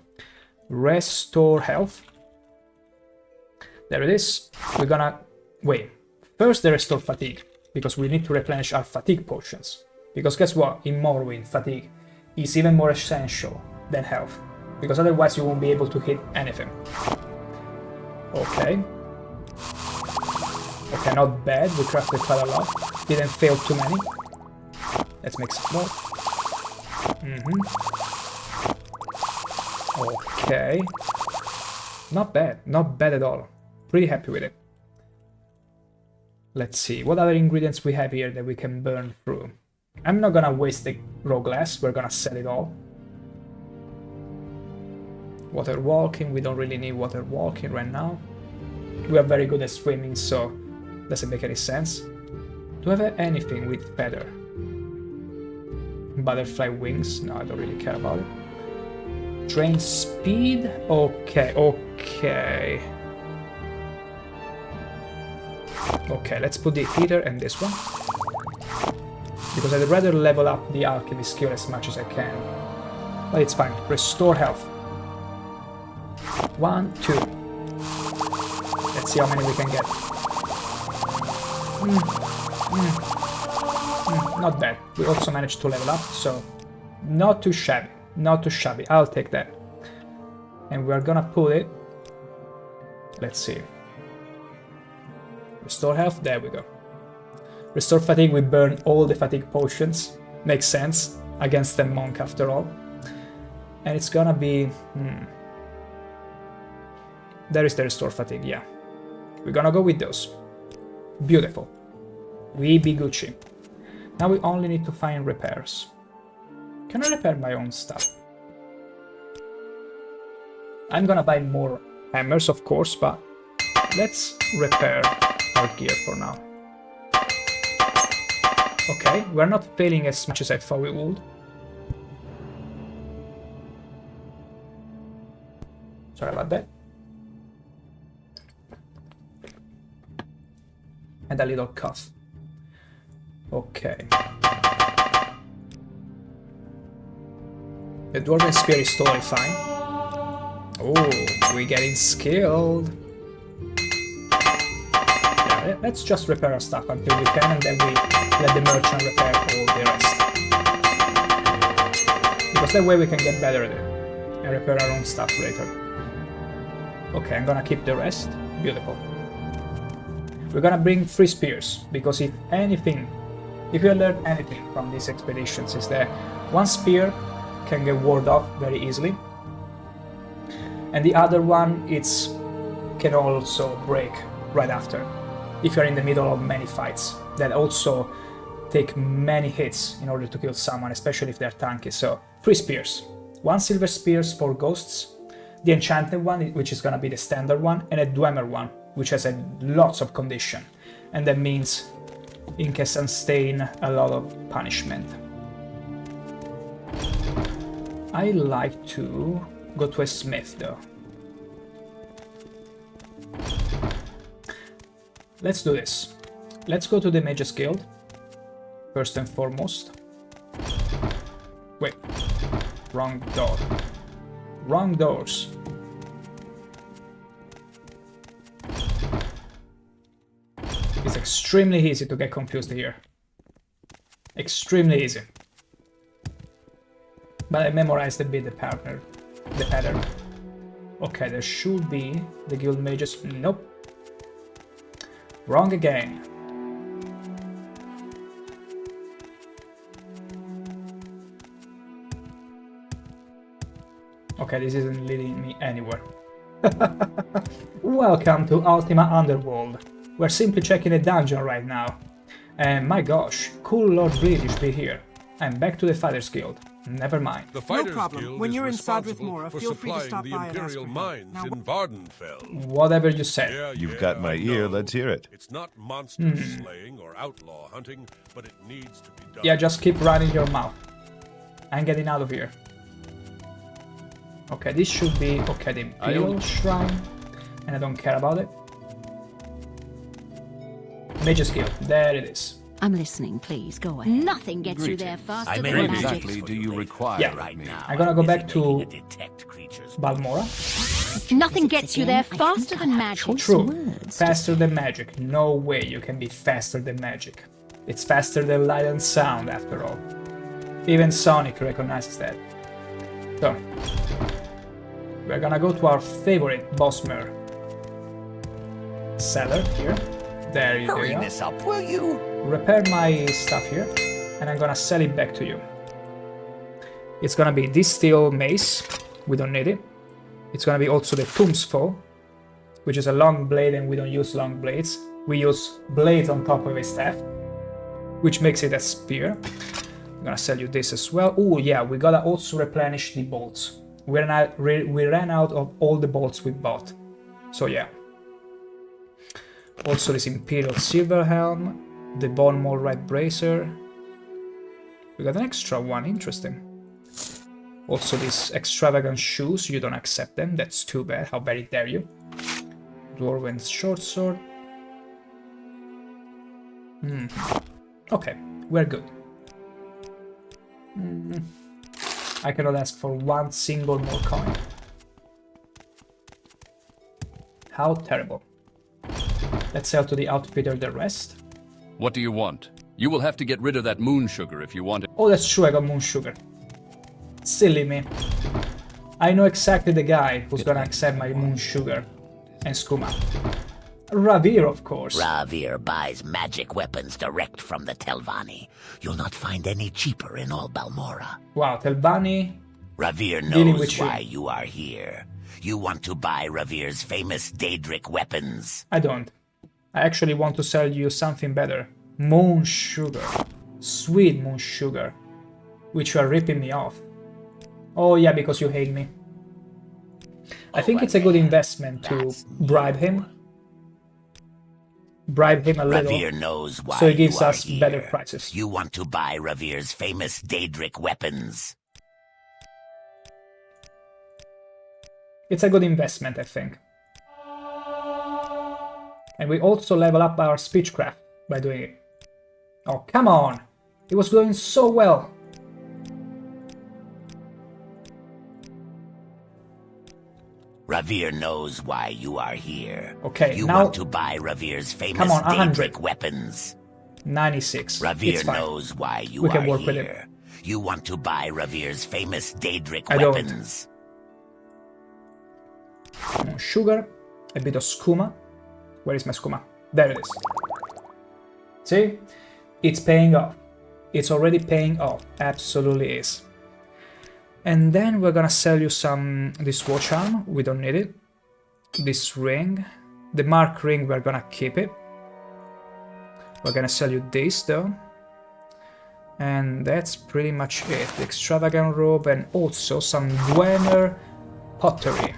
restore health. There it is. We're gonna... Wait. First the restore fatigue, because we need to replenish our fatigue potions. Because guess what? In Morrowind, fatigue is even more essential than health. Because otherwise you won't be able to hit anything. Okay. Okay, not bad. We crafted quite a lot. Didn't fail too many. Let's make some more. Okay. Not bad. Not bad at all. Pretty happy with it. Let's see. What other ingredients we have here that we can burn through? I'm not gonna waste the raw glass. We're gonna sell it all. Water walking. We don't really need water walking right now. We are very good at swimming, so doesn't make any sense. Do I have anything with feather? Butterfly wings? No, I don't really care about it. Train speed? Okay, okay. Okay, let's put the heater and this one. Because I'd rather level up the alchemy skill as much as I can. But it's fine. Restore health. 1, 2. Let's see how many we can get. Not bad. We also managed to level up, so not too shabby. Not too shabby. I'll take that. And we're gonna put it... Let's see. Restore health. There we go. Restore fatigue. We burn all the fatigue potions. Makes sense. Against the monk after all. And it's gonna be... There is the restore fatigue, yeah. We're gonna go with those. Beautiful. We be Gucci. Now we only need to find repairs. Can I repair my own stuff? I'm gonna buy more hammers, of course, but let's repair our gear for now. Okay, we're not failing as much as I thought we would. Sorry about that. And a little cough. Okay. The Dwarven Spear is totally fine. Oh, we're getting skilled. Yeah, let's just repair our stuff until we can, and then we let the merchant repair all the rest. Because that way we can get better at it and repair our own stuff later. Okay, I'm gonna keep the rest. Beautiful. We're gonna bring 3 spears, because if you learn anything from these expeditions, is that one spear can get warded off very easily, and the other one can also break right after, if you're in the middle of many fights that also take many hits in order to kill someone, especially if they're tanky. So 3 spears, 1 silver spears for ghosts, the enchanted one, which is gonna be the standard one, and a Dwemer one, which has lots of condition, and that means it can sustain a lot of punishment. I like to go to a smith though. Let's do this. Let's go to the Mages Guild, first and foremost. Wait, wrong door. Wrong doors. It's extremely easy to get confused here. Extremely easy. But I memorized a bit the pattern. Okay, there should be the guild mages. Nope. Wrong again. Okay, this isn't leading me anywhere. Welcome to Ultima Underworld. We're simply checking a dungeon right now. And my gosh, cool Lord British be here. I'm back to the Fighters Guild. Never mind. The Fighters No problem. Guild When is you're in responsible Sadrith Mora, for feel free to supplying stop the by and ask Imperial for help. mines Now, in Vardenfell. Whatever you say. You've got my ear, let's hear it. It's not monster slaying or outlaw hunting, but it needs to be done. Yeah, just keep running your mouth. I'm getting out of here. Okay, this should be... Okay, the Imperial Shrine. And I don't care about it. Mages Guild. There it is. I'm listening, please, go ahead. Nothing gets you there faster than What magic. exactly do you require right now? I'm gonna go back to Balmora. Nothing gets you there faster than magic. True. Faster than magic. No way you can be faster than magic. It's faster than light and sound, after all. Even Sonic recognizes that. So, we're gonna go to our favorite Bosmer seller here. There you go. Hurry this up, will you? Repair my stuff here, and I'm gonna sell it back to you. It's gonna be this steel mace. We don't need it. It's gonna be also the Tombsfall, which is a long blade, and we don't use long blades. We use blades on top of a staff, which makes it a spear. I'm gonna sell you this as well. Oh yeah, we gotta also replenish the bolts. We ran out of all the bolts we bought. So yeah. Also this Imperial Silver Helm, the Bone Morrowind Bracer. We got an extra one, interesting. Also these extravagant shoes, you don't accept them, that's too bad, how very dare you. Dwarven's short sword. Okay, we're good. I cannot ask for one single more coin. How terrible. Let's sell to the outfitter the rest. What do you want? You will have to get rid of that moon sugar if you want it. Oh, that's true, I got moon sugar. Silly me. I know exactly the guy who's gonna accept my moon sugar and skooma. Ravir, of course. Ravir buys magic weapons direct from the Telvanni. You'll not find any cheaper in all Balmora. Wow, Telvanni. Ravir knows why you are here. You want to buy Ravir's famous Daedric weapons. I don't. I actually want to sell you something better. Moon sugar. Sweet moon sugar. Which you are ripping me off. Oh yeah, because you hate me. I think it's a good investment to bribe him. Bribe him a little. Ravir knows why so he gives you are us here. better prices. You want to buy Ravir's famous Daedric weapons. It's a good investment, I think. And we also level up our speechcraft by doing it. Oh, come on! It was going so well! Ravir knows why you are here. Okay, you now... want to buy Ravir's famous Come on, 100. Daedric weapons. 96. Ravir knows why you we are can work here. With it. You want to buy Ravir's famous Daedric I weapons. Sugar, a bit of skooma. Where is my skooma? There it is. See? It's paying off. It's already paying off. Absolutely is. And then we're gonna sell you this watch arm. We don't need it. This ring. The mark ring, we're gonna keep it. We're gonna sell you this though. And that's pretty much it. The extravagant robe and also some Dwemer pottery.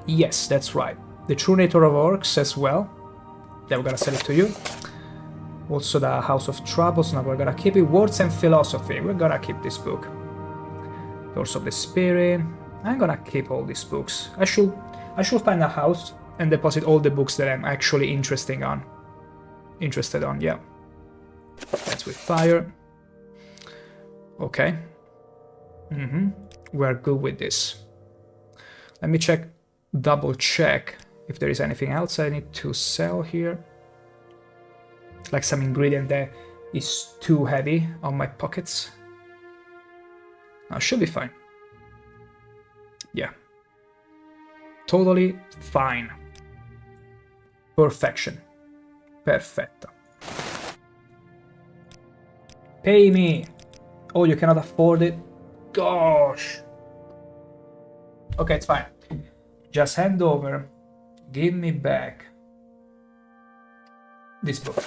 Yes, that's right. The True Nature of Orcs as well. Yeah, we're gonna sell it to you. Also the House of Troubles, now we're gonna keep it. Words and Philosophy, we're gonna keep this book. Doors of the Spirit, I'm gonna keep all these books. I should find a house and deposit all the books that I'm actually interested on, yeah. That's with fire. Okay. We're good with this. Let me double check if there is anything else I need to sell here. Like some ingredient that is too heavy on my pockets. No, should be fine. Yeah. Totally fine. Perfection. Perfetto. Pay me! Oh, you cannot afford it? Gosh! Okay, it's fine. Just hand over. Give me back this book.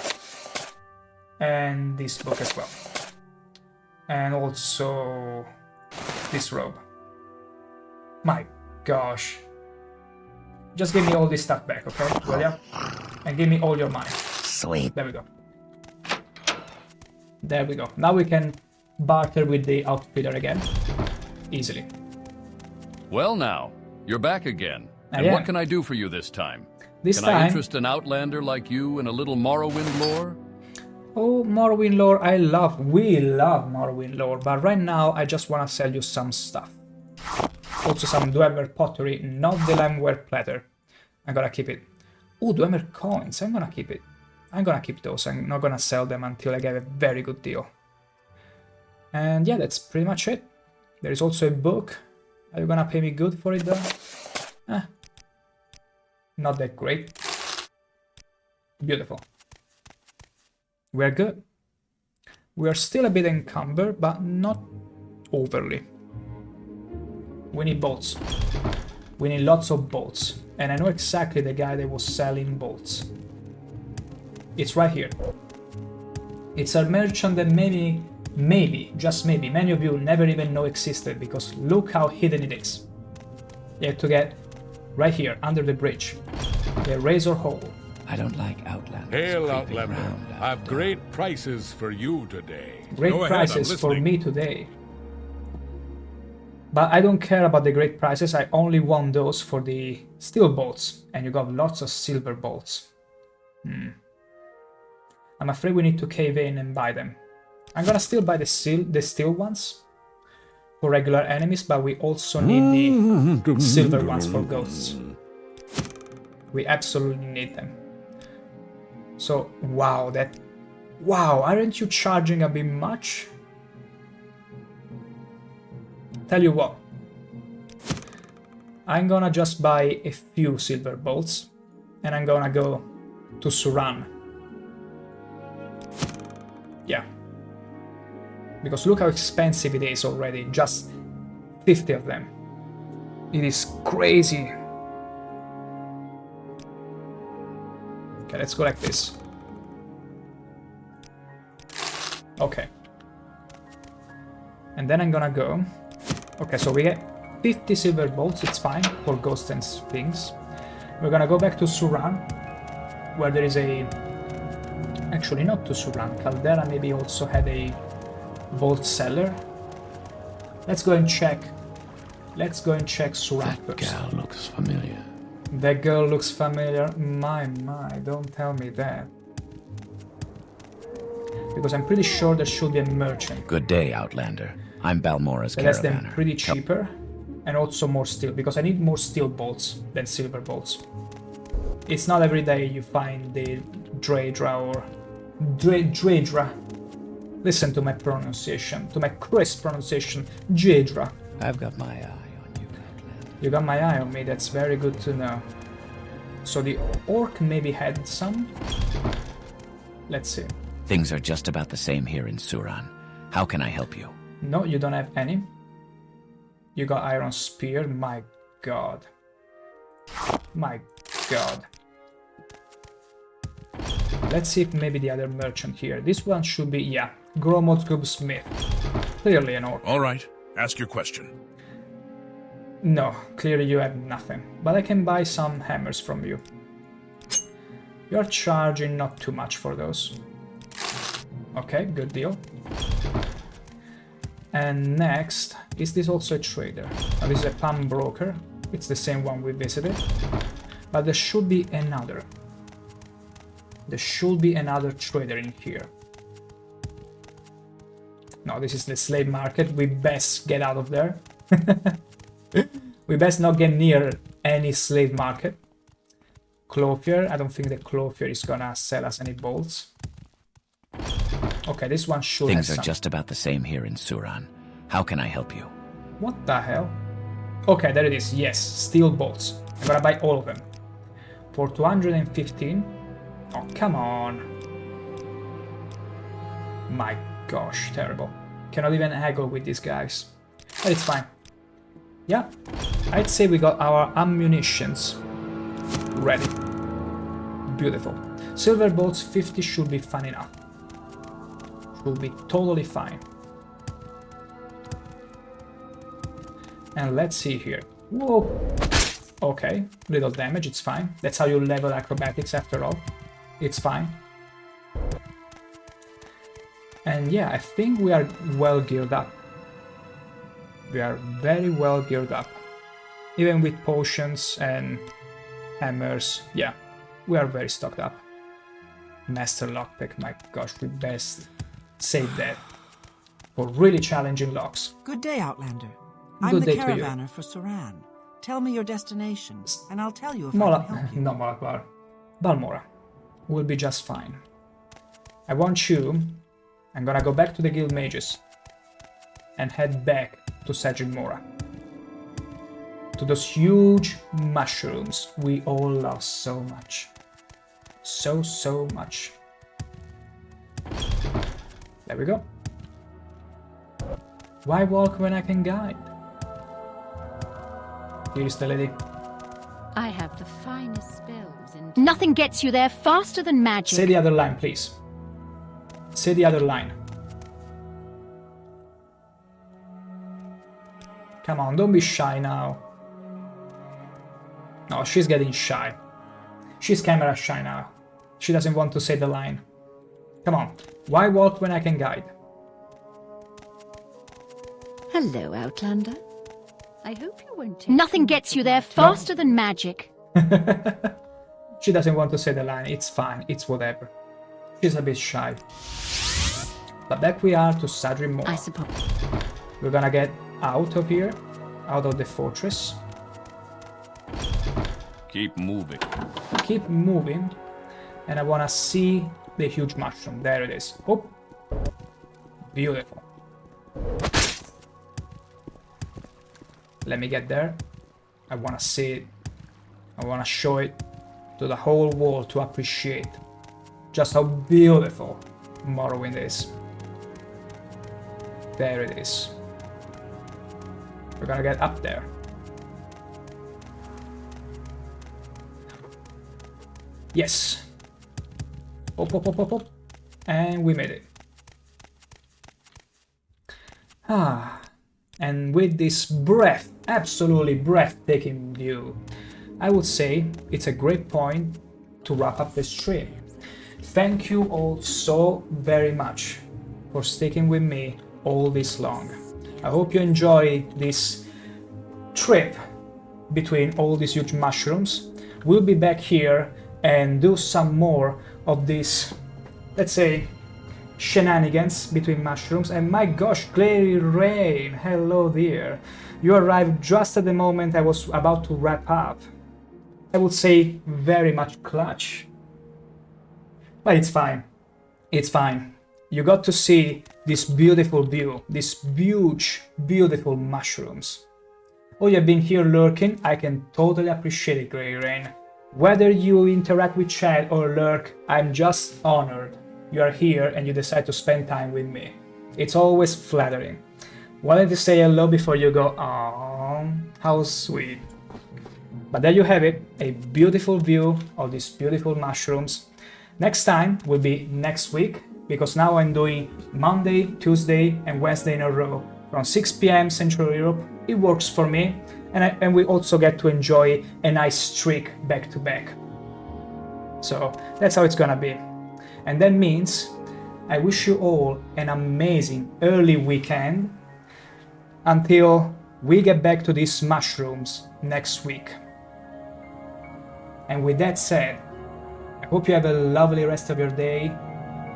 And this book as well. And also this robe. My gosh. Just give me all this stuff back, okay, will ya? And give me all your money. Sweet. There we go. There we go. Now we can barter with the outfitter again. Easily. Well now, you're back again. And what can I do for you this time? This can I interest an outlander like you in a little Morrowind lore? Oh, Morrowind lore, we love Morrowind lore, but right now I just want to sell you some stuff. Also some Dwemer pottery, not the limeware platter. I'm gonna keep it. Oh, Dwemer coins, I'm gonna keep it. I'm gonna keep those, I'm not gonna sell them until I get a very good deal. And yeah, that's pretty much it. There is also a book. Are you gonna pay me good for it though? Not that great. Beautiful. We're good. We are still a bit encumbered, but not overly. We need bolts. We need lots of bolts. And I know exactly the guy that was selling bolts. It's right here. It's a merchant that maybe, just maybe, many of you never even know existed, because look how hidden it is. You have to get right here, under the bridge. The razor hole. I don't like Outlanders. Hail, Outlander. I've great prices for you today. Great prices for me today. But I don't care about the great prices, I only want those for the steel bolts. And you got lots of silver bolts. I'm afraid we need to cave in and buy them. I'm gonna still buy the steel ones for regular enemies, but we also need the silver ones for ghosts. We absolutely need them. So, wow, aren't you charging a bit much? Tell you what, I'm gonna just buy a few silver bolts, and I'm gonna go to Suran. Yeah. Because look how expensive it is already, just 50 of them. It is crazy. Okay, let's go like this. Okay. And then I'm gonna go... Okay, so we get 50 silver bolts, it's fine, for ghosts and things. We're gonna go back to Suran, where there is a... Actually, not to Suran. Caldera maybe also had a vault cellar. Let's go and check. Let's go and check Suran first. That girl looks familiar. That girl looks familiar. My, don't tell me that. Because I'm pretty sure there should be a merchant. Good day, Outlander. I'm Balmora's caravaner. That's them pretty cheaper. And also more steel, because I need more steel bolts than silver bolts. It's not every day you find the Daedra or... Daedra. Listen to my pronunciation, to my crisp pronunciation. Daedra. I've got my eye on you, Outlander. You got my eye on me, that's very good to know. So the orc maybe had some. Let's see. Things are just about the same here in Suran. How can I help you? No, you don't have any. You got iron spear. My god. My god. Let's see if maybe the other merchant here. This one should be, yeah, Gromodgub Smith. Clearly an orc. All right, ask your question. No, clearly you have nothing. But I can buy some hammers from you. You're charging not too much for those. Okay, good deal. And next, is this also a trader? Oh, this is a palm broker. It's the same one we visited. But there should be another. There should be another trader in here. No, this is the slave market. We best get out of there. We best not get near any slave market. Clothier. I don't think the clothier is gonna sell us any bolts. Okay, this one should Things have are some. just about the same here in Suran. How can I help you? What the hell? Okay, there it is. Yes, steel bolts. I'm gonna buy all of them. For 215. Oh, come on. My gosh, terrible. Cannot even haggle with these guys. But it's fine. Yeah, I'd say we got our ammunitions ready. Beautiful. Silver bolts 50 should be fine enough. Should be totally fine. And let's see here. Whoa. Okay, little damage, it's fine. That's how you level acrobatics after all. It's fine. And yeah, I think we are well geared up. We are very well geared up. Even with potions and hammers, yeah, we are very stocked up. Master lockpick, my gosh, we best save that for really challenging locks. Good day, Outlander. I'm Good the day to you. caravaner for Suran. Tell me your destination, and I'll tell you if I Mola, can help you. not Malakbar. Balmora. We'll be just fine. I want you. I'm gonna go back to the guild mages and head back to Sajid Mora. To those huge mushrooms we all love so much. So much. There we go. Why walk when I can guide? Here's the lady. I have the finest spells in... Nothing gets you there faster than magic. Say the other line, please. Say the other line. Come on, don't be shy now. No, she's getting shy. She's camera shy now. She doesn't want to say the line. Come on. Why walk when I can guide? Hello, Outlander. I hope you won't take... Nothing gets you there faster than magic. She doesn't want to say the line. It's fine. It's whatever. She's a bit shy. But back we are to Sadri Mora. I suppose. We're gonna get out of here. Out of the fortress. Keep moving. Keep moving. And I wanna see the huge mushroom. There it is. Oh. Beautiful. Let me get there. I wanna see it. I wanna show it to the whole world to appreciate just how beautiful Morrowind is. There it is. We're gonna get up there. Yes. Hop, hop, hop, hop, hop. And we made it. And with this absolutely breathtaking view, I would say it's a great point to wrap up the stream. Thank you all so very much for sticking with me all this long. I hope you enjoy this trip between all these huge mushrooms. We'll be back here and do some more of this, let's say, shenanigans between mushrooms. And my gosh, Clary Rain, hello there. You arrived just at the moment I was about to wrap up. I would say very much clutch. But it's fine. It's fine. You got to see this beautiful view, these huge, beautiful mushrooms. Oh, you've been here lurking. I can totally appreciate it, Grey Rain. Whether you interact with chat or lurk, I'm just honored you are here and you decide to spend time with me. It's always flattering. Wanted to say hello before you go, aww, how sweet. But there you have it, a beautiful view of these beautiful mushrooms. Next time will be next week, because now I'm doing Monday, Tuesday and Wednesday in a row from 6 p.m. Central Europe. It works for me, and we also get to enjoy a nice streak back to back. So that's how it's gonna be. And that means I wish you all an amazing early weekend until we get back to these mushrooms next week. And with that said, I hope you have a lovely rest of your day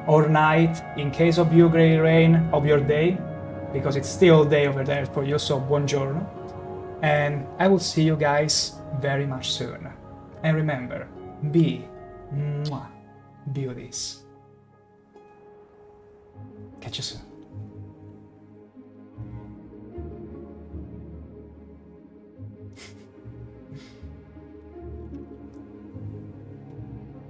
or night, in case of you, grey rain, of your day, because it's still day over there for you, so buongiorno. And I will see you guys very much soon. And remember, be beauties. Catch you soon.